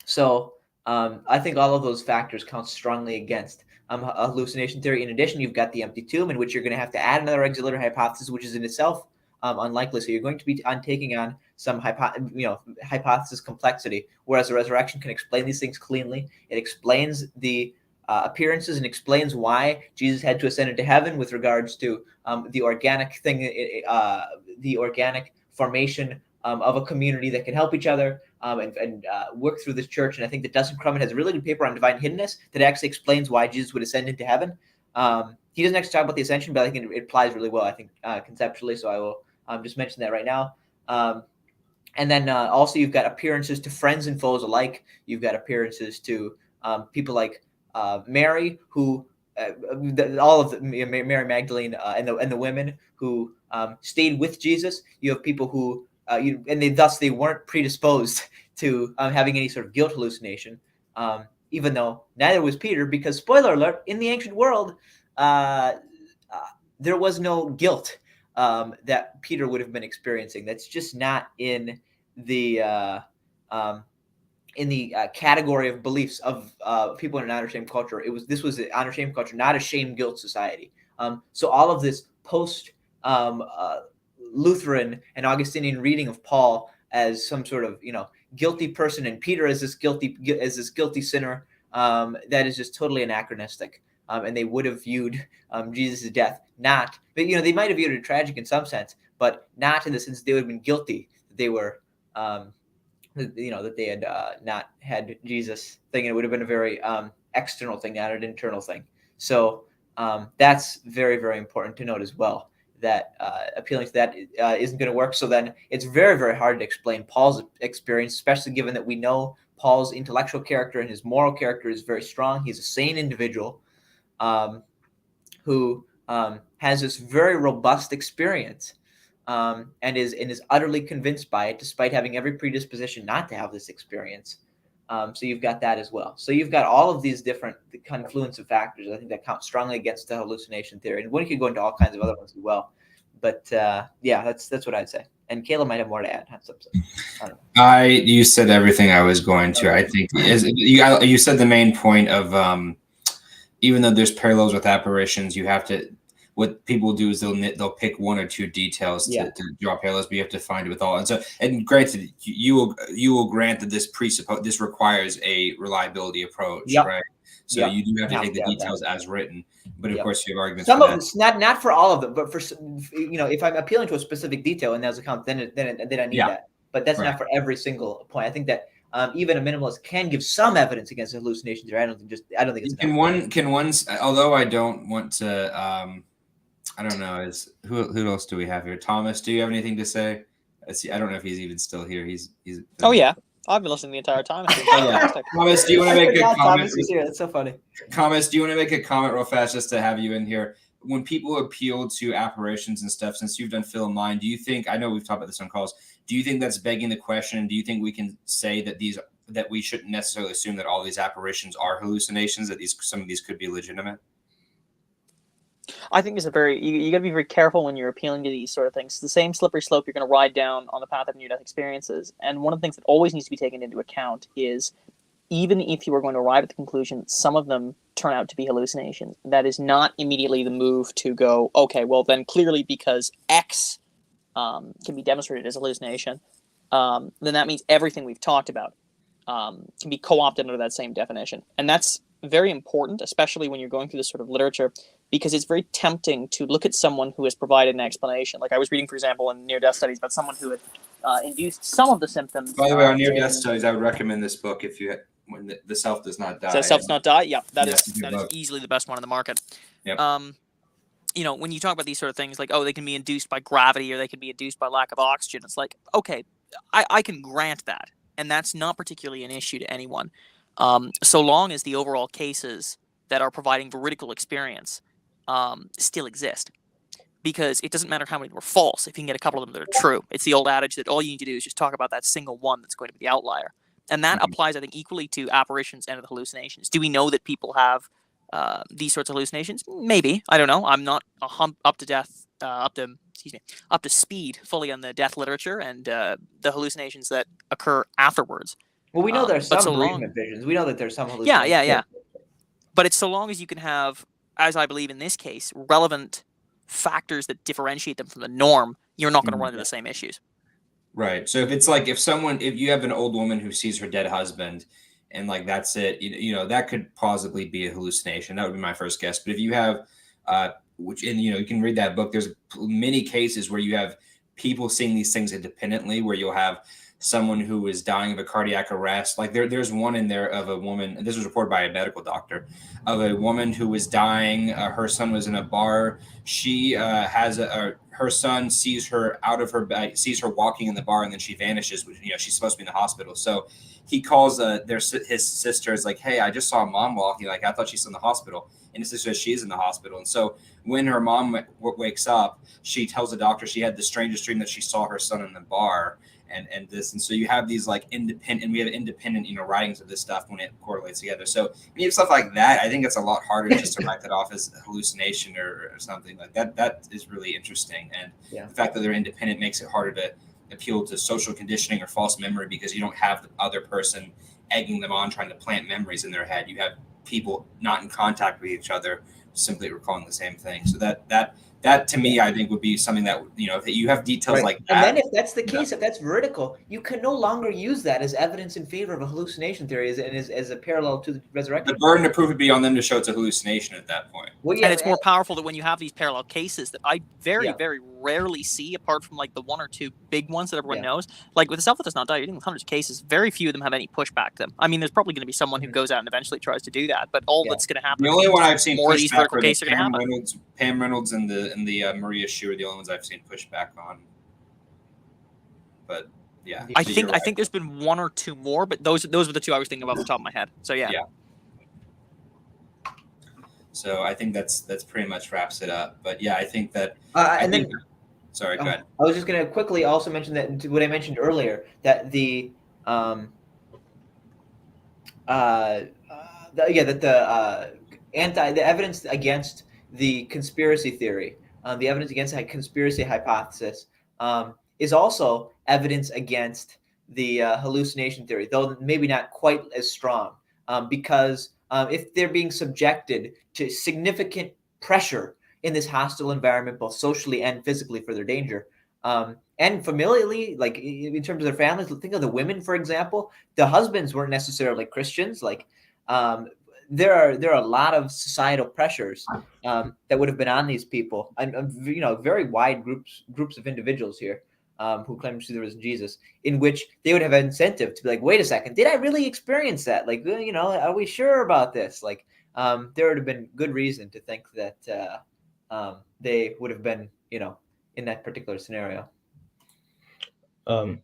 So I think all of those factors count strongly against a hallucination theory. In addition, you've got the empty tomb, in which you're going to have to add another auxiliary hypothesis, which is in itself unlikely. So you're going to be taking on some hypothesis complexity, whereas the resurrection can explain these things cleanly. It explains the appearances and explains why Jesus had to ascend into heaven with regards to the organic thing, the organic formation of a community that can help each other and work through this church. And I think that Dustin Crummett has a really good paper on divine hiddenness that actually explains why Jesus would ascend into heaven. He doesn't actually talk about the ascension, but I think it applies really well, I think, conceptually. So I will just mention that right now. And then also you've got appearances to friends and foes alike. You've got appearances to people like Mary, who all of Mary Magdalene and the women who stayed with Jesus. You have people who they weren't predisposed to having any sort of guilt hallucination, even though neither was Peter, because spoiler alert, in the ancient world, there was no guilt that Peter would have been experiencing. That's just not in the category of beliefs of people in an honor shame culture. This was an honor shame culture, not a shame guilt society. So all of this post Lutheran and Augustinian reading of Paul as some sort of guilty person, and Peter as this guilty sinner, that is just totally anachronistic. And they would have viewed Jesus' death not, but they might have viewed it tragic in some sense, but not in the sense that they would have been guilty that they were, that they had not had Jesus thing. And it would have been a very external thing, not an internal thing. So that's very, very important to note as well, that appealing to that isn't going to work. So then it's very, very hard to explain Paul's experience, especially given that we know Paul's intellectual character and his moral character is very strong. He's a sane individual who has this very robust experience and is utterly convinced by it, despite having every predisposition not to have this experience. So you've got that as well. So you've got all of these different confluence of factors, I think, that count strongly against the hallucination theory. And one could go into all kinds of other ones as well. But yeah, that's what I'd say. And Caleb might have more to add. I don't know. You said everything I was going to. I think you said the main point of even though there's parallels with apparitions, you have to. What people do is they'll pick one or two details to draw parallels, but you have to find it with all. And granted, you will grant that this requires a reliability approach, right? So you do have to take the details as written, but of course you have arguments. Some of it's not for all of them, but for if I'm appealing to a specific detail in those accounts, then I need that. But that's not for every single point. I think that even a minimalist can give some evidence against hallucinations. Or I don't think it's can one. Although I don't want to. I don't know. Who else do we have here? Thomas, do you have anything to say? I don't know if he's even still here. He's. Oh yeah, I've been listening the entire time. Thomas, do you want to make a comment? Thomas is here. That's so funny. Thomas, do you want to make a comment real fast just to have you in here? When people appeal to apparitions and stuff, since you've done Phil and Mine, do you think? I know we've talked about this on calls. Do you think that's begging the question? Do you think we can say that we shouldn't necessarily assume that all these apparitions are hallucinations? That some of these could be legitimate? I think it's you got to be very careful when you're appealing to these sort of things. It's the same slippery slope you're going to ride down on the path of near-death experiences. And one of the things that always needs to be taken into account is, even if you are going to arrive at the conclusion some of them turn out to be hallucinations, that is not immediately the move to go, okay, well then clearly because X can be demonstrated as a hallucination, then that means everything we've talked about can be co-opted under that same definition. And that's very important, especially when you're going through this sort of literature, because it's very tempting to look at someone who has provided an explanation. Like I was reading, for example, in near-death studies about someone who had induced some of the symptoms. By the way, on near-death studies, I would recommend this book if you when the self does not die. So self does not die. Yeah, that is easily the best one on the market. Yep. When you talk about these sort of things, like they can be induced by gravity or they can be induced by lack of oxygen. It's like, okay, I can grant that, and that's not particularly an issue to anyone. So long as the overall cases that are providing veridical experience still exist, because it doesn't matter how many were false if you can get a couple of them that are true. It's the old adage that all you need to do is just talk about that single one that's going to be the outlier, and that applies, I think, equally to apparitions and to the hallucinations. Do we know that people have these sorts of hallucinations? Maybe. I don't know. I'm not up to speed fully on the death literature and the hallucinations that occur afterwards. Well, we know there's some bereavement visions. We know that there's some hallucinations. Yeah. But it's so long as you can have, as I believe in this case, relevant factors that differentiate them from the norm, you're not going to run into the same issues. Right. So if it's like if you have an old woman who sees her dead husband and like that's it, that could possibly be a hallucination. That would be my first guess. But if you have, you can read that book. There's many cases where you have people seeing these things independently, where you'll have someone who was dying of a cardiac arrest. Like there's one in there of a woman, and this was reported by a medical doctor, of a woman who was dying. Her son was in a bar. She has her son sees her out of her bed, sees her walking in the bar, and then she vanishes. You know, she's supposed to be in the hospital. So he calls his sister is like, hey, I just saw mom walking. Like, I thought she's in the hospital. And his sister says she's in the hospital. And so when her mom wakes up, she tells the doctor she had the strangest dream that she saw her son in the bar. And this, and so you have these like independent, and we have independent, writings of this stuff when it correlates together. So when you have stuff like that, I think it's a lot harder just to write that off as hallucination or something like that. That is really interesting, and the fact that they're independent makes it harder to appeal to social conditioning or false memory, because you don't have the other person egging them on, trying to plant memories in their head. You have people not in contact with each other, simply recalling the same thing. So that to me, I think would be something that, if you have details like that. And then if that's the case, if that's vertical, you can no longer use that as evidence in favor of a hallucination theory as a parallel to the resurrection. The burden of proof would be on them to show it's a hallucination at that point. Well, yeah, and it's more powerful that when you have these parallel cases that I very rarely see, apart from like the one or two big ones that everyone knows. Like with the self that does not die, you're dealing with hundreds of cases. Very few of them have any pushback to them. I mean, there's probably going to be someone who goes out and eventually tries to do that, but all that's going to happen. The only one I've seen more of these pushback vertical are cases are going to happen. Pam Reynolds and the Maria Shu are the only ones I've seen pushback on. But yeah, I think there's been one or two more, but those were the two I was thinking about off the top of my head. So yeah. So I think that's pretty much wraps it up. But yeah, I think that. Sorry, go ahead. I was just going to quickly also mention that what I mentioned earlier, that the evidence against the conspiracy theory, the evidence against the conspiracy hypothesis, is also evidence against the hallucination theory, though maybe not quite as strong, because if they're being subjected to significant pressure in this hostile environment, both socially and physically, for their danger, and familially, like in terms of their families. Think of the women, for example. The husbands weren't necessarily Christians. Like there are a lot of societal pressures that would have been on these people, and very wide groups of individuals here who claim to see the risen Jesus, in which they would have an incentive to be like, wait a second, did I really experience that? Like, are we sure about this? Like, there would have been good reason to think that they would have been, in that particular scenario. Those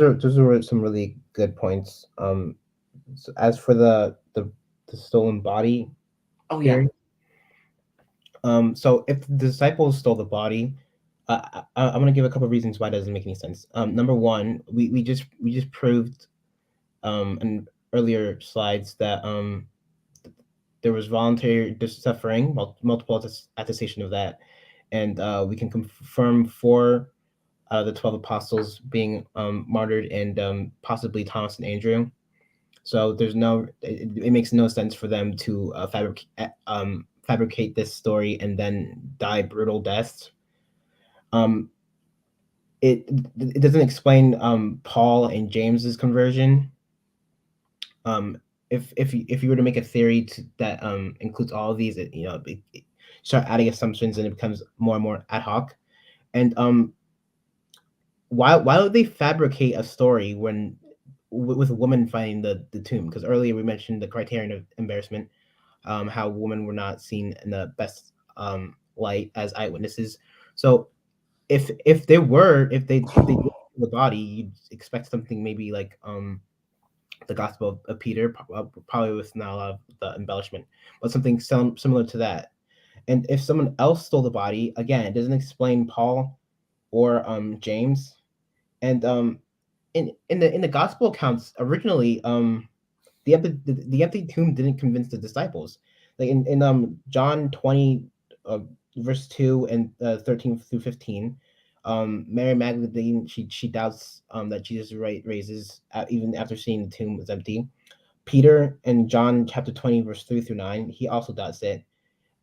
are some really good points. So as for the stolen body theory, so if the disciples stole the body, I'm going to give a couple of reasons why it doesn't make any sense. Number one, we just proved in earlier slides that there was voluntary suffering, multiple attestation of that, and we can confirm 4 out of the 12 apostles being martyred, and possibly Thomas and Andrew. So it makes no sense for them to fabricate this story and then die brutal deaths. It doesn't explain Paul and James's conversion. If you were to make a theory that includes all of these, it start adding assumptions and it becomes more and more ad hoc. And why would they fabricate a story when with a woman finding the tomb? Because earlier we mentioned the criterion of embarrassment, how women were not seen in the best light as eyewitnesses. So if they did the body, you'd expect something maybe like the Gospel of Peter, probably with not a lot of the embellishment, but something similar to that. And if someone else stole the body, again, it doesn't explain Paul or James. And in the Gospel accounts originally, the empty tomb didn't convince the disciples. Like in John 20, verse 2 and 13 through 15. Mary Magdalene, she doubts that Jesus raises even after seeing the tomb was empty. Peter in John chapter 20 verse 3 through 9, he also doubts it.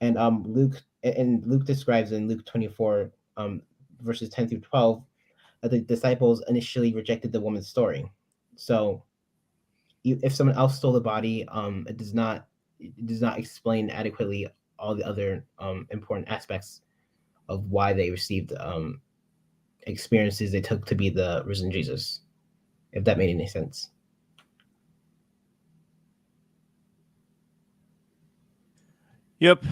And Luke describes in Luke 24 verses 10 through 12 that the disciples initially rejected the woman's story. So if someone else stole the body, it does not explain adequately all the other important aspects of why they received experiences they took to be the risen Jesus, if that made any sense. Yep.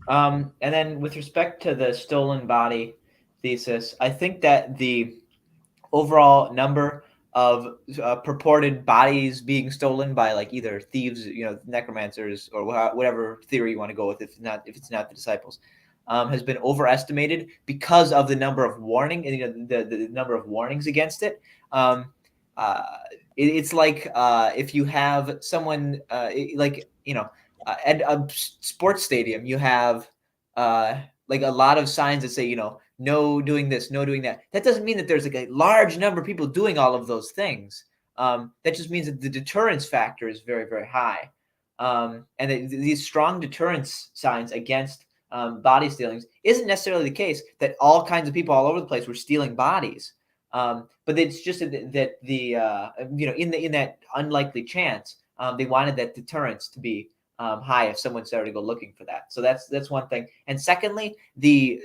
And then with respect to the stolen body thesis, I think that the overall number of purported bodies being stolen by like either thieves, necromancers, or whatever theory you want to go with, if it's not the disciples, has been overestimated because of the number of the number of warnings against it. It's like if you have someone at a sports stadium, you have like a lot of signs that say, no doing this, no doing that. That doesn't mean that there's like a large number of people doing all of those things. That just means that the deterrence factor is very, very high. And these strong deterrence signs against body stealings isn't necessarily the case that all kinds of people all over the place were stealing bodies. But it's just that the in that unlikely chance, they wanted that deterrence to be high if someone started to go looking for that. So that's one thing. And secondly, the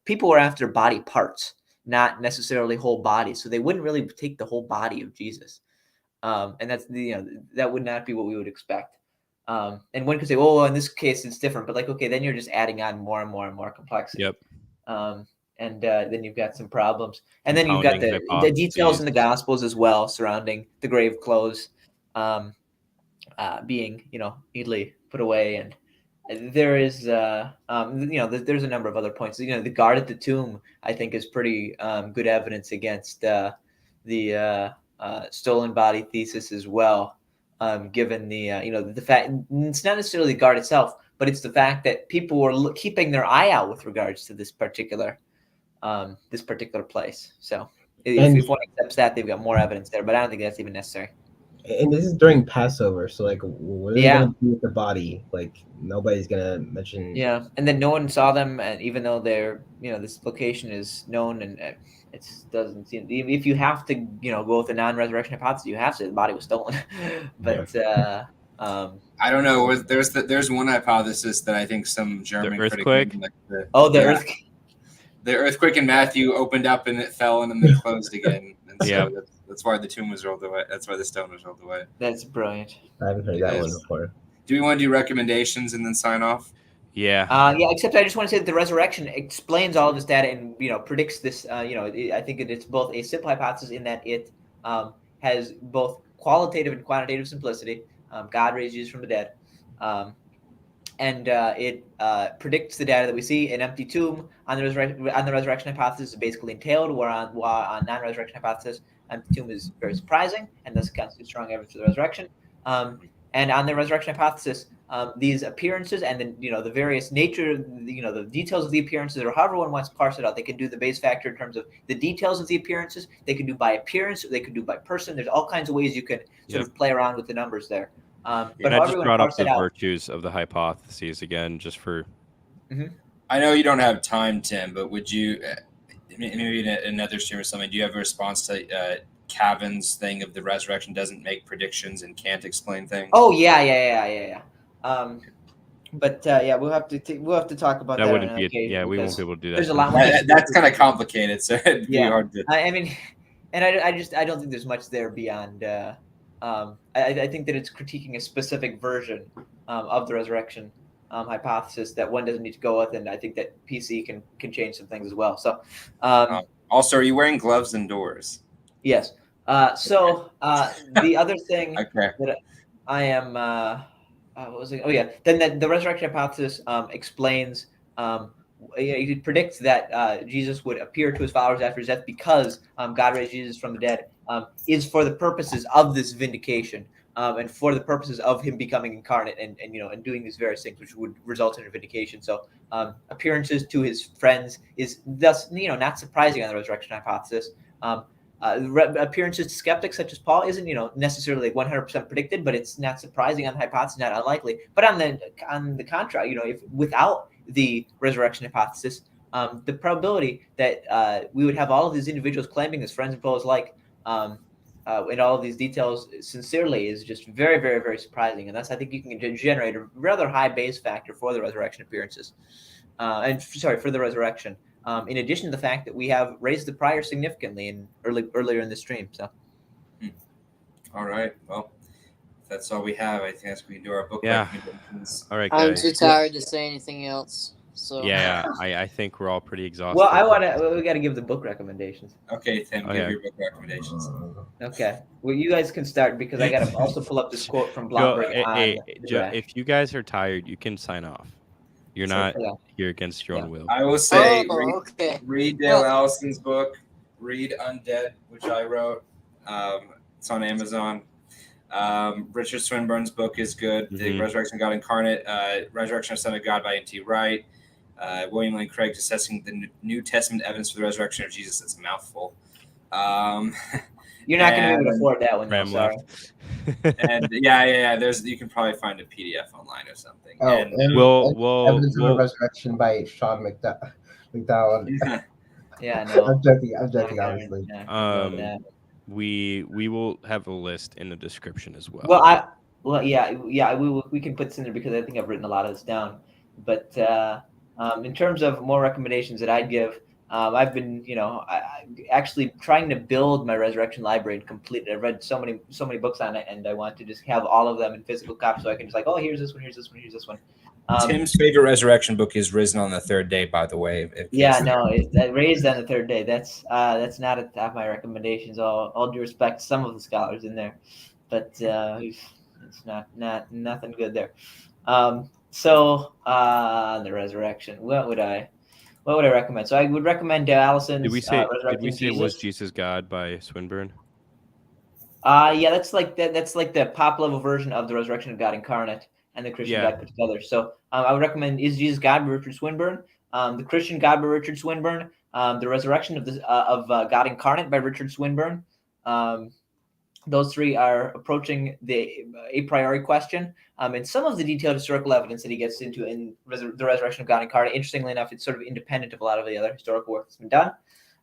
people were after body parts, not necessarily whole bodies. So they wouldn't really take the whole body of Jesus. And that's that would not be what we would expect. And one could say, well, in this case it's different, but like, okay, then you're just adding on more and more and more complexity. Yep. And then you've got some problems. And then you've got the details in the Gospels as well surrounding the grave clothes being, neatly put away. And there is, there's a number of other points. The guard at the tomb, I think, is pretty good evidence against the stolen body thesis as well. Given the fact, it's not necessarily the guard itself, but it's the fact that people were keeping their eye out with regards to this particular place. So if one accepts that, they've got more evidence there, but I don't think that's even necessary. And this is during Passover, so like, what are they gonna do with the body? Like, nobody's gonna mention. Yeah, and then no one saw them, and even though they're, this location is known, and it doesn't seem. If you have to, go with the non-resurrection hypothesis, you have to say the body was stolen. But I don't know. There's one hypothesis that I think some German earthquake. The earthquake in Matthew opened up and it fell and then closed again. And so that's why the tomb was rolled away. That's why the stone was rolled away. That's brilliant. I haven't heard that one before. Do we want to do recommendations and then sign off? Yeah. Except I just want to say that the resurrection explains all of this data and predicts this. I think it's both a simple hypothesis in that it has both qualitative and quantitative simplicity. God raised Jesus from the dead, and it predicts the data that we see. An empty tomb on the resurrection hypothesis is basically entailed, while on non-resurrection hypothesis, empty tomb is very surprising and thus constitutes strong evidence for the resurrection. And on the resurrection hypothesis, these appearances and then the various nature, the details of the appearances, or however one wants to parse it out, they can do the base factor in terms of the details of the appearances. They can do by appearance, or they can do by person. There's all kinds of ways you can sort of play around with the numbers there. But I just brought up the virtues of the hypotheses again, just for. Mm-hmm. I know you don't have time, Tim, but would you maybe in another stream or something? Do you have a response to Cavan's thing of the resurrection doesn't make predictions and can't explain things? Oh yeah. But we'll have to talk about that. That wouldn't be we won't be able to do that. There's a lot more. That's kind of complicated, so it'd be hard to. I mean, and I don't think there's much there beyond. I think that it's critiquing a specific version of the resurrection hypothesis that one doesn't need to go with, and I think that PC can change some things as well. So, also, are you wearing gloves indoors? Yes. So the other thing that I am, what was it? Oh yeah. Then the resurrection hypothesis explains. It predicts that Jesus would appear to his followers after his death because God raised Jesus from the dead. Is for the purposes of this vindication, and for the purposes of him becoming incarnate and doing these various things, which would result in a vindication. So appearances to his friends is thus not surprising on the resurrection hypothesis. Appearances to skeptics such as Paul isn't necessarily 100% predicted, but it's not surprising on the hypothesis, not unlikely. But on the contrary, if without the resurrection hypothesis, the probability that we would have all of these individuals claiming as friends and foes alike, in all of these details sincerely is just very, very, very surprising. And that's, I think, you can generate a rather high base factor for the resurrection appearances, for the resurrection. in addition to the fact that we have raised the prior significantly earlier in the stream. So, All right. Well, if that's all we have, I think we can do our book Yeah. recommendations. All right, I'm guys. too tired to say anything else. So Yeah, I think we're all pretty exhausted. well, we got to give the book recommendations. Okay, Tim, Oh, give yeah. your book recommendations. Okay. Well, you guys can start because I got to also pull up this quote from Go, Blomberg if you guys are tired, you can sign off. You're So, not yeah. here against your own will. I will say, okay. read Dale Allison's book, read Undead, which I wrote. It's on Amazon. Richard Swinburne's book is good. The Mhm. Resurrection of God Incarnate, Resurrection of Son of God by N.T. Wright. William Lane Craig's Assessing the New Testament Evidence for the Resurrection of Jesus. That's a mouthful. You're not going to be able to afford that one, though. Ram Sorry. left. And yeah. You can probably find a PDF online or something. Oh, And and Evidence of the Resurrection by Sean McDowell. Yeah, no. I'm joking, obviously. We will have a list in the description as well. We can put this in there because I think I've written a lot of this down. But in terms of more recommendations that I'd give, I've been, actually trying to build my Resurrection library and complete it. I've read so many books on it, and I want to just have all of them in physical copies so I can just here's this one, here's this one, here's this one. Tim's favorite Resurrection book is Risen on the Third Day, by the way. Raised on the Third Day. That's not at the top of my recommendations. All due respect to some of the scholars in there, but it's not nothing good there. So the Resurrection. What would I recommend? So I would recommend Allison's. Did we say Jesus. Was Jesus God by Swinburne? Yeah, that's like the pop level version of the Resurrection of God Incarnate and the Christian God put together. So I would recommend Is Jesus God by Richard Swinburne, the Christian God by Richard Swinburne, the Resurrection of God Incarnate by Richard Swinburne. Those three are approaching the a priori question, and some of the detailed historical evidence that he gets into in the Resurrection of God Incarnate. Interestingly enough, it's sort of independent of a lot of the other historical work that's been done.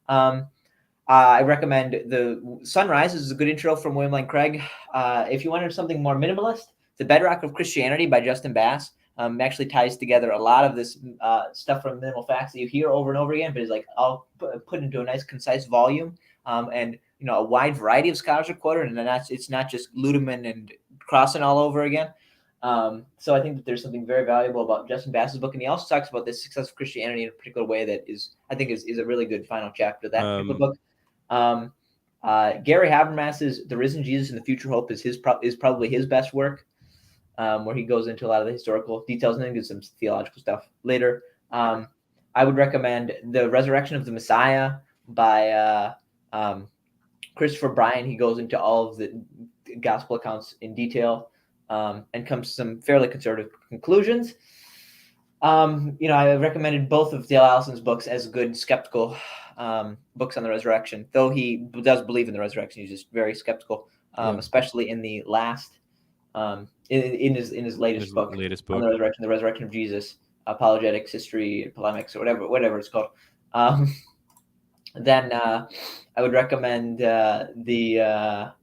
I recommend The Sunrise. This is a good intro from William Lane Craig. If you wanted something more minimalist, The Bedrock of Christianity by Justin Bass actually ties together a lot of this stuff from Minimal Facts that you hear over and over again, but is like all put into a nice, concise volume. And a wide variety of scholars are quoted, and it's not just Ludeman and Crossan all over again. So I think that there's something very valuable about Justin Bass's book, and he also talks about the success of Christianity in a particular way that is a really good final chapter of that particular book. Gary Habermas's The Risen Jesus and the Future Hope is probably his best work, where he goes into a lot of the historical details and then gives some theological stuff later. I would recommend The Resurrection of the Messiah by Christopher Bryan. He goes into all of the gospel accounts in detail and comes to some fairly conservative conclusions. I recommended both of Dale Allison's books as good skeptical books on the resurrection, though he does believe in the resurrection. He's just very skeptical, especially in the last in his latest book on the resurrection of Jesus, Apologetics, History, Polemics, or whatever it's called. Then I would recommend the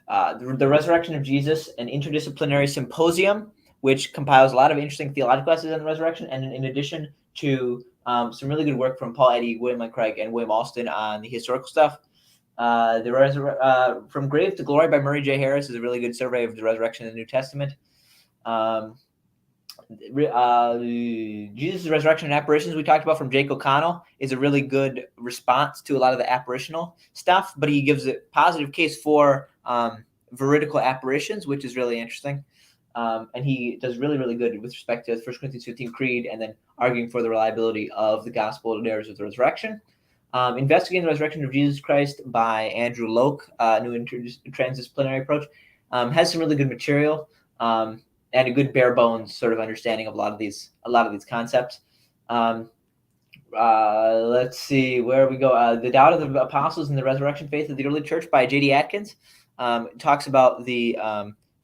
Resurrection of Jesus, an interdisciplinary symposium, which compiles a lot of interesting theological essays on the resurrection, and in addition to some really good work from Paul Eddy, William Lane Craig, and William Alston on the historical stuff. From Grave to Glory by Murray J. Harris is a really good survey of the resurrection in the New Testament. Jesus' Resurrection and Apparitions we talked about from Jake O'Connell is a really good response to a lot of the apparitional stuff, but he gives a positive case for veridical apparitions, which is really interesting. And he does really, really good with respect to 1 Corinthians 15 Creed and then arguing for the reliability of the gospel narratives of the resurrection. Investigating the Resurrection of Jesus Christ by Andrew Loke, New Transdisciplinary Approach, has some really good material and a good bare bones sort of understanding of a lot of these concepts. Let's see where we go. The Doubt of the Apostles and the Resurrection Faith of the Early Church by J.D. Atkins talks about the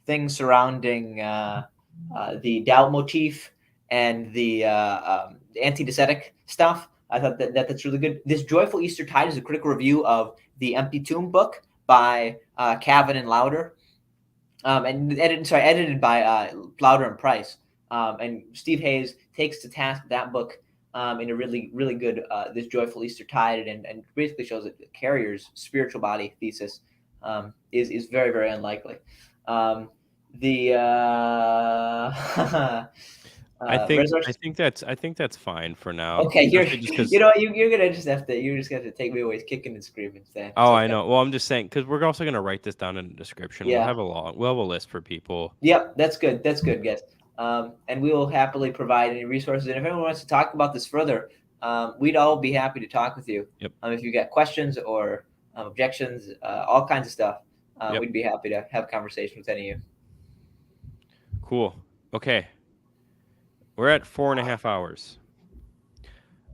things surrounding the doubt motif and the anti-docetic stuff. I thought that's really good. This Joyful Easter Tide is a critical review of the Empty Tomb book by Cavan and Lauder, and edited by Lauder and Price. And Steve Hayes takes to task that book in a really, really good this joyful Eastertide, and basically shows that Carrier's spiritual body thesis is very, very unlikely. I think that's fine for now. Okay, you're especially just 'cause- you're gonna just have to take me away kicking and screaming. Then Oh, okay. I know. Well, I'm just saying because we're also gonna write this down in the description. Yeah. We'll have a list for people. Yep, that's good. That's good, guys. And we will happily provide any resources. And if anyone wants to talk about this further, we'd all be happy to talk with you. Yep. If you got questions or objections, all kinds of stuff, Yep. we'd be happy to have a conversation with any of you. Cool. Okay. We're at 4.5 hours.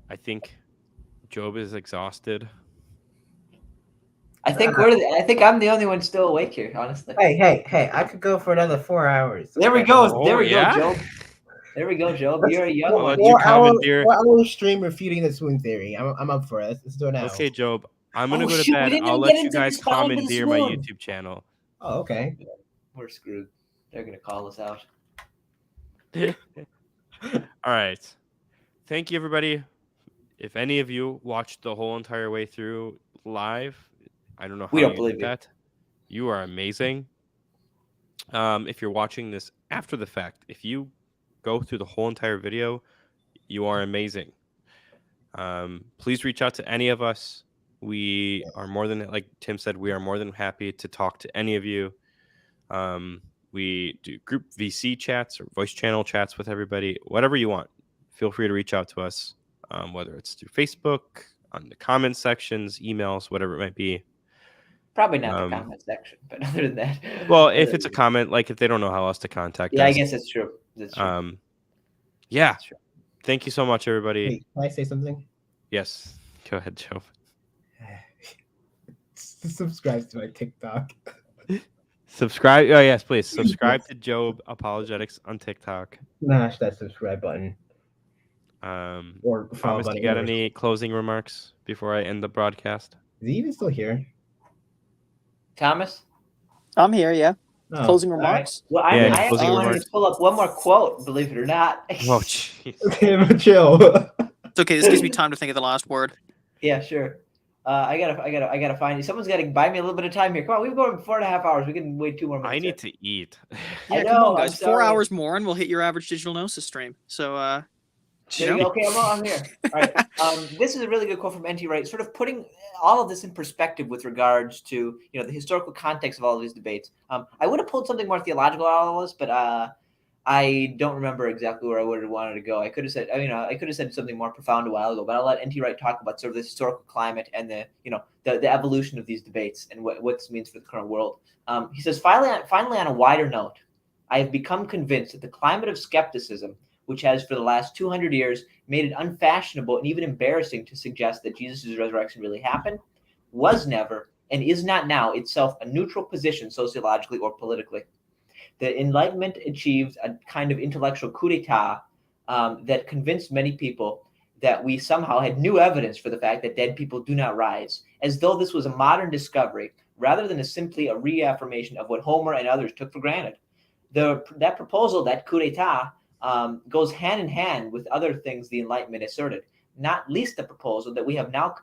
I think Job is exhausted. I think I'm the only one still awake here, honestly. Hey! I could go for another 4 hours. There we go. Oh, There we yeah? go, Job. There we go, Job. You're a young Well, one. you commandeer- 4 hour stream refuting the swoon theory. I'm up for it. Let's do it now. Okay, Job. I'm gonna Oh, go to shoot, we bed. didn't I'll even let get you into guys responding to the commandeer my swoon. YouTube channel. Oh, okay. We're screwed. They're gonna call us out. All right. Thank you, everybody. If any of you watched the whole entire way through live, I don't know how We don't you believe did you. that. You are amazing. If you're watching this after the fact, if you go through the whole entire video, you are amazing. Please reach out to any of us. We are more than, like Tim said, we are more than happy to talk to any of you. We do group VC chats or voice channel chats with everybody. Whatever you want, feel free to reach out to us, whether it's through Facebook, on the comment sections, emails, whatever it might be. Probably not the comment section, but other than that. Well, if it's a comment, like if they don't know how else to contact Yeah, us. I guess that's true. That's true. Yeah. That's true. Thank you so much, everybody. Wait, can I say something? Yes. Go ahead, Joe. Subscribe to my TikTok. Subscribe. Oh, yes, please. Subscribe to Job Apologetics on TikTok. Smash that subscribe button. Or follow Thomas, button. you got any closing remarks before I end the broadcast? Is he even still here? Thomas? I'm here, yeah. Oh. Closing All right. remarks. Well, Yeah, I actually closing wanted remarks. to pull up one more quote, believe it or not. Oh, jeez. Okay, but chill. It's okay. This gives me time to think of the last word. Yeah, sure. I gotta find you. Someone's gotta buy me a little bit of time here. Come on, we've gone 4.5 hours. We can wait 2 more minutes. I need to eat. I Yeah, know, come on, I'm guys. 4 sorry. hours more, and we'll hit your average digital gnosis stream. So, you know? Okay, I'm here. All right. This is a really good quote from N.T. Wright, sort of putting all of this in perspective with regards to the historical context of all of these debates. I would have pulled something more theological out of all this, but I don't remember exactly where I would have wanted to go. I could have said, I could have said something more profound a while ago, but I'll let N.T. Wright talk about sort of the historical climate and the evolution of these debates and what this means for the current world. He says, finally, on a wider note, I have become convinced that the climate of skepticism, which has for the last 200 years made it unfashionable and even embarrassing to suggest that Jesus' resurrection really happened, was never and is not now itself a neutral position sociologically or politically. The Enlightenment achieved a kind of intellectual coup d'etat that convinced many people that we somehow had new evidence for the fact that dead people do not rise, as though this was a modern discovery rather than simply a reaffirmation of what Homer and others took for granted. That proposal, that coup d'etat, goes hand in hand with other things the Enlightenment asserted, not least the proposal that we have now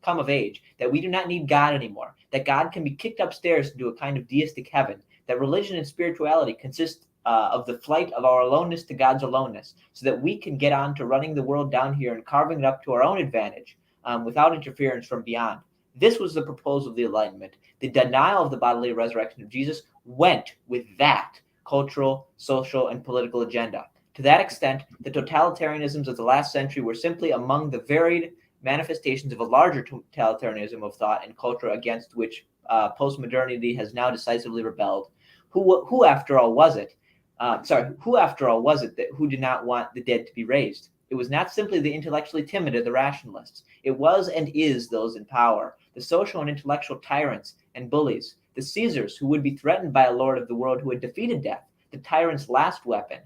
come of age, that we do not need God anymore, that God can be kicked upstairs into a kind of deistic heaven, that religion and spirituality consist of the flight of our aloneness to God's aloneness, so that we can get on to running the world down here and carving it up to our own advantage without interference from beyond. This was the proposal of the Enlightenment. The denial of the bodily resurrection of Jesus went with that cultural, social, and political agenda. To that extent, the totalitarianisms of the last century were simply among the varied manifestations of a larger totalitarianism of thought and culture against which postmodernity has now decisively rebelled. Who after all was it? Who did not want the dead to be raised? It was not simply the intellectually timid or the rationalists. It was and is those in power, the social and intellectual tyrants and bullies, the Caesars who would be threatened by a lord of the world who had defeated death, the tyrant's last weapon,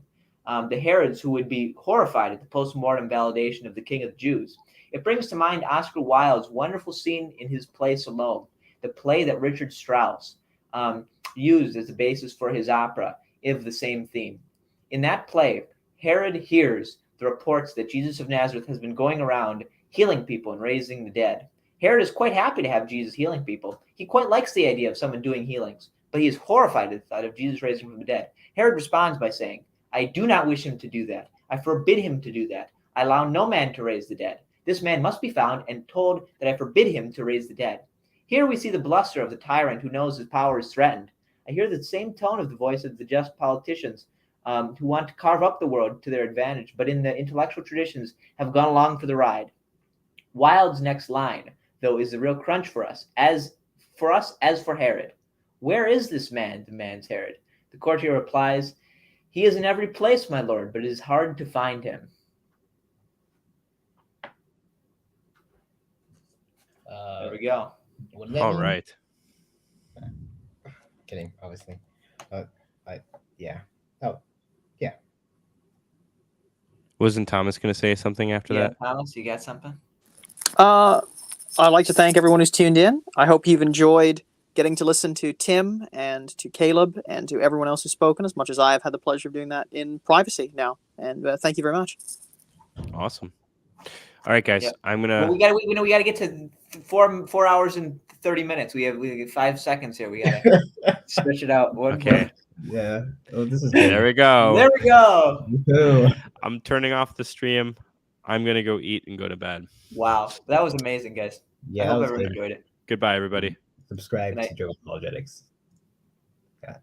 the Herods who would be horrified at the post-mortem validation of the King of the Jews. It brings to mind Oscar Wilde's wonderful scene in his play Salome, the play that Richard Strauss used as the basis for his opera of the same theme. In that play, Herod hears the reports that Jesus of Nazareth has been going around healing people and raising the dead. Herod is quite happy to have Jesus healing people. He quite likes the idea of someone doing healings, but he is horrified at the thought of Jesus raising from the dead. Herod responds by saying, I do not wish him to do that. I forbid him to do that. I allow no man to raise the dead. This man must be found and told that I forbid him to raise the dead. Here we see the bluster of the tyrant who knows his power is threatened. I hear the same tone of the voice of the just politicians who want to carve up the world to their advantage, but in the intellectual traditions have gone along for the ride. Wilde's next line, though, is the real crunch for us, as for Herod. Where is this man? Demands Herod. The courtier replies, he is in every place, my lord, but it is hard to find him. Uh, There we go. What does that All mean? right. Kidding, obviously. Yeah. Wasn't Thomas going to say something after that? Thomas, you got something? I'd like to thank everyone who's tuned in. I hope you've enjoyed getting to listen to Tim and to Caleb and to everyone else who's spoken, as much as I have had the pleasure of doing that in privacy now. And thank you very much. Awesome. All right, guys. Yep. I'm gonna. Well, we gotta get to 4 hours and 30 minutes. We have 5 seconds here. We gotta stretch it out. Okay. Yeah. Oh, this is There we go. There we go. go. I'm turning off the stream. I'm gonna go eat and go to bed. Wow, that was amazing, guys. Yeah, I that hope was everyone good. enjoyed it. Goodbye, everybody. Subscribe Good night. to Joe Apologetics.